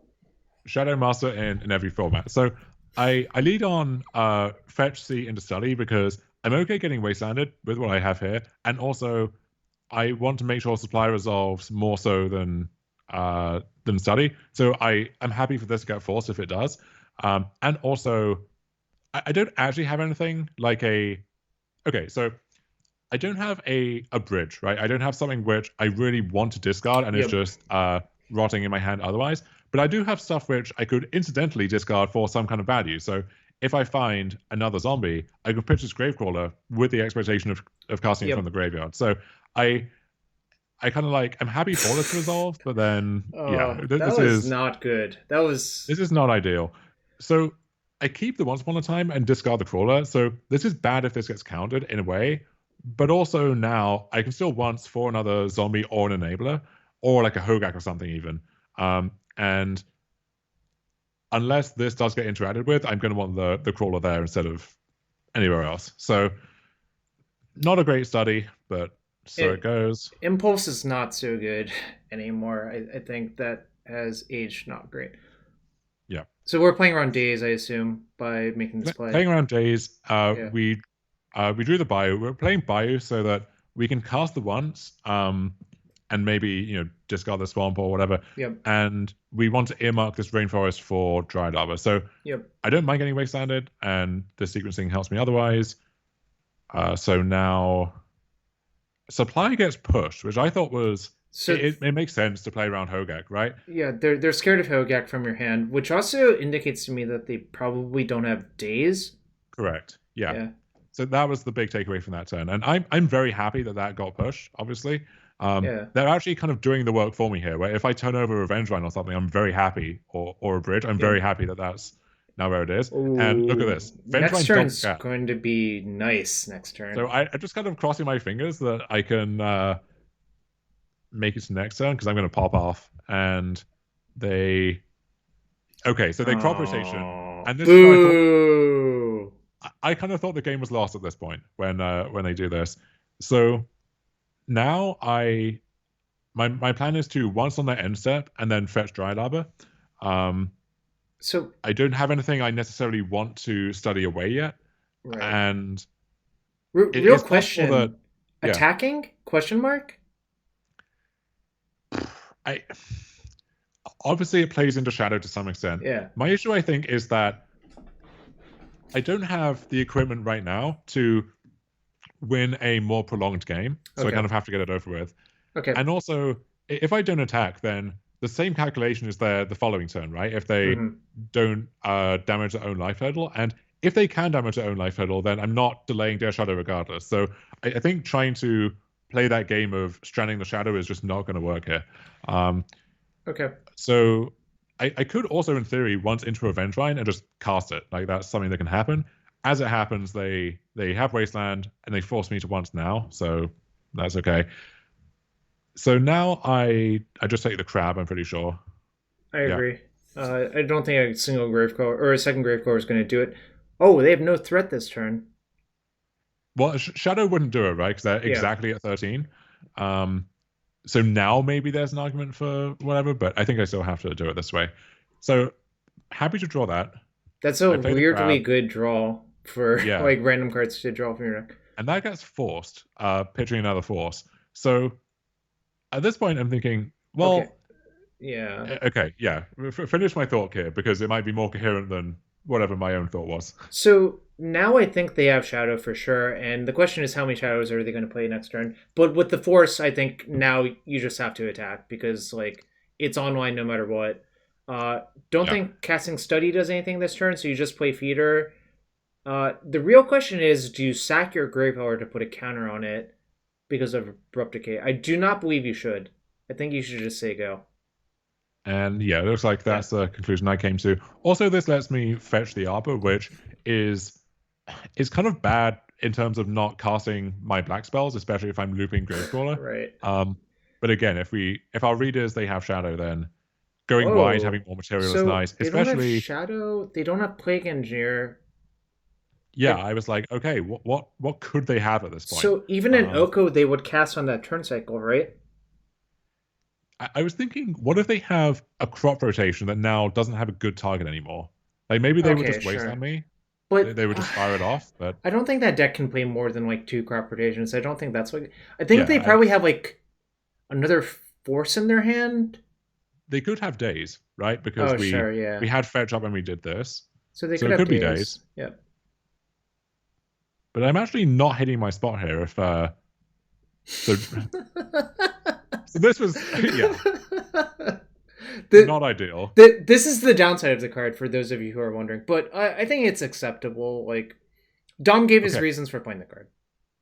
Shadow Master in every format. So I lead on fetch, see, into study because I'm okay getting wastelanded with what I have here, and also I want to make sure supply resolves more so than study. So I'm happy for this to get forced if it does. And also I don't actually have anything like a okay, so I don't have a bridge, right? I don't have something which I really want to discard and it's Yep. just rotting in my hand otherwise. But I do have stuff which I could incidentally discard for some kind of value. So if I find another zombie, I could pitch this Gravecrawler with the expectation of casting it from the graveyard. So I kind of like I'm happy for this to resolve, but then That was not good. This is not ideal. So I keep the Once Upon a Time and discard the Crawler. So this is bad if this gets countered in a way, but also now I can still once for another zombie or an enabler, or like a Hogaak or something even. And unless this does get interacted with, I'm going to want the Crawler there instead of anywhere else. So not a great study, but so it goes. Impulse is not so good anymore. I think that has aged not great. Yeah. So we're playing around days, I assume, by making this play. Playing around days, we drew the Bayou. We're playing Bayou so that we can cast the once, and maybe discard the swamp or whatever. Yep. And we want to earmark this rainforest for dry lava. So Yep. I don't mind getting wastelanded, and the sequencing helps me otherwise. So now supply gets pushed, which I thought was So it makes sense to play around Hogaak, right? yeah, they're scared of Hogaak from your hand, which also indicates to me that they probably don't have days. Correct. Yeah. Yeah. So that was the big takeaway from that turn, and I'm very happy that that got pushed. Obviously, Yeah. they're actually kind of doing the work for me here. Where if I turn over a Revenge Line or something, I'm very happy, or a bridge, I'm very happy that that's now where it is. Ooh, and look at this, Revenge next Line turn's double cap. going to be nice. Next turn. So I just kind of crossing my fingers that I can make it to next turn because I'm going to pop off and they. Okay, so they crop rotation, and this is where I thought. I kind of thought the game was lost at this point when they do this. So now my plan is to once on their end step and then fetch dry lava. So I don't have anything I necessarily want to study away yet, right. And real question: that, attacking? Question mark. Obviously it plays into shadow to some extent. Yeah. My issue, I think, is that I don't have the equipment right now to win a more prolonged game, so I kind of have to get it over with. Okay. And also, if I don't attack, then the same calculation is there the following turn, right? If they don't damage their own life hurdle, and if they can damage their own life hurdle, then I'm not delaying their shadow regardless. So I think trying to play that game of stranding the shadow is just not going to work here. Okay. So I could also, in theory, once into Revenge Line and just cast it. Like, that's something that can happen. As it happens, they have Wasteland, and they force me to once now, so that's okay. So now I just take the crab, I'm pretty sure. I agree. I don't think a single Gravecore or a second Gravecore is going to do it. Oh, they have no threat this turn. Well, Shadow wouldn't do it, right? Because they're exactly at 13. So now maybe there's an argument for whatever, but I think I still have to do it this way. So happy to draw that. That's a weirdly good draw for like random cards to draw from your deck. And that gets forced, pitching another force. So at this point, I'm thinking, well, finish my thought here because it might be more coherent than whatever my own thought was. So now I think they have Shadow for sure, and the question is how many Shadows are they going to play next turn? But with the Force, I think now you just have to attack because like it's online no matter what. Don't think casting Study does anything this turn, so you just play Feeder. The real question is, do you sack your Graveholder to put a counter on it because of Abrupt Decay? I do not believe you should. I think you should just say go. And yeah, it looks like that's the conclusion I came to. Also, this lets me fetch the Arbor, which is kind of bad in terms of not casting my black spells, especially if I'm looping Gravecrawler. Right. But again, if our readers they have Shadow, then going wide, having more material is nice. They don't have Shadow. They don't have Plague Engineer. Yeah, I was like, okay, what could they have at this point? So even in Oko, they would cast on that turn cycle, right? I was thinking, what if they have a crop rotation that now doesn't have a good target anymore? Like maybe they would just wasteland me. But they would just fire it off. But I don't think that deck can play more than like 2 crop rotations. I don't think that's what. I think they probably have like another Force in their hand. They could have days, right? Because we had fetch up when we did this. So they could be days. Yeah. But I'm actually not hitting my spot here. If so this was not ideal. This is the downside of the card for those of you who are wondering, but I think it's acceptable. Like Dom gave his reasons for playing the card.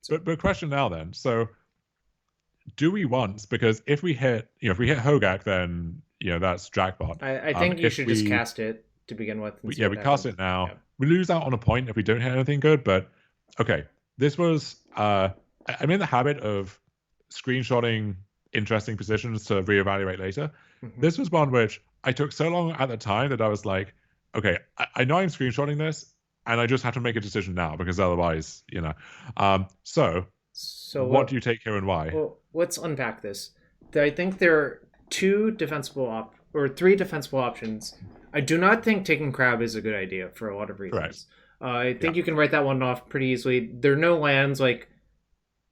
So. But question now then. So do we once? Because if we hit Hogaak, then that's jackpot. I think you should just cast it to begin with. We cast it now. Yeah. We lose out on a point if we don't hit anything good. But okay, this was I'm in the habit of screenshotting interesting positions to reevaluate later. This was one which I took so long at the time that I was like, okay, I know I'm screenshotting this and I just have to make a decision now because otherwise, So what do you take here and why? Well, let's unpack this. I think there are 3 defensible options. I do not think taking Crab is a good idea for a lot of reasons. I think you can write that one off pretty easily. There are no lands like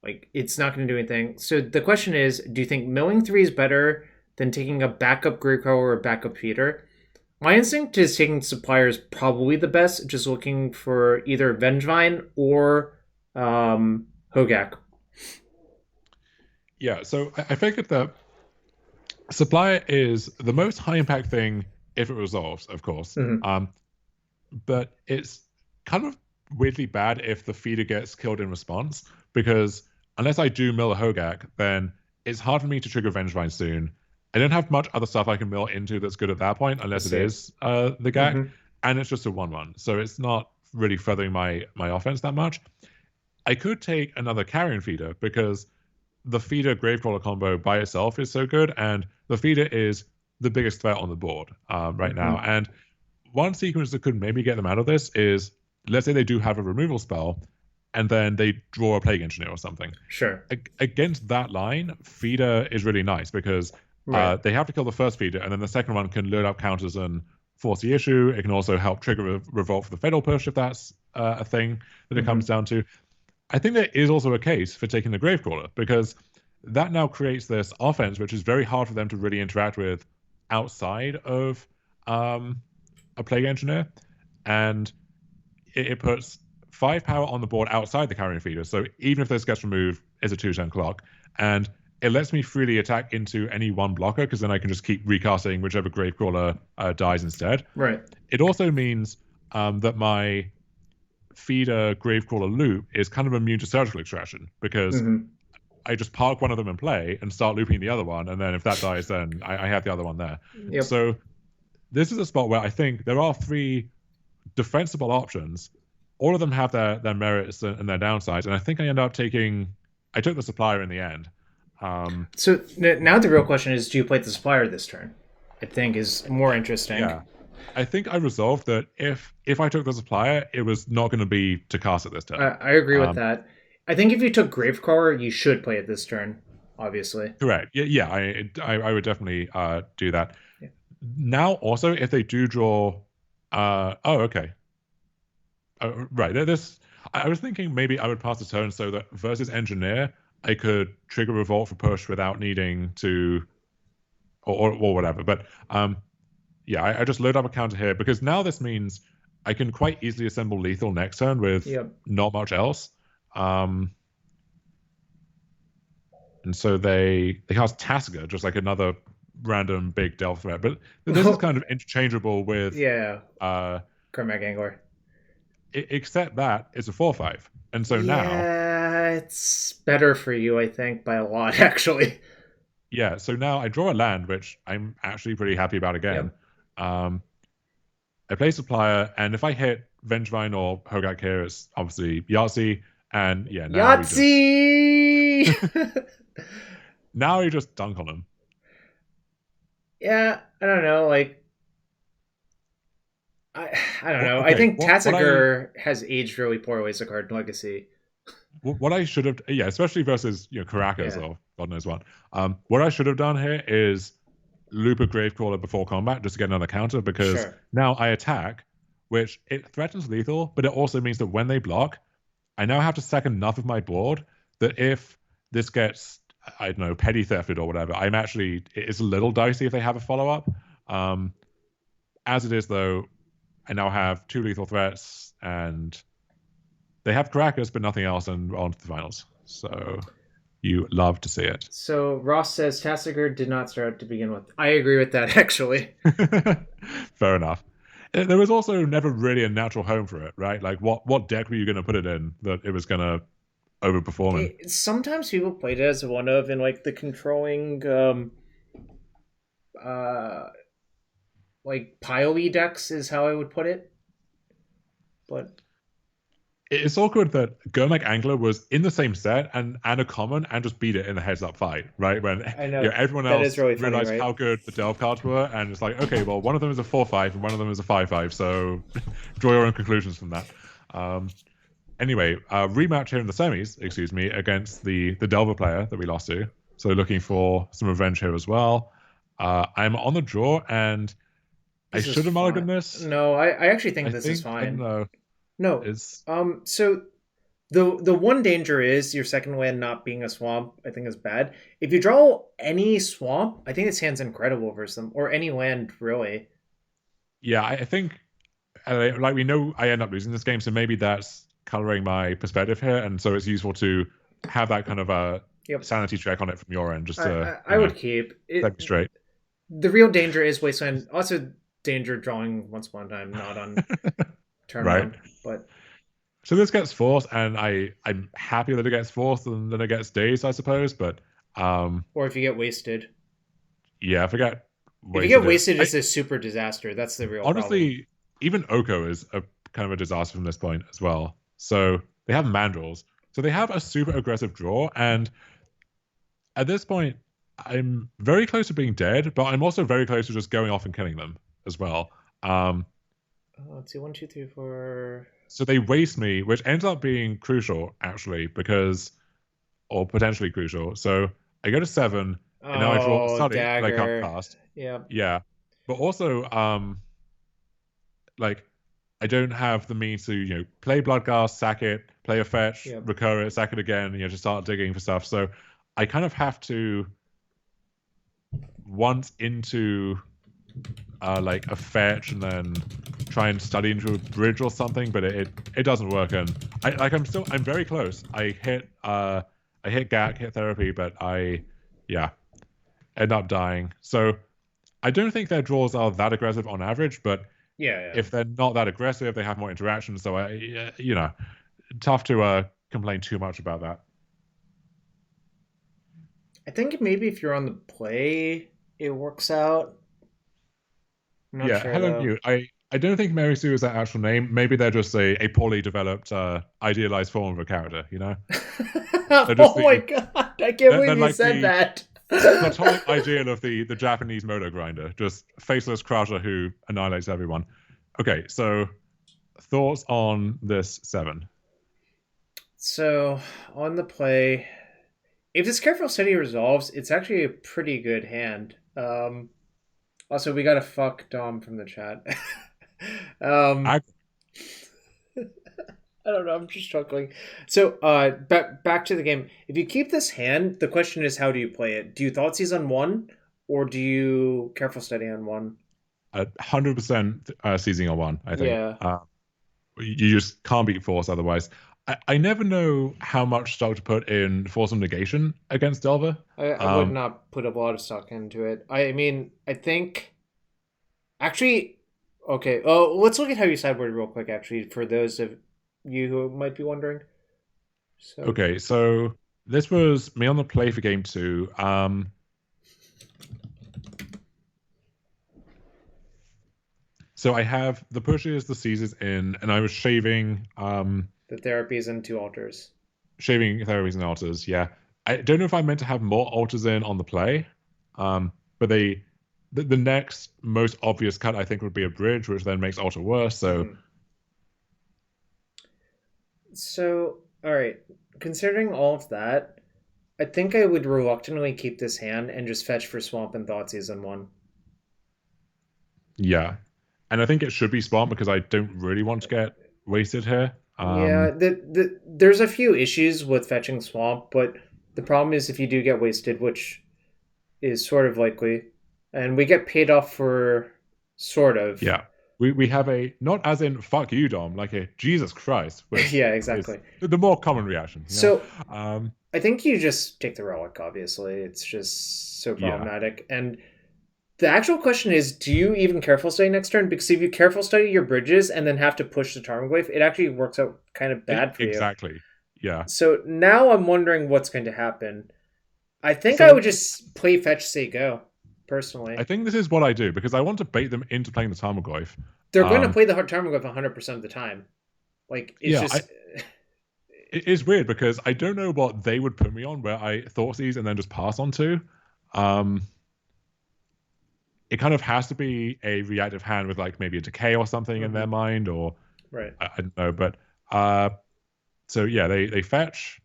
Like it's not going to do anything. So the question is, do you think milling 3 is better than taking a backup Gravecarver or a backup Feeder? My instinct is taking Supplier is probably the best, just looking for either Vengevine or Hogaak. Yeah, so I figured that Supplier is the most high impact thing if it resolves, of course. Mm-hmm. But it's kind of weirdly bad if the feeder gets killed in response, because unless I do mill a Hogaak, then it's hard for me to trigger Vengevine soon. I don't have much other stuff I can mill into that's good at that point, I unless it see. is the Gak, Mm-hmm. and it's just a 1/1, so it's not really furthering my offense that much. I could take another carrion feeder because the feeder Gravecrawler combo by itself is so good, and the feeder is the biggest threat on the board right now. Mm-hmm. And one sequence that could maybe get them out of this is, let's say they do have a removal spell, and then they draw a Plague Engineer or something. Sure. Against that line, feeder is really nice because Right. they have to kill the first feeder, and then the second one can load up counters and force the issue. It can also help trigger a revolt for the fatal push if that's a thing that it comes Mm-hmm. down to. I think there is also a case for taking the Gravecrawler because that now creates this offense which is very hard for them to really interact with outside of a Plague Engineer, and it puts 5 power on the board outside the carrion feeder. So even if this gets removed, it's a 2-turn clock, and it lets me freely attack into any one blocker because then I can just keep recasting whichever Gravecrawler dies instead. Right. It also means that my feeder Gravecrawler loop is kind of immune to surgical extraction because Mm-hmm. I just park one of them in play and start looping the other one, and then if that dies, then I have the other one there. Yep. So this is a spot where I think there are 3 defensible options. All of them have their merits and their downsides, and I think I took the supplier in the end. So now the real question is, do you play the Supplier this turn? I think is more interesting. Yeah, I think I resolved that if I took the supplier, it was not going to be to cast it this turn. I agree with Um, that. I think if you took Gravecrawler, you should play it this turn, obviously. Correct. Yeah. I would definitely do that. Yeah. Now, also, if they do draw, oh, okay, right. This I was thinking maybe I would pass the turn so that versus engineer I could trigger revolt for push without needing to, or whatever. But yeah, I just load up a counter here because now this means I can quite easily assemble lethal next turn with Yep. not much else. And so they cast Tasiger, just like another random big delve threat. But this is kind of interchangeable with Yeah. uh Cormac Angler. except that it's a 4/5. And so now, Yeah, it's better for you, I think, by a lot, actually. yeah, so now I draw a land, which I'm actually pretty happy about again. Yep. Um I play supplier, and if I hit Vengevine or Hogaak here, it's obviously Yahtzee. And yeah, Yahtzee! now we just dunk on him. Yeah, I don't know. Like, I don't know. I Okay, think Tasiger has aged really poorly as a card in Legacy. what I should have, yeah, especially versus Caracas Yeah. or God knows what. What I should have done here is loop a Gravecrawler before combat just to get another counter, because Sure. now I attack, which it threatens lethal, but it also means that when they block, I now have to sack enough of my board that if this gets, I don't know, petty thefted or whatever, it's a little dicey if they have a follow up. As it is though, I now have 2 lethal threats, and they have Caracas, but nothing else, and on to the finals. So you love to see it. So Ross says Tasiger did not start to begin with. I agree with that, actually. Fair enough. There was also never really a natural home for it, right? Like, what deck were you going to put it in that it was going to overperform in? Sometimes people played it as one of in like the controlling uh like pile decks is how I would put it. But It's awkward that Gurmak Angler was in the same set and a common and just beat it in a heads up fight, right? When I know everyone that else is really funny, realized right? how good the delve cards were, and it's like, okay, well, one of them is a 4/5 and one of them is a 5/5, so draw your own conclusions from that. Anyway, rematch here in the semis, excuse me, against the Delver player that we lost to. So looking for some revenge here as well. I'm on the draw, and I This is should have mulliganed fine. this. No, I actually think I this is think, I don't fine. know. No. It's So The one danger is your second land not being a swamp. I think is bad. If you draw any swamp, I think this hand's incredible versus them, or any land really. Yeah, I think like we know I end up losing this game, so maybe that's coloring my perspective here, and so it's useful to have that kind of a Yep. sanity check on it from your end, just I to I, I would keep set it. me straight. The real danger is wasteland. Also, danger drawing once upon a time, not on turn Right. one. But So this gets forced, and I'm happy that it gets forced and then it gets dazed, I suppose. But um, or if you get wasted, yeah, I forget if you get wasted it. wasted, it's a super disaster. That's the real problem. Honestly, even Oko is a kind of a disaster from this point as well. So they have Mandrels. So they have a super aggressive draw, and at this point, I'm very close to being dead, but I'm also very close to just going off and killing them as well. Um, Let's see, one, two, three, four. so they waste me, which ends up being crucial actually, because or potentially crucial. So I go to 7, and now I draw Oh, Study that I can't dagger. cast. Yep. Yeah, but also like I don't have the means to play Bloodghast, sack it, play a fetch, Yep. recur it, sack it again, to start digging for stuff. So I kind of have to once into like a fetch and then try and study into a bridge or something, but it doesn't work. And I'm very close. I hit GAC, hit therapy, but yeah end up dying. So I don't think their draws are that aggressive on average, but Yeah, yeah. if they're not that aggressive, they have more interaction. So tough to complain too much about that. I think maybe if you're on the play, it works out. I'm not Yeah, sure Helen though. Yu. I don't think Mary Sue is their actual name. Maybe they're just a poorly developed, idealized form of a character. They're just Oh my the god! I can't they're believe you like said the that. platonic ideal of the Japanese moto grinder, just faceless croucher who annihilates everyone. Okay, so thoughts on this 7? So on the play, if this careful study resolves, it's actually a pretty good hand. Also, we got a fuck Dom from the chat. um, I, I don't know. I'm just struggling. So, back to the game. If you keep this hand, the question is, how do you play it? Do you Thoughtseize on one, or do you careful study on one? 100% seizing on one. I think Yeah, you just can't beat force otherwise. I never know how much stock to put in force of negation against Delver. I would not put a lot of stock into it. I mean, I think actually, okay. Oh, let's look at how you sideboard real quick. Actually, for those of you who might be wondering. So Okay, so this was me on the play for game 2. So I have the pushes, the seizes in, and I was the therapies and two altars. shaving therapies and altars. Yeah, I don't know if I meant to have more altars in on the play, but the next most obvious cut I think would be a bridge, which then makes altar worse. So Mm-hmm. So, all right. Considering all of that, I think I would reluctantly keep this hand and just fetch for Swamp and Thoughtseize in one. yeah, and I think it should be smart because I don't really want to get wasted here. Yeah, there's a few issues with fetching Swamp, but the problem is if you do get wasted, which is sort of likely, and we get paid off for sort of. Yeah. We have a not as in fuck you, Dom, like a Jesus Christ, which Yeah, is exactly. the more common reaction, So Um, I think you just take the relic, obviously. It's just so yeah. problematic. And the actual question is, do you even careful study next turn? Because if you careful study your bridges and then have to push the Tarmogoyf, it actually works out kind of bad for you. Exactly. Yeah. So now I'm wondering what's going to happen. I think I So would just play fetch, say go, personally. I think this is what I do because I want to bait them into playing the Tarmogoyf. They're going to Um, play the Tarmogoyf 100% of the time. Like, it's yeah, just. it is weird because I don't know what they would put me on where I thought these and then just pass on to. Um, it kind of has to be a reactive hand with like maybe a decay or something in their Mhm. mind, or Right. I don't know. But uh, so yeah, they fetch,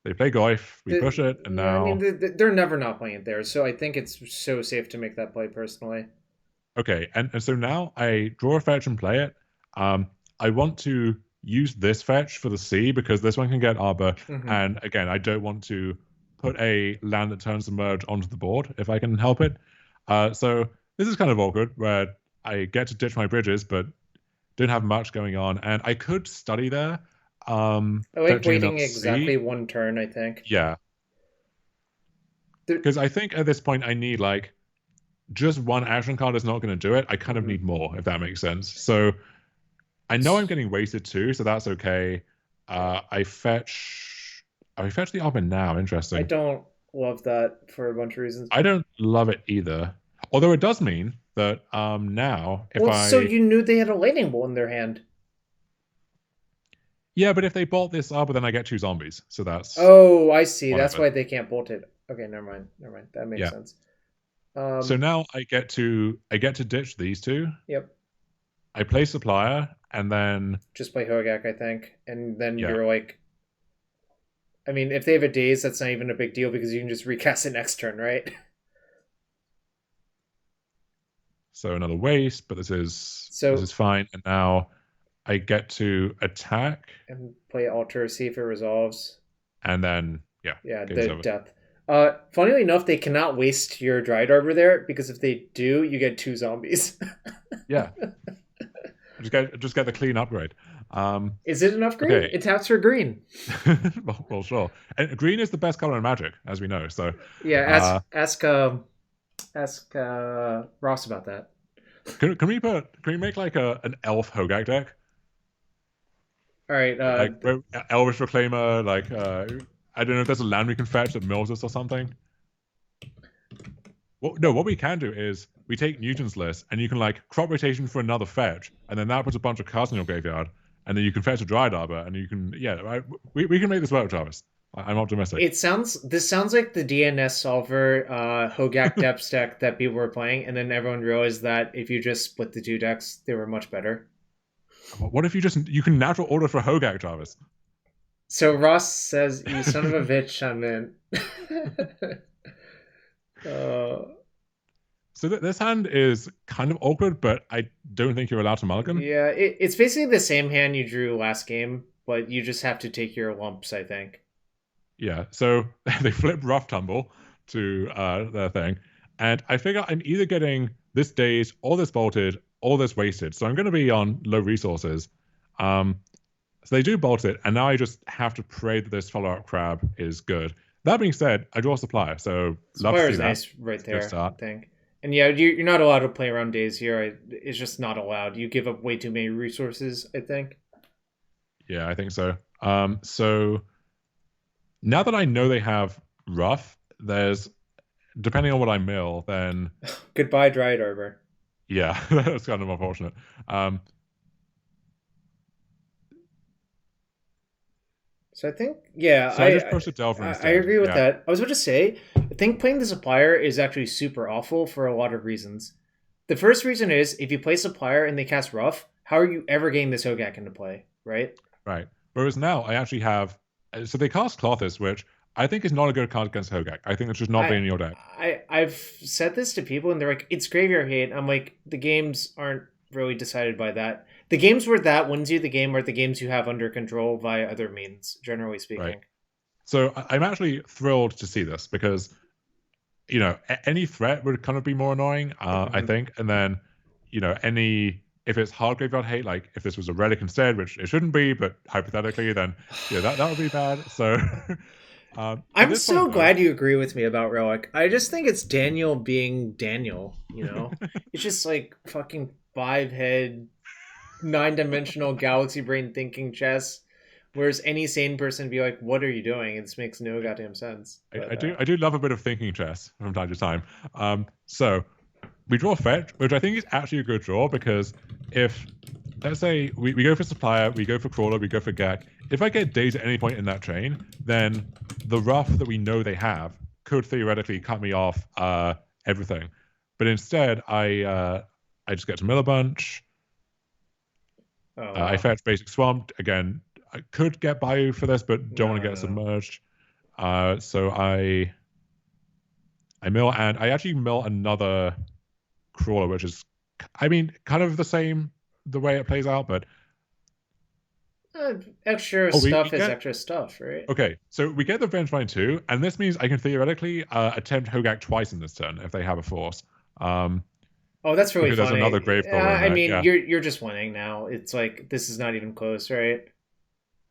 they play Goyf, we push it, and Yeah, I mean, now they're never not playing it there. So I think it's so safe to make that play personally. okay, and so now I draw a fetch and play it. I want to use this fetch for the C because this one can get Arbor. Hmm. And again, I don't want to put a land that turns the merge onto the board if I can help it. So this is kind of awkward where I get to ditch my bridges, but don't have much going on. And I could study there. I like Fetching another waiting exactly C. one turn, I think. Yeah. There, Because I think at this point I need like just one action card is not going to do it. I kind of mhm. need more, if that makes sense. So I know I'm getting wasted too, so that's okay. Yeah. I fetch. I fetch the Arbor now. I Interesting. don't love that for a bunch of reasons. I don't love it either. Although it does mean that now if Well, so I you knew they had a lightning bolt in their hand. yeah, but if they bolt this Arbor, then I get two zombies. So that's Oh, I see. That's whatever. why they can't bolt it. Okay, never mind. Never mind. That makes Yeah. sense. So Um, now I get to ditch these two. yep. I play supplier and then Just play Hogaak, I think, and then yeah. you're like, I mean, if they have a daze, that's not even a big deal because you can just recast it next turn, right? So another waste, but this is So fine. And now I get to attack and play Alter, see if it resolves. and then yeah, Yeah, game's the over. death. Funnily enough, they cannot waste your Dried Arbor there because if they do, you get two zombies. Yeah. Just get the clean upgrade. Is it an upgrade? Okay. It taps for green. Well, sure. And green is the best color in Magic, as we know. So, Yeah, uh, ask Ross about that. can we make like an elf Hogaak deck, All right. like Elvish Reclaimer, like I don't know if there's a land we can fetch that mills us or something. No, what we can do is we take Newton's list and you can like crop rotation for another fetch, and then that puts a bunch of cards in your graveyard, and then you can fetch a Dryad Arbor, and you can yeah, right, we can make this work, Travis. I'm optimistic. This sounds like the DNS solver Hogaak depth deck that people were playing, and then everyone realized that if you just split the two decks, they were much better. What if you can natural order for Hogaak, Travis? So Ross says, "You son of a bitch, I'm in." uh, So this hand is kind of awkward, but I don't think you're allowed to mulligan. yeah, it's basically the same hand you drew last game, but you just have to take your lumps, I think. Yeah, so they flip Rough Tumble to their thing, and I figure I'm either getting this dazed or this bolted or this wasted. So I'm going to be on low resources. Um, so they do bolt it, and now I just have to pray that this follow-up crab is good. That being said, I draw supplier, so love to Supplier see is that. nice right It's a good there, I start. think. And yeah, you're not allowed to play around days here. It's just not allowed. You give up way too many resources, I think. Yeah, I think so. So now that I know they have rough, there's depending on what I mill, then Goodbye, Dried Arbor. yeah, that's kind of unfortunate. Um, So I think, yeah, so I just pushed a Delver I instead. agree with Yeah, that. I was about to say, I think playing the supplier is actually super awful for a lot of reasons. The first reason is if you play supplier and they cast rough, how are you ever getting this Hogaak into play, right? right. Whereas now I actually have. So they cast Clothis, which I think is not a good card against Hogaak. I think it should not be I in your deck. I've said this to people and they're like, it's graveyard hate. I'm like, the games aren't really decided by that. The games where that wins you the game are the games you have under control via other means, generally Right. speaking. So I'm actually thrilled to see this because any threat would kind of be more annoying, I Mhm. think. And then, any if it's hard graveyard hate, like if this was a relic instead, which it shouldn't be, but hypothetically, then that would be bad. So at I'm this point, so though, glad you agree with me about Relic. I just think it's Daniel being Daniel, you know? It's just like fucking five head, nine-dimensional galaxy brain thinking chess. Whereas any sane person would be like, what are you doing? This makes no goddamn sense. I But do I do love a bit of thinking chess from time to time. So we draw fetch, which I think is actually a good draw because if let's say we go for supplier, we go for crawler, we go for Gak. If I get days at any point in that chain, then the rough that we know they have could theoretically cut me off everything. But instead, I just get to mill a bunch. oh I wow. fetch basic swamp again. I could get Bayou for this, but don't want No, to get no, no. submerged. So I mill and I actually mill another crawler, which is, I mean, kind of the same the way it plays out, but Extra Oh, we stuff is get extra stuff, right? okay. So we get the Vengevine too, and this means I can theoretically attempt Hogaak twice in this turn if they have a force. Um, Oh, that's really because there's another funny. Gravecrawler in I there. mean, Yeah, you're just winning now. It's like this is not even close, right?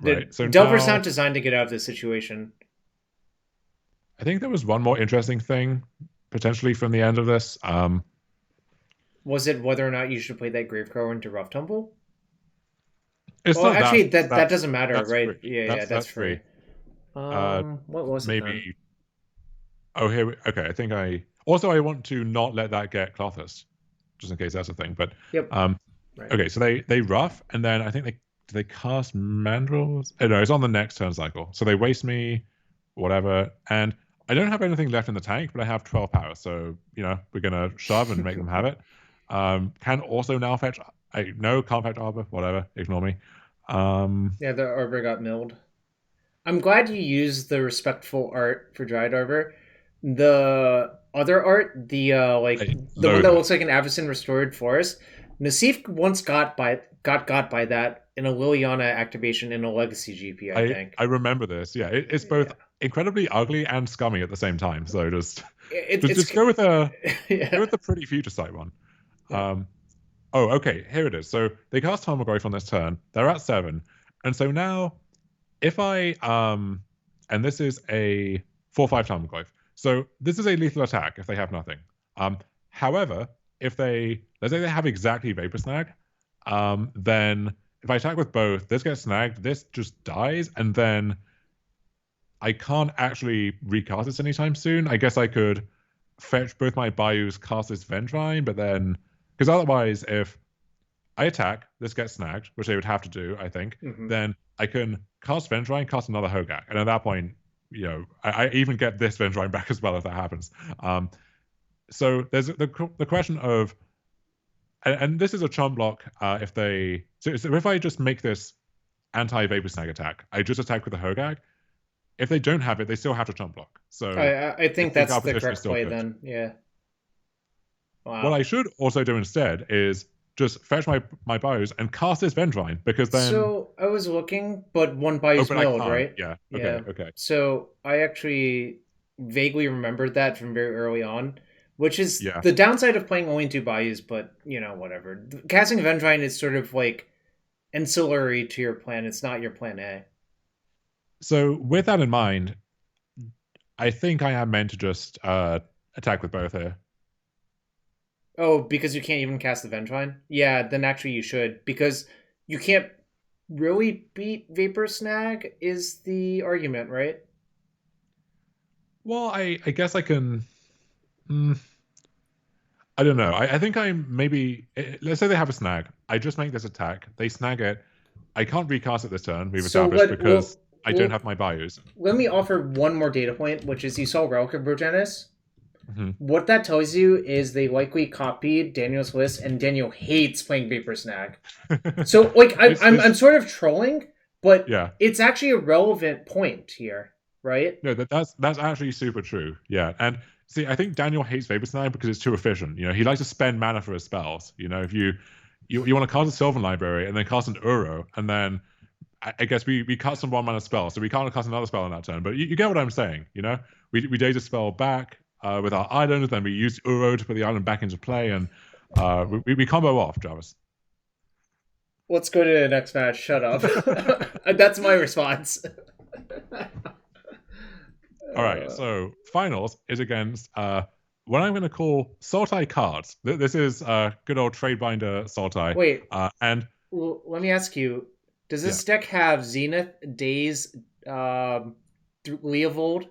The right. So Delver's now not designed to get out of this situation. I think there was one more interesting thing potentially from the end of this. Was it whether or not you should play that Gravecrawler into Rough Tumble? It's Well, not that actually, that that's doesn't matter, that's right? free. Yeah, that's That's free. free. Uh, What was it then? maybe. Oh, okay. I think I also I want to not let that get Clothis, just in case that's a thing. But Yep. um, Right. okay. So they rough, and then I think they cast Mandrels. Oh, no, it's on the next turn cycle. So they waste me, whatever, and I don't have anything left in the tank, but I have 12 power. So we're gonna shove and make them have it. Can also now fetch. I no can't fetch Arbor. Whatever. Ignore me. Yeah, the Arbor got milled. I'm glad you used the respectful art for Dryad Arbor. The other art, I the one loathe that it. looks like an Avacyn restored forest, Nassif once got by that in a Liliana activation in a Legacy GP, I think. I remember this. Yeah, it's both Yeah, incredibly ugly and scummy at the same time. So just it's just go with a yeah. pretty future sight one. Yeah. Um, oh, okay, here it is. So they cast Tarmogoyf on this turn. They're at 7, and so now if I and this is a 4/5 Tarmogoyf. So this is a lethal attack if they have nothing. Um, however, if they let's say they have exactly Vapor Snag, then if I attack with both, this gets snagged, this just dies, and then I can't actually recast this anytime soon. I guess I could fetch both my Bayous, cast this Vengevine, but then because otherwise, if I attack, this gets snagged, which they would have to do, I think. Hmm. Then I can cast Vengevine, cast another Hogaak, and at that point, I even get this Vengevine back as well if that happens. So there's the question of, and this is a chump block. If they so if I just make this anti Vapor Snag attack, I just attack with the Hogaak. If they don't have it, they still have to chump block. So I I think think that's our the position is correct still play good. then. Yeah. What Wow. I should also do instead is just fetch my bows and cast this Vengevine because then. So I was looking, but one Oh, Bayou's but I milled, can't. right? Yeah. Okay. Yeah. Okay. So I actually vaguely remembered that from very early on, which is Yeah. the downside of playing only two Bayous, but whatever. Casting Avengine is sort of like ancillary to your plan. It's not your plan A. So with that in mind, I think I am meant to just attack with both here. Oh, because you can't even cast the Avengine? Yeah, then actually you should, because you can't really beat Vapor Snag is the argument, right? Well, I guess I can. Mm, I don't know. I think I'm maybe. Let's say they have a snag. I just make this attack. They snag it. I can't recast it this turn. We've So established because I don't well, have my bios. let me offer one more data point, which is you saw Relic of Progenis. Mhm. What that tells you is they likely copied Daniel's list, and Daniel hates playing Vapor Snag. So, like, I'm It's sort of trolling, but yeah. it's actually a relevant point here, right? No, that's actually super true. Yeah, and see, I think Daniel hates Vapor Snag because it's too efficient. He likes to spend mana for his spells. If you want to cast a Sylvan Library and then cast an Uro, and then I guess we cast some 1 mana spell, so we can't cast another spell on that turn. But you get what I'm saying. We date a spell back with our island, then we use Uro to put the island back into play, and we combo off, Jarvis. Let's go to the next match. Shut up. That's my response. All right, so finals is against what I'm going to call Sultai cards. This is good old Tradebinder Sultai. Wait, And let me ask you: does yeah, this deck have Zenith, Days, Leovold?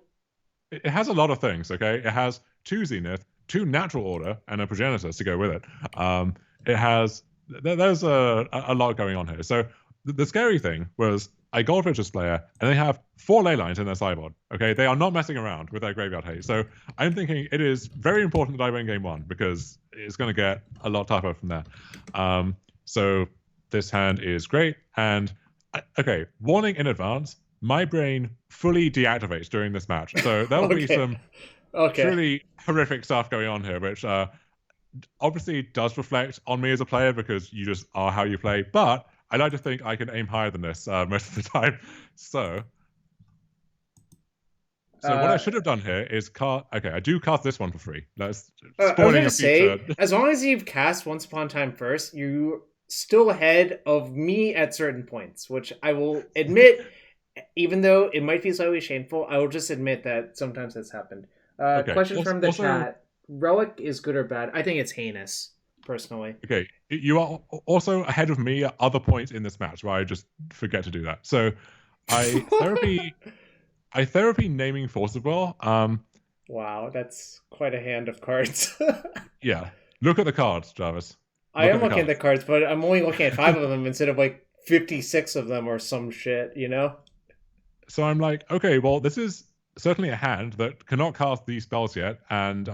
it has a lot of things, okay? It has 2 Zenith, 2 Natural Order, and a Progenitus to go with it. It has, there's a lot going on here. So the scary thing was I Goldfish this player, and they have 4 ley lines in their sideboard. Okay, they are not messing around with their graveyard haste. So I'm thinking it is very important that I win game 1 because it's going to get a lot tougher from there. So this hand is great, and okay, warning in advance. My brain fully deactivates during this match, so there will be Okay. some Okay. truly horrific stuff going on here, which obviously does reflect on me as a player because you just are how you play. But I like to think I can aim higher than this most of the time. So, so what I Uh, should have done here is cast. Okay, I do cast this one for free. That's I was spoiling gonna a future. say, as long as you've cast Once Upon a Time first, you still ahead of me at certain points, which I will admit, even though it might be slightly shameful, I will just admit that sometimes that's happened. Okay. Question from the Also, chat: Relic is good or bad? I think it's heinous, personally. okay, you are also ahead of me at other points in this match where I just forget to do that. So, I therapy, I therapy naming Forcible. Wow, that's quite a hand of cards. Yeah. Look at the cards, Jarvis. I Look am at the looking at the cards. cards, but I'm only looking at 5 of them instead of like 56 of them or some shit, you know? So I'm like, okay, well, this is certainly a hand that cannot cast these spells yet, and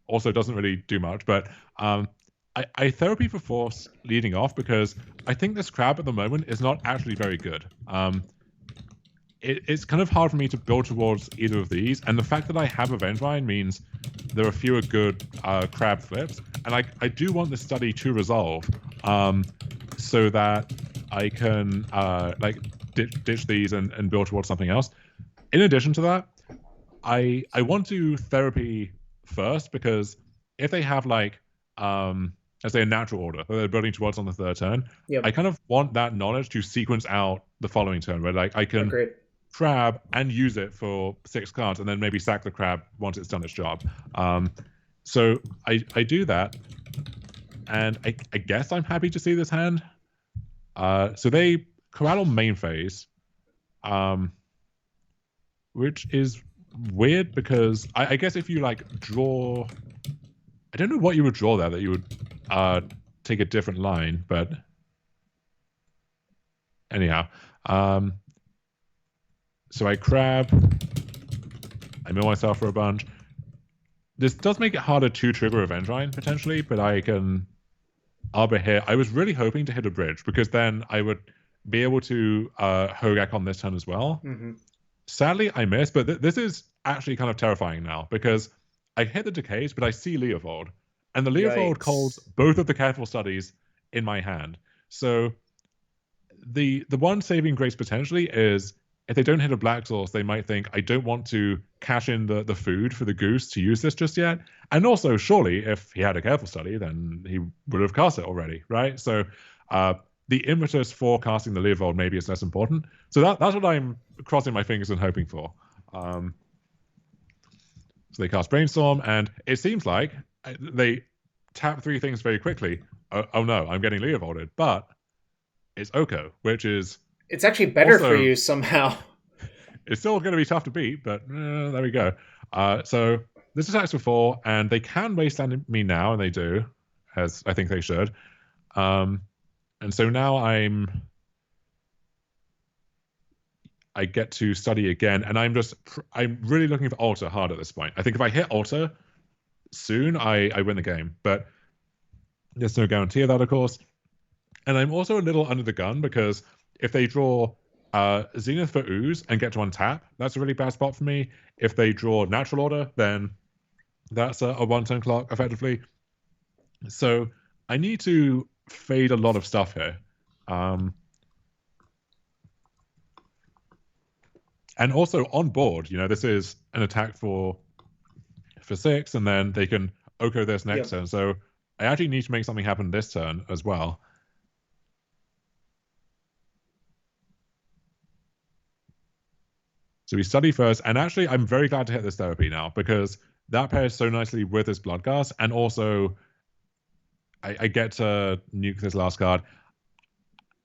also doesn't really do much. But I therapy for force leading off because I think this crab at the moment is not actually very good. It's kind of hard for me to build towards either of these, and the fact that I have a Vengevine means there are fewer good crab flips, and I do want the study to resolve, so that I can like ditch these and build towards something else. In addition to that, I want to therapy first because if they have like let's say a natural order that they're building towards on the third turn, I Yep, kind of want that knowledge to sequence out the following turn where like I can agreed. crab and use it for 6 cards and then maybe sack the crab once it's done its job. So I do that, and I guess I'm happy to see this hand. So they corral main phase, um, which is weird because I guess if you like draw, I don't know what you would draw there that you would uh, take a different line, but anyhow. So I crab, I mill myself for a bunch. This does make it harder to trigger a Vengevine potentially, but I can arbor here. I was really hoping to hit a bridge because then I would be able to Hogaak on this turn as well. Mm-hmm. Sadly, I missed, but this is actually kind of terrifying now because I hit the decays, but I see Leovold, and the Leovold calls Yikes. both of the careful studies in my hand. So the one saving grace potentially is if they don't hit a black source, they might think I don't want to cash in the food for the goose to use this just yet. And also, surely, if he had a careful study, then he would have cast it already, right? So the impetus for casting the Leovold maybe is less important. So that's what I'm crossing my fingers and hoping for. So they cast Brainstorm, and it seems like they tap 3 things very quickly. Oh no, I'm getting Leovolded, but it's Oko, which is It's actually better for also you somehow. it's still going to be tough to beat, but there we go. So this attacks for 4, and they can wasteland me now, and they do, as I think they should. And so now I get to study again, and I'm really looking for Alter hard at this point. I think if I hit Alter soon, I win the game, but there's no guarantee of that, of course. And I'm also a little under the gun because if they draw Zenith for Ooze and get to untap, that's a really bad spot for me. If they draw Natural Order, then that's a 1-turn clock, effectively. So I need to fade a lot of stuff here. And also on board, this is an attack for 6, and then they can Oko this next turn. So I actually need to make something happen this turn as well. So we study first, and actually, I'm very glad to hit this therapy now because that pairs so nicely with this Bloodghast, and also I get to nuke this last card.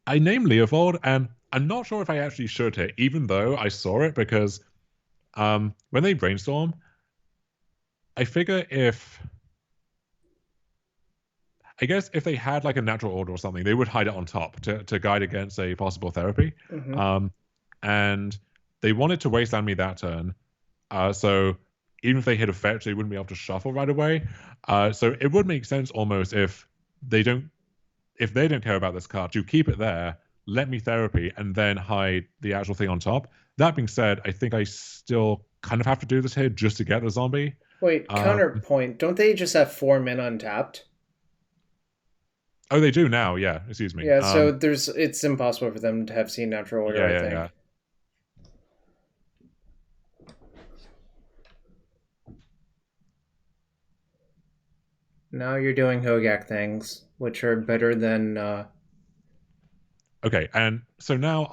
I name Leovold, and I'm not sure if I actually should hit, even though I saw it because when they brainstorm, I figure I guess if they had like a natural order or something, they would hide it on top to guide against a possible therapy. Mm-hmm. And they wanted to wasteland me that turn. So even if they hit a fetch, they wouldn't be able to shuffle right away. So it would make sense almost if they don't care about this card to keep it there, let me therapy, and then hide the actual thing on top. That being said, I think I still kind of have to do this here just to get the zombie. Wait, counterpoint. Don't they just have 4 men untapped? Oh, they do now. Yeah, excuse me. Yeah, so it's impossible for them to have seen natural order, Yeah, I yeah, yeah. think. Now you're doing Hogaak things, which are better than Okay, and so now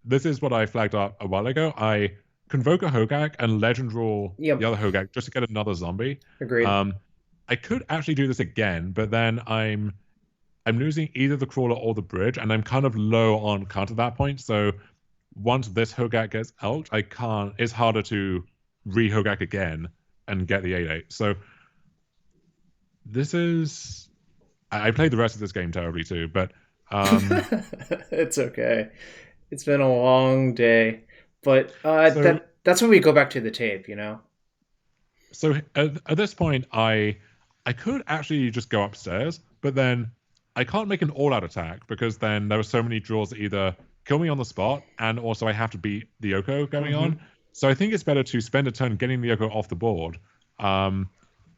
this is what I flagged up a while ago. I convoke a Hogaak and legend rule the yep, other Hogaak just to get another zombie. agreed. Um, I could actually do this again, but then I'm losing either the crawler or the bridge, and I'm kind of low on count at that point. So once this Hogaak gets out, I can't. It's harder to re-Hogaak again and get the 8/8. So this is. I played the rest of this game terribly too, but It's okay. It's been a long day, but so that's when we go back to the tape, you know. so at this point, I could actually just go upstairs, but then I can't make an all-out attack because then there are so many draws that either kill me on the spot and also I have to beat the Yoko going on. Mm-hmm. So I think it's better to spend a turn getting the Yoko off the board. Um,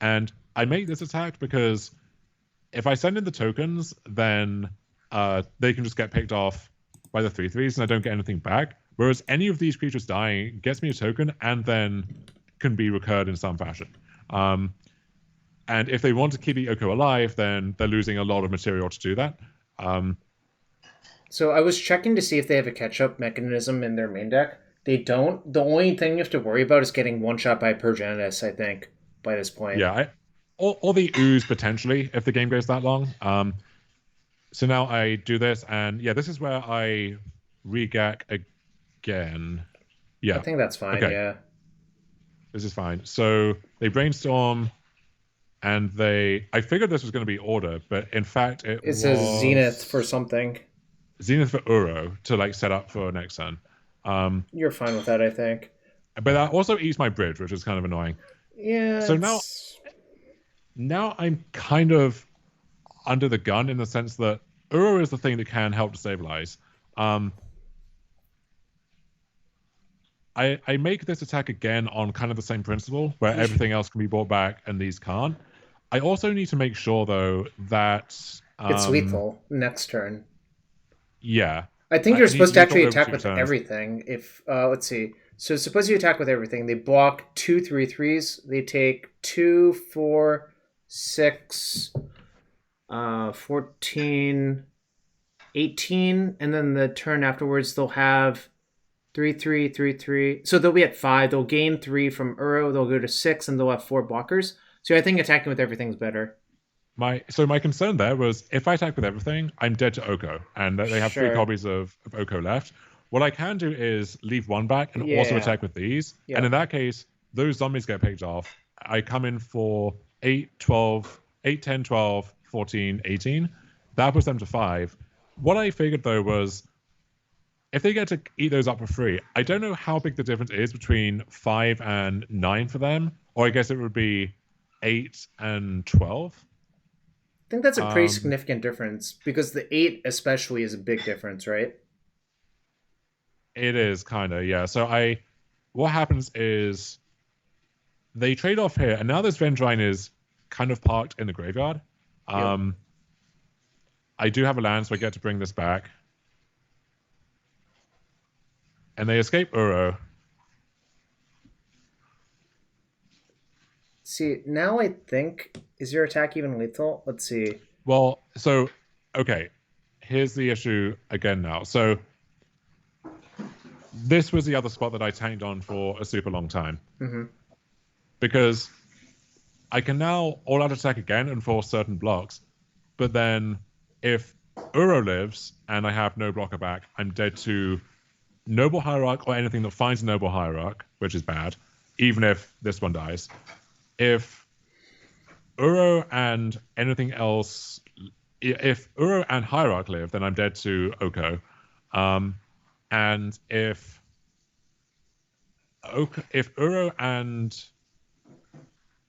and I make this attack because if I send in the tokens, then they can just get picked off by the 3/3s and I don't get anything back. Whereas any of these creatures dying gets me a token and then can be recurred in some fashion. Um, and if they want to keep Yoko alive, then they're losing a lot of material to do that. Um, So I was checking to see if they have a catch-up mechanism in their main deck. They don't. The only thing you have to worry about is getting one shot by Progenitus, I think, by this point. yeah, or the ooze potentially if the game goes that long. So now I do this, and yeah, this is where I regag again. I Yeah, think that's fine, okay, yeah. this is fine. So they brainstorm, and I figured this was going to be order, but in fact it It says Zenith for was something. Zenith for Uro to like set up for next turn. Um, You're fine with that, I think. but that also eats my bridge, which is kind of annoying. Yeah, So now it's now I'm kind of under the gun in the sense that Uro is the thing that can help to stabilize. Um, I make this attack again on kind of the same principle where you should, everything else can be brought back and these can't. I also need to make sure though that it's lethal next turn. yeah, I think you're I need supposed to lethal actually over attack two with turns. everything. If let's see. So suppose you attack with everything. They block 2/3/3s. They take 2, 4, 6, 14, 18, and then the turn afterwards they'll have 3/3/3/3. So they'll be at 5. They'll gain 3 from Uro. They'll go to 6, and they'll have 4 blockers. So I think attacking with everything's better. My concern there was if I attack with everything, I'm dead to Oko, and they have 3 Sure. copies of Oko left. What I can do is leave one back and also Yeah. attack with these, and in Yep. that case, those zombies get picked off. I come in for 8, 12, 8, 10, 12, 14, 18. That puts them to 5. What I figured though was if they get to eat those up for free, I don't know how big the difference is between 5 and 9 for them, or I guess it would be 8 and 12. I think that's a pretty Um, significant difference because the 8 especially is a big difference, right? It is kind of, yeah. What happens is they trade off here, and now this Vendrine is kind of parked in the graveyard. Yep. Um, I do have a land, so I get to bring this back, and they escape Uro. See, now I think is your attack even lethal? Let's see. Well, so okay, here's the issue again now. So this was the other spot that I tanked on for a super long time Mm-hmm. because I can now all out attack again and force certain blocks, but then if Uro lives and I have no blocker back, I'm dead to Noble Hierarch or anything that finds a Noble Hierarch, which is bad, even if this one dies. If Uro and anything else, if Uro and Hierarch live, then I'm dead to Oko. Um, and if Uro and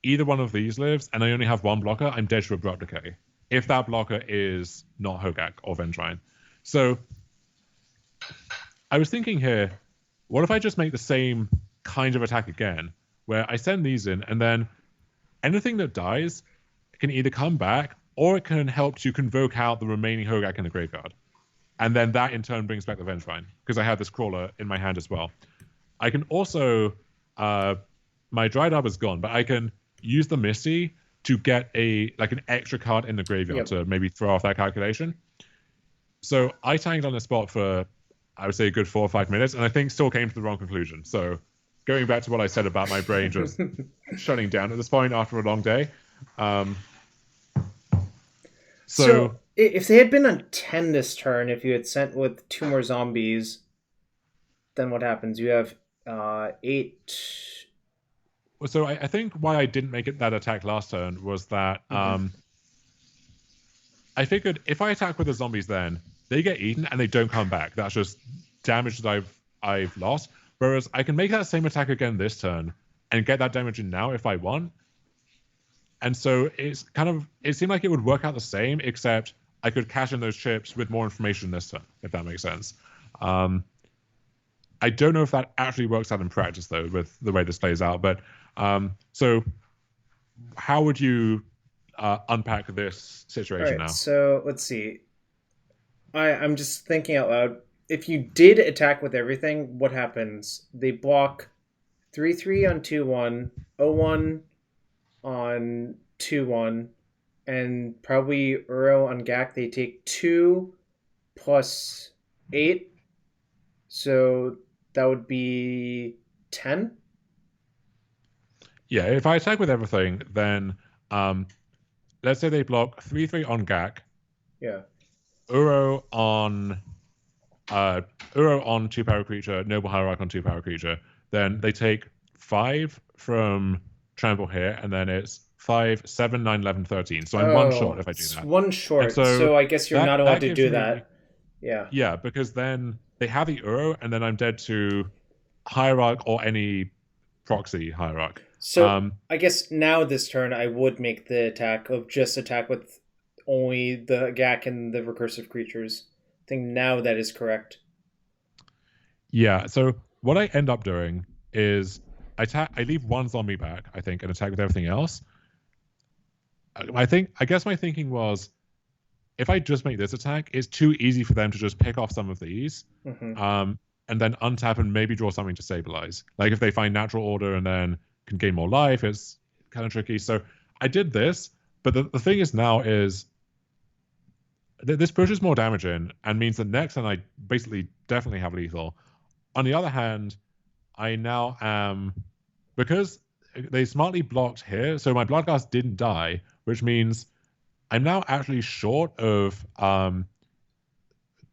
either one of these lives and I only have one blocker, I'm dead to Abrupt Decay. If that blocker is not Hogaak or Ventrine. So I was thinking here, what if I just make the same kind of attack again, where I send these in and then anything that dies can either come back or it can help to convoke out the remaining Hogaak in the graveyard. And then that in turn brings back the Vengevine, because I have this crawler in my hand as well. I can also, my dried up is gone, but I can use the Misty to get an extra card in the graveyard to maybe throw off that calculation. So I tanked on the spot for, I would say, a good 4 or 5 minutes, and I think still came to the wrong conclusion. So going back to what I said about my brain just shutting down at this point after a long day. So if they had been on 10 this turn, if you had sent with 2 more zombies, then what happens? You have 8. So I think why I didn't make it that attack last turn was that I figured if I attack with the zombies, then they get eaten and they don't come back. That's just damage that I've lost. Whereas I can make that same attack again this turn and get that damage in now if I want. And so it seemed like it would work out the same, except I could cash in those chips with more information this turn, if that makes sense. I don't know if that actually works out in practice, though, with the way this plays out. But so how would you unpack this situation now? So let's see. I'm just thinking out loud. If you did attack with everything, what happens? They block 3/3 on 2/1, 0/1 on 2/1, and probably Uro on Gak. They take 2 plus 8. So that would be 10. Yeah, if I attack with everything, then let's say they block 3/3 on Gak. Yeah. Uro on 2-power creature, Noble Hierarch on 2-power creature. Then they take 5 from Trample here, and then it's 5, 7, 9, 11, 13. So I'm one short if I do that. One short. So I guess you're not allowed to do that. Yeah. Yeah, because then they have the Uro, and then I'm dead to Hierarch or any proxy Hierarch. So I guess now this turn I would make the attack with only the Gak and the recursive creatures. I think now that is correct. Yeah, so what I end up doing is I leave one zombie back, I think, and attack with everything else. I guess my thinking was, if I just make this attack, it's too easy for them to just pick off some of these, and then untap and maybe draw something to stabilize. Like if they find natural order and then can gain more life, it's kind of tricky. So I did this, but the thing is now is this pushes more damage in and means that next turn I basically definitely have lethal. On the other hand, I now am, because they smartly blocked here, so my Bloodghast didn't die, which means I'm now actually short of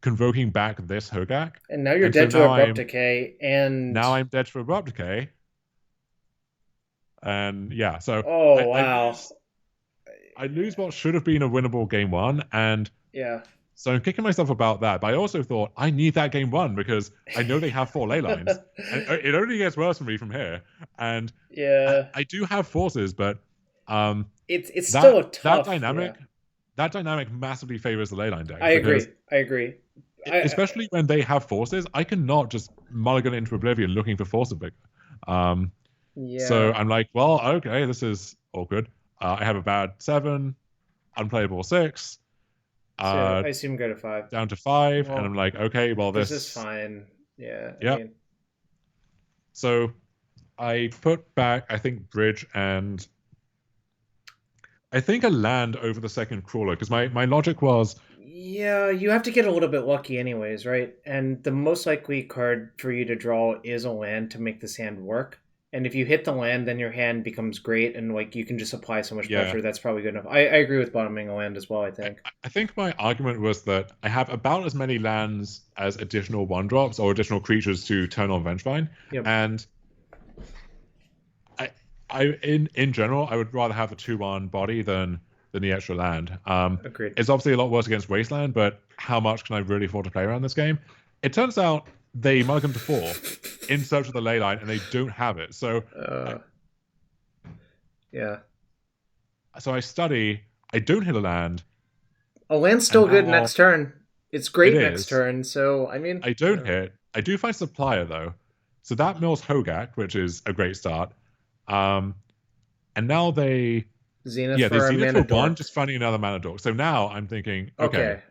convoking back this Hogaak. And now you're dead to Abrupt Decay, and now I'm dead to Abrupt Decay. And yeah, so wow. I lose what should have been a winnable game 1, and yeah. So I'm kicking myself about that, but I also thought I need that game 1 because I know they have 4 ley lines. And it only gets worse for me from here. And yeah, I do have forces, but it's still a tough that dynamic massively favors the ley line deck. I agree. Especially when they have forces, I cannot just mulligan into oblivion looking for force of vigor. So I'm like, well, okay, this is awkward. I have a bad 7, unplayable 6. So I assume go to 5. Down to 5, and I'm like, okay, well, this is fine. Yeah. Yeah. So I put back, I think, Bridge and I think a land over the second crawler, because my logic was... Yeah, you have to get a little bit lucky anyways, right? And the most likely card for you to draw is a land to make this hand work. And if you hit the land, then your hand becomes great, and like you can just apply so much pressure. That's probably good enough. I agree with bottoming a land as well, I think. I think my argument was that I have about as many lands as additional 1-drops or additional creatures to turn on Vengevine. Yep. And in general, I would rather have a 2/1 body than the extra land. Agreed. It's obviously a lot worse against Wasteland, but how much can I really afford to play around this game? It turns out they mulligan to 4 in search of the ley line, and they don't have it. So, So I study. I don't hit a land. A land's still good next turn. It's great next turn. So I mean, I don't hit. I do find Supplier though, so that mills Hogaak, which is a great start. And now they Zenith Yeah, the for our Zenith mana for one, dork. just finding another mana dork. So now I'm thinking, okay, Okay.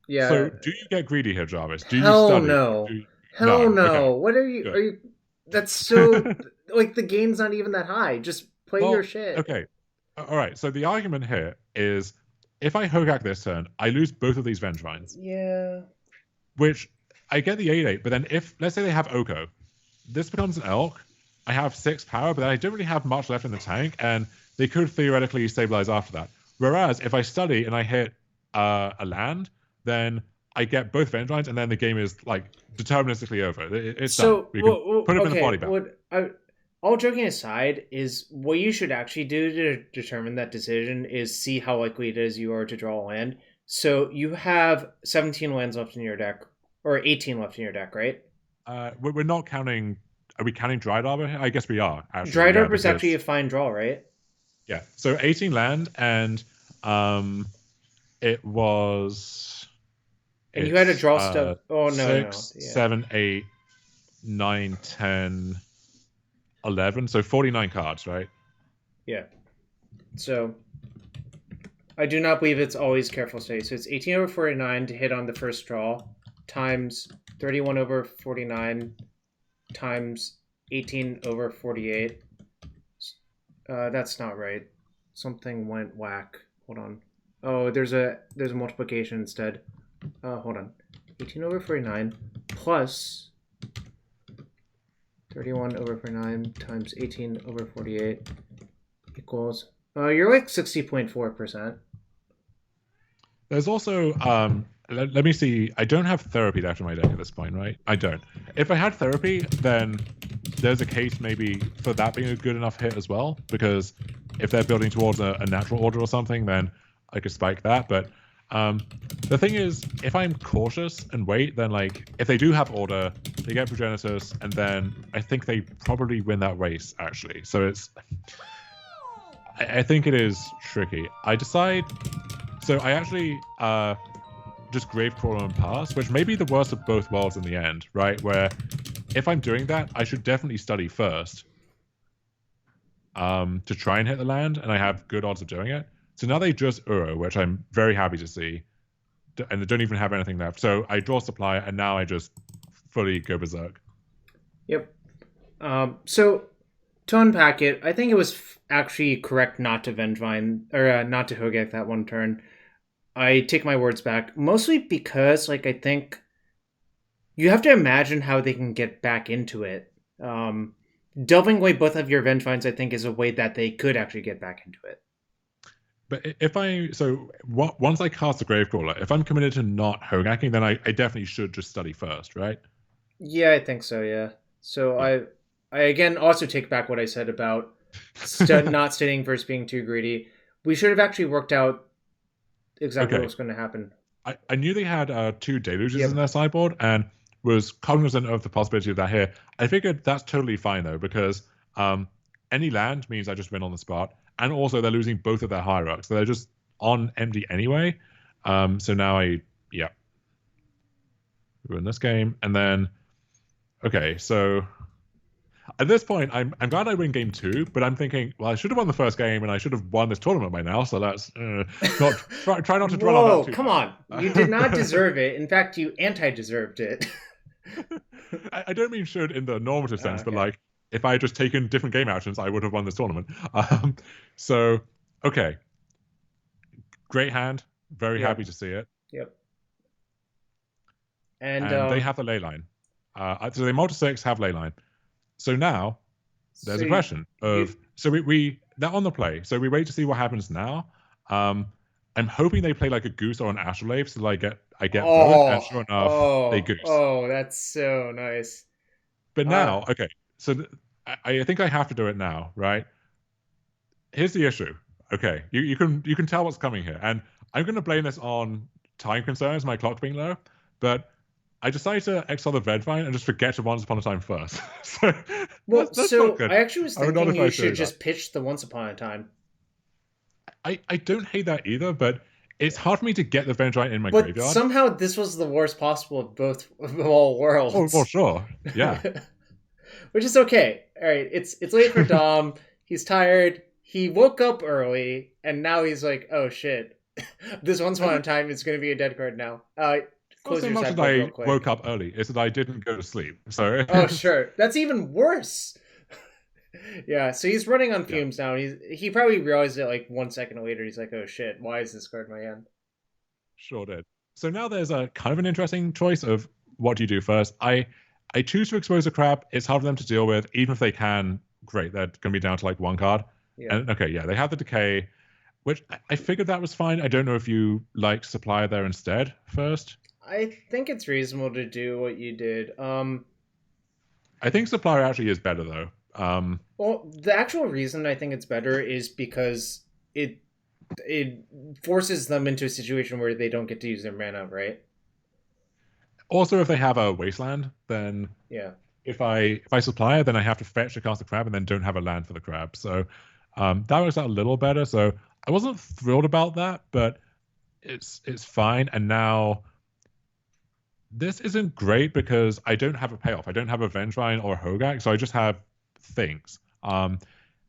Yeah. so do you get greedy here, Jarvis? Do you Hell study? no. No. Hell Okay, no. What are you? Are good. you? That's so like the game's not even that high. Just play your Well, shit. okay. All right. So the argument here is if I Hogaak this turn, I lose both of these Vengevines, Yeah. which I get the 8/8, but then if, let's say they have Oko, this becomes an Elk. I have 6 power, but I don't really have much left in the tank, and they could theoretically stabilize after that. Whereas if I study and I hit a land, then I get both Vengevines, and then the game is like deterministically over. It's done. So, We can put them in the body okay. bag. All joking aside, is what you should actually do to determine that decision is see how likely it is you are to draw a land. So you have 17 lands left in your deck, or 18 left in your deck, right? We're not counting. Are we counting Dried Arbor here? I guess we are actually. Yeah, Dryad is actually because a fine draw, right? yeah. So 18 land, and um, it was And you had to it's draw stuff. Oh no, 6, yeah, 7, 8, 9, 10, 11. So 49 cards, right? yeah. So I do not believe it's always careful study. So it's 18 over 49 to hit on the first draw, times 31 over 49 times 18 over 48. That's not right. Something went whack. Hold on. Oh, there's a multiplication instead. Hold on. 18 over 49 plus 31 over 49 times 18 over 48 equals. You're like 60.4%. There's also let me see. I don't have therapy left in my deck at this point, right? I don't. If I had therapy, then there's a case maybe for that being a good enough hit as well, because if they're building towards a natural order or something, then I could spike that. But the thing is, if I'm cautious and wait, then like if they do have order, they get Progenitus, and then I think they probably win that race actually. So it's I think it is tricky. I decide. So I actually just Gravecrawler and pass, which may be the worst of both worlds in the end, right? Where if I'm doing that, I should definitely study first to try and hit the land, and I have good odds of doing it. So now they just Uro, which I'm very happy to see, and they don't even have anything left. So I draw supply, and now I just fully go berserk. Yep. So to unpack it, I think it was actually correct not to Vengevine or not to Hogaak that one turn. I take my words back, mostly because like I think you have to imagine how they can get back into it. Delving away both of your Vengevines, I think, is a way that they could actually get back into it. But if I once I cast a Gravecrawler, if I'm committed to not Hogacking, then I definitely should just study first, right? Yeah, I think so. Yeah. So Yeah. I again also take back what I said about not studying versus being too greedy. We should have actually worked out exactly Okay. what was going to happen. I knew they had 2 deluges Yep. in their sideboard and was cognizant of the possibility of that here. I figured that's totally fine though, because any land means I just win on the spot, and also they're losing both of their hierarchs, so they're just on empty anyway. So now I win this game, and then okay, so at this point I'm glad I win game 2, but I'm thinking, well, I should have won the first game and I should have won this tournament by now. So let's not try not to dwell on that too Come much. on. You did not deserve it. In fact, you anti-deserved it. I don't mean should in the normative sense, Okay. but like if I had just taken different game actions, I would have won this tournament. So okay, great hand. Very Yep. happy to see it. Yep. And They have the ley line. So they multi 6 have ley line. So now there's a question of so we that on the play. So we wait to see what happens now. I'm hoping they play like a goose or an astrolabe, so I get both, and sure enough, they goose. Oh, that's so nice. But now, okay, so I think I have to do it now, right? Here's the issue. Okay, you can tell what's coming here, and I'm going to blame this on time concerns, my clock being low, but I decided to exile the Vengevine and just forget to Once Upon a Time first. So well, that's so not good. I actually was I would not thinking you advise doing should that. just pitch the Once Upon a Time. I don't hate that either, but it's hard for me to get the Vengevine in my But graveyard. somehow this was the worst possible of all worlds. Oh, well, sure. Yeah. Which is okay. All right, it's late for Dom. He's tired. he woke up early, and now he's like, oh shit, this once I upon a think time it's going to be a dead card now. it's not Close so your much that sideboard real I woke quick. up early; it's that I didn't go to sleep. So Oh sure, that's even worse. Yeah, so he's running on yeah, fumes now. He probably realized it like 1 second later. He's like, oh shit, why is this card in my hand? sure did. So now there's a kind of an interesting choice of what do you do first. I choose to expose a crab. It's hard for them to deal with, even if they can. Great, they're going to be down to like one card. Yeah. And okay, yeah, they have the decay, which I figured that was fine. I don't know if you like supply there instead first. I think it's reasonable to do what you did. I think supplier actually is better though. Well, the actual reason I think it's better is because it forces them into a situation where they don't get to use their mana, right? Also, if they have a wasteland, then Yeah. if I supply it, then I have to fetch to cast the crab and then don't have a land for the crab. So that works out a little better. So I wasn't thrilled about that, but it's fine. And now this isn't great because I don't have a payoff. I don't have a Vengevine or a Hogaak, so I just have things.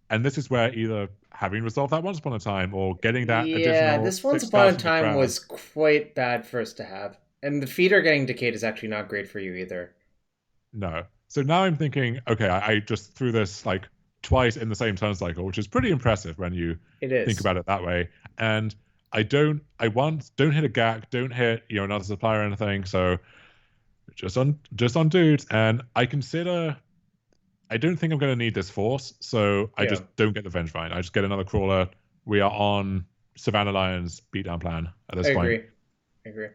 And this is where either having resolved that once upon a time or getting that Yeah, additional this once six upon cards a from the time crab. was quite bad for us to have. And the feeder getting decayed is actually not great for you either. No. So now I'm thinking, okay, I just threw this like twice in the same turn cycle, which is pretty impressive when you It think is. about it that way. And I once don't hit a GAC, don't hit another supplier or anything. So just on dudes, and I don't think I'm going to need this force, so I Yeah, just don't get the Vengevine. I just get another crawler. We are on Savannah Lions beatdown plan at I this point. agree. I agree.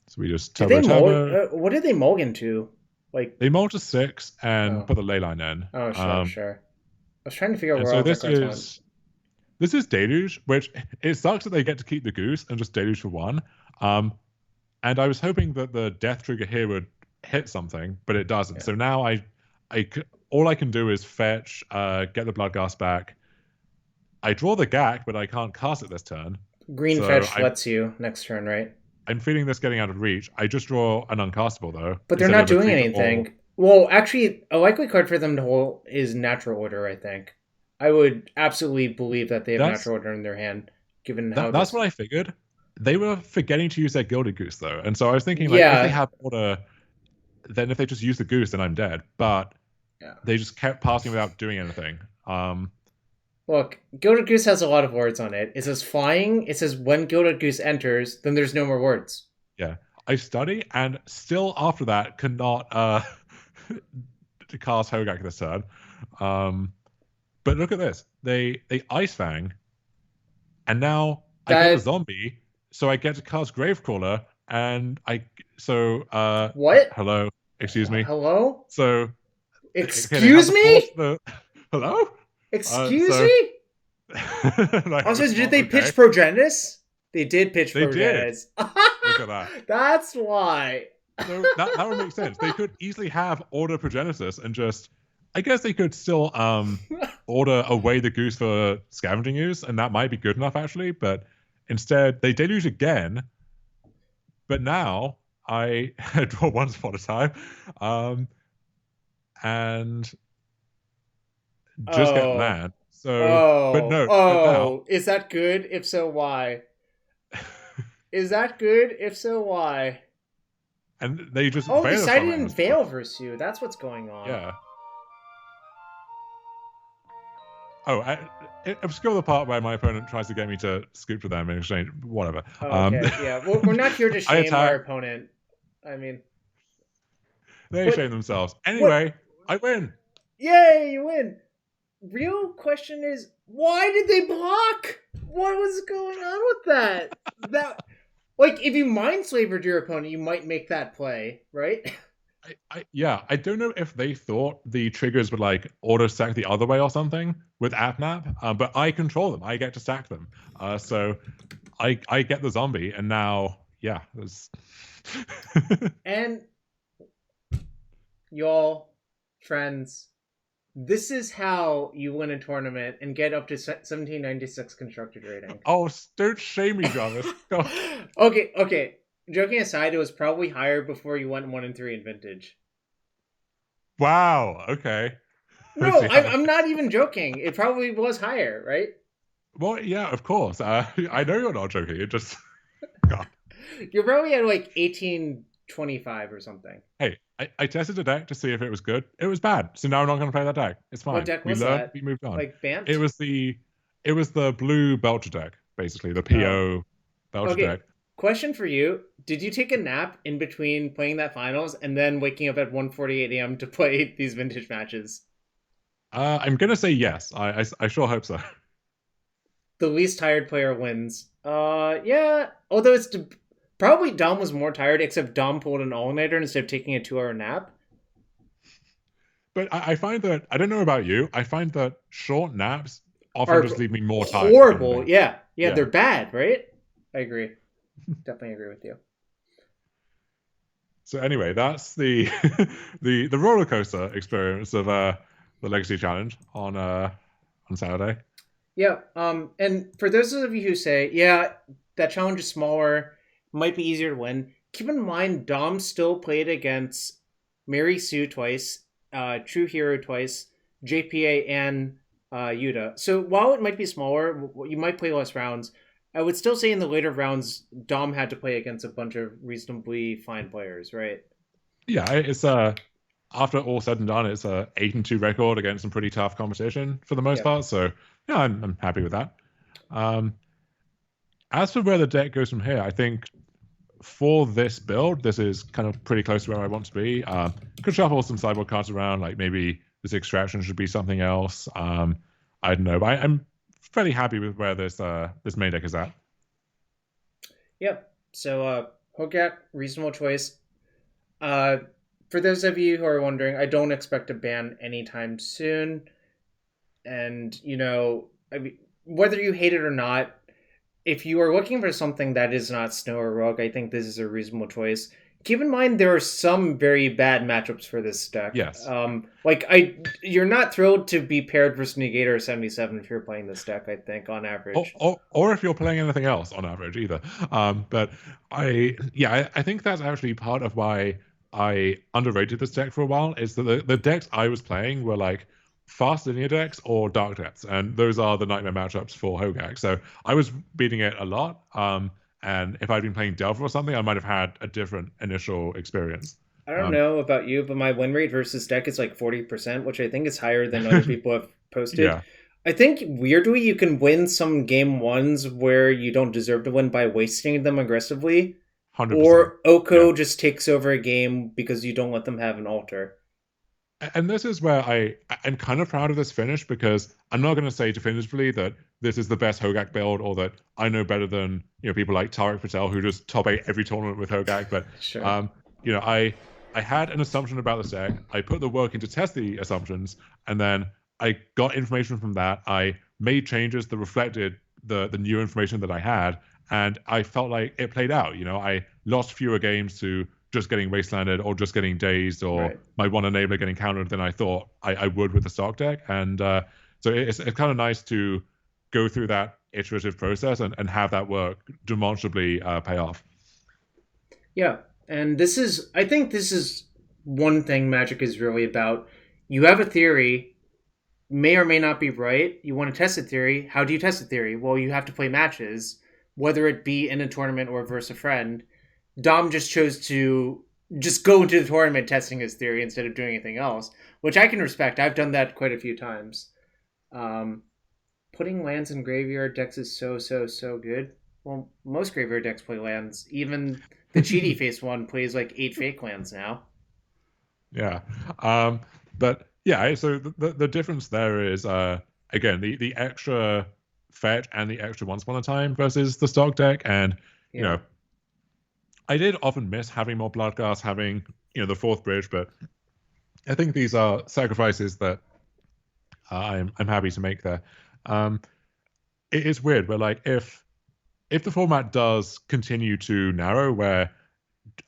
So we just Did they turbo turbo. what did they mulligan to? Like, They mold to 6 and oh, put the ley line in. oh, sure, sure. I was trying to figure out And where so all their this cards went. is Deluge, which it sucks that they get to keep the goose and just Deluge for one. Um, and I was hoping that the death trigger here would hit something, but it doesn't. Yeah. So now all I can do is fetch, get the Bloodghast back. I draw the GAC, but I can't cast it this turn. Green So fetch lets you next turn, right? I'm feeling this getting out of reach. I just draw an uncastable though, But they're instead not of a doing creature or anything. Well, actually, a likely card for them to hold is natural order. I think. I would absolutely believe that they have that's natural order in their hand, given how that's this. what I figured. They were forgetting to use their Gilded Goose though, and so I was thinking like if they Yeah, have order, then if they just use the goose, then I'm dead. But yeah. they just kept passing without doing anything. Look, Gilded Goose has a lot of words on it. It says flying. It says when Gilded Goose enters, then there's no more words. Yeah, I study and still after that cannot to cast Hogaak this turn. Um, but look at this. They Ice Fang, and now I get a That zombie, so I get to cast Gravecrawler, and what? hello, excuse me. Hello? So okay, they have Excuse the force. me? The hello. Excuse So me? like Also, did they okay, pitch Progenitus? They did pitch they did. Progenitus. Look at that. That's why. So that would make sense. They could easily have order Progenesis and just, I guess they could still order away the goose for scavenging use, and that might be good enough actually. But instead, they deluge again. But now I draw once upon a time, and just get Oh. land. So, but Oh. no, but now, Oh. Is that good? If so, why? Is that good? If so, why? and they just Oh, veil of decided something in this Veil point. versus you. That's what's going on. Yeah. Oh, obscure the part where my opponent tries to get me to scoop to them in exchange. Whatever. Oh, okay. Yeah. We're not here to I shame our attack. opponent. I mean, They what? shame themselves. What? Anyway, I win. Yay, you win. Real question is, why did they block? What was going on with that? That, like, if you mind-slavered your opponent, you might make that play, right? Yeah, I don't know if they thought the triggers would like auto stack the other way or something with AppMap, but I control them. I get to stack them. So I get the zombie, and now yeah, there's And y'all, friends, this is how you win a tournament and get up to 1796 constructed rating. oh, don't shame me, Jarvis. God. Okay. Joking aside, it was probably higher before you went 1-3 in vintage. Wow. Okay. Let's No, see how. I'm not even joking. It probably was higher, right? Well, yeah, of course. I know you're not joking. It just, God. You're probably at like 1825 or something. Hey, I tested the deck to see if it was good. It was bad, so now I'm not going to play that deck. It's What fine. deck We was learned. that? We moved on. Like It Bant? was the, it was the blue Belcher deck, basically the Oh. PO Belcher Okay. deck. Question for you. Did you take a nap in between playing that finals and then waking up at 1:48 a.m. to play these vintage matches? I'm gonna say yes. I sure hope so. The least tired player wins. Yeah. Although probably Dom was more tired, except Dom pulled an all-nighter instead of taking a 2-hour nap. But I find that I don't know about you. I find that short naps often Are just leave me more tired at the end of the horrible. day. Yeah. Yeah, Yeah. they're bad, right? I agree. Definitely agree with you. So anyway, that's the the roller coaster experience of the Legacy Challenge on Saturday. Yeah. And for those of you who say, yeah, that challenge is smaller, might be easier to win, keep in mind Dom still played against Mary Sue twice, True Hero twice, JPA and Yuta. So while it might be smaller, you might play less rounds. I would still say in the later rounds, Dom had to play against a bunch of reasonably fine players, right? Yeah, it's after all said and done, it's a 8-2 record against some pretty tough competition for the most Yep. part. So yeah, I'm happy with that. Um, as for where the deck goes from here, I think for this build, this is kind of pretty close to where I want to be. Could shuffle some sideboard cards around, like maybe this extraction should be something else. I don't know, but I'm fairly happy with where this main deck is at. Yep. So Hogaak, reasonable choice. Uh, for those of you who are wondering, I don't expect a ban anytime soon. And, I mean, whether you hate it or not, if you are looking for something that is not Snow or Rogue, I think this is a reasonable choice. Keep in mind there are some very bad matchups for this deck. Yes, You're not thrilled to be paired versus Negator 77 if you're playing this deck. I think on or, average. or if you're playing anything else on average either. But I think that's actually part of why I underrated this deck for a while. Is that the decks I was playing were like fast linear decks or dark decks, and those are the nightmare matchups for Hogaak. So I was beating it a lot. And if I'd been playing Delver or something, I might have had a different initial experience. I don't Um, know about you, but my win rate versus deck is like 40%, which I think is higher than other people have posted. yeah, I think weirdly you can win some game ones where you don't deserve to win by wasting them aggressively, 100%. or Yeah. Oko just takes over a game because you don't let them have an altar. And this is where I'm kind of proud of this finish because I'm not going to say definitively that this is the best Hogaak build or that I know better than people like Tarek Patel who just top 8 every tournament with Hogaak. But Sure. um, I had an assumption about this deck. I put the work in to test the assumptions, and then I got information from that. I made changes that reflected the new information that I had, and I felt like it played out. I lost fewer games to just getting wastelanded or just getting dazed or Right. my one enabler getting countered than I thought I would with the stock deck. And so it's kind of nice to go through that iterative process and have that work demonstrably pay off. Yeah. And I think this is one thing Magic is really about. You have a theory, may or may not be right. You want to test a theory. How do you test a theory? Well, you have to play matches, whether it be in a tournament or versus a friend. Dom just chose to just go into the tournament testing his theory instead of doing anything else, which I can respect. I've done that quite a few times. Um, Putting lands in graveyard decks is so good. Well, most graveyard decks play lands. Even the cheaty face one plays like 8 fake lands now. Yeah. Um, but yeah, so the difference there is again the extra fetch and the extra once upon a time versus the stock deck. And you Yeah. know, I did often miss having more Bloodcast, having the fourth bridge, but I think these are sacrifices that I'm happy to make there. Um, it is weird, but like if the format does continue to narrow, where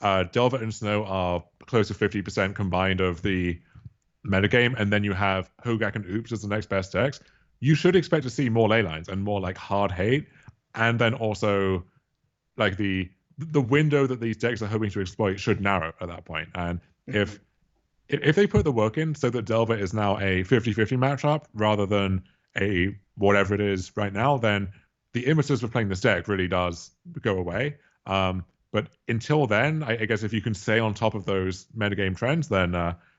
Delver and Snow are close to 50% combined of the metagame, and then you have Hogaak and Oops as the next best decks, you should expect to see more ley lines and more like hard hate, and then also like the window that these decks are hoping to exploit should narrow at that point. And Mm-hmm. if if they put the work in so that Delver is now a 50-50 matchup rather than a whatever it is right now, then the impetus for playing this deck really does go away. But until then, I guess if you can stay on top of those metagame trends, then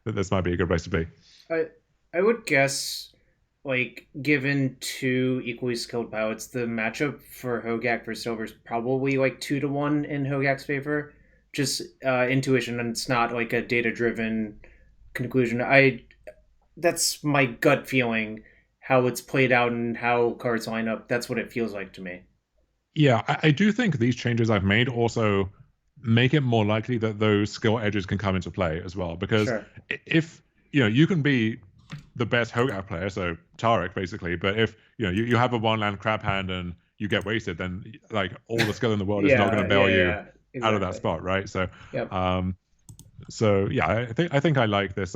this might be a good place to be. I I would guess, like, given two equally skilled pilots, the matchup for Hogaak versus Silver is probably like 2-1 in Hogaak's favor. Just intuition, and it's not like a data driven conclusion. I That's my gut feeling. How it's played out and how cards line up. That's what it feels like to me. Yeah, I do think these changes I've made also make it more likely that those skill edges can come into play as well. Because Sure. if you can be the best Hogaak player, so Tarek basically, but if you have a one land crap hand and you get wasted, then like all the skill in the world is not going to bail you Yeah. out of that Exactly. spot, right? So, Yep. um, so yeah, I think I like this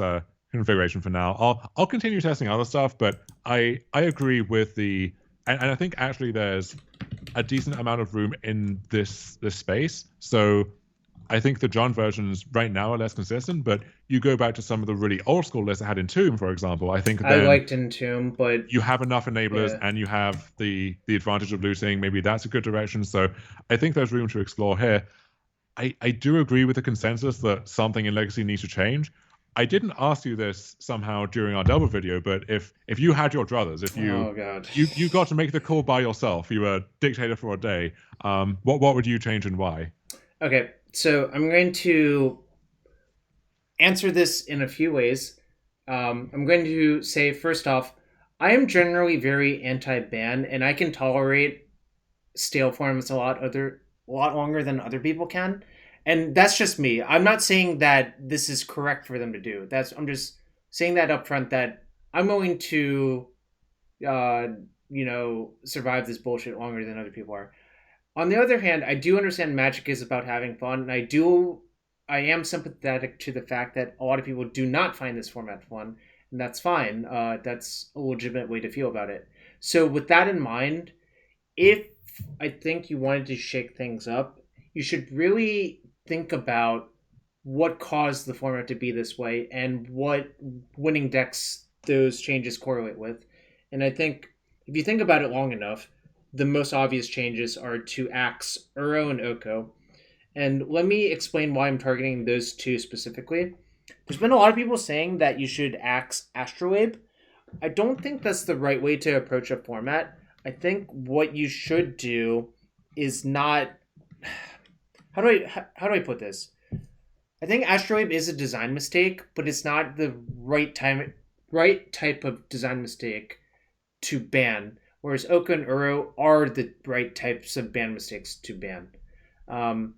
configuration for now. I'll continue testing other stuff, but I agree with and I think actually there's a decent amount of room in this space. So I think the John versions right now are less consistent, but you go back to some of the really old school lists I had in Tomb, for example. I think I then liked Entomb, but you have enough enablers yeah. and you have the advantage of looting. Maybe that's a good direction. So I think there's room to explore here. I do agree with the consensus that something in Legacy needs to change. I didn't ask you this somehow during our double video, but if you had your druthers, if you Oh god. you got to make the call by yourself, you were dictator for a day, what would you change and why? Okay, so I'm going to answer this in a few ways. I'm going to say first off, I am generally very anti-ban, and I can tolerate stale forms a lot longer than other people can, and that's just me. I'm not saying that this is correct for them to do. I'm just saying that up front that I'm willing to, uh, survive this bullshit longer than other people are. On the other hand, I do understand Magic is about having fun, and I am sympathetic to the fact that a lot of people do not find this format fun, and that's fine. That's a legitimate way to feel about it. So, with that in mind, if I think you wanted to shake things up, you should really think about what caused the format to be this way and what winning decks those changes correlate with. And I think if you think about it long enough, the most obvious changes are to Axe, Uro, and Oko. And let me explain why I'm targeting those two specifically. There's been a lot of people saying that you should Axe Astrolabe. I don't think that's the right way to approach a format. I think what you should do is not. How do I put this? I think Astrolabe is a design mistake, but it's not the right type of design mistake to ban. Whereas Oko and Uro are the right types of ban mistakes to ban. Um,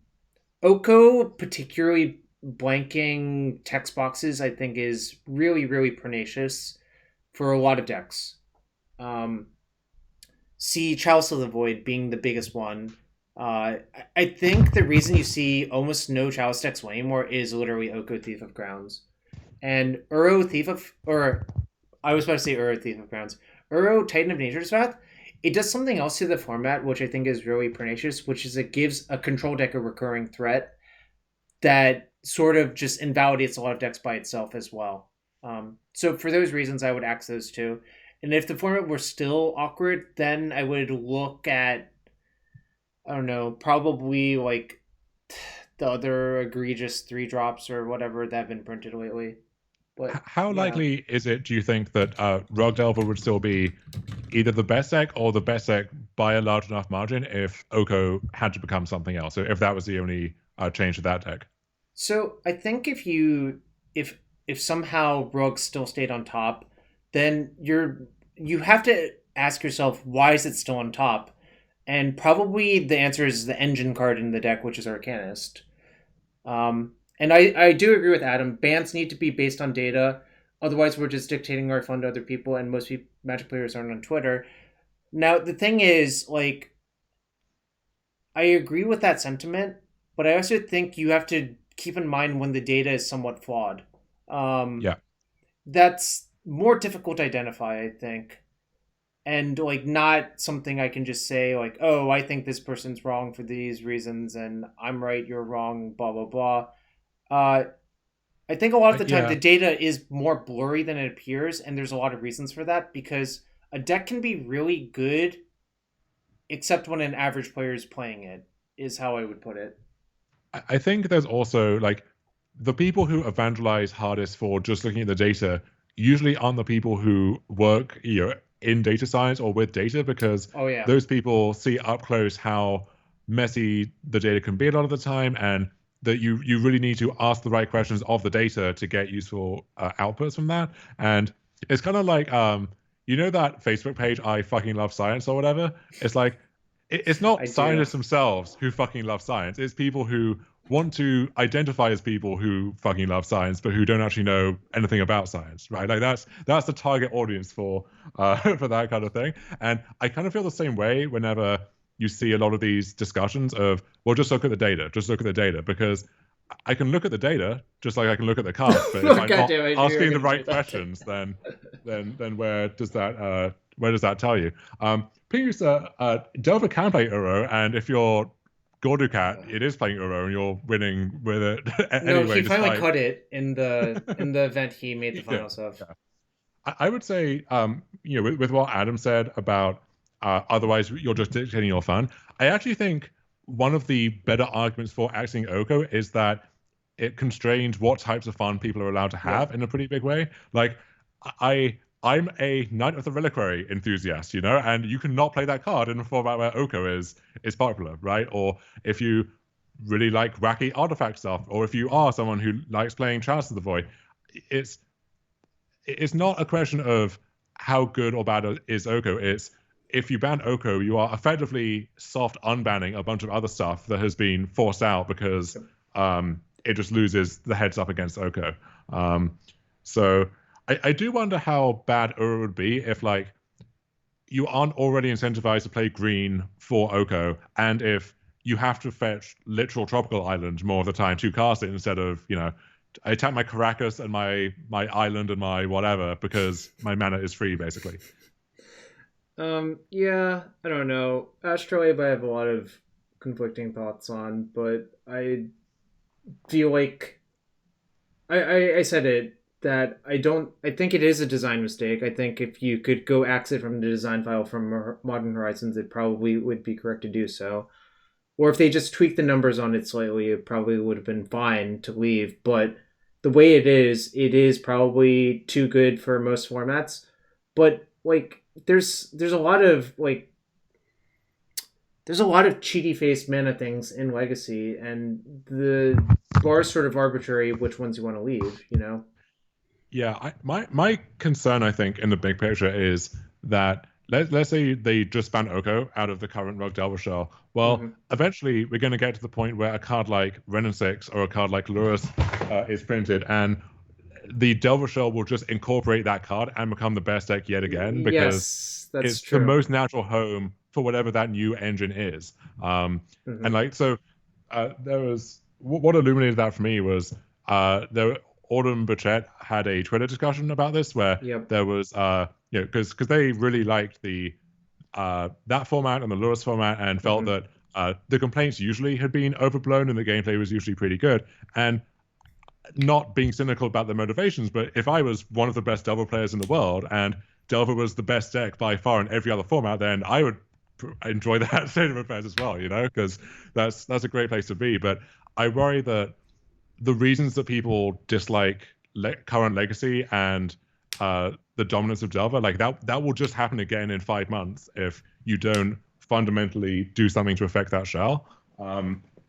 Oko, particularly blanking text boxes, I think is really, really pernicious for a lot of decks. Um, see Chalice of the Void being the biggest one. I think the reason you see almost no Chalice decks win anymore is literally Oko Thief of Crowns. And Uro Thief of, or I was about to say Uro Thief of Crowns. Uro Titan of Nature's Wrath, it does something else to the format, which I think is really pernicious, which is it gives a control deck a recurring threat that sort of just invalidates a lot of decks by itself as well. So for those reasons, I would axe those two. And if the format were still awkward, then I would look at, I don't know, probably like the other egregious 3 drops or whatever that have been printed lately. But How yeah. likely is it, do you think, that Rogue Delver would still be either the best deck or the best deck by a large enough margin if Oko had to become something else? So if that was the only change to that deck? So I think if somehow Rogue still stayed on top, then you have to ask yourself why is it still on top, and probably the answer is the engine card in the deck, which is Arcanist. And I do agree with Adam. Bans need to be based on data. Otherwise, we're just dictating our fun to other people, and most people, Magic players aren't on Twitter. Now, the thing is, like, I agree with that sentiment, but I also think you have to keep in mind when the data is somewhat flawed. Um, Yeah. that's more difficult to identify, I think, and like not something I can just say like, oh, I think this person's wrong for these reasons, and I'm right, you're wrong, blah blah blah. Uh, I think a lot of the time the Yeah, data is more blurry than it appears, and there's a lot of reasons for that because a deck can be really good, except when an average player is playing it, is how I would put it. I think there's also like the people who evangelize hardest for just looking at the data usually aren't the people who work, in data science or with data, because Oh, yeah. those people see up close how messy the data can be a lot of the time, and that you really need to ask the right questions of the data to get useful outputs from that. And it's kind of like that Facebook page, I fucking love science or whatever. It's like it's I not do. scientists themselves who fucking love science. It's people who want to identify as people who fucking love science, but who don't actually know anything about science, right? Like that's the target audience for for that kind of thing. And I kind of feel the same way whenever you see a lot of these discussions of, well, just look at the data, just look at the data, because I can look at the data just like I can look at the cards, but if I'm God not damn, I knew you were asking the going to say right that. questions, then where does that tell you? Previous, Delver can play Uro, and if you're Gordukat, it is playing Uro, and you're winning with it No, he anyway, finally despite cut it in the event he made the he did. finals of. Yeah. I would say, with what Adam said about otherwise you're just dictating your fun. I actually think one of the better arguments for axing Oko is that it constrains what types of fun people are allowed to have Yep. in a pretty big way. Like, I'm a Knight of the Reliquary enthusiast, and you cannot play that card in a format where Oko is popular, right? Or if you really like wacky artifact stuff, or if you are someone who likes playing Chalice of the Void, it's it's not a question of how good or bad is Oko. It's if you ban Oko, you are effectively soft unbanning a bunch of other stuff that has been forced out because Yep. it just loses the heads up against Oko. So I do wonder how bad Uro would be if like you aren't already incentivized to play green for Oko, and if you have to fetch literal tropical island more of the time to cast it instead of, I tap my Caracas and my island and my whatever because my mana is free basically. Yeah, I don't know. Astrolabe, I have a lot of conflicting thoughts on, but I feel like I said it that I don't. I think it is a design mistake. I think if you could go axe it from the design file from Modern Horizons, it probably would be correct to do so. Or if they just tweak the numbers on it slightly, it probably would have been fine to leave. But the way it is probably too good for most formats. But like, there's a lot of cheaty faced mana things in Legacy, and the bar is sort of arbitrary which ones you want to leave. Yeah, my concern, I think, in the big picture is that let's say they just ban Oko out of the current Rogue Delver Shell. Well, Mm-hmm. eventually we're going to get to the point where a card like Renin 6 or a card like Lurus is printed, and the Delver Shell will just incorporate that card and become the best deck yet again because Yes, that's it's the true. most natural home for whatever that new engine is. And Mm-hmm. like so, there was what illuminated that for me was there. Autumn Burchett had a Twitter discussion about this where Yep. there was because they really liked the that format and the Lewis format and felt Mm-hmm. that the complaints usually had been overblown and the gameplay was usually pretty good. And not being cynical about their motivations, but if I was one of the best Delver players in the world and Delver was the best deck by far in every other format, then I would enjoy that state of affairs as well, because that's a great place to be. But I worry that the reasons that people dislike current legacy and the dominance of Delver, like that will just happen again in 5 months if you don't fundamentally do something to affect that shell.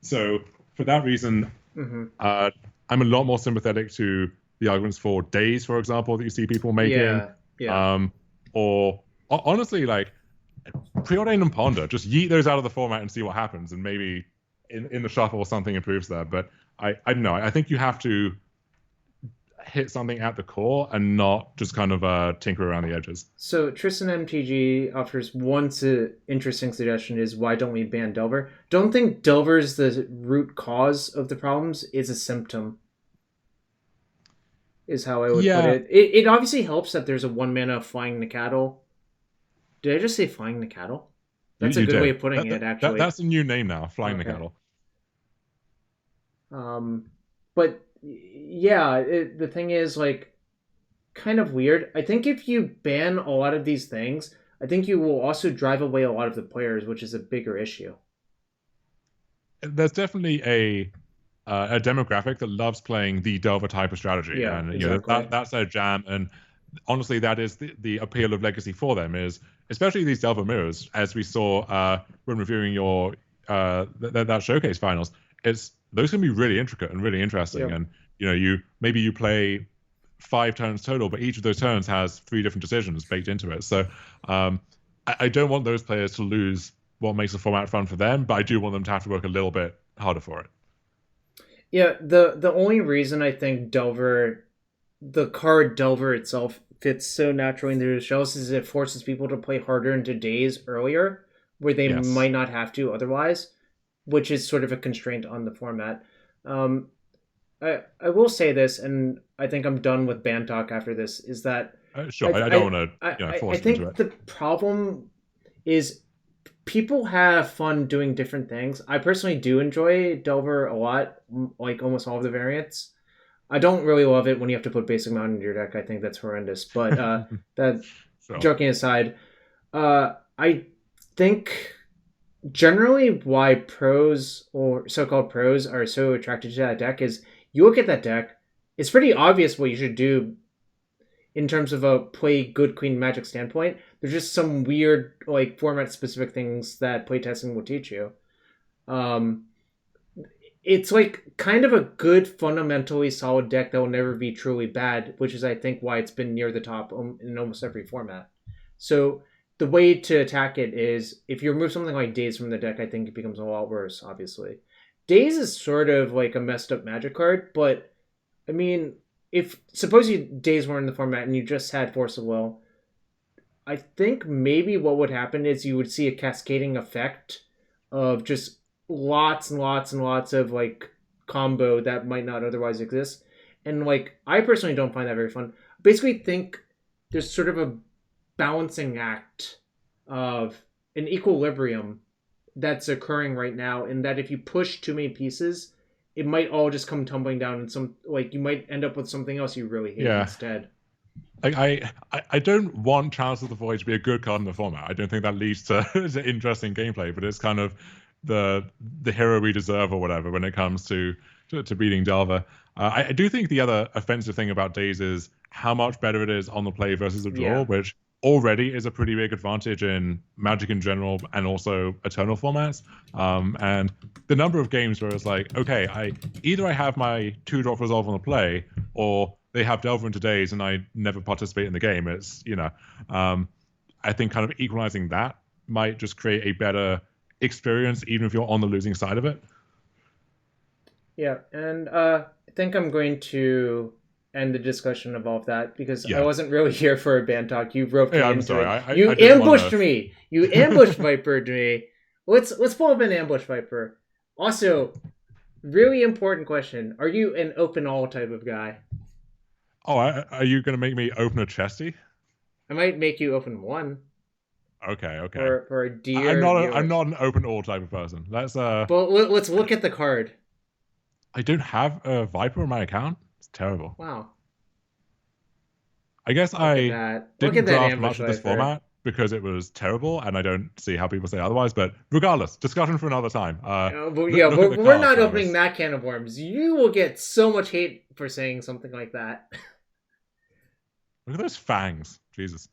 So for that reason, Mm-hmm. uh, I'm a lot more sympathetic to the arguments for days, for example, that you see people making, Yeah. Yeah. um, or honestly, like preordain and ponder. Just yeet those out of the format and see what happens, and maybe in the shuffle something improves there. But I don't know. I think you have to hit something at the core and not just kind of tinker around the edges. So Tristan MTG offers one interesting suggestion: is why don't we ban Delver? Don't think Delver is the root cause of the problems. It's a symptom, is how I would put Yeah, it. It obviously helps that there's a one mana flying the cattle. Did I just say flying the cattle? you That's a you good way did. of putting it, That actually. that's a new name now, flying the Okay. cattle. Um, but yeah, the thing is like kind of weird. I think if you ban a lot of these things, I think you will also drive away a lot of the players, which is a bigger issue. There's definitely a demographic that loves playing the Delver type of strategy, Yeah, and exactly. that's their jam. And honestly, that is the appeal of Legacy for them is especially these Delver mirrors, as we saw when reviewing your that showcase finals. It's those can be really intricate and really interesting, Yep. and you play 5 turns total, but each of those turns has 3 different decisions baked into it. So I don't want those players to lose what makes the format fun for them, but I do want them to have to work a little bit harder for it. Yeah, the only reason I think Delver, the card Delver itself, fits so naturally into the shells is it forces people to play harder into days earlier, where they Yes. might not have to otherwise, which is sort of a constraint on the format. Um, I will say this, and I think I'm done with band talk after this. Is that Sure, I don't want to I force you into think it. the problem is people have fun doing different things. I personally do enjoy Delver a lot, like almost all of the variants. I don't really love it when you have to put basic mount in your deck. I think that's horrendous. But that So joking aside, I think generally why pros or so-called pros are so attracted to that deck is you look at that deck, it's pretty obvious what you should do in terms of a play good queen magic standpoint. There's just some weird like format specific things that playtesting will teach you. Um, it's like kind of a good fundamentally solid deck that will never be truly bad, which is I think why it's been near the top in almost every format. So the way to attack it is if you remove something like Daze from the deck, I think it becomes a lot worse. Obviously, Daze is sort of like a messed up magic card, but I mean, if suppose you Daze weren't in the format and you just had Force of Will, I think maybe what would happen is you would see a cascading effect of just lots and lots and lots of like combo that might not otherwise exist. And like I personally don't find that very fun. Basically think there's sort of a balancing act of an equilibrium that's occurring right now in that if you push too many pieces, it might all just come tumbling down and some like you might end up with something else you really hate yeah, instead. I don't want Chalice of the Void to be a good card in the format. I don't think that leads to interesting gameplay, but it's kind of the hero we deserve or whatever when it comes to beating Java. I do think the other offensive thing about Days is how much better it is on the play versus the draw, Yeah. which already is a pretty big advantage in Magic in general and also Eternal formats. And the number of games where it's like, okay, I have my 2-drop resolve on the play, or they have Delver into Days and I never participate in the game. It's I think kind of equalizing that might just create a better experience, even if you're on the losing side of it. Yeah, and I think I'm going to end the discussion of all of that because I Yeah. wasn't really here for a band talk. You roped Yeah, me I'm into sorry. it. I, You I didn't want ambushed to. me. You ambush vipered me. Let's pull up an ambush viper. Also, really important question: are you an open all type of guy? Oh, are you going to make me open a chesty? I might make you open one Okay, okay. for our I'm dear not. I'm viewers. not an open all type of person. But let's look at the card. I don't have a Viper on my account. It's terrible. Wow, I guess look at I that! Look didn't at that draft ambush much of this viper. format because it was terrible, and I don't see how people say otherwise. But regardless, discussion for another time. But Look, yeah, look at the we're cards, not opening Travis. that can of worms. You will get so much hate for saying something like that. Look at those fangs. Jesus.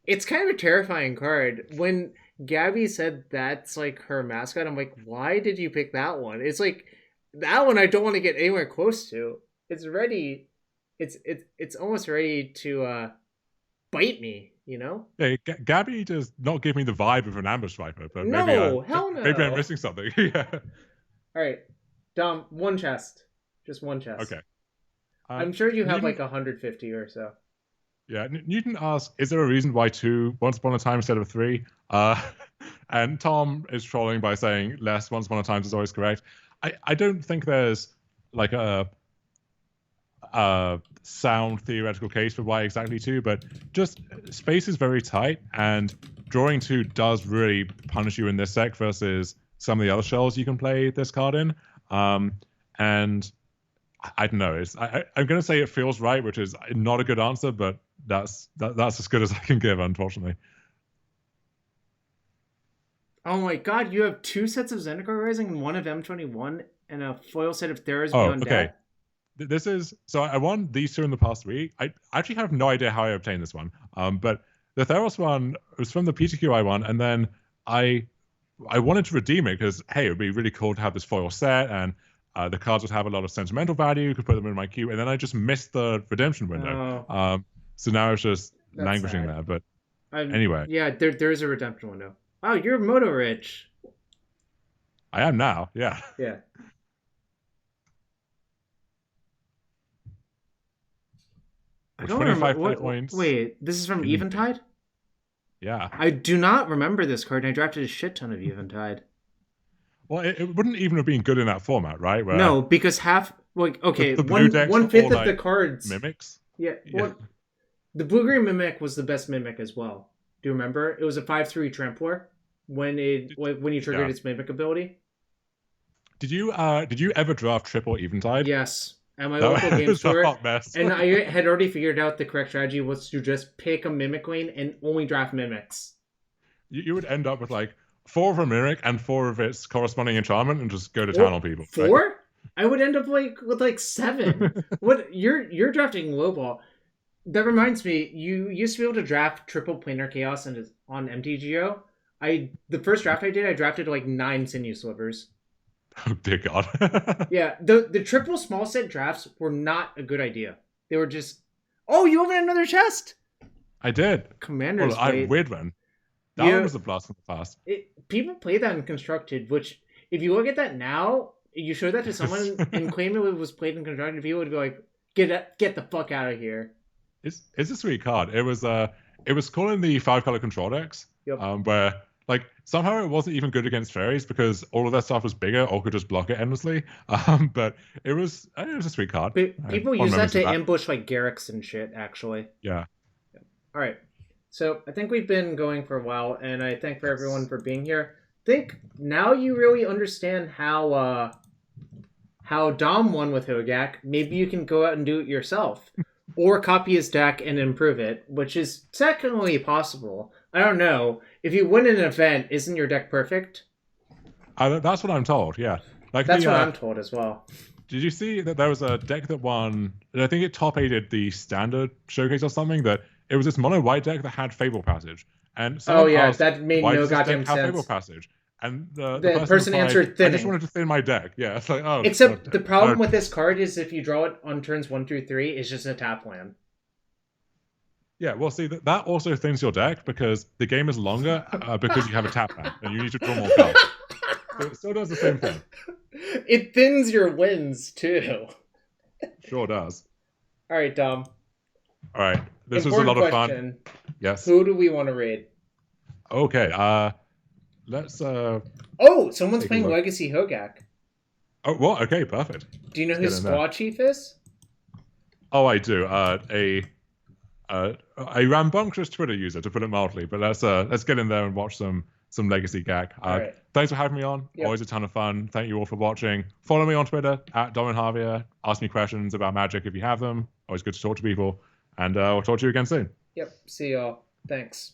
It's kind of a terrifying card. When Gabby said that's like her mascot, I'm like, why did you pick that one? It's like that one I don't want to get anywhere close to. It's ready. It's almost ready to bite me. You know? Yeah, Gabby does not give me the vibe of an ambush viper, but No, hell maybe I'm no. missing something. Yeah. All right, Dom, one chest, just one chest. Okay. I'm sure you have Newton, like 150 or so. yeah, Newton asks, "Is there a reason why two Once Upon a Time instead of three?" And Tom is trolling by saying less Once Upon a Time is always correct. I don't think there's like a sound theoretical case for why exactly two, but just space is very tight, and drawing two does really punish you in this deck versus some of the other shells you can play this card in. And I don't know. I'm going to say it feels right, which is not a good answer, but that's as good as I can give, unfortunately. Oh my god, you have two sets of Zendikar Rising and one of M21 and a foil set of Thera's Oh, Beyond okay. Death? This is so I won these two in the past week. I actually have no idea how I obtained this one. But the Theros one was from the PTQ I won, and then I I wanted to redeem it because hey, it would be really cool to have this foil set, and the cards would have a lot of sentimental value. You could put them in my queue, and then I just missed the redemption window. Oh, So now it's just that's languishing sad. there. But anyway, Yeah, there's a redemption window. Oh, you're Moto Rich. I am now. Yeah, Yeah. I with don't remember 25 play what. points Wait, this is from in the game. Eventide? Yeah. I do not remember this card, and I drafted a shit ton of Eventide. Well, it wouldn't even have been good in that format, right? Where No, because half like okay, the blue decks one were all fifth of the like cards. mimics. Yeah, Yeah. well, the blue green mimic was the best mimic as well. Do you remember? It was a 5/3 trampler when you triggered Yeah. its mimic ability. Did you ever draft triple Eventide? Yes, at my That local game was a store, hot mess. and I had already figured out the correct strategy was to just pick a mimic lane and only draft mimics. You would end up with like 4 of a mimic and 4 of its corresponding enchantment and just go to town Well, on people. Right? 4? I would end up with like 7. What you're drafting lowball. That reminds me, you used to be able to draft triple planar chaos on MTGO. The first draft I did, I drafted like 9 sinew slivers. Oh dear God. Yeah, the triple small set drafts were not a good idea. They were just, oh, you opened another chest. I did. Commander's Blade. Weird one. That one was a blast from the past. People play that in Constructed, which if you look at that now, you show that to someone and claim it was played in Constructed, people would be like, get the fuck out of here. It's a sweet card. It was cool in the 5-color control decks. Yep. Where like somehow it wasn't even good against fairies because all of their stuff was bigger or could just block it endlessly. But it was a sweet card. People use that to ambush like Garrix and shit, actually. Yeah. All right. So I think we've been going for a while, and I thank for everyone for being here. I think now you really understand how Dom won with Hogaak. Maybe you can go out and do it yourself. Or copy his deck and improve it, which is technically possible. I don't know. If you win an event, isn't your deck perfect? That's what I'm told, yeah. Like that's what I'm told as well. Did you see that there was a deck that won, and I think it top 8'd the standard showcase or something, that it was this mono white deck that had Fable Passage. And asked, that made no goddamn sense. Fable Passage? And the person replied, answered thinning. I just wanted to thin my deck. Yeah, it's like, oh. Except the problem with this card is if you draw it on turns 1 through 3, it's just a tap land. Yeah, well, see, that also thins your deck because the game is longer because you have a tap land and you need to draw more cards. So it still does the same thing. It thins your wins, too. Sure does. All right, Dom. All right. This was a lot of fun. Yes. Who do we want to raid? Okay. Let's. Oh, someone's playing Legacy Hogaak. Oh, well, okay, perfect. Do you know who Squaw Chief is? Oh, I do. A rambunctious Twitter user, to put it mildly. But let's get in there and watch some Legacy Gak. Right. Thanks for having me on. Yep. Always a ton of fun. Thank you all for watching. Follow me on Twitter @DomandHarvey. Ask me questions about Magic if you have them. Always good to talk to people. And we'll talk to you again soon. Yep. See y'all. Thanks.